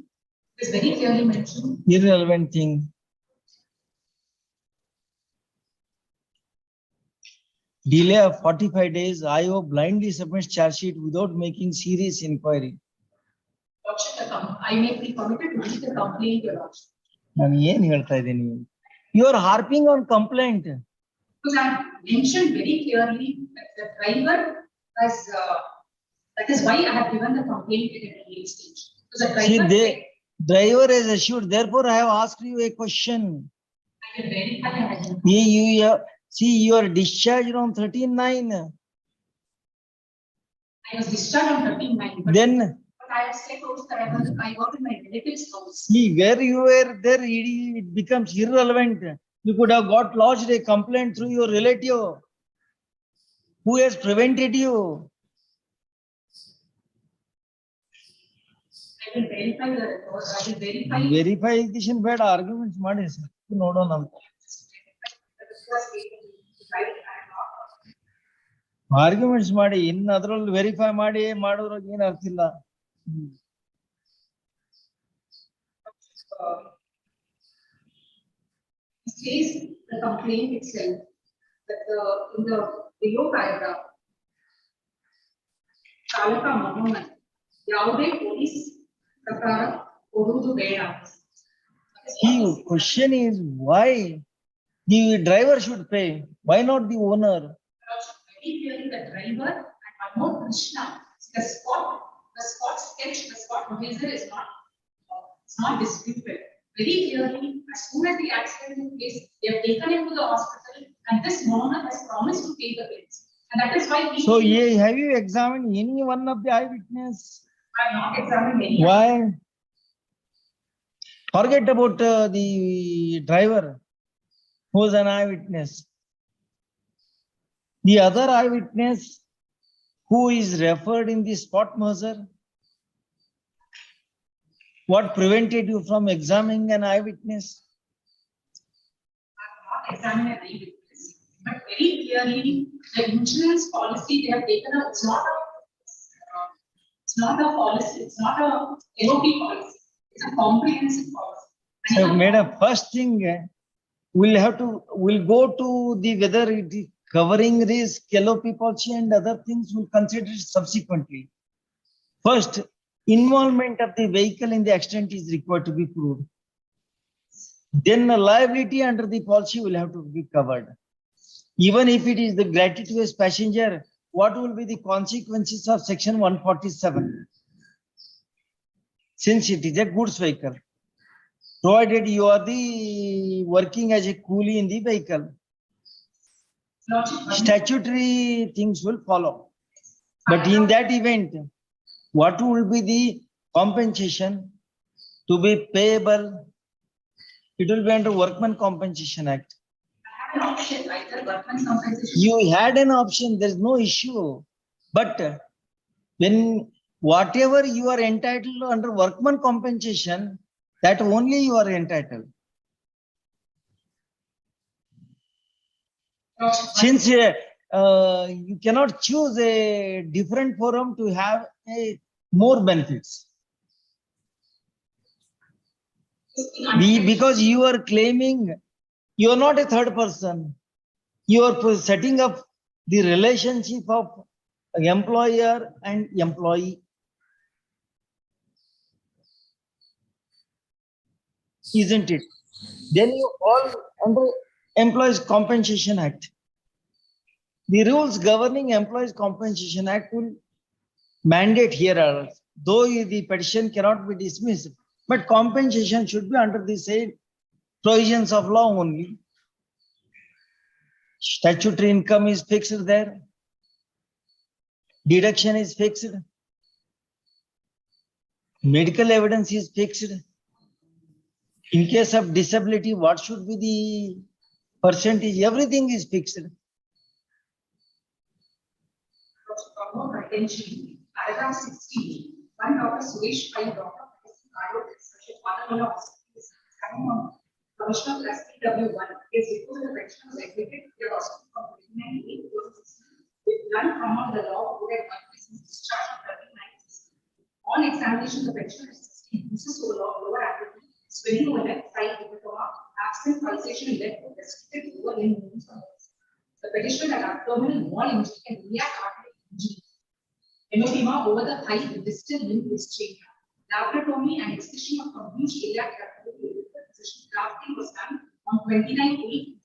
it is very clearly mentioned. Irrelevant thing. Delay of 45 days, IO blindly submits charge sheet without making serious inquiry. I may be permitted to read the complaint, Your Lordship. You are harping on complaint. Because I have mentioned very clearly that the driver has, that is why I have given the complaint at an early stage. Because the driver, driver is assured, therefore I have asked you a question. I will verify. See, you are discharged on 13/9. I was discharged on 13/9. Then. But I have said also that I got in my relative's house. See, where you were there, it becomes irrelevant. You could have lodged a complaint through your relative who has prevented you. I will verify the record. I will verify. Verification bad arguments, no. Arguments in other verify the says the complaint itself that in the below paragraph, Chalaka Mohammed, Yaude police Prakara Urudu Beda. The question is why the driver should pay? Why not the owner? Very clearly, the driver and Anmol Krishna, the spot sketch, the spot measure is not disputed. very clearly, as soon as the accident took place, they have taken him to the hospital, and this mourner has promised to pay the bills. And that is why we. So, have you examined any one of the eyewitness? I have not examined any. Why? Forget about the driver, who is an eyewitness. The other eyewitness who is referred in the spot measure. What prevented you from examining an eyewitness? I have not examined an eyewitness, but very clearly, the insurance policy they have taken up, it's not a policy, it's not a LOP policy, it's a comprehensive policy. So, madam, first thing, we'll go to the whether it is covering risk, LOP policy and other things we'll consider subsequently. First, involvement of the vehicle in the accident is required to be proved. Then the liability under the policy will have to be covered. Even if it is the gratuitous passenger, what will be the consequences of section 147? Since it is a goods vehicle, provided you are the working as a coolie in the vehicle, statutory things will follow. But in that event, what will be the compensation to be payable? It will be under Workman Compensation Act. I have an option, either workman's compensation. You had an option, there is no issue. But when whatever you are entitled under Workman Compensation, that only you are entitled. Since you cannot choose a different forum to have more benefits. Because you are claiming you are not a third person. You are setting up the relationship of employer and employee. Isn't it? Then you fall under Employees Compensation Act. The rules governing Employees Compensation Act will mandate here, though the petition cannot be dismissed, but compensation should be under the same provisions of law only. Statutory income is fixed there. Deduction is fixed. Medical evidence is fixed. In case of disability, what should be the percentage? Everything is fixed. Attention, paragraph 16. One Dr. Suresh Pai, Dr. Commissioner plus PW1 is because the pension was executed here also from 1998 with none from the law who had one business discharge of 39. On examination, the pensioner is 16 uses of lower activity, swelling over left side diploma, absent pulsation in left or restricted lower limb movements. The petitioner had abdominal wall injury and iliac artery injury. Hematoma over the high distal limb exchange. Laparotomy and excision of confused iliac artery grafting was done on 29/8/2007.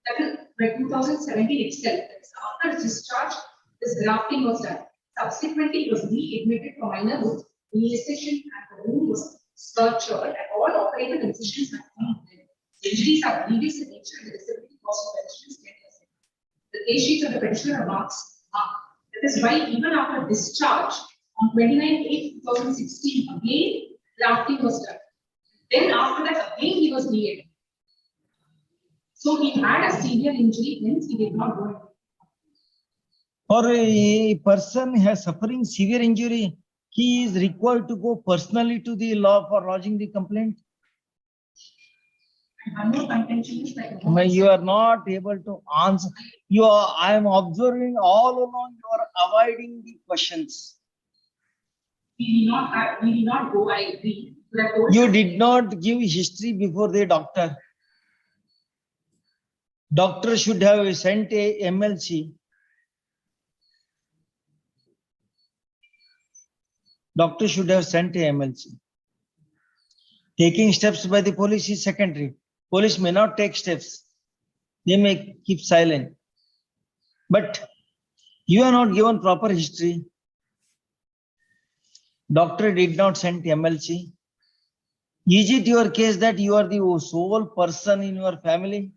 That is 2017 itself. After discharge, this grafting was done. Subsequently, it was readmitted for minor wound, incision, and the wound was sutured, and all operative incisions have been done. Injuries are grievous in nature, and the disability cost of pension is 10%. The case sheet of the pensioner remarks are. That is why even after discharge on 29/8/2016, again grafting was done. Then after that, again he was delayed. So he had a severe injury, hence he did not go. For a person has suffering severe injury, he is required to go personally to the law for lodging the complaint. One more contention is that You are not able to answer. I am observing all along you are avoiding the questions. we did not go, I agree. You did not give history before the doctor. Doctor should have sent a MLC. Doctor should have sent a MLC. Taking steps by the police is secondary. Police may not take steps. They may keep silent. But you are not given proper history. Doctor did not send MLC. Is it your case that you are the sole person in your family?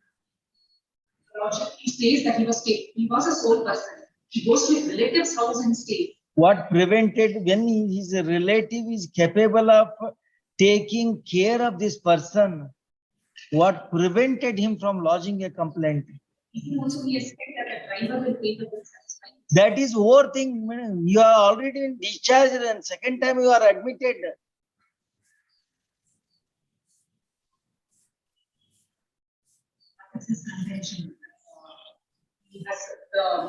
He says that he was a sole person. He goes to his relative's house and stays. What prevented when his relative is capable of taking care of this person? What prevented him from lodging a complaint? He also he expects that a driver will pay the bill satisfying. That is overthink. You are already in discharge and second time you are admitted. That's his contention.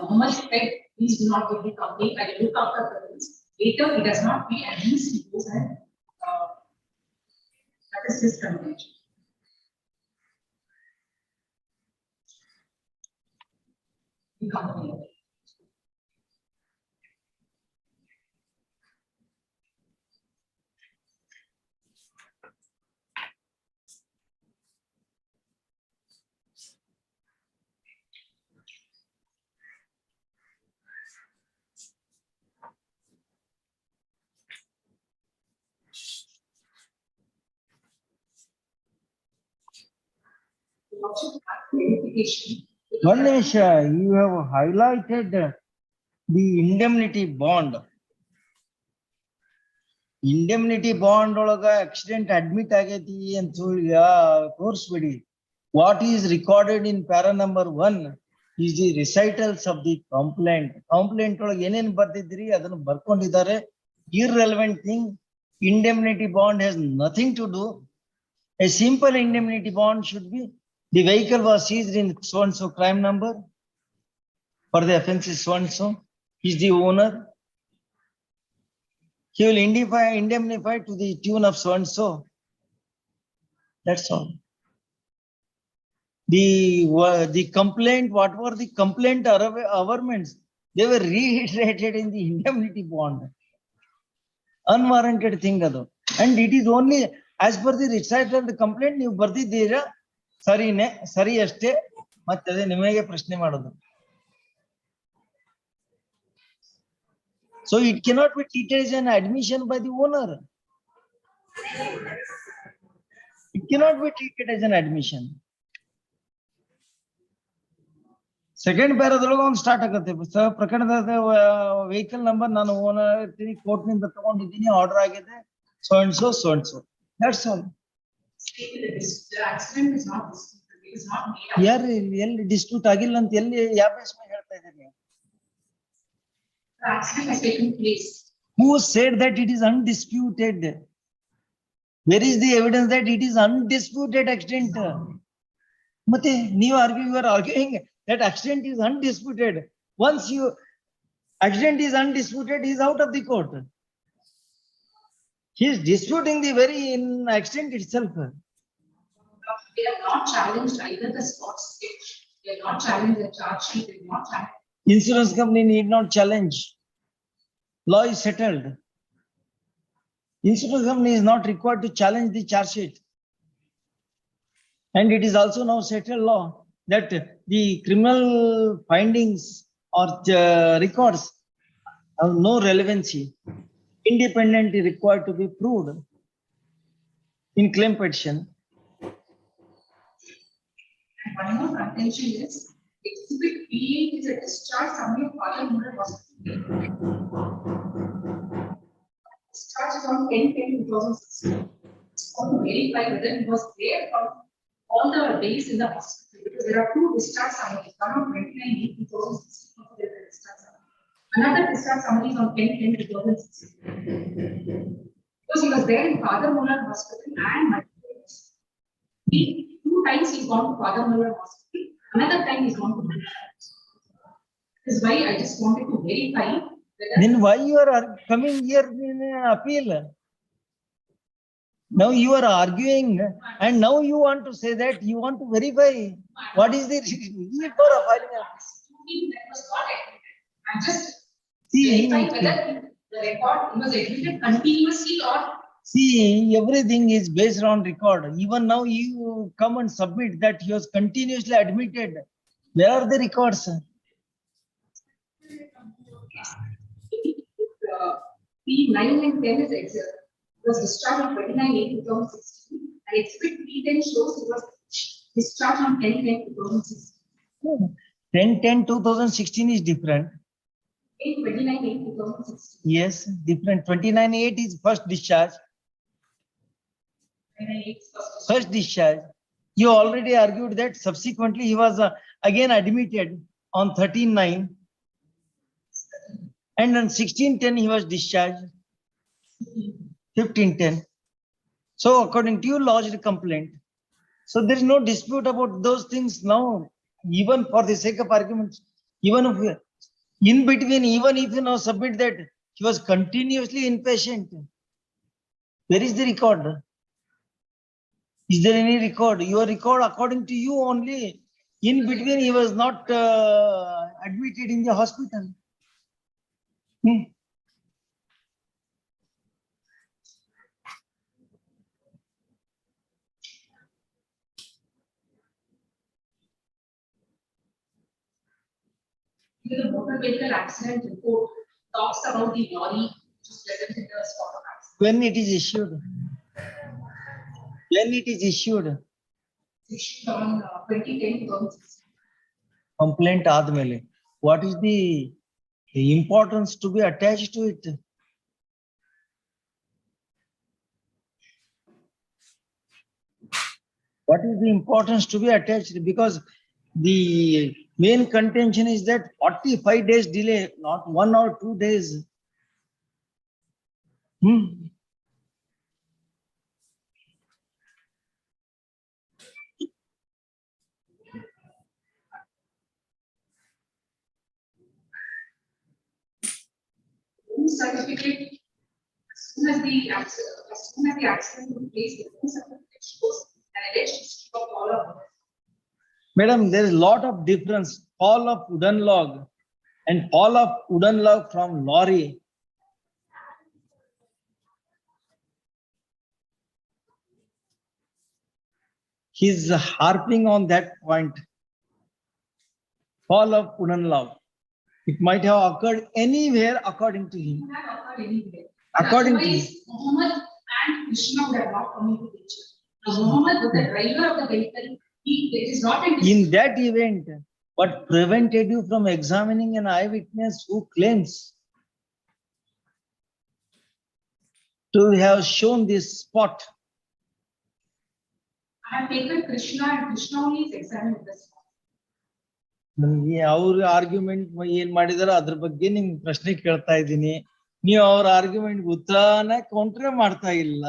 Muhammad said, please do not give the complaint. I will look after the bills. Later, he does not pay, at least he goes and that is his contention. The company. Ganesh, you have highlighted the indemnity bond. Indemnity bond ಒಳಗ accident admit ಆಗೈತಿ ಅಂತ ಹೇಳಿ ತೋರಿಸ್ಬಿಡಿ. What is recorded in para number 1 is the recitals of the complaint. Complaint ಒಳಗ ಏನೇನ್ ಬರ್ದಿದ್ರಿ ಅದನ್ನು ಬರ್ಕೊಂಡಿದ್ದಾರೆ. Irrelevant thing. Indemnity bond has nothing to do. A simple indemnity bond should be the vehicle was seized in so and so crime number. For the offense is so and so. Is the owner. He will indemnify to the tune of so and so. That's all. The complaint, what were the complaint averments? They were reiterated in the indemnity bond. Unwarranted thing ado. And it is only as per the recital of the complaint, ನೀವು ಬರ್ದಿದ್ದೀರಾ ಸರಿನೇ ಸರಿ ಅಷ್ಟೇ ಮತ್ತೆ ಅದೇ ನಿಮಗೆ ಪ್ರಶ್ನೆ ಮಾಡೋದು. So it cannot be treated as an admission by the owner. It cannot be treated as an admission. Second ಪ್ಯಾರಾದೊಳಗೆ ಒಂದು ಸ್ಟಾರ್ಟ್ ಆಗುತ್ತೆ ಪ್ರಕರಣದ ವೆಹಿಕಲ್ ನಂಬರ್ ನಾನು ಓನರ್ ಇರ್ತೀನಿ ಕೋರ್ಟ್ ನಿಂದ ತಗೊಂಡಿದ್ದೀನಿ ಆರ್ಡರ್ ಆಗಿದೆ so and so so and so. That's all. The accident is not disputed. It is not made up. ಯಾರು ಎಲ್ಲಿ ಡಿಸ್ಪ್ಯೂಟ್ ಆಗಿಲ್ಲ ಅಂತ ಎಲ್ಲಿ ಯಾವ ಬೇಸ್ ಮೇಲೆ ಹೇಳ್ತಾ ಇದ್ದೀರಿ? The accident has taken place. Who said that it is undisputed? Where is the evidence that it is undisputed accident? Mate, you are arguing that accident is undisputed. Once you accident is undisputed, he is out of the court. He is disputing the very accident itself. They have not challenged either the spot sketch. They have not challenged the charge sheet. They have not challenged. Insurance company need not challenge. Law is settled. Insurance company is not required to challenge the charge sheet. And it is also now settled law that the criminal findings or records have no relevancy. Independently required to be proved in claim petition. And one more contention is exhibit B8 is a discharge summary of Father Muller Hospital. Discharge is on 10/10/2016. It's going to verify whether he was there for all the days in the hospital because there are two discharge summaries. One on 29/8/2016 for the discharge summary. Another discharge summary is on 10/10/2016. Because he was there in Father Muller Hospital and multiple days. Two times he's gone to Father Muller Hospital. Another time he's gone to multiple times. This is why I just wanted to verify whether. Then why you are coming here in an appeal? Now you are arguing and now you want to say that you want to verify. What is the need for filing a That was not admitted. I'm just verifying whether the record was admitted continuously or. See, everything is based on record. Even now you come and submit that he was continuously admitted. Where are the records? P9 and 10 is exert. was discharged on 29/8/2016, and exhibit P10 shows he was discharged on 10/10/2016. 10/10/2016 is different. In 29/8/2016. Yes, different. 29/8 is first discharge. 29/8 First discharge. You already argued that subsequently he was again admitted on 13/9. And on 16/10 he was discharged. 15/10. So according to you, lodged a complaint. So there is no dispute about those things now. Even for the sake of argument, even if in between, even if you now submit that he was continuously inpatient, where is the record? Is there any record? Your record, according to you only, in between he was not admitted in the hospital. The motor vehicle accident report talks about the lorry which is present in the spot of accident. When it is issued? When it is issued? Issued on 2010/2016. Complaint admele. What is the importance to be attached to it? What is the importance to be attached? Because the main contention is that 45 days delay, not 1 or 2 days. Certificate, as soon as the accident took place, the home certificate shows an alleged history of fall of. Madam, there is a lot of difference. Fall of wooden log and fall of wooden log from lorry. He's harping on that point. Fall of wooden log. It might have occurred anywhere according to him. According to him. Muhammad and Krishna would have not come into picture. Now, Muhammad was the driver of the vehicle. It is not in that event, what prevented you from examining an eyewitness who claims to have shown this spot? I have taken Krishna and Krishna only is examined this spot. ಅವ್ರ argument ಏನ್ ಮಾಡಿದಾರ ಅದ್ರ ಬಗ್ಗೆ ನಿಮ್ ಪ್ರಶ್ನೆ ಕೇಳ್ತಾ ಇದ್ದೀನಿ. ನೀವು ಅವ್ರ ಆರ್ಗ್ಯುಮೆಂಟ್ ಉತ್ತರನ ಕೌಂಟ್ರೆ ಮಾಡ್ತಾ ಇಲ್ಲ.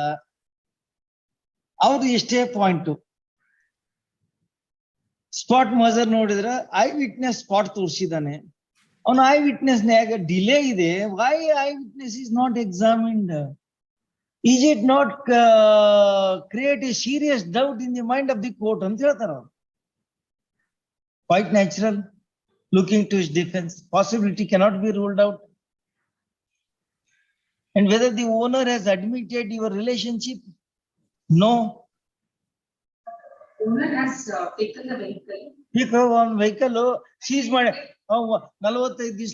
ಅವ್ರು ಎಷ್ಟೇ ಪಾಯಿಂಟ್ ಸ್ಪಾಟ್ ಮಜರ್ ನೋಡಿದ್ರೆ ಐ ವಿಟ್ನೆಸ್ ಸ್ಪಾಟ್ ತೋರಿಸಿದಾನೆ. ಅವನ ಐ ವಿಟ್ನೆಸ್ ನ್ಯಾಗ ಡಿಲೇ ಇದೆ. Why eye witness is not examined? Is it not create a serious doubt in the mind of the court? ಅಂತ ಹೇಳ್ತಾರ ಅವ್ರು. Quite natural. Looking to his defense, possibility cannot be ruled out. And whether the owner has admitted your relationship? No. Owner has taken the vehicle. Because one vehicle seize ಮಾಡಿ 45 ದಿವಸ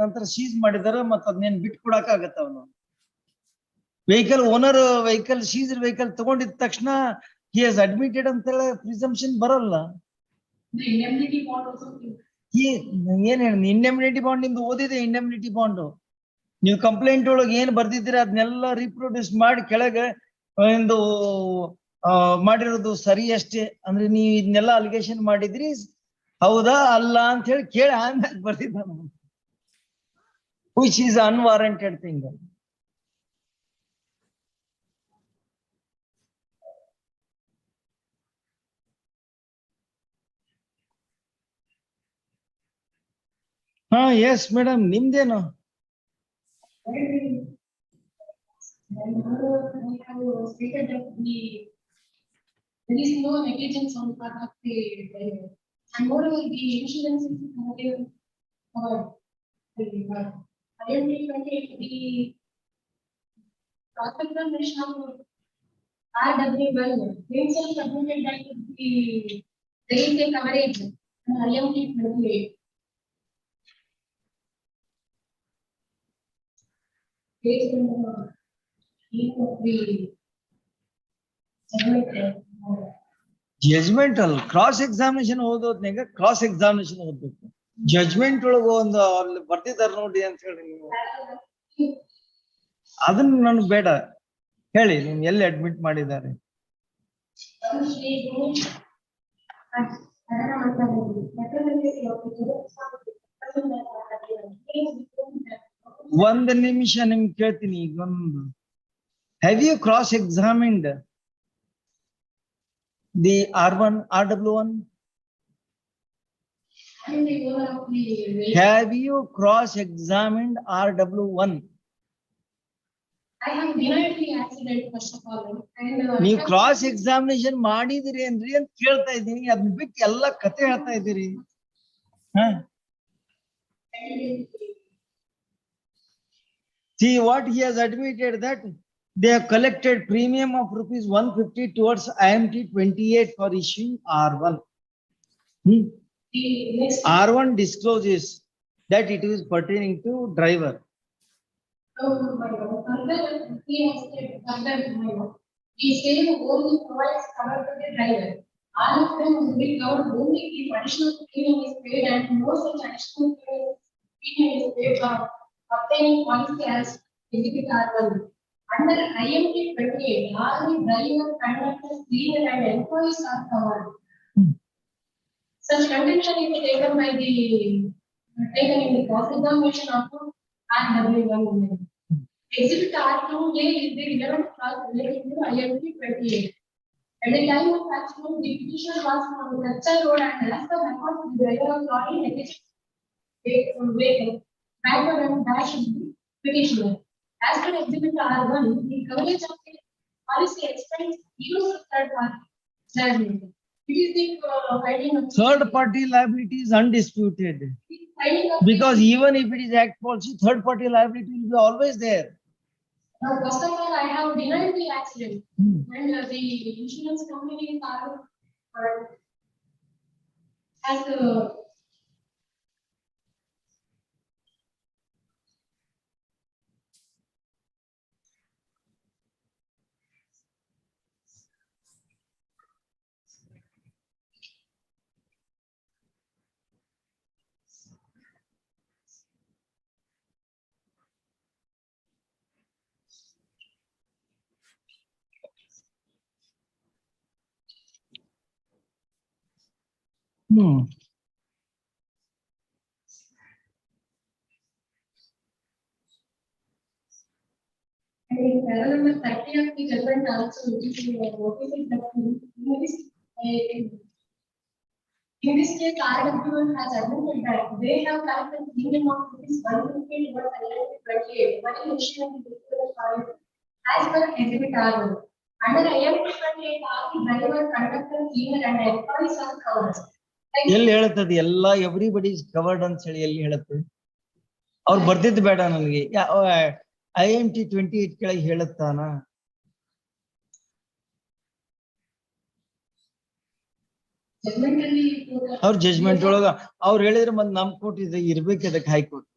ನಂತರ seize ಮಾಡಿದಾರ ಮತ್ತೆ ಅದನ್ನೇನು ಬಿಟ್ಟು ಕೊಡಕ್ ಆಗತ್ತ ಅವನು. Vehicle owner vehicle seize vehicle ತಗೊಂಡಿದ ತಕ್ಷಣ he has admitted ಅಂತ ಹೇಳಿ ಪ್ರಿಸಂಪ್ಷನ್ ಬರಲ್ಲ. Indemnity bond also. ಏನ್ ಹೇಳಿ ಇಂಡೆಮ್ನಿಟಿ ಬಾಂಡ್ ನಿಮ್ದು ಓದಿದೆ. ಇಂಡೆಮ್ನಿಟಿ ಬಾಂಡ್ ನೀವು ಕಂಪ್ಲೇಂಟ್ ಒಳಗೆ ಏನ್ ಬರ್ದಿದ್ದೀರ ಅದನ್ನೆಲ್ಲ ರೀಪ್ರೊಡ್ಯೂಸ್ ಮಾಡಿ ಕೆಳಗೆ ಒಂದು ಮಾಡಿರೋದು ಸರಿ ಅಷ್ಟೇ. ಅಂದ್ರೆ ನೀವು ಇದನ್ನೆಲ್ಲ ಅಲಿಗೇಷನ್ ಮಾಡಿದ್ರಿ ಹೌದಾ ಅಲ್ಲ ಅಂತ ಹೇಳಿ ಕೇಳಿ ಆಮೇಲೆ ಬರ್ದಿದ್ದ which is unwarranted thing. Yes, madam. ನಿಮ್ದೇನು? Stated that there is no negligence on the part of the driver. And moreover, the insurance is the prospector Krishna RWL himself submitted that there is a coverage and IMT 28. ಜಜ್ಮೆಂಟಲ್ cross examination ಓದೋದ್ನಾಗ cross examination ಓದ್ಬೇಕು. Judgment ಒಳಗ ಒಂದು ಅಲ್ಲಿ ಬರ್ದಿದಾರ ನೋಡಿ ಅಂತ ಹೇಳಿ ನೀವು ಅದನ್ನ ನನಗೆ ಬೇಡ ಹೇಳಿ, ನೀವು ಎಲ್ಲಿ ಅಡ್ಮಿಟ್ ಮಾಡಿದ್ದಾರೆ? ಒಂದು ನಿಮಿಷ ನಿಮ್ಗೆ ಕೇಳ್ತೀನಿ ಈಗ ಒಂದು. Have you cross examined the R1, RW1? Have you cross-examined RW1? I have denied the accident first of all. ನೀವು ಕ್ರಾಸ್ ಎಕ್ಸಾಮಿನೇಷನ್ ಮಾಡಿದಿರಿ ಏನ್ರಿ ಅಂತ ಕೇಳ್ತಾ ಇದ್ದೀನಿ, ಅದನ್ನ ಬಿಟ್ಟು ಎಲ್ಲ ಕತೆ ಹೇಳ್ತಾ ಇದ್ದೀರಿ. See what he has admitted, that they have collected premium of rupees 150 towards IMT 28 for issuing R1. R1 discloses that it is pertaining to driver. He said only provides cover to the driver. All of them will be covered only if additional premium is paid, and no such additional premium is paid for obtaining policy as exhibit R1. Under IMT 28, all the driver, conductor, cleaner and employees are covered. Such contention is taken by taken in the cross-examination of RW1. Exhibit R2 is the relevant clause related to IMT 28. At the time of accident, the petitioner was from Kachcha Road and as per records, the driver was not in negligent vehicle, backward and dash the petitioner. As per Exhibit R1, the coverage of the policy extends even to third party liability. It is the finding of Third party liability is undisputed, because even if it is act policy, third party liability will be always there. First of all, I have denied the accident, and the insurance company has number 30 of the judgment also, which is noticing that in this case, RW has admitted that they have collected premium of rupees 150 towards IMT 28, while issuing the fine as per Exhibit R1. Under IMT 28, all the driver, conductor, cleaner, and employees are covered. ಎಲ್ಲಿ ಹೇಳುತ್ತದೆ ಎಲ್ಲ everybody is covered ಅಂತ ಹೇಳಿ ಎಲ್ಲಿ ಹೇಳುತ್ತೆ? ಅವ್ರು ಬರ್ದಿದ್ದು ಬೇಡ ನನಗೆ. IMT 28 ಕೆಳಗೆ ಹೇಳುತ್ತಾನ? ಅವ್ರ ಜಜ್ಮೆಂಟ್ ಒಳಗ ಅವ್ರು ಹೇಳಿದ್ರೆ ಮತ್ತೆ ನಮ್ ಕೋರ್ಟ್ ಇದೆ ಇರ್ಬೇಕು, ಅದಕ್ಕೆ ಹೈಕೋರ್ಟ್.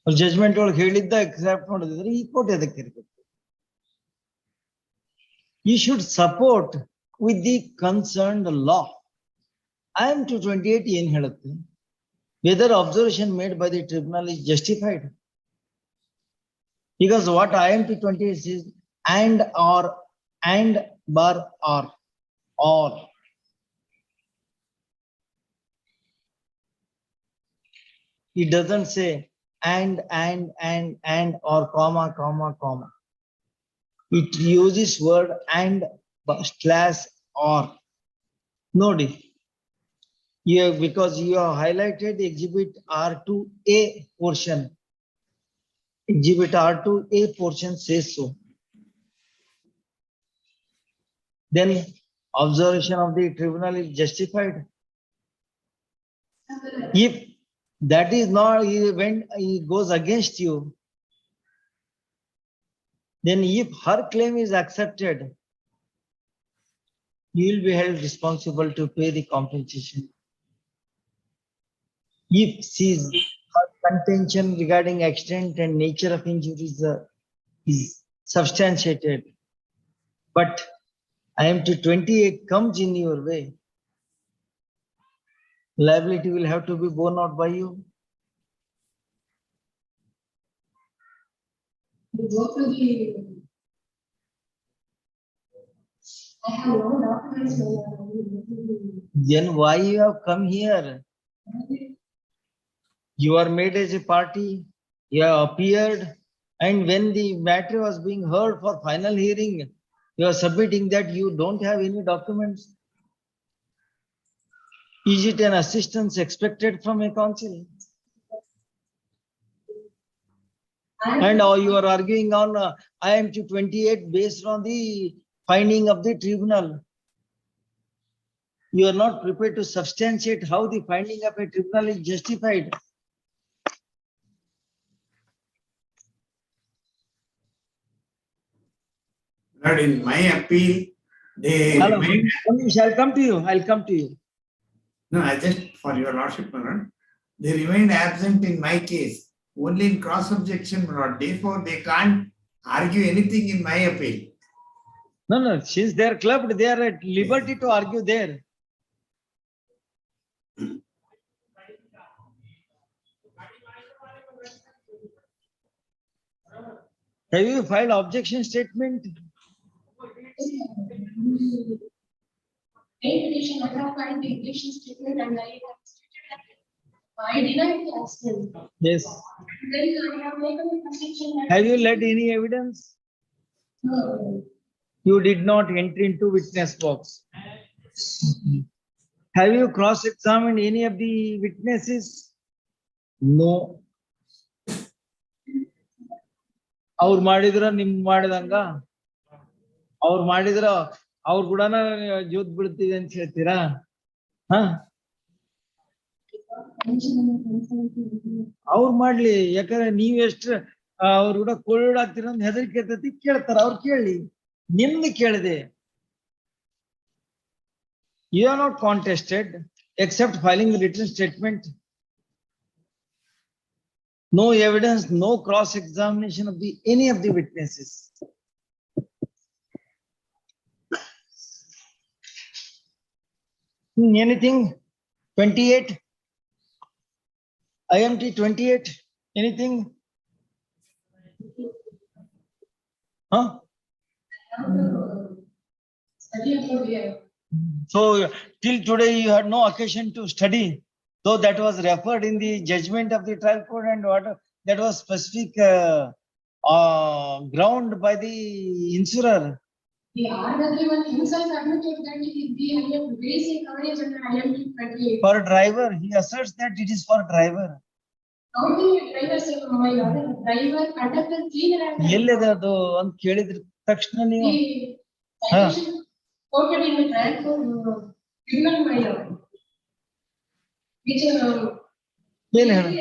ಅವ್ರ ಜಜ್ಮೆಂಟ್ ಒಳಗೆ ಹೇಳಿದ್ದ ಎಕ್ಸೆಪ್ಟ್ ಮಾಡೋದಿದ್ರೆ ಈ ಕೋರ್ಟ್ ಅದಕ್ಕೆ ಇರ್ಬೇಕು. You should support with the concerned law. IMT 28 ಏನ್ ಹೇಳುತ್ತೆ? Whether observation made by the tribunal is justified. Because what IMT 28 says, and or and bar or. It doesn't say and or comma. It uses word and slash or. Nodi. Yeah, because you have highlighted Exhibit R2A portion. Exhibit R2A portion says so. Then observation of the tribunal is justified. If that is not, when he goes against you, then if her claim is accepted, you will be held responsible to pay the compensation. If her contention regarding extent and nature of injuries is substantiated. But IMT 28 comes in your way. Liability will have to be borne out by you. You go to the. I have no documents. Then why you have come here? You are made as a party, you have appeared, and when the matter was being heard for final hearing, you are submitting that you don't have any documents. Is it an assistance expected from a counsel? And you are arguing on IMT 28 based on the finding of the tribunal. You are not prepared to substantiate how the finding of a tribunal is justified. But in my appeal, they Hello, remain. I'll come to you. I'll come to you. No, I just for your lordship, my lord, they remained absent in my case, only in cross objection, my lord. Therefore, they can't argue anything in my appeal. No, since they are clubbed, they are at liberty to argue there. Have you filed objection statement? Petition, I have filed the petition statement and I have stated that I denied the accident. Yes. Then I have taken the position that. Have you led any evidence? No. You did not enter into witness box. Have you cross-examined any of the witnesses? No. ಅವ್ರು ಮಾಡಿದ್ರ ನಿಮ್ ಮಾಡಿದಂಗ ಅವ್ರು ಮಾಡಿದ್ರ ಅವ್ರು ಕೂಡ ಜೋತ್ ಬಿಡ್ತೀವಿ ಅಂತ ಹೇಳ್ತೀರಾ? ಹ ಅವ್ರು ಮಾಡ್ಲಿ, ಯಾಕಂದ್ರೆ ನೀವ್ ಎಷ್ಟು ಅವ್ರು ಕೂಡ ಕೊಳ್ಳಾಗ್ತೀರ ಅಂತ ಹೆದರಿಕೆ ಇರ್ತೈತಿ, ಕೇಳ್ತಾರ, ಅವ್ರು ಕೇಳಿ. ನಿಮ್ದು ಕೇಳಿದೆ. You are not contested except filing the written statement. No evidence, no cross-examination of any of the witnesses. Anything? 28? IMT 28? Anything? Huh? So till today you had no occasion to study, though that was referred in the judgment of the trial court and what that was specific ground by the insurer. The RW himself admitted that the basic coverage under IMT 28. For driver, he asserts that it is for driver. How do you driver say my driver conductor cleaner and ಎಲ್ಲಿದೆ ಅದು ಅಂತ ಕೇಳಿದ್ರ ತಕ್ಷಣ ನೀವು quoted in the trial court criminal my lord, which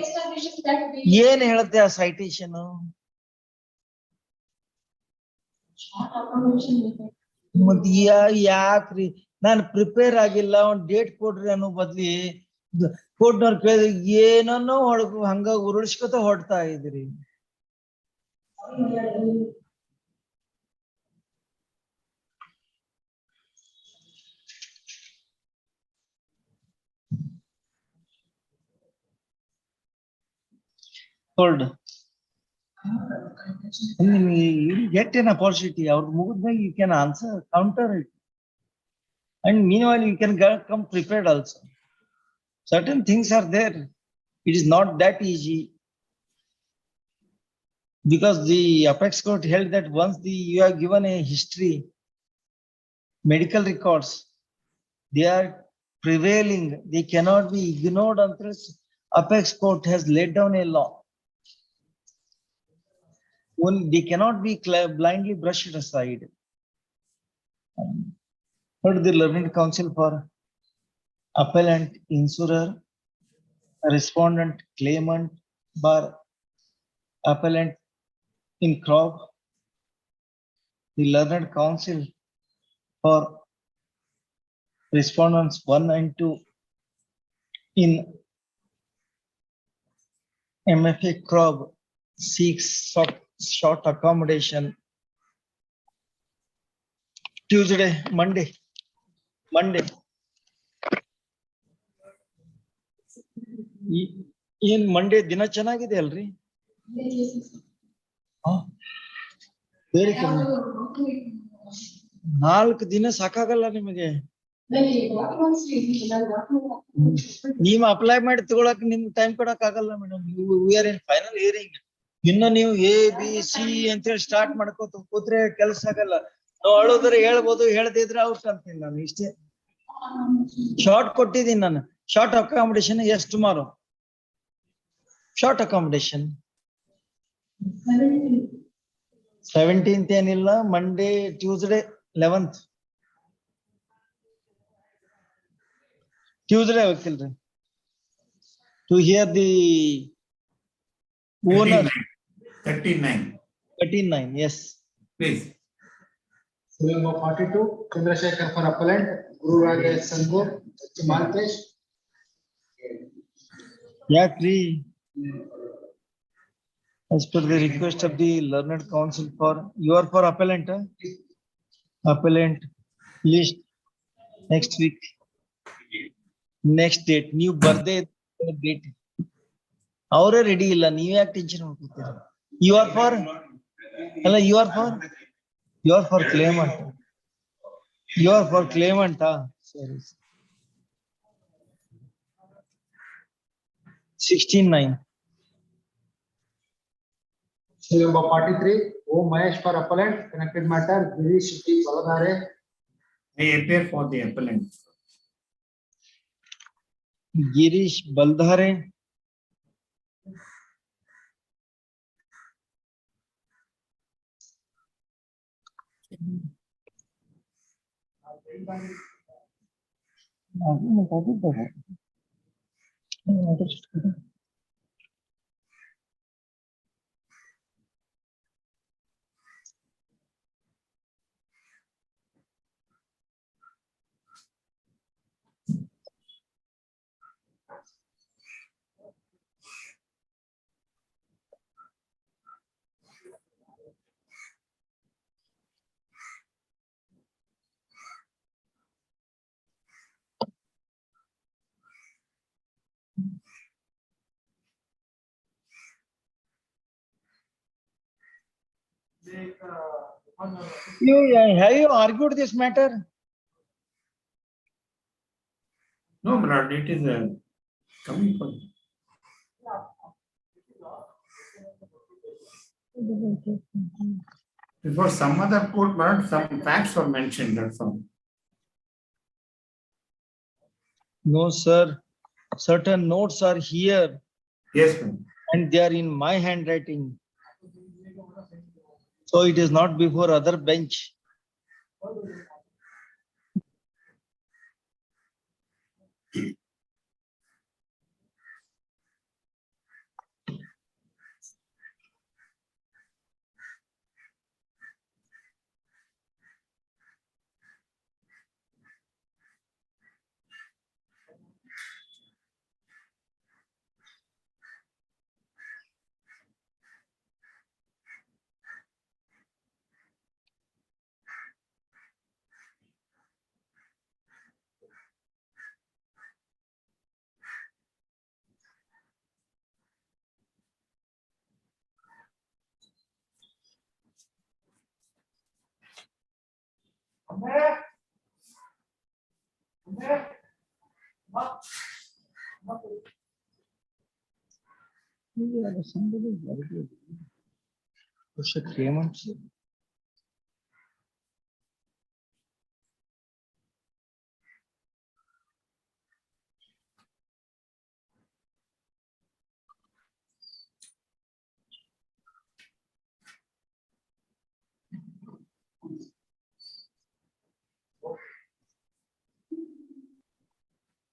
establishes that ಏನ್ ಹೇಳುತ್ತೆ ಆ citation? ಮತ್ ಯಾಕ್ರಿ ನಾನು ಪ್ರಿಪೇರ್ ಆಗಿಲ್ಲ, ಒಂದ್ ಡೇಟ್ ಕೊಡ್ರಿ ಅನ್ನೋ ಬದ್ಲಿ ಕೋರ್ಟ್ನವ್ರು ಕೇಳಿದ್ರೆ ಏನನ್ನೋ ಹಂಗ ಉರುಳಿಸ್ಕೊತ ಹೊಡ್ತಾ ಇದ್ರಿ. Hold. You get an opportunity. Our movement you can answer, counter it, and meanwhile you can come prepared also. Certain things are there. It is not that easy, because the apex court held that once you have given a history, medical records, they are prevailing. They cannot be ignored until apex court has laid down a law. They cannot be blindly brushed aside. Heard the learned counsel for appellant, insurer, respondent, claimant, bar appellant in crop, the learned counsel for respondents 1 and 2 in MFA crop seeks short accommodation Tuesday, Monday. ಏನ್ Monday ದಿನ ಚೆನ್ನಾಗಿದೆ ಅಲ್ರಿ? ಬೇರೆ 4 ದಿನ ಸಾಕಾಗಲ್ಲ ನಿಮಗೆ? ನೀವು apply ಮಾಡಿ ತಗೊಳಕ್ ನಿಮ್ಗೆ ಟೈಮ್ ಕೊಡಕ್ ಆಗಲ್ಲ madam. We are in final hearing. ಇನ್ನು ನೀವು ABC ಅಂತ ಹೇಳಿ ಸ್ಟಾರ್ಟ್ ಮಾಡ್ಕೋತ ಕೂತ್ರೆ ಕೆಲಸ ಆಗಲ್ಲ. ನಾವು ಅಳೋದ್ರೆ ಹೇಳ್ಬೋದು, ಹೇಳದಿದ್ರೆ ಔಟ್ ಅಂತೀನಿ ನಾನು. ಇಷ್ಟೇ ಶಾರ್ಟ್ ಕೊಟ್ಟಿದ್ದೀನಿ ನಾನು. Short accommodation yes tomorrow? Short accommodation 17th ಏನಿಲ್ಲ, ಮಂಡೇ ಟ್ಯೂಸ್ಡೇ 11th. Tuesday ಹೋಗ್ತಿಲ್ರಿ to hear the owner. 39, yes. Please. Serial number 42, Chandrasekhar for appellant, Guru Raja Sangur, Maltesh. Yakri, as per the request of the learned counsel you are for appellant, appellant list next week. Next date, new birthday date. Avare ready illa, ನೀವು ಯಾಕೆ tension ಮಾಡ್ಕೊತೀರಾ? You are for claimant. You are for claimant, sorry. 16/9. Serial number 43, O Mahesh for appellant, connected matter, Girish Baladare. I appear for the appellant. Girish Baldhare. Have you argued this matter? No, my lord, it is coming for. Before some other court, my lord, some facts were mentioned, that's all. No, sir. Certain notes are here. Yes, ma'am. And they are in my handwriting. So it is not before other bench.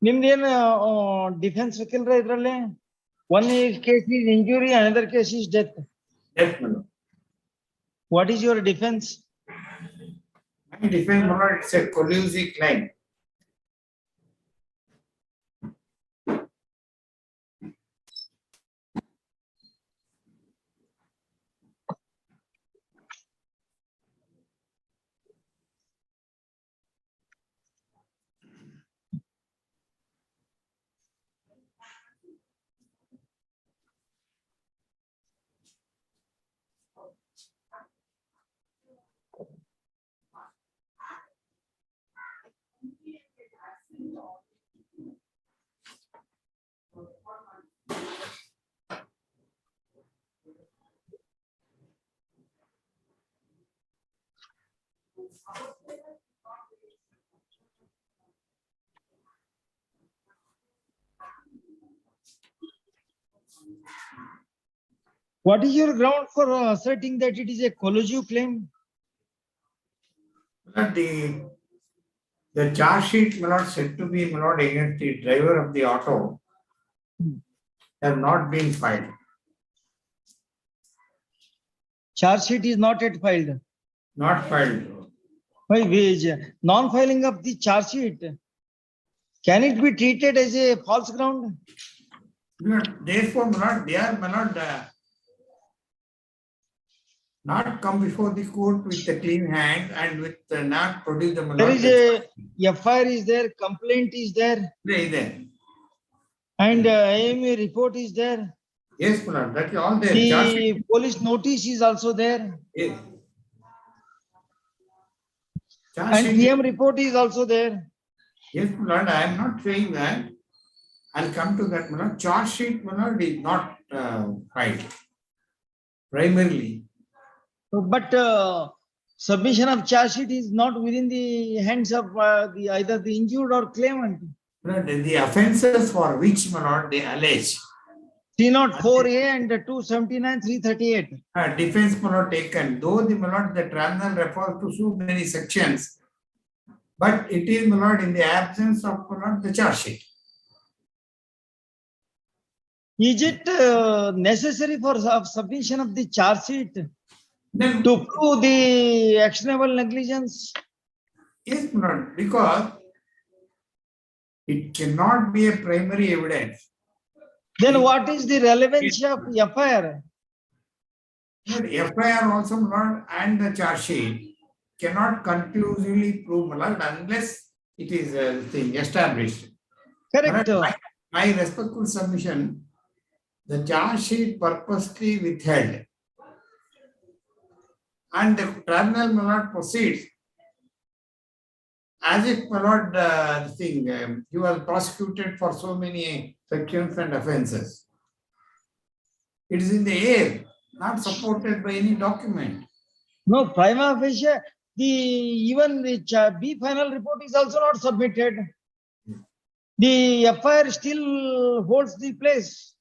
ನಿಮ್ದೇನ್ defence ಬೇಕಿಲ್ರ ಇದ್ರಲ್ಲಿ? One case is injury, another case is death. Yes, my lord. What is your defense? My defense, my lord, it's a collusive claim. What is your ground for asserting that it is a collusive claim? The charge sheet, my lord, said to be, my lord, against the driver of the auto have not been filed. Charge sheet is not yet filed. Not filed. By which non-filing of the charge sheet, can it be treated as a false ground? Therefore, my lord, they are, my lord, not come before the court with a clean hand and with not produce the, my There lord, is a FIR is there, complaint is there, there. and AMA report is there. Yes, my lord, that is all there. Charge sheet. The police notice is also there. Yes. Charge And sheet. PM report is also there. Yes, my lord, I am not saying that. I'll come to that, my lord. Charge sheet, my lord, is not filed. Primarily. But submission of charge sheet is not within the hands of either the injured or claimant. The offences for which, my lord, they allege. 304A and 279, 338. Defense, my lord, taken. Though the, my lord, the tribunal refers to so many sections, but it is, my lord, in the absence of, my lord, the charge sheet. Is it necessary for submission of the charge sheet Then, to prove the actionable negligence? yes, my lord, because it cannot be a primary evidence. Then what is the relevance of FIR? But FIR also, my lord, and the charge sheet cannot conclusively prove, my lord, unless it is a thing established. Correct. My respectful submission, the charge sheet purposely withheld, and the tribunal, my lord, proceeds as if, my lord, the thing, you are prosecuted for so many sections and offences. It is in the air, not supported by any document. No, prima facie, even the B final report is also not submitted. The FIR still holds the place.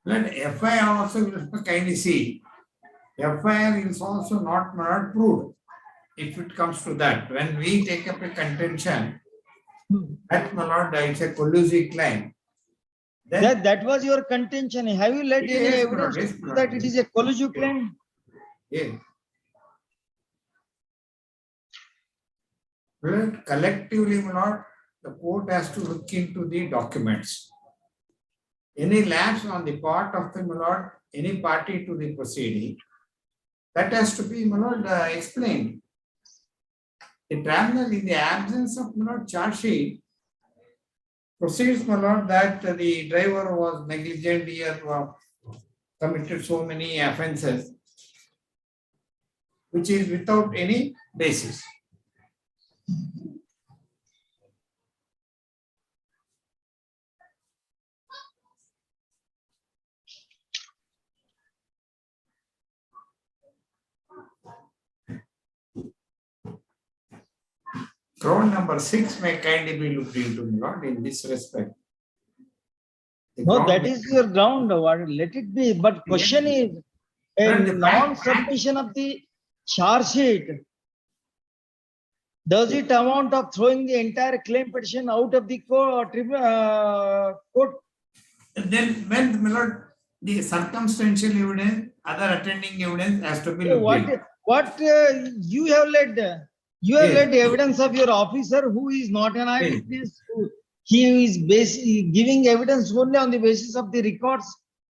Let FIR also, will kindly see, FIR is also not proved. If it comes to that, when we take up a contention, that, my lord, it's a collusive claim. Then, That was your contention. Have you led any yes, evidence yes, to prove that it is a collusive claim? yes. Well, collectively, my lord, the court has to look into the documents. Any lapse on the part of the, my lord, any party to the proceeding, that has to be, my lord, explained. The tribunal, in the absence of, my lord, charge sheet, proceeds, my lord, that the driver was negligent here, committed so many offences, which is without any basis. Ground number 6 may kindly be looked into, my lord, in this respect. No, that is your ground. Let it be. But question is, a non-submission of the charge sheet, does it amount of throwing the entire claim petition out of the court? Then, when, my lord, the circumstantial evidence, other attending evidence has to be looked into. What you have led? You have led evidence of your officer who is not an eyewitness. He is giving evidence only on the basis of the records.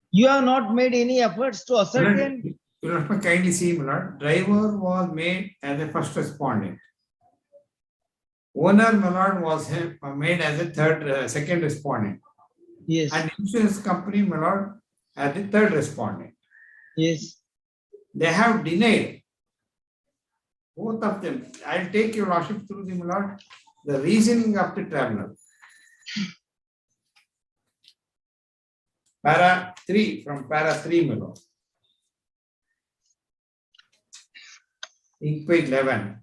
You have not made any efforts to ascertain. You will kindly see, my lord, driver was made as a first respondent. Owner, my lord, was made as a second respondent. Yes. And insurance company, my lord, as the third respondent. Yes. They have denied. Both of them. I'll take your lordship through the, my lord, the reasoning of the tribunal. Para 3, from para 3, my lord. Inquiry 11.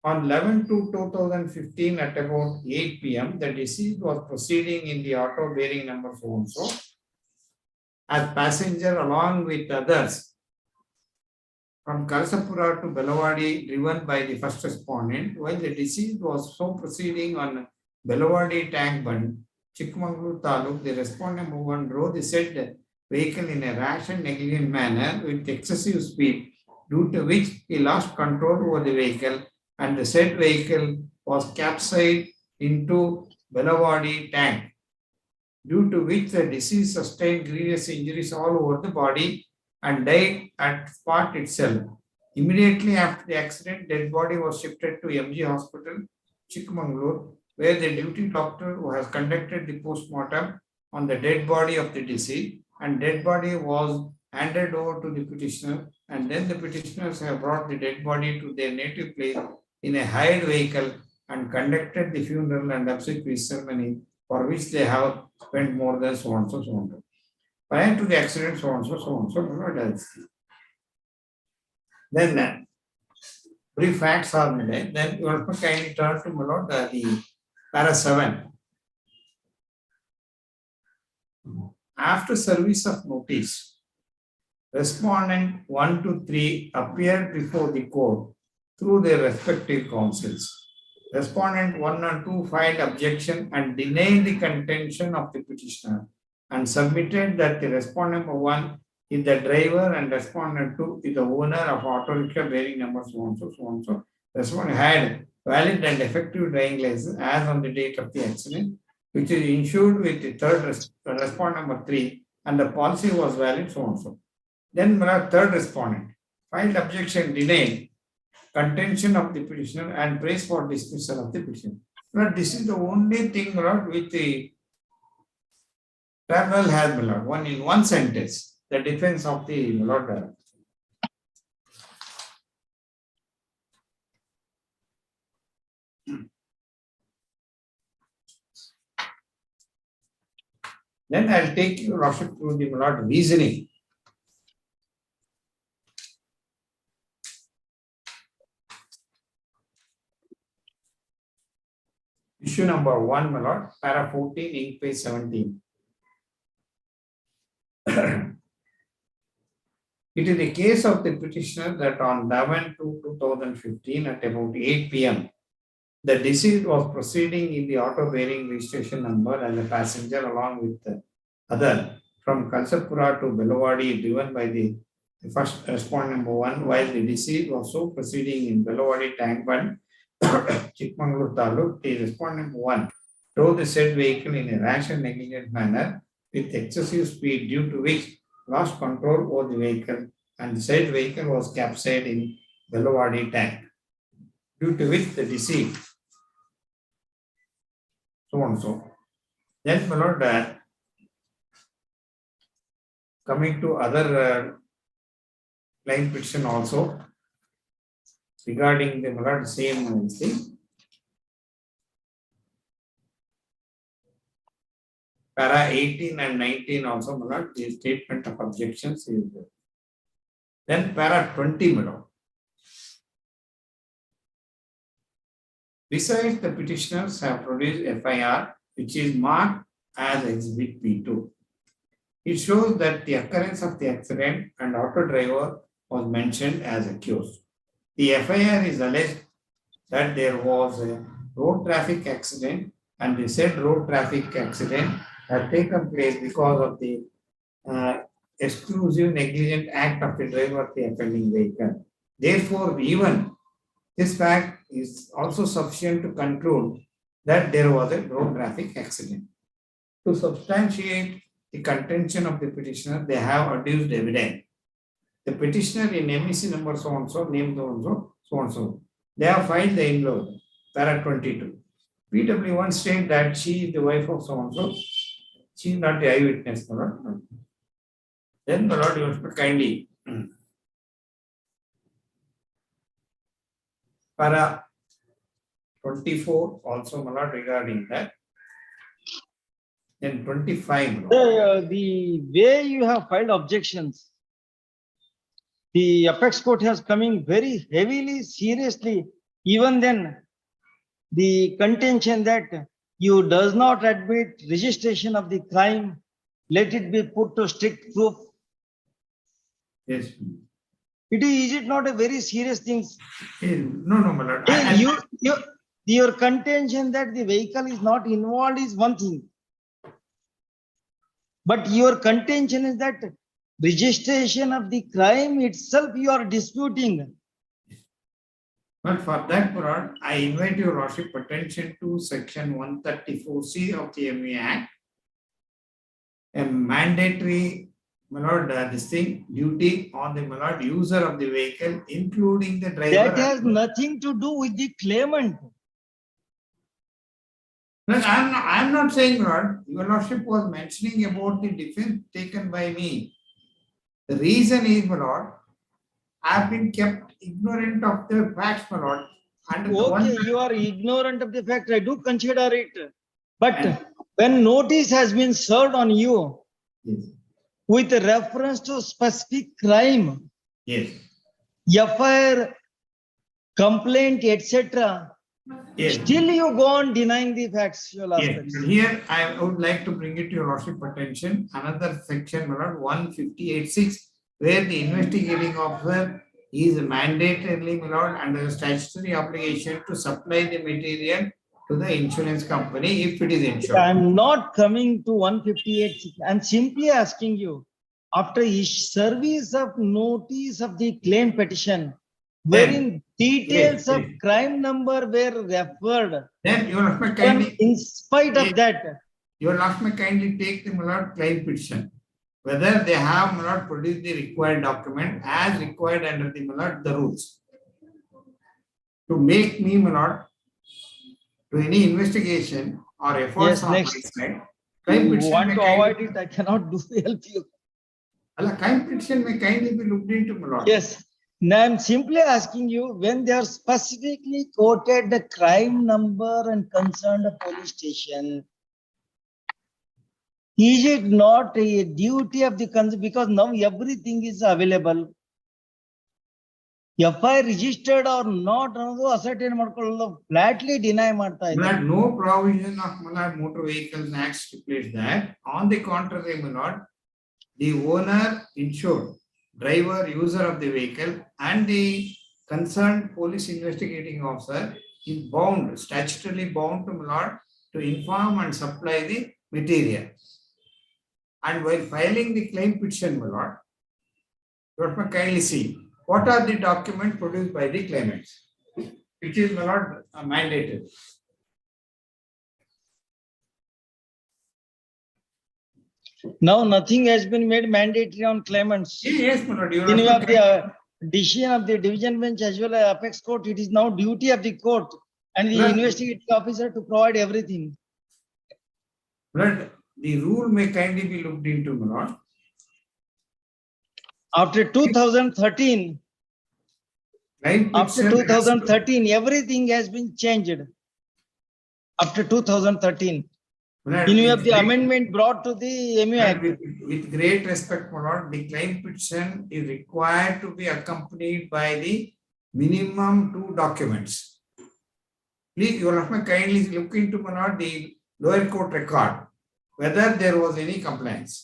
On 11/2/2015 at about 8 p.m., the deceased was proceeding in the auto bearing number so and so as passenger along with others from Kalasapura to Belawadi, driven by the first respondent, while the deceased was so proceeding on Belawadi tank bund, Chikmagalur Taluk, the respondent movement drove the said vehicle in a rash and negligent manner with excessive speed, due to which he lost control over the vehicle and the said vehicle was capsized into Belawadi tank, due to which the deceased sustained grievous injuries all over the body and died at spot itself. Immediately after the accident, dead body was shifted to MG Hospital, Chikmagalur, where the duty doctor who has conducted the post-mortem on the dead body of the deceased, and dead body was handed over to the petitioner, and then the petitioners have brought the dead body to their native place in a hired vehicle and conducted the funeral and obsequious ceremony, for which they have spent more than so and so, so and so. Prior to the accident, so and so, so and so, then brief facts are made. Then you also kindly turn to the para 7. After service of notice, respondent 1 to 3 appeared before the court through their respective counsels. Respondent 1 and 2 filed objection and denied the contention of the petitioner and submitted that the respondent 1 is the driver and respondent 2 is the owner of auto rickshaw bearing number so and so, so and so. Respondent had valid and effective driving license as on the date of the accident, which is insured with the third respondent number 3, and the policy was valid so and so. Then third respondent filed objection, denied contention of the petitioner and praised for dismissal of the petition. But this is the only thing with the tribunal has one in one sentence, the defense of the Lord. Then I'll take you, Rashid, through the Lord reasoning. Issue number 1, my lord, para 14, ink page 17. It is the case of the petitioner that on 11/2/2015 at about 8 p.m., the deceased was proceeding in the auto bearing registration number as a passenger along with the other from Kalsapura to Belawadi, driven by the first respondent number 1, while the deceased was so proceeding in Belawadi tank bund, Chikmagalur Taluk, the respondent 1 drove the said vehicle in a rash and negligent manner with excessive speed, due to which lost control over the vehicle and the said vehicle was capsized in Belawadi tank, due to which the deceased so and so. Then, my lord, coming to other line petition also regarding the my lord, same thing. Para 18 and 19 also, my lord, the statement of objections is there. Then para 20, my lord. Besides, the petitioners have produced FIR, which is marked as Exhibit P2. It shows that the occurrence of the accident and auto driver was mentioned as accused. The FIR is alleged that there was a road traffic accident, and the said road traffic accident had taken place because of the exclusive negligent act of the driver of the offending vehicle. Therefore, even this fact is also sufficient to conclude that there was a road traffic accident. To substantiate the contention of the petitioner, they have adduced evidence. The petitioner in MEC number so and so, name so and so. They have filed the envelope, para 22. PW1 state that she is the wife of so and so. She is not the eyewitness. Then the Lord, you must kindly. Para 24 also, my lord, regarding that. Then 25. The way you have filed objections, the apex court has coming very heavily, seriously. Even then, the contention that you does not admit registration of the crime, let it be put to strict proof. Yes. Is it not a very serious thing? No, my lord. Your contention that the vehicle is not involved is one thing. But your contention is that registration of the crime itself you are disputing. But for that, my lord, I invite your lordship attention to section 134C of the ME Act. A mandatory, my lord, this thing, duty on the, my lord, user of the vehicle, including the driver. That has nothing to do with the claimant. No, I'm not saying, Lord, your lordship was mentioning about the defense taken by me. The reason is, my lord, I've been kept ignorant of the facts, my lord. Okay, you are ignorant of the fact, I do consider it. But when notice has been served on you, yes, with reference to specific crime, yes, FIR, complaint, etc., yes. still you go on denying the factual Yes, aspects. but here I would like to bring it to your lordship attention, another section, my lord, 158(6), where the investigating officer is mandatorily, my lord, under statutory obligation to supply the material to the insurance company if it is insured. I'm not coming to 158. I'm simply asking you, after each service of notice of the claim petition, wherein details of crime number were referred, then you will kindly, in spite of that, you will ask me kindly take the, my lord, claim petition, whether they have, my lord, produced the required document as required under the, my lord, the rules. To make me, my lord, to any investigation or efforts yes, on next. my side, You want to avoid it, I cannot do help you. Crime petition may kindly be looked into, my lord. Yes. Now I'm simply asking you, when they are specifically quoted the crime number and concerned police station, is it not a duty of the concern, because now everything is available? FIR registered or not, ascertain ಮಾಡ್ಕೊಳ್ಳೋದು flatly deny ಮಾಡ್ತಾ But ಇದ್ದಾರೆ. no provision of Motor Vehicles Act stipulates that. On the contrary, my lord, the owner, insured, driver, user of the vehicle, and the concerned police investigating officer is bound, statutorily bound to, my lord, to inform and supply the material. And while filing the claim petition, my lord, you may kindly see what are the documents produced by the claimants, which is, my lord, mandated. Now nothing has been made mandatory on claimants. Yes, my lord. In view of the decision of the division bench as well as apex court, it is now duty of the court and the investigating officer to provide everything. But the rule may kindly be looked into, my lord. After 2013, everything has been changed. After 2013, in view of the amendment brought to the MU Act. With great respect, my lord, the claim petition is required to be accompanied by the minimum 2 documents. Please, you will kindly look into, my lord, the lower court record, whether there was any compliance.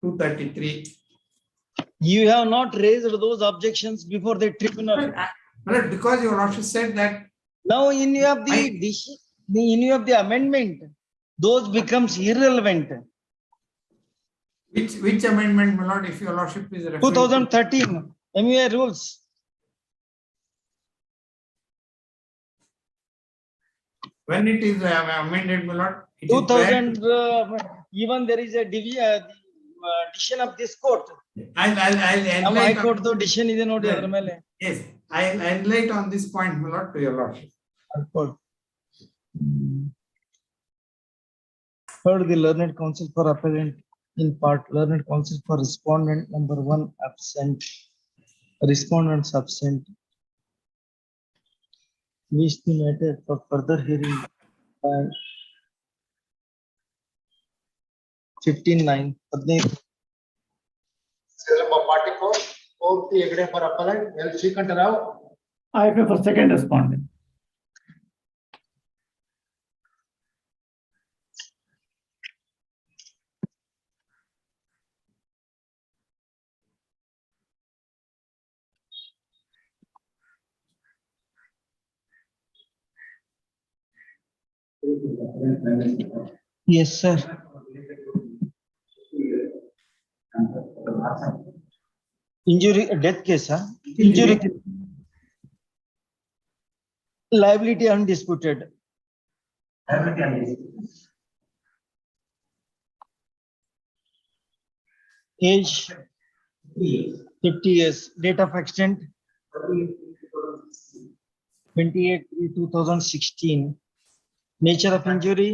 233. You have not raised those objections before the tribunal. But because you also said that. Now, in view of the amendment, those becomes irrelevant. Which amendment, my lord, if your lordship is referring 2013 MUA rules. When it is amended, my lord, 2000, even there is a decision of this court. I'll High court though decision is not there. Yes, I'll enlighten on this point, my lord, to your lordship. Heard the learned counsel for appellant in part, learned counsel for respondent number 1 absent, respondents absent. Wish the matter for further hearing by 15/9. Serial number 44, Murthy Hegde for appellant, L. Srikanta Rao. IFA for second respondent. Yes, sir. Injury, death case, huh? Injury, liability undisputed. Age 50 years. Date of accident 28/3/2016. Nature of injury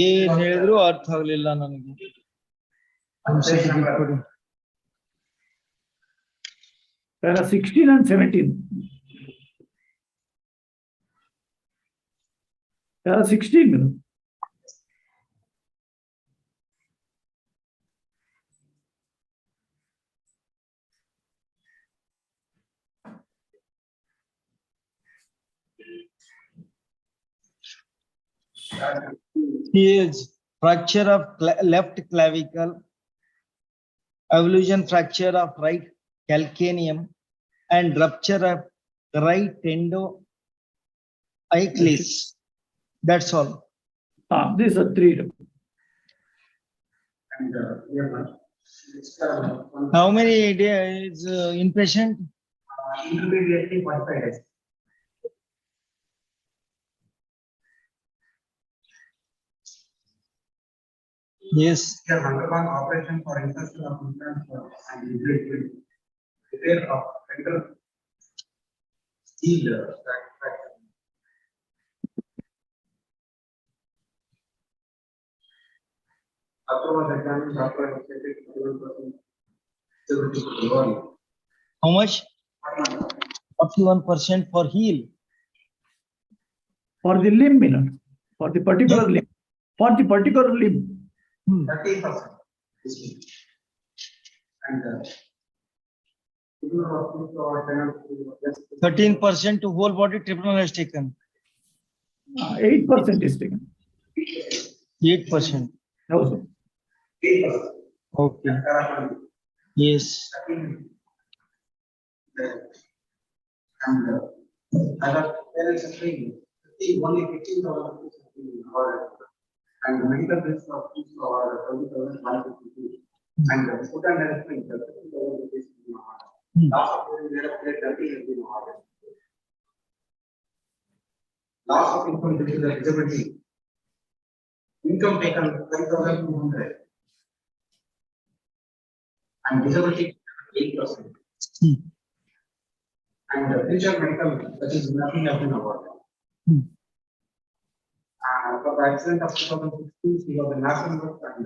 ಏನ್ ಹೇಳಿದ್ರು ಅರ್ಥ ಆಗ್ಲಿಲ್ಲ ನನಗೆ. Para 16 and 17. Para 16. He is fracture of left clavicle, avulsion fracture of right calcaneum, and rupture of right endoachilles. That's all. These are three. How many days inpatient? Intermediately 45 days. Yes. He has undergone operation for insertion of implants and repair of central steel fracture. After was examined, doctor has stated 41% stability for the body. How much? 41% for heel. For the limb, for the particular limb. For the particular limb. 30%. And 13% to whole body tribunal has taken. 8% is taken. 8%. Also. 8%. Okay. Yes. And other parents are saying only 15,000 rupees have been awarded. And the medical bills of fees are 20,152. And the food and everything, 50,000 rupees have been awarded. Loss of living has been awarded. Loss of income due to the disability. Income taken 5,200. And disability 8%. And the future medical, that is nothing has been awarded. For the accident of 2016, she was a nursing work and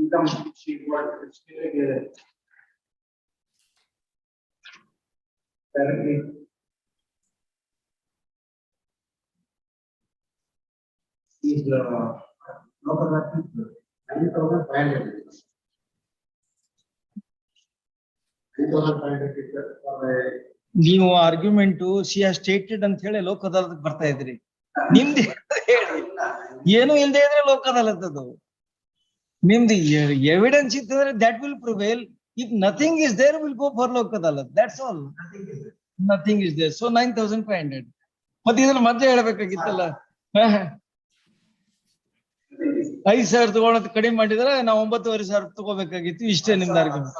income she was directly is local reference 9,500. 9,500 for a ನೀವು argument C has stated ಅಂತ ಹೇಳಿ ಲೋಕ ಅದಾಲತ್ ಬರ್ತಾ ಇದ್ರಿ. ನಿಮ್ದು ಹೇಳಿ ಏನು ಇಲ್ಲದೆ ಇದ್ರೆ ಲೋಕ ಅದಾಲತ್ ಅದು. ನಿಮ್ದು ಎವಿಡೆನ್ಸ್ ಇತ್ತಂದ್ರೆ that will prevail. If nothing is there will go for Lok Adalat. That's all. Nothing is there. So 9,500. ಮತ್ತೆ ಇದ್ರ ಮಧ್ಯೆ ಹೇಳ್ಬೇಕಾಗಿತ್ತಲ್ಲ. 5,000 ತಗೊಳೋದು ಕಡಿಮೆ ಮಾಡಿದ್ರೆ ನಾವು 9,500 ತಗೋಬೇಕಾಗಿತ್ತು. ಇಷ್ಟೇ ನಿಮ್ದು argument.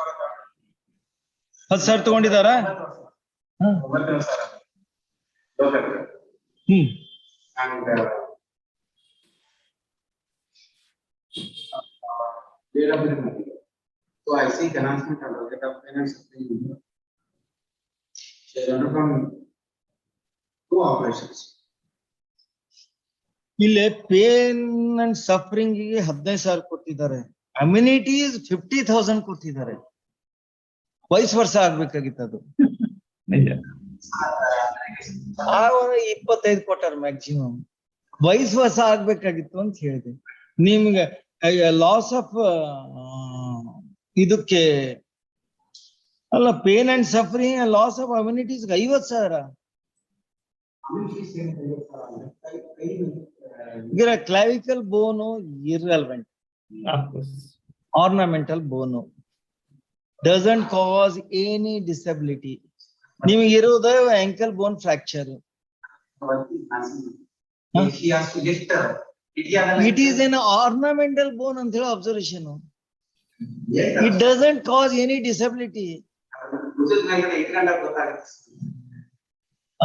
10,000 ತಗೊಂಡಿದಾರಾ? And so I seek announcement of the rate of finance. She has undergone 2 operations. ಇಲ್ಲಿ ಪೇನ್ ಅಂಡ್ ಸಫರಿಂಗ್ ಗೆ 15,000 ಕೊಟ್ಟಿದ್ದಾರೆ. ಅಮ್ಯುನಿಟೀಸ್ 50,000 ಕೊಟ್ಟಿದ್ದಾರೆ. ವಯಸ್ಸು ವರ್ಷ ಆಗ್ಬೇಕಾಗಿತ್ತು ಅದು. ಆವಾಗ 25 ಕೊಟ್ಟಾರ ಮ್ಯಾಕ್ಸಿಮಮ್. ವಯಸ್ಸು ಹೊಸ ಆಗ್ಬೇಕಾಗಿತ್ತು ಅಂತ ಹೇಳಿದೆ. ನಿಮ್ಗೆ ಲಾಸ್ ಆಫ್ ಇದಕ್ಕೆ ಅಲ್ಲ, pain and suffering, loss of amenities 50,000. ಕ್ಲಾವಿಕಲ್ ಬೋನು irrelevant. Ornamental bone doesn't cause any disability. ನಿಮಗೆ ಇರೋದು ankle bone fracture. It is an ornamental bone ಅಂತ ಹೇಳಿ observation. It doesn't cause any disability.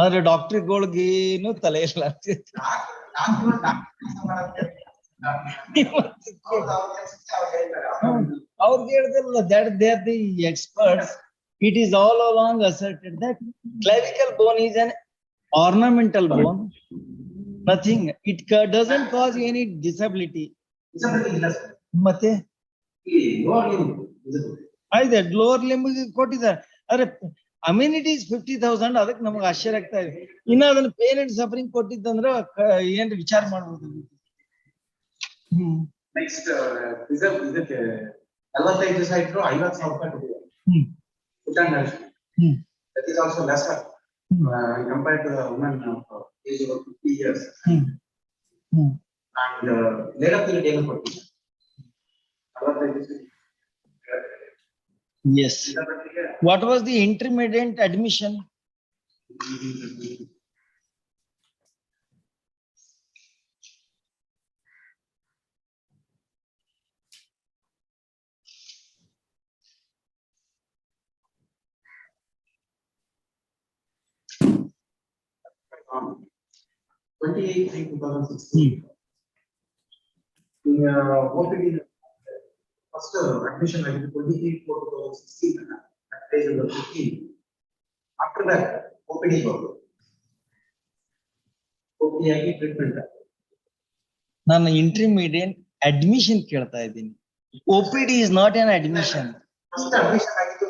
ಆದ್ರೆ ಡಾಕ್ಟರ್ಗಳಿಗೇನು ತಲೆ ಇಲ್ಲ. ಅವ್ರಿಗೆ ಹೇಳ್ದಲ್ಲ, that they are the experts. It is all along asserted that clavicle bone is an ornamental bone. Nothing. It doesn't cause any disability. ಮತ್ತೆ ಆಯ್ತು, lower limb ಕೊಟ್ಟಿದ್ದಾರೆ. ಆದ್ರೆ amenities 50,000, ಅದಕ್ಕೆ ನಮ್ಗೆ ಆಶ್ಚರ್ಯ ಆಗ್ತಾ ಇದೆ. ಇನ್ನ ಅದನ್ನ ಪೇನ್ ಅಂಡ್ ಸಫರಿಂಗ್ ಕೊಟ್ಟಿದ್ದಂದ್ರೆ ಏನ್ ವಿಚಾರ ಮಾಡ್ಬೋದು. ನೆಕ್ಸ್ಟ್ ಇದಕ್ಕೆ 45 ದಿವಸ ಇದ್ರು 50,000 ರೂಪಾಯಿ ಕೊಟ್ಟಿದ್ದಾರೆ. That is also lesser compared to the women of age of 50 years. And later period ಏನು ಕೊಟ್ಟಿದ್ದಾರೆ 45 ದಿವಸ. Yes. What was the intermediate admission? Um, 28/3/2016. In OPD, first admission like 23/4/2016 at page number 15. After that, OPD go. OPD ಆಗಿ treatment. ನಾನು intermediate admission ಕೇಳ್ತಾ ಇದ್ದೀನಿ. OPD is not an admission. First admission ಆಗಿದ್ದು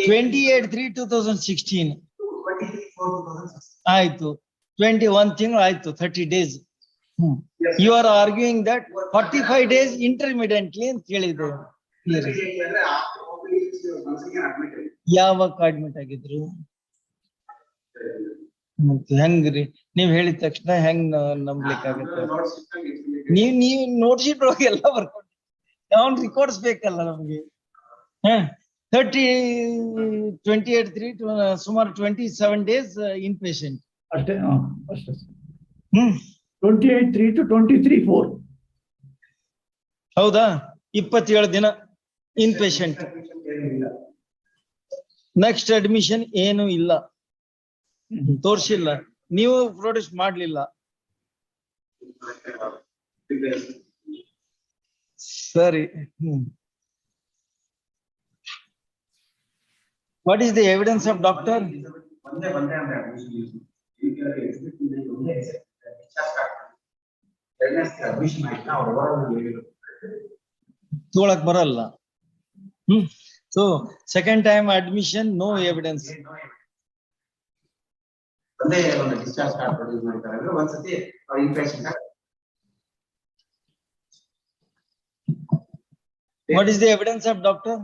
28/3/2016. 23/4/2016. ಆಯ್ತು, 21 ತಿಂಗಳು ಆಯ್ತು, 30 days. You are arguing that 45 days intermittently ಅಂತ ಕೇಳಿದೆ. ಯಾವಾಗ ಅಡ್ಮಿಟ್ ಆಗಿದ್ರು? ಮತ್ತೆ ಹೆಂಗ್ರಿ ನೀವ್ ಹೇಳಿದ ತಕ್ಷಣ ಹೆಂಗ್ ನಂಬ್ಲಿಕ್ಕಾಗತ್ತೆ? ನೀವ್ ನೋಟ್ಶೀಟ್ ಒಳಗೆ ಎಲ್ಲ ಬರ್ಕೊಂಡು ಅವ್ನ್ ರಿಕಾರ್ಡ್ಸ್ ಬೇಕಲ್ಲ ನಮ್ಗೆ. 28/3 ಸುಮಾರು 27 days ಇನ್ ಪೇಷಂಟ್ ಅಷ್ಟೇ. 28/3 to 23/4. ಹೌದಾ? 27 ದಿನ ಇನ್ ಪೇಷಂಟ್. ನೆಕ್ಸ್ಟ್ ಅಡ್ಮಿಷನ್ ಏನು ಇಲ್ಲ, ತೋರ್ಸಿಲ್ಲ, ನೀವು ಪ್ರೊಡ್ಯೂಸ್ ಮಾಡ್ಲಿಲ್ಲ. ಸರಿ. What is the evidence of doctor? ಒಂದೇ ಅಂದ್ರೆ admission admission ಆಯ್ತಾ ಅವ್ರ ತೋಳಕ್ ಬರಲ್ಲ. So second time admission, no evidence. ಒಂದೇ ಒಂದು ಡಿಸ್ಚಾರ್ಜ್ ಕಾರ್ಡ್ ಪ್ರೊಡ್ಯೂಸ್ ಮಾಡ್ತಾರೆ ಅಂದ್ರೆ ಒಂದ್ಸತಿ ಅವ್ರ infection. What is the evidence of doctor?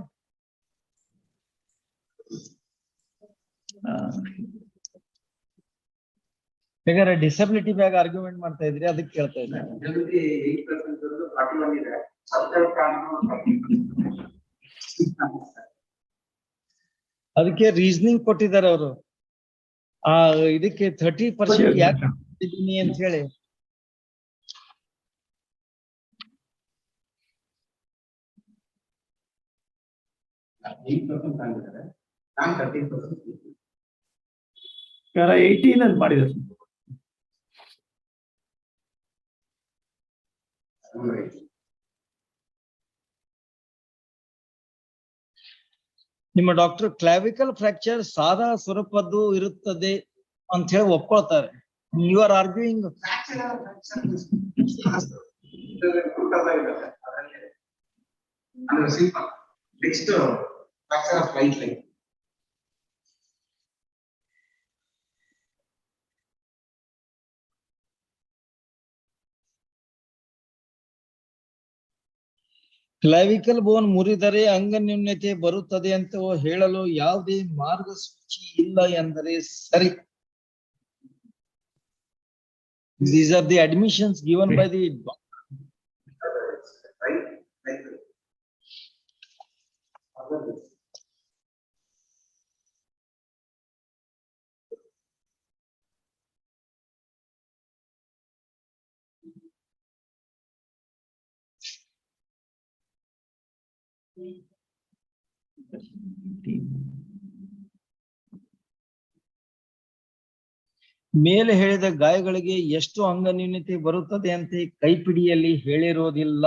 ಬೇಕಾದ್ರೆ ಡಿಸಬಿಲಿಟಿ ಬ್ಯಾಗ್ ಆರ್ಗ್ಯುಮೆಂಟ್ ಮಾಡ್ತಾ ಇದ್ರಿ, ಅದಕ್ಕೆ ಕೇಳ್ತಾ ಇದ್ರಿ. ಡಿಸಬಿಲಿಟಿ 8% 41 ಇದೆ. ಸರ್ಕಲ್ ಕಾನೂನು ಅದಕ್ಕೆ ರೀಸನಿಂಗ್ ಕೊಟ್ಟಿದ್ದಾರೆ ಅವರು. ಆ ಇದಕ್ಕೆ 30% ಯಾಕೆ ಇದೀನಿ ಅಂತ ಹೇಳಿ. ನಾನು 13%. 18 ಅಲ್ಲಿ ಮಾಡಿದ್ದಾರೆ. ನಿಮ್ಮ ಡಾಕ್ಟರ್ ಕ್ಲಾವಿಕಲ್ ಫ್ರಾಕ್ಚರ್ ಸಾದಾ ಸ್ವರೂಪದ್ದು ಇರುತ್ತದೆ ಅಂತ ಹೇಳಿ ಒಪ್ಕೊಳ್ತಾರೆ. You are arguing next fracture of right leg. Clavicle bone ಮುರಿದರೆ ಅಂಗನ್ಯೂನ್ಯತೆ ಬರುತ್ತದೆ ಅಂತ ಹೇಳಲು ಯಾವುದೇ ಮಾರ್ಗಸೂಚಿ ಇಲ್ಲ ಎಂದರೆ ಸರಿ. These are the admissions given by the Right? Like other. ಮೇಲೆ ಹೇಳಿದ ಗಾಯಗಳಿಗೆ ಎಷ್ಟು ಅಂಗನ್ಯೂನ್ಯತೆ ಬರುತ್ತದೆ ಅಂತ ಕೈಪಿಡಿಯಲ್ಲಿ ಹೇಳಿರೋದಿಲ್ಲ.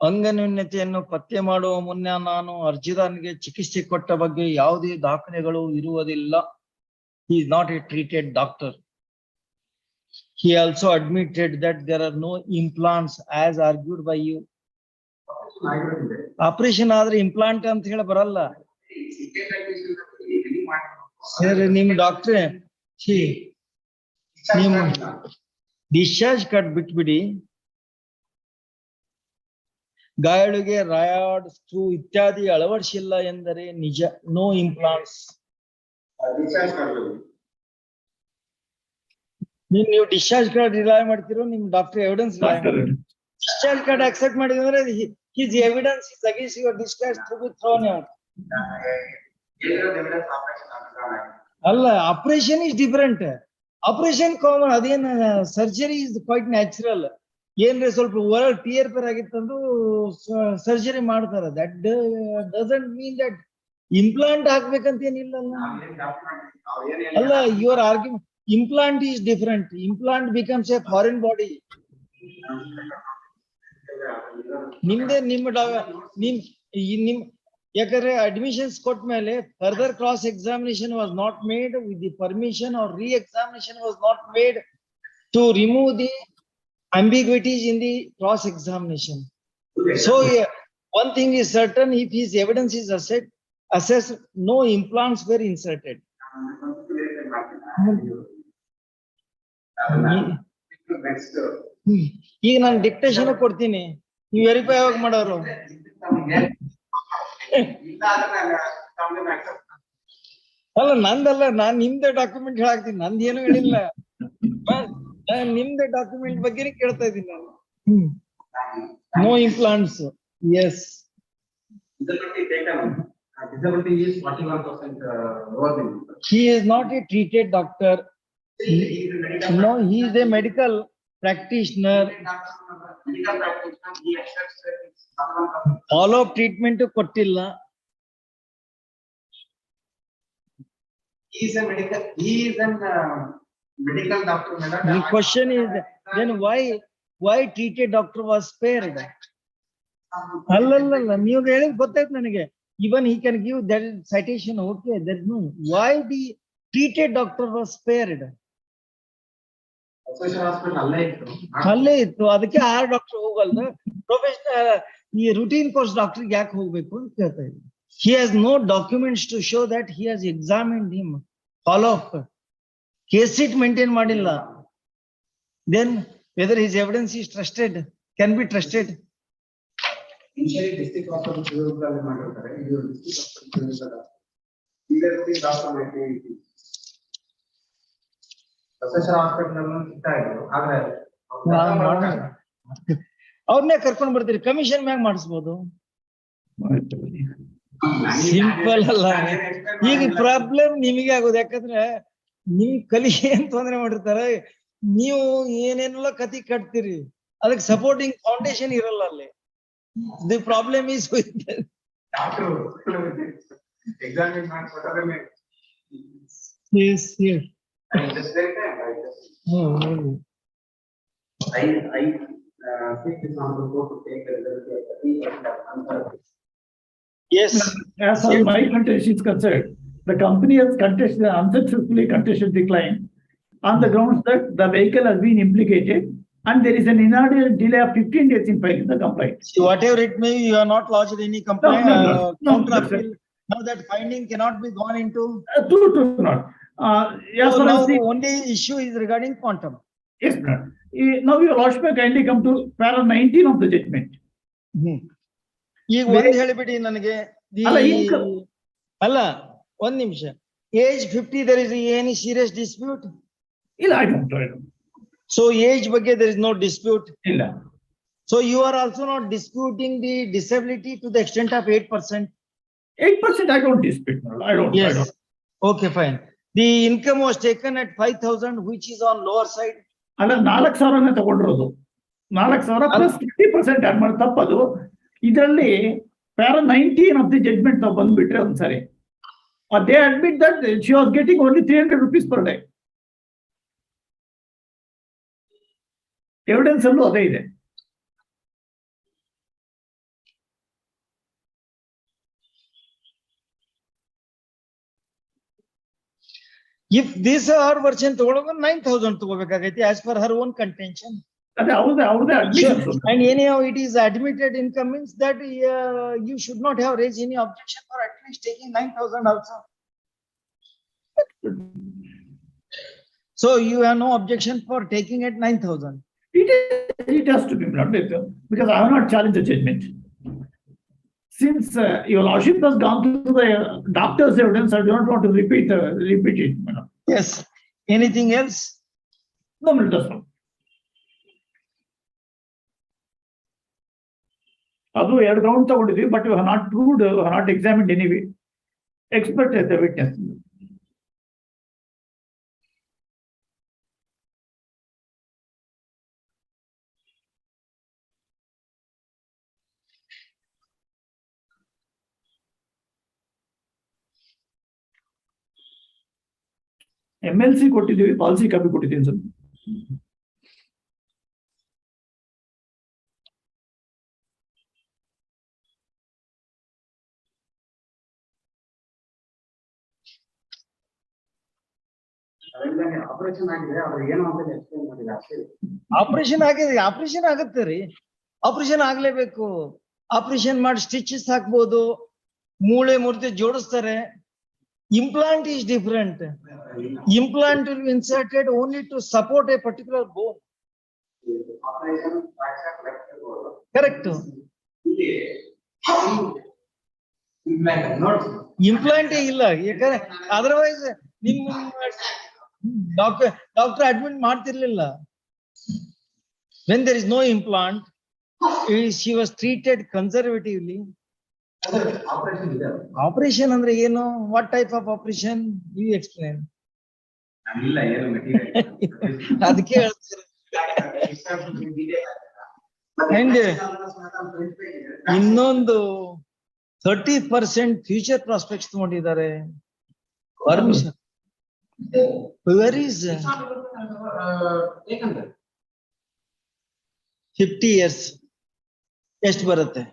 ಅಂಗನ್ಯೂನ್ಯತೆಯನ್ನು ಪತ್ತೆ ಮಾಡುವ ಮುನ್ನ ನಾನು ಅರ್ಜಿದಾರನಿಗೆ ಚಿಕಿತ್ಸೆ ಕೊಟ್ಟ ಬಗ್ಗೆ ಯಾವುದೇ ದಾಖಲೆಗಳು ಇರುವುದಿಲ್ಲ. He is not a treated doctor. He also admitted that there are no implants as argued by you. Operation ಆದ್ರೆ ಇಂಪ್ಲಾಂಟ್ ಅಂತ ಹೇಳಿ ಬರಲ್ಲ. ಸರ್ ನಿಮ್ ಡಾಕ್ಟ್ರೆ ನಿಮ್ ಡಿಸ್ಚಾರ್ಜ್ ಕಾರ್ಡ್ ಬಿಟ್ಬಿಡಿ. ಗಾಯಾಳುಗೆ ರಾಯಡ್ ಸ್ಕ್ರೂ ಇತ್ಯಾದಿ ಅಳವಡಿಸಿಲ್ಲ ಎಂದರೆ ನಿಜ. No implants. ನೀವು ಡಿಸ್ಚಾರ್ಜ್ ಕಾರ್ಡ್ ರಿಲೈ ಮಾಡ್ತಿರೋ ನಿಮ್ doctor evidence discharge card accept ಮಾಡಿದ್ರೆ his evidence is against your discharge to be thrown out. ಅಲ್ಲ, operation is different. Operation common, ಅದೇನ್ ಸರ್ಜರಿ ಇಸ್ ಕ್ವೈಟ್ ನ್ಯಾಚುರಲ್. ಏನ್ರಿ ಸ್ವಲ್ಪ ಓವರ್ ಟಿಯರ್ ಪೇರ್ ಆಗಿತ್ತಂದು surgery ಮಾಡ್ತಾರ. That doesn't mean that implant ಹಾಕ್ಬೇಕಂತ ಏನಿಲ್ಲ. ಅಲ್ಲ, your argument implant is different. Implant becomes a foreign body. ನಿಮ್ದೆ ನಿಮ್ ಯಾಕಂದ್ರೆ ಅಡ್ಮಿಷನ್ಸ್ ಕೊಟ್ಟ ಮೇಲೆ further cross examination was not made with the permission or re examination was not made to remove the ambiguities in the cross examination. So one thing is certain, if his evidence is assessed, no implants were inserted. ಈಗ ನಾನು dictation ಕೊಡ್ತೀನಿ, ನೀವು verify ಯಾವಾಗ ಮಾಡೋರು? ಅಲ್ಲ, ನಂದಲ್ಲ, ನಾನ್ ನಿಮ್ದೇ document ಹಾಕ್ತೀನಿ. ನಂದೇನು ಹೇಳಿಲ್ಲ, ನಿಮ್ದೇ ಡಾಕ್ಯುಮೆಂಟ್ ಬಗ್ಗೆ ಕೇಳ್ತಾ ಇದ್ದೀನಿ ನಾನು. No implants. Yes, disability is 41% lower than you. He is not a treated doctor. No, he is a medical practitioner. Medical practitioner, he accepts that it's 41%. Follow up treatment kottilla. He is a medical doctor. The question is, then why treated doctor was spared? ಅಲ್ಲಲ್ಲ, ನೀವು ಹೇಳಿದ್ ಗೊತ್ತಾಯ್ತು ನನಗೆ. Even he can give that citation. Okay, there's no. Why the treated doctor was spared? ಅಲ್ಲೇ ಇತ್ತು, ಅದಕ್ಕೆ ಆ doctor ಹೋಗಲ್ಲ. ಪ್ರೊಫೆಷನಲ್ ಈ ರೂಟೀನ್ ಕೋರ್ಸ್ ಡಾಕ್ಟರ್ ಯಾಕೆ ಹೋಗ್ಬೇಕು ಅಂತ ಕೇಳ್ತಾ ಇದ್ದೀನಿ. He has no documents to show that he has examined him. Follow up case sheet maintain ಮಾಡಿಲ್ಲ. Then whether his evidence is trusted, can be trusted. Initially district hospital Procedural ಮಾಡಿರ್ತಾರೆ. ಇದು district hospital ಇಲ್ಲೇ doctor ಮಾಡಿ professor hospital ಅನ್ನು ಸಿಗ್ತಾ ಇದ್ರು. ಆದ್ರೆ ಅವ್ರನ್ನೇ ಕರ್ಕೊಂಡ್ ಬರ್ತೀರಿ, ಕಮಿಷನ್ ಮ್ಯಾಗ ಮಾಡಿಸ್ಬೋದು. ಸಿಂಪಲ್ ಅಲ್ಲ. ಈಗ ಪ್ರಾಬ್ಲಮ್ ನಿಮಗೆ ಆಗೋದು, ಯಾಕಂದ್ರೆ ನಿಮ್ ಕಲಿಗೆ ಏನ್ ತೊಂದ್ರೆ ಮಾಡಿರ್ತಾರೆ, ನೀವು ಏನೇನೆಲ್ಲ ಕತಿ ಕಟ್ತೀರಿ, ಅದಕ್ಕೆ ಸಪೋರ್ಟಿಂಗ್ ಫೌಂಡೇಶನ್ ಇರಲ್ಲ ಅಲ್ಲಿ. The problem is with doctor examine ಮಾಡ್ಕೊಟ್ಟಾರೆ. Yes, yes. Just like that, I think it's on the board to take the result. Yes. As far as my contention is concerned, the company has unsuccessfully contested the claim on the grounds that the vehicle has been implicated and there is an inordinate delay of 15 days in filing the complaint. See, whatever it may be, you are not lodged any complaint, no, counter that's appeal. Now that finding cannot be gone into. True, not. Yes, So now the only issue is regarding quantum. yes, sir. Now your lordship kindly come to para 19 of the judgment. ಈಗ ಒಂದ್ ಹೇಳಿಬಿಡಿ ನನಗೆ ಅಲ್ಲ ಒಂದ್ ನಿಮಿಷ age 50 there is any serious dispute? ಇಲ್ಲ, I don't. So age ಬಗ್ಗೆ there is no dispute. ಇಲ್ಲ. So you are also not disputing the disability to the extent of 8%. 8% I don't dispute. I don't. Yes. I don't. Okay, fine. The income was taken at 5,000, which is on lower side. ಅಲ್ಲ 4,000 ತಗೊಂಡಿರೋದು 4,000 plus 50% add ಮಾಡಿ ತಪ್ಪದು. ಇದರಲ್ಲಿ para 19 of the judgment ನಾವು ಬಂದ್ಬಿಟ್ರೆ ಒಂದ್ಸರಿ they admit that she was getting only 300 rupees per day. Evidence ಅಲ್ಲೂ ಅದೇ ಇದೆ. If this her version ತಗೊಳ್ಳೋದು 9,000 ತಗೋಬೇಕಾಗೈತಿ as per her own contention. ಅದೇ ಅವ್ರದೇ admission. And anyhow it is admitted income means that you should not have raised any objection for at least taking 9,000 also. So you have no objection for taking at 9,000. It has to be brought because I have not challenged the judgment. Since your lordship has gone through the doctor's evidence, I do not want to repeat it. Yes. Anything else? No, it does not. ಅದು 2 round ತಗೊಂಡಿದ್ವಿ, but you have not proved, you have not examined any expert as the witness. MLC ಕೊಟ್ಟಿದ್ದೀವಿ, policy copy ಕೊಟ್ಟಿದ್ದೀನಿ sir. Operation ಆಗಿದೆ, ಅವ್ರು ಏನು ಅಂತ explain ಮಾಡಿಲ್ಲ ಅಷ್ಟೇ. ಆಪರೇಷನ್ ಆಗಿದೆ, ಆಪರೇಷನ್ ಆಗುತ್ತೆ ರೀ, ಆಪರೇಷನ್ ಆಗ್ಲೇಬೇಕು. ಆಪರೇಷನ್ ಮಾಡಿ ಸ್ಟಿಚಸ್ ಹಾಕ್ಬೋದು, ಮೂಳೆ ಮುರಿದು ಜೋಡಿಸ್ತಾರೆ. Implant is different. Implant will be inserted only to support a particular bone. Correct. Implant ಇಲ್ಲ, otherwise ನಿಮ್ಮ ಡಾಕ್ಟರ್ ಅಡ್ಮಿಟ್ ಮಾಡ್ತಿರ್ಲಿಲ್ಲ. When there is no implant, she was treated conservatively. Operation ಅಂದ್ರೆ ಏನು? What type of operation? You explain. ಅದಕ್ಕೆ ಹೇಳ್ತಾರೆ. And ಇನ್ನೊಂದು 30% future prospects ತಗೊಂಡಿದ್ದಾರೆ. Permission where is 50 years ಎಷ್ಟು ಬರುತ್ತೆ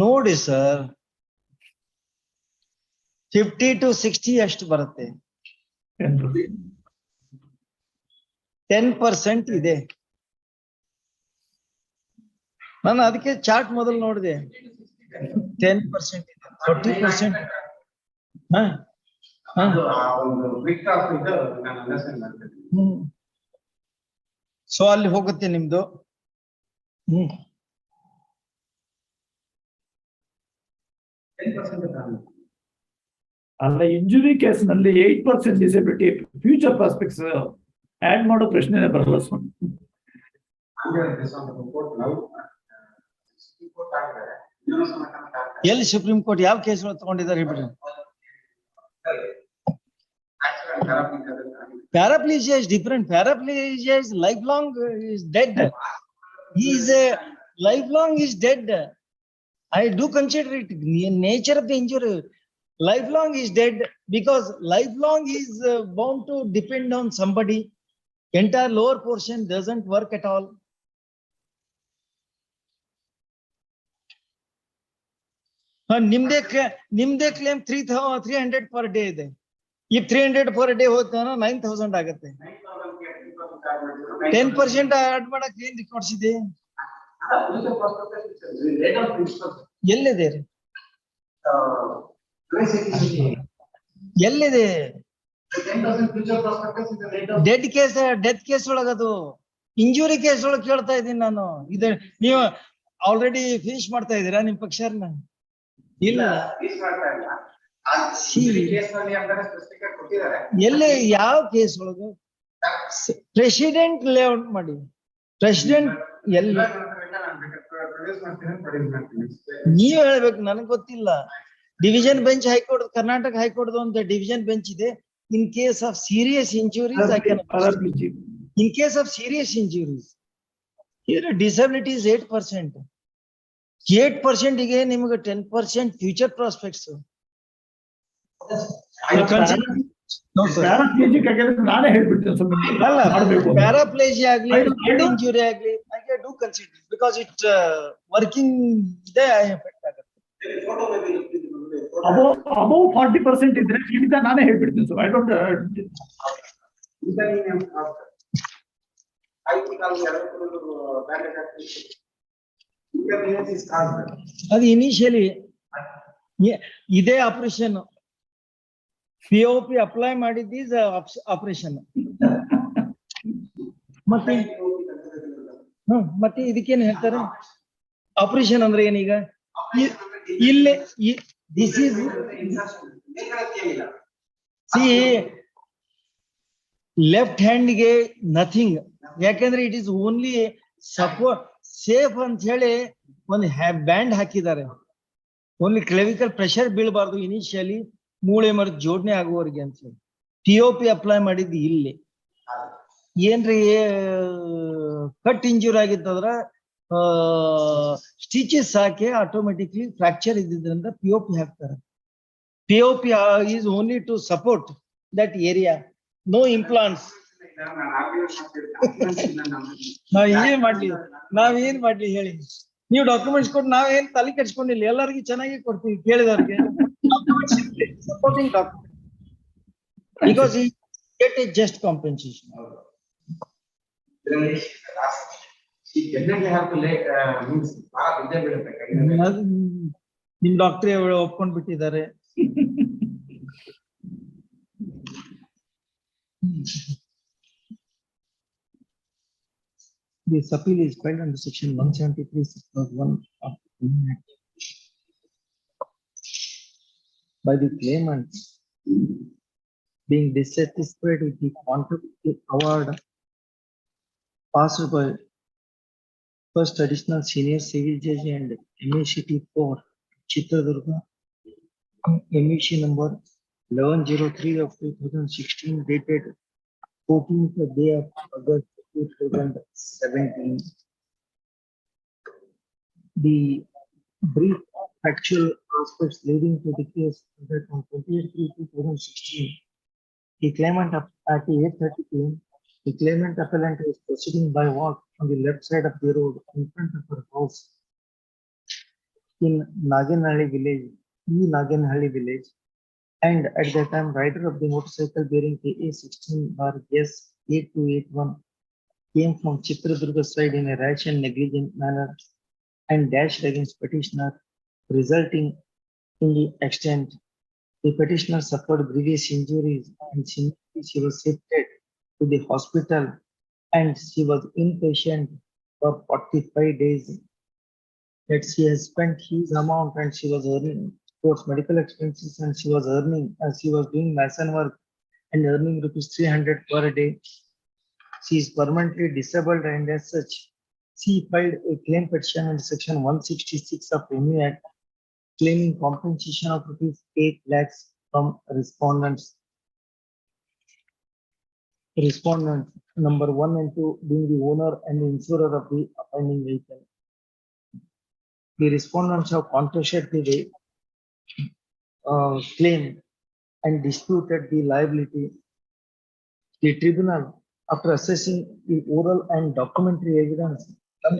ನೋಡಿ ಸರ್? 50 to 60 ಎಷ್ಟು ಬರುತ್ತೆ? 10% ಇದೆ. ನಾನು ಅದಕ್ಕೆ ಚಾರ್ಟ್ ಮೊದಲು ನೋಡಿದೆ. 10% ಇದೆ, 30%. ಸೊ ಅಲ್ಲಿ ಹೋಗುತ್ತೆ ನಿಮ್ದು. ಅಲ್ಲ, ಇಂಜುರಿ ಕೇಸ್ ನಲ್ಲಿ 8% ಡಿಸಬಿಲಿಟಿ ಫ್ಯೂಚರ್ ಪ್ರಾಸ್ಪೆಕ್ಟ್ಸ್ ಆಡ್ ಮಾಡೋ ಪ್ರಶ್ನೆ ಬರಲ್ಲ ಸ್ವಾಮಿ. ಎಲ್ಲಿ ಸುಪ್ರೀಂ ಕೋರ್ಟ್ ಯಾವ ಕೇಸ್ ತಗೊಂಡಿದ್ದಾರೆ ಹೇಳ್ಬಿಡ್ರಿ. Paraplegia is different. Paraplegia is lifelong, is dead. He is a lifelong is dead. I do consider it nature of the injury. Lifelong is dead because lifelong is bound to depend on somebody. Entire lower portion doesn't work at all. ನಿಮ್ದೇ claim 300 per day ಇದೆ. If 300 per day ಹೋಗ್ತಾನ 9,000 ಆಗುತ್ತೆ. 10% add ಮಾಡಕ್ ಏನ್ records ಇದೆ? ಎಲ್ಲಿದೆ ರೀ? ಎಲ್ಲಿದೆ? ಡೆತ್ ಕೇಸ್ ಒಳಗದು ಇಂಜುರಿ ಕೇಸ್ ಒಳಗೆ ಕೇಳ್ತಾ ಇದ್ದೀನಿ ನಾನು. ಇದು ನೀವು ಆಲ್ರೆಡಿ ಫಿನಿಶ್ ಮಾಡ್ತಾ ಇದ್ದೀರಾ ನಿಮ್ ಪಕ್ಷನ? ಇಲ್ಲ. ಎಲ್ಲಿ ಯಾವ ಕೇಸ್ ಒಳಗ? ಪ್ರೆಸಿಡೆಂಟ್ ಲೇಔಟ್ ಮಾಡಿ. ಪ್ರೆಸಿಡೆಂಟ್ ಎಲ್ಲಿ? ನೀವ್ ಹೇಳ್ಬೇಕು, ನನಗ್ ಗೊತ್ತಿಲ್ಲ. Division bench high court, Karnataka high court ಒಂದು ಡಿವಿಷನ್ ಬೆಂಚ್ ಇದೆ. In case of serious injuries I can. In case of serious injuries, here disability is 8%. 8% ಗೆ ನಿಮಗೆ 10% future prospects. ನಾನೇ ಹೇಳ್ಬಿಡ್ತೇನೆ ಸುಮ್ಮನೆ. ಪ್ಯಾರಾಪ್ಲೇಜಿಯಾ ಆಗ್ಲಿ, head injury ಆಗ್ಲಿ, I can do consider because it working ಇದೆ effect ಆಗುತ್ತೆ. above 40% ಇದ್ರೆ ಖಂಡಿತ ನಾನೇ ಹೇಳ್ಬಿಡ್ತೀನಿ. ಸೊ ಐ ಡೋಂಟ್ ಅದು ಇನಿಷಿಯಲಿ ಇದೇ ಆಪರೇಷನ್ POP ಅಪ್ಲೈ ಮಾಡಿದ್ದೀಸ್ ಆಪರೇಷನ್. ಮತ್ತೆ ಇದಕ್ಕೇನ್ ಹೇಳ್ತಾರೆ? ಆಪರೇಷನ್ ಅಂದ್ರೆ ಏನೀಗ? ಇಲ್ಲೇ ದಿಸ್ ಈಸ್ ಲೆಫ್ಟ್ ಹ್ಯಾಂಡ್ ಗೆ ನಥಿಂಗ್. ಯಾಕಂದ್ರೆ it is only support safe ಅಂತ ಹೇಳಿ ಒಂದು ಬ್ಯಾಂಡ್ ಹಾಕಿದ್ದಾರೆ. ಓನ್ಲಿ ಕ್ಲೆವಿಕಲ್ ಪ್ರೆಷರ್ ಬೀಳಬಾರ್ದು ಇನಿಷಿಯಲಿ, ಮೂಳೆ ಮರದ ಜೋಡಣೆ ಆಗುವವರೆಗೆ ಅಂತ ಹೇಳಿ POP ಅಪ್ಲೈ ಮಾಡಿದ್ದು ಇಲ್ಲಿ. ಏನ್ರಿ ಕಟ್ ಇಂಜೂರ್ ಆಗಿತ್ತಂದ್ರ ಸ್ಟಿಚಸ್ ಹಾಕಿ ಆಟೋಮೆಟಿಕ್ಲಿ ಫ್ರಾಕ್ಚರ್ ಇದ್ದಿದ್ರಿಂದ POP ಹಾಕ್ತಾರೆ. POP is only to support that area, no implants. ನಾವೇನ್ ಮಾಡ್ಲಿ ಹೇಳಿ? ನೀವು ಡಾಕ್ಯುಮೆಂಟ್ಸ್ ಕೊಟ್ಟು ನಾವೇನ್ ತಲೆ ಕೆಡ್ಸ್ಕೊಂಡಿಲ್ಲ, ಎಲ್ಲರಿಗೂ ಚೆನ್ನಾಗಿ ಕೊಡ್ತೀವಿ ಕೇಳಿದವ್ರಿಗೆ. Supporting document because he get a just compensation. ನಿಮ್ ಡಾಕ್ಟ್ರೇ ಒಪ್ಕೊಂಡ್ ಬಿಟ್ಟಿದ್ದಾರೆ. This appeal is filed under section 173(1) of the Union Act by the claimant being dissatisfied with the quantum award passed by first additional senior civil judge and MECT for Chitradurga, MEC number 1103 of 2016, dated 14th day of August 2017. The brief factual aspects leading to the case that on 28/3/2016, the claimant at 8:30 p.m. the claimant appellant is proceeding by walk on the left side of the road in front of her house in Naganhalli village, and at that time rider of the motorcycle bearing KA 16/S8281 came from Chitradurga side in a rash and negligent manner and dashed against petitioner, resulting in the extent the petitioner suffered grievous injuries and she was shifted to the hospital and she was inpatient for 45 days. That she has spent huge amount and she was earning towards medical expenses, and she was earning as she was doing mason work and earning ₹300 per day. She is permanently disabled and as such she filed a claim petition under section 166 of MU Act claiming compensation of ₹8 lakhs from respondents. Respondent number 1 and 2 being the owner and the insurer of the offending vehicle. The respondents have contested the claim and disputed the liability. The tribunal, after assessing the oral and documentary evidence, come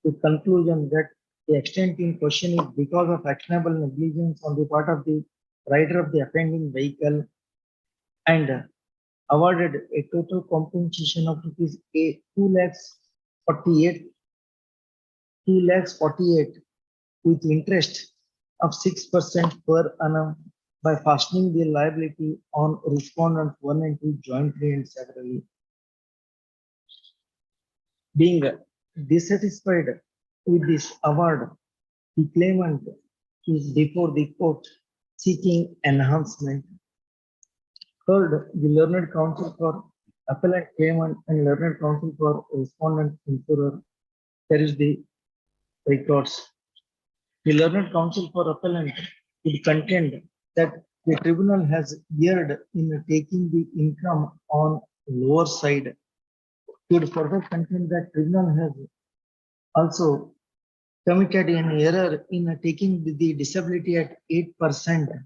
to conclusion that the extent in question is because of actionable negligence on the part of the rider of the offending vehicle, and awarded a total compensation of rupees 2 lakhs 48 with interest of 6% per annum by fastening the liability on respondent 1 and 2 jointly and severally. Being dissatisfied with this award, the claimant is before the court seeking enhancement. Third, the learned counsel for appellant claimant and learned counsel for respondent insurer. There is the records. The learned counsel for appellant would contend that the tribunal has erred in taking the income on lower side. He would further contend that tribunal has also committed an error in taking the disability at 8%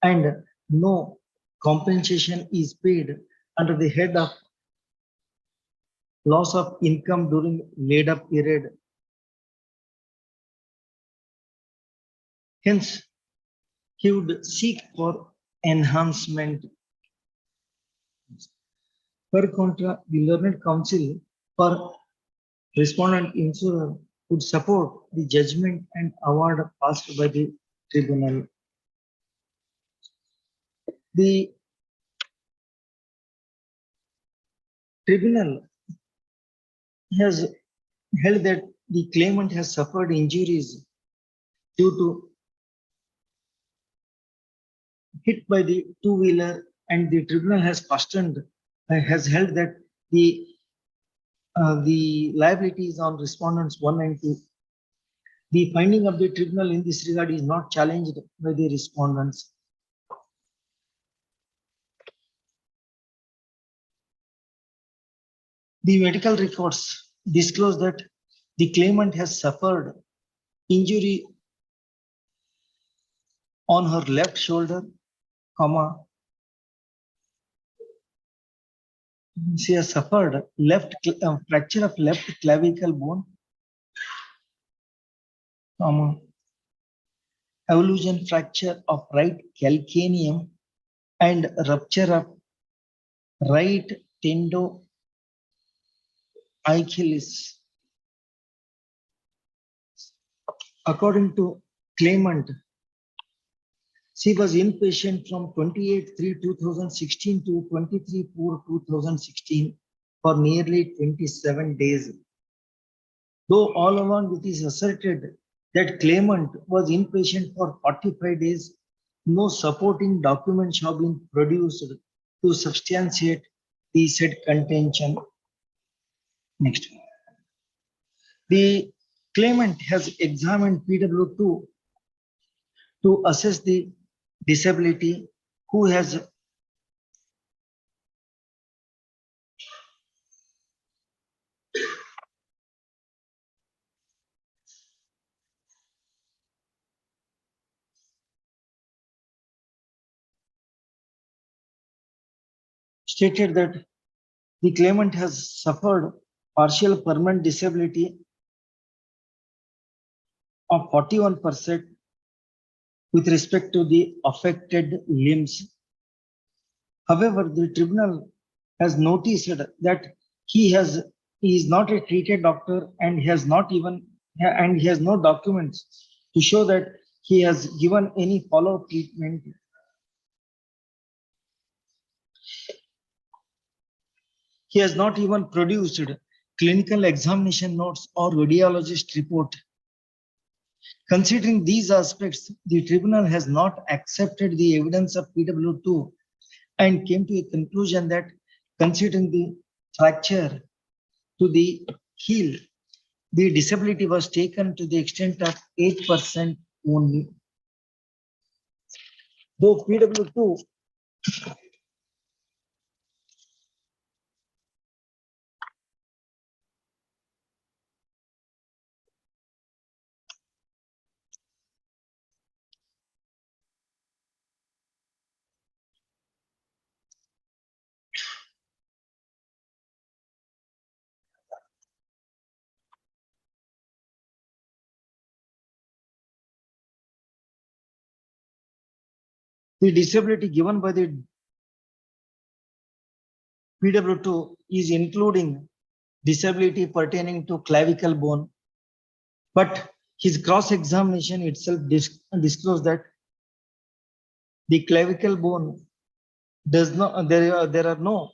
and no compensation is paid under the head of loss of income during laid up period. Hence, he would seek for enhancement. Per contra, the learned counsel for respondent insurer would support the judgment and award passed by the tribunal. The tribunal has held that the claimant has suffered injuries due to hit by the two-wheeler, and the tribunal has has held that the liability is on respondents 1 and 2. The finding of the tribunal in this regard is not challenged by the respondents. The medical records disclose that the claimant has suffered injury on her left shoulder, she has suffered fracture of left clavicle bone, avulsion fracture of right calcaneum, and rupture of right tendoachilles. According to claimant, she was inpatient from 28/3/2016 to 23/4/2016 for nearly 27 days. Though all along it is asserted that claimant was inpatient for 45 days, no supporting documents have been produced to substantiate the said contention. Next. The claimant has examined PW2 to assess the disability, who has stated that the claimant has suffered partial permanent disability of 41% with respect to the affected limbs. However, the tribunal has noticed that he is not a treated doctor and he has no documents to show that he has given any follow-up treatment. He has not even produced clinical examination notes or radiologist report. Considering these aspects, the tribunal has not accepted the evidence of PW2 and came to a conclusion that considering the fracture to the heel, the disability was taken to the extent of 8% only. Though PW2 the disability given by the PW2 is including disability pertaining to clavicle bone, but his cross-examination itself disclosed that the clavicle bone does not, there are no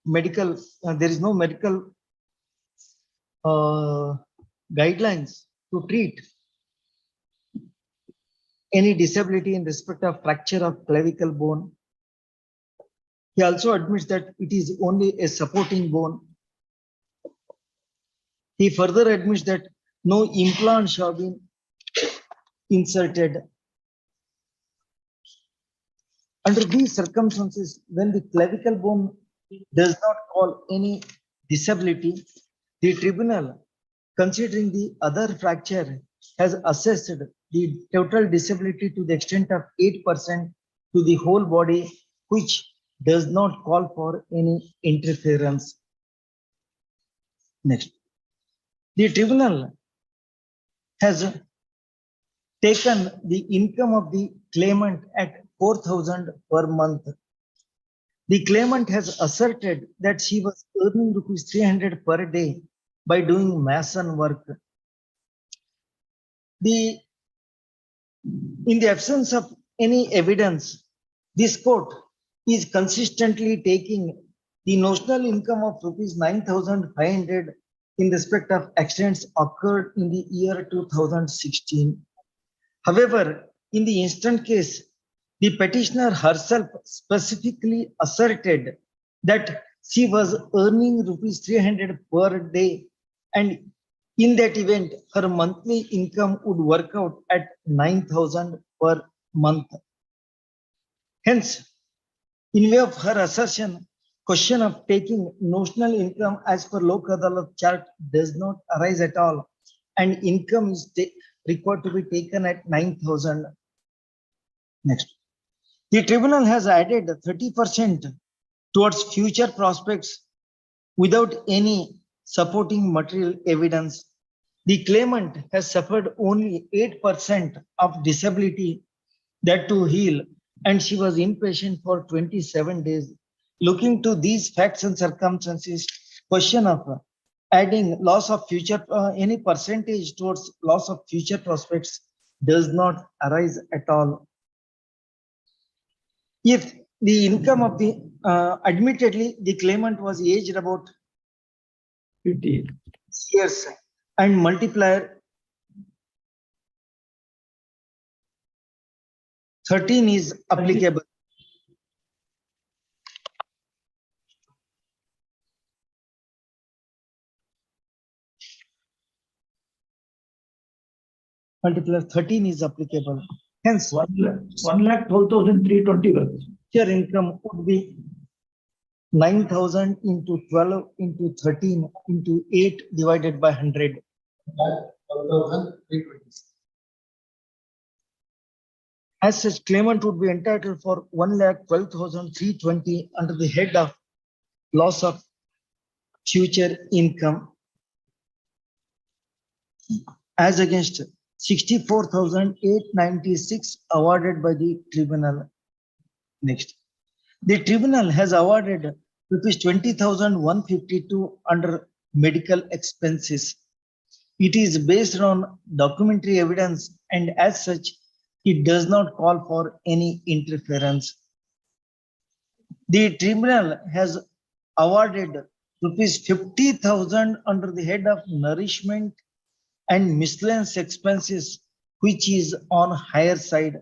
medical, there is no medical guidelines to treat any disability in respect of fracture of clavicle bone. He also admits that it is only a supporting bone. He further admits that no implants have been inserted. Under these circumstances, when the clavicle bone does not cause any disability, the tribunal, considering the other fracture, has assessed the total disability to the extent of 8% to the whole body, which does not call for any interference. Next. The tribunal has taken the income of the claimant at 4,000 per month. The claimant has asserted that she was earning rupees 300 per day by doing mason work. In the absence of any evidence, this court is consistently taking the notional income of rupees 9,500 in respect of accidents occurred in the year 2016. However, in the instant case, the petitioner herself specifically asserted that she was earning rupees 300 per day, and in that event, her monthly income would work out at 9,000 per month. Hence, in view of her assertion, question of taking notional income as per Lok Adalat chart does not arise at all, and income is required to be taken at 9,000. Next. The tribunal has added 30% towards future prospects without any supporting material evidence. The claimant has suffered only 8% of disability, that to heal, and she was inpatient for 27 days. Looking to these facts and circumstances, question of adding loss of future, any percentage towards loss of future prospects does not arise at all. If the income of the, admittedly, the claimant was aged about 50 years and multiplier 13 is applicable. Multiplier 13 is applicable. Hence, 1,12,320. Your income would be 9,000 into 12 into 13 into 8 divided by 100. 12,320. As such, claimant would be entitled for 1,12,320 under the head of loss of future income, as against 64,896 awarded by the tribunal. Next, the tribunal has awarded rupees 20,152 under medical expenses. It is based on documentary evidence, and as such, it does not call for any interference. The tribunal has awarded rupees 50,000 under the head of nourishment and miscellaneous expenses, which is on higher side.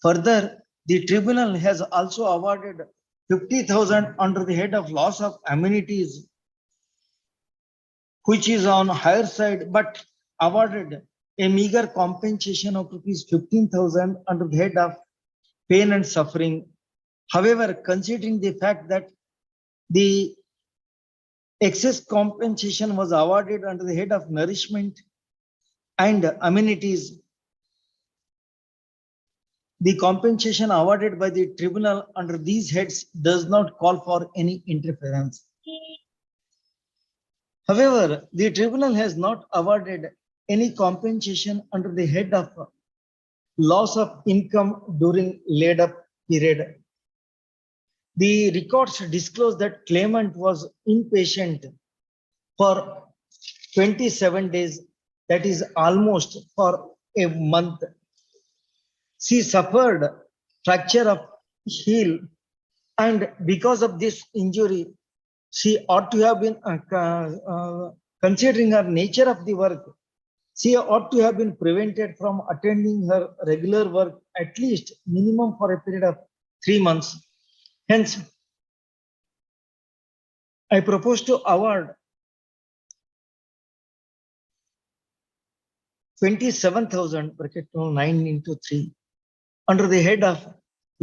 Further, the tribunal has also awarded 50,000 under the head of loss of amenities, which is on higher side, but awarded a meager compensation of rupees 15,000 under the head of pain and suffering. However, considering the fact that the excess compensation was awarded under the head of nourishment and amenities, the compensation awarded by the tribunal under these heads does not call for any interference. However, the tribunal has not awarded any compensation under the head of loss of income during laid up period. The records disclose that claimant was inpatient for 27 days, that is almost for a month. She suffered fracture of heel, and because of this injury, she ought to have been, considering her nature of the work, she ought to have been prevented from attending her regular work at least minimum for a period of 3 months. Hence, I propose to award 27,000 bracket 9 into 3 under the head of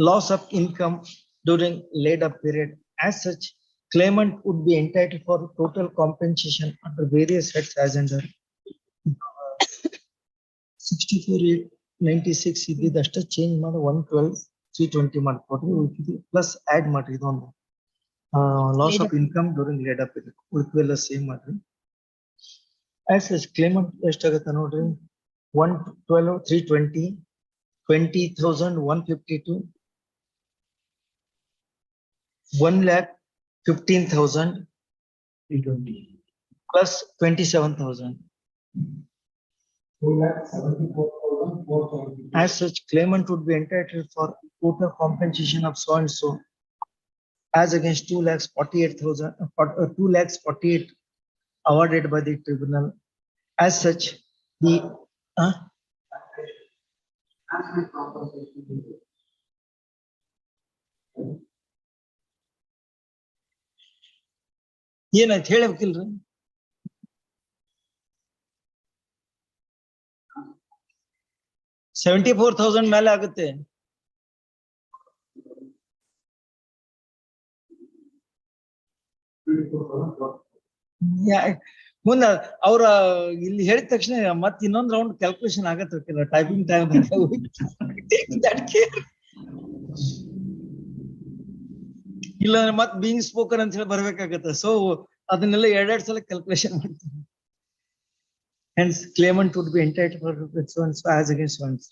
loss of income during laid up period. As such, claimant would be entitled for total compensation under various heads as under 64,896 ಇದ್ದಿದ್ದಷ್ಟೇ change ಮಾಡಿ 112,320 ಮಾಡ್ಕೊಡ್ರಿ plus add ಮಾಡ್ರಿ ಇದೊಂದು loss of income during laid up period ಉಳಿದೆಲ್ಲ same ಮಾಡ್ರಿ. As such, claimant ಎಷ್ಟಾಗತ್ತೆ ನೋಡ್ರಿ 112,320 20,152 1,15,320 plus 27,000. As such, claimant would be entitled for total compensation of so and so as against 2,48,000, 2,48,000 awarded by the tribunal. As such, the ಏನಾಯ್ತು ಹೇಳಬೇಕಿಲ್ರಿ? $74,000 ಮೇಲೆ ಆಗುತ್ತೆ. ಮುಂದ ಅವ್ರ ಇಲ್ಲಿ ಹೇಳಿದ ತಕ್ಷಣ ಮತ್ ಇನ್ನೊಂದ್ ರೌಂಡ್ ಕ್ಯಾಲ್ಕುಲೇಷನ್ ಆಗತ್ತಿಲ್ಲ ಟೈಪಿಂಗ್ ಟೈಮ್. ಇಲ್ಲ ಮತ್ ಬೀಯಿಂಗ್ ಸ್ಪೋಕನ್ ಅಂತ ಹೇಳಿ ಬರ್ಬೇಕಾಗತ್ತೆ. ಸೊ ಅದನ್ನೆಲ್ಲ ಎರಡೆರಡು ಸಲ ಕ್ಯಾಲ್ಕುಲೇಷನ್ ಮಾಡ್ತೀನಿ. Hence, claimant would be entitled for so and so as against so and so.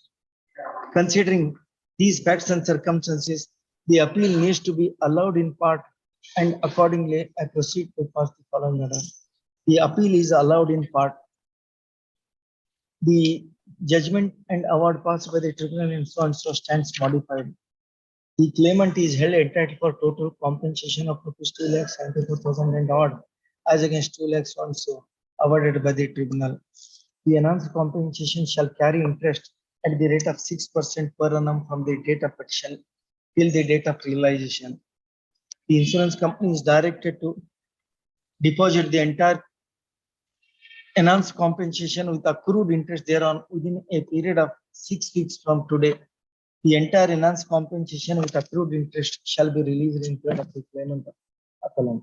Considering these facts and circumstances, the appeal needs to be allowed in part, and accordingly, I proceed to pass the following order. The appeal is allowed in part. The judgment and award passed by the tribunal in so and so stands modified. The claimant is held entitled for total compensation of ₹2,74,000 and odd as against 2 lakhs so and so awarded by the tribunal. The enhanced compensation shall carry interest at the rate of 6% per annum from the date of petition till the date of realization. The insurance company is directed to deposit the entire enhanced compensation with accrued interest thereon within a period of 6 weeks from today. The entire enhanced compensation with accrued interest shall be released in favor of the claimant appellant.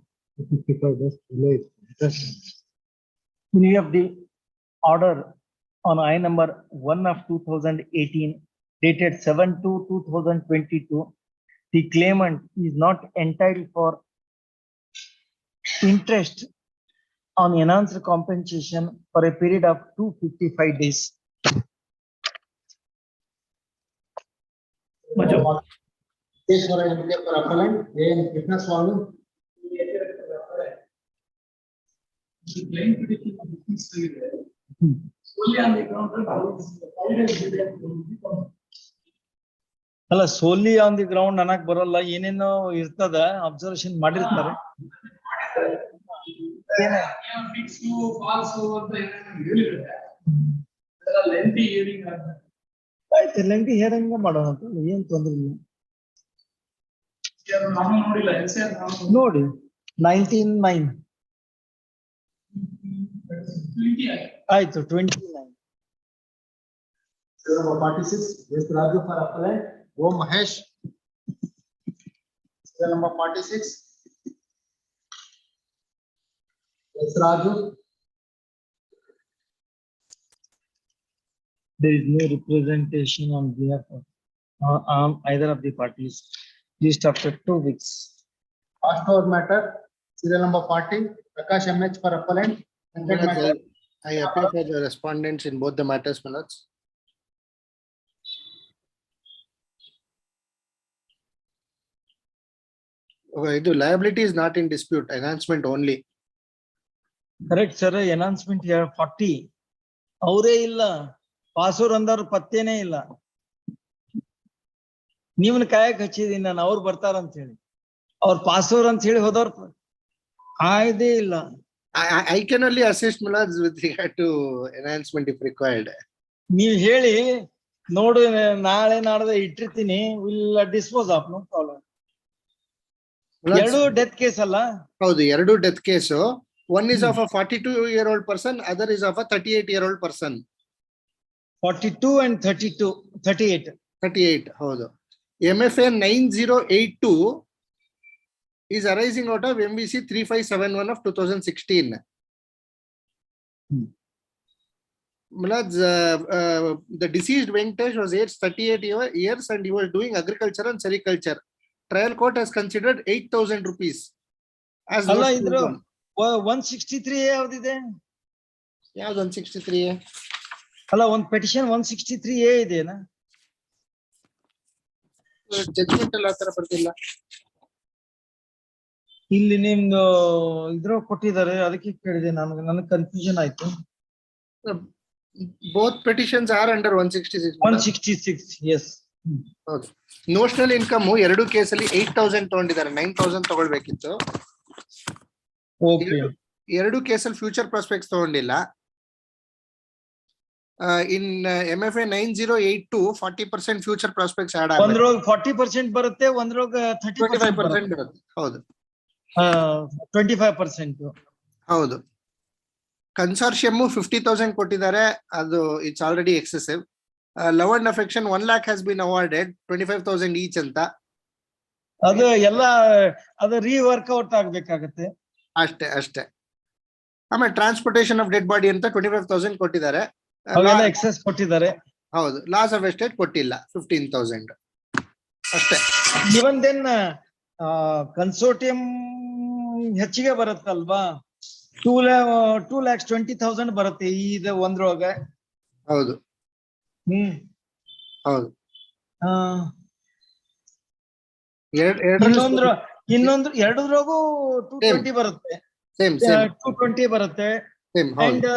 55 days delay. In view of the order on I number 1 of 2018 dated 7/2/2022, the claimant is not entitled for interest on enhanced compensation for a period of 255 days. For appellant, A.N. Krishnaswamy. ಅಲ್ಲ Solih on the ground ಅನ್ನಕ್ ಬರಲ್ಲ, ಏನೇನೋ ಇರ್ತದ observation ಮಾಡಿರ್ತಾರೆ. ಆಯ್ತು ಲೆಂಟಿ hearing ಮಾಡೋಣ ಅಂತ ಏನ್ ತೊಂದ್ರೆ ಇಲ್ಲ. ನೋಡಿ 19/9 ಆಯ್ತು 29. 46, S. Raju for appellant, O. Mahesh. Serial number 46. S. Raju. There is no representation on behalf of either of the parties. Least after 2 weeks. Passed over matter, serial number 40, Prakash M.H. for appellant. I appear for the respondents in both the matters, my lords. ಇದು liability is not in dispute, enhancement only. Correct sir, announcement 40 ಅವರೇ ಇಲ್ಲ, ಪಾಸೂರ್ ಅಂದವ್ರ ಪತ್ತೇನೇ ಇಲ್ಲ. ನೀವನ್ ಕಾಯಕ್ ಹಚ್ಚಿದೀನಿ ನಾನು, ಅವ್ರು ಬರ್ತಾರಂತ ಹೇಳಿ. ಅವ್ರ ಪಾಸೂರ್ ಅಂತ ಹೇಳಿ ಹೋದವ್ರ ಆಯ್ದೇ ಇಲ್ಲ. I can only assist Mulaz with regard to enhancement if required. ನೀವ್ ಹೇಳಿ ನೋಡು, ನಾಳೆ ನಾಡ್ದೆ ಇಟ್ಟಿರ್ತೀನಿ, will dispose of, no problem. ಎರಡು ಡೆತ್ ಕೇಸ್ ಅಲ್ಲ? ಹೌದು, ಎರಡು death case. One is of a 42-year-old person, other is of a 38-year-old person. 42 and 32, 38. 38, ಹೌದು. MFA 9082 is arising out of MVC 3571 of 2016. Mulaz, the deceased Venkatesh was aged 38 years and he was doing agriculture and sericulture. Trial court has considered 8,000 rupees as ಅಲ್ಲ loss ಇದ್ರು income. 163 ಯಾವ್ದಿದೆ? ಯಾವ್ದು 163? ಅಲ್ಲ, ಒಂದ್ petition 163 ಇದೆನಾ? Judgment ಅಲ್ಲಿ ಆತರ ಬರ್ತಿಲ್ಲ. ಇಲ್ಲಿ ನಿಮ್ದು ಇದ್ರ ಕೊಟ್ಟಿದ್ದಾರೆ, ಅದಕ್ಕೆ ಕೇಳಿದೆ ನಾನು, ನನಗೆ ಕನ್ಫ್ಯೂಷನ್ ಆಯ್ತು. Both petitions are under 166. 166, yes. ಹೌದು. ನೋಷನಲ್ ಇನ್ಕಮ್ ಎರಡು ಕೇಸಲ್ಲಿ 8,000 ತಗೊಂಡಿದ್ದಾರೆ, 9,000 ತಗೊಳ್ಬೇಕಿತ್ತು. ಎರಡು ಕೇಸಲ್ಲಿ ಫ್ಯೂಚರ್ ಪ್ರಾಸ್ಪೆಕ್ಟ್ಸ್ ತಗೊಂಡಿಲ್ಲ. ಇನ್ MFA 9082 40% ಫ್ಯೂಚರ್ ಪ್ರಾಸ್ಪೆಕ್ಟ್ಸ್ ಆಡ್ ಆಗಿದೆ. ಒಂದ್ರೊಳಗೆ 40% ಬರುತ್ತೆ, ಒಂದ್ರೊಳಗೆ 35% ಬರುತ್ತೆ. ಹೌದು, 25%. ಹೌದು. ಕನ್ಸಾರ್ಷಿಯಮ್ 50,000 ಕೊಟ್ಟಿದ್ದಾರೆ, ಅದು it's already excessive. Love and affection 1 lakh has been awarded, 25,000 each ಅಂತ. ಅದು ಎಲ್ಲ ಅದು ರೀವರ್ಕ್ಔಟ್ ಆಗ್ಬೇಕಾಗತ್ತೆ. ಅಷ್ಟೇ. ಆಮೇಲೆ ಟ್ರಾನ್ಸ್ಪೋರ್ಟೇಷನ್ ಆಫ್ ಡೆಡ್ ಬಾಡಿ ಅಂತ 25,000 ಕೊಟ್ಟಿದ್ದಾರೆ, ಅವೆಲ್ಲ ಎಕ್ಸೆಸ್ ಕೊಟ್ಟಿದ್ದಾರೆ. ಹೌದು. ಲಾಸ್ ಆಫ್ ಎಸ್ಟೇಟ್ ಕೊಟ್ಟಿಲ್ಲ, 15,000 ಅಷ್ಟೇ. ಇವನ್ ದೆನ್ ಕನ್ಸೋರ್ಟಿಯಂ ಹೆಚ್ಚಿಗೆ ಬರುತ್ತಲ್ವಾ, 2,20,000 ಬರುತ್ತೆ ಇದು ಒಂದ್ರೊಳಗೆ. ಹೌದು. ಹೌದು. ಇನ್ನೊಂದು ಎರಡದ್ರಾಗೂ 220 ಬರುತ್ತೆ. 220 ಬರುತ್ತೆ. And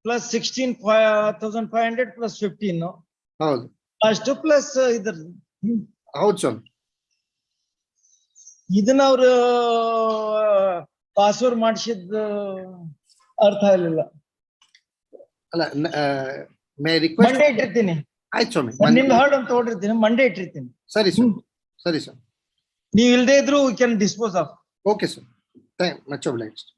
plus 16,500 plus 15. ಹೌದು. ಅಷ್ಟು ಪ್ಲಸ್ ಇದ್ರ. ಹೌದು ಸರ್. ಇದನ್ನ ಅವರು ಪಾಸ್ವರ್ಡ್ ಮಾಡಿಸಿದ ಅರ್ಥ ಇರಲಿಲ್ಲ. ಅಲ್ಲ, ರಿಕ್ವೆಸ್ಟ್ ಮಂಡೇ ಇಟ್ಟಿರ್ತೀನಿ. ಆಯ್ತು ಸ್ವಾಮಿ, ನಿಮ್ದು ಹಾರ್ಡ್ ಅಂತ ಹೊಡಿರ್ತೀನಿ, ಮಂಡೇ ಇಟ್ಟಿರ್ತೀನಿ. ಸರಿ ಸರ್. ನೀವು ಇಲ್ದೇ ಇದ್ರು we can dispose of. Okay sir, much obliged.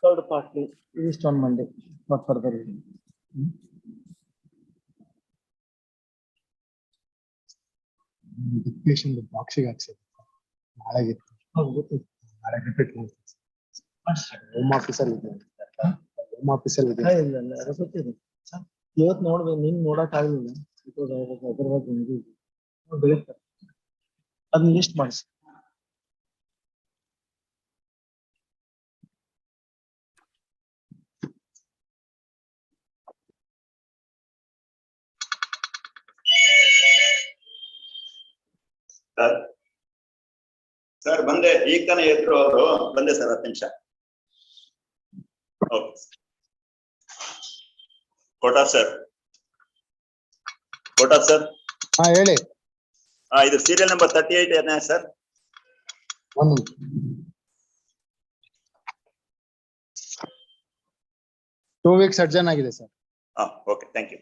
Third partly released on Monday, not further reading. Dictation ಬಾಕ್ಸಿಗೆ ಹಾಕ್ಸಿದೆ ನಾಳೆಗೆ. ನಾಳೆ ರಿಪೀಟ್ ಮಾಡ್ತೀನಿ. ಹೋಮ್ ಆಫೀಸಲ್ಲಿ ಇದೆ, ಇವತ್ತು ನೋಡ್ಬೇಕು, ನಿನ್ ನೋಡಕ್ ಆಗ್ಲಿಲ್ಲ. ಅದನ್ನ ಲಿಸ್ಟ್ ಮಾಡಿಸಿ. ಸರ್ ಬಂದೆ, ಈಗ ತಾನೇ ಎದ್ರು ಅವರು. ಬಂದೆ ಸರ್, 10 ನಿಮಿಷ. ಕೋಟಾಫ್ ಸರ್. ಹಾ ಹೇಳಿ. ಇದು ಸೀರಿಯಲ್ ನಂಬರ್ 38 ಏನ ಸರ್? 2 weeks ಅಡ್ಜನ್ ಆಗಿದೆ ಸರ್. Okay, thank you.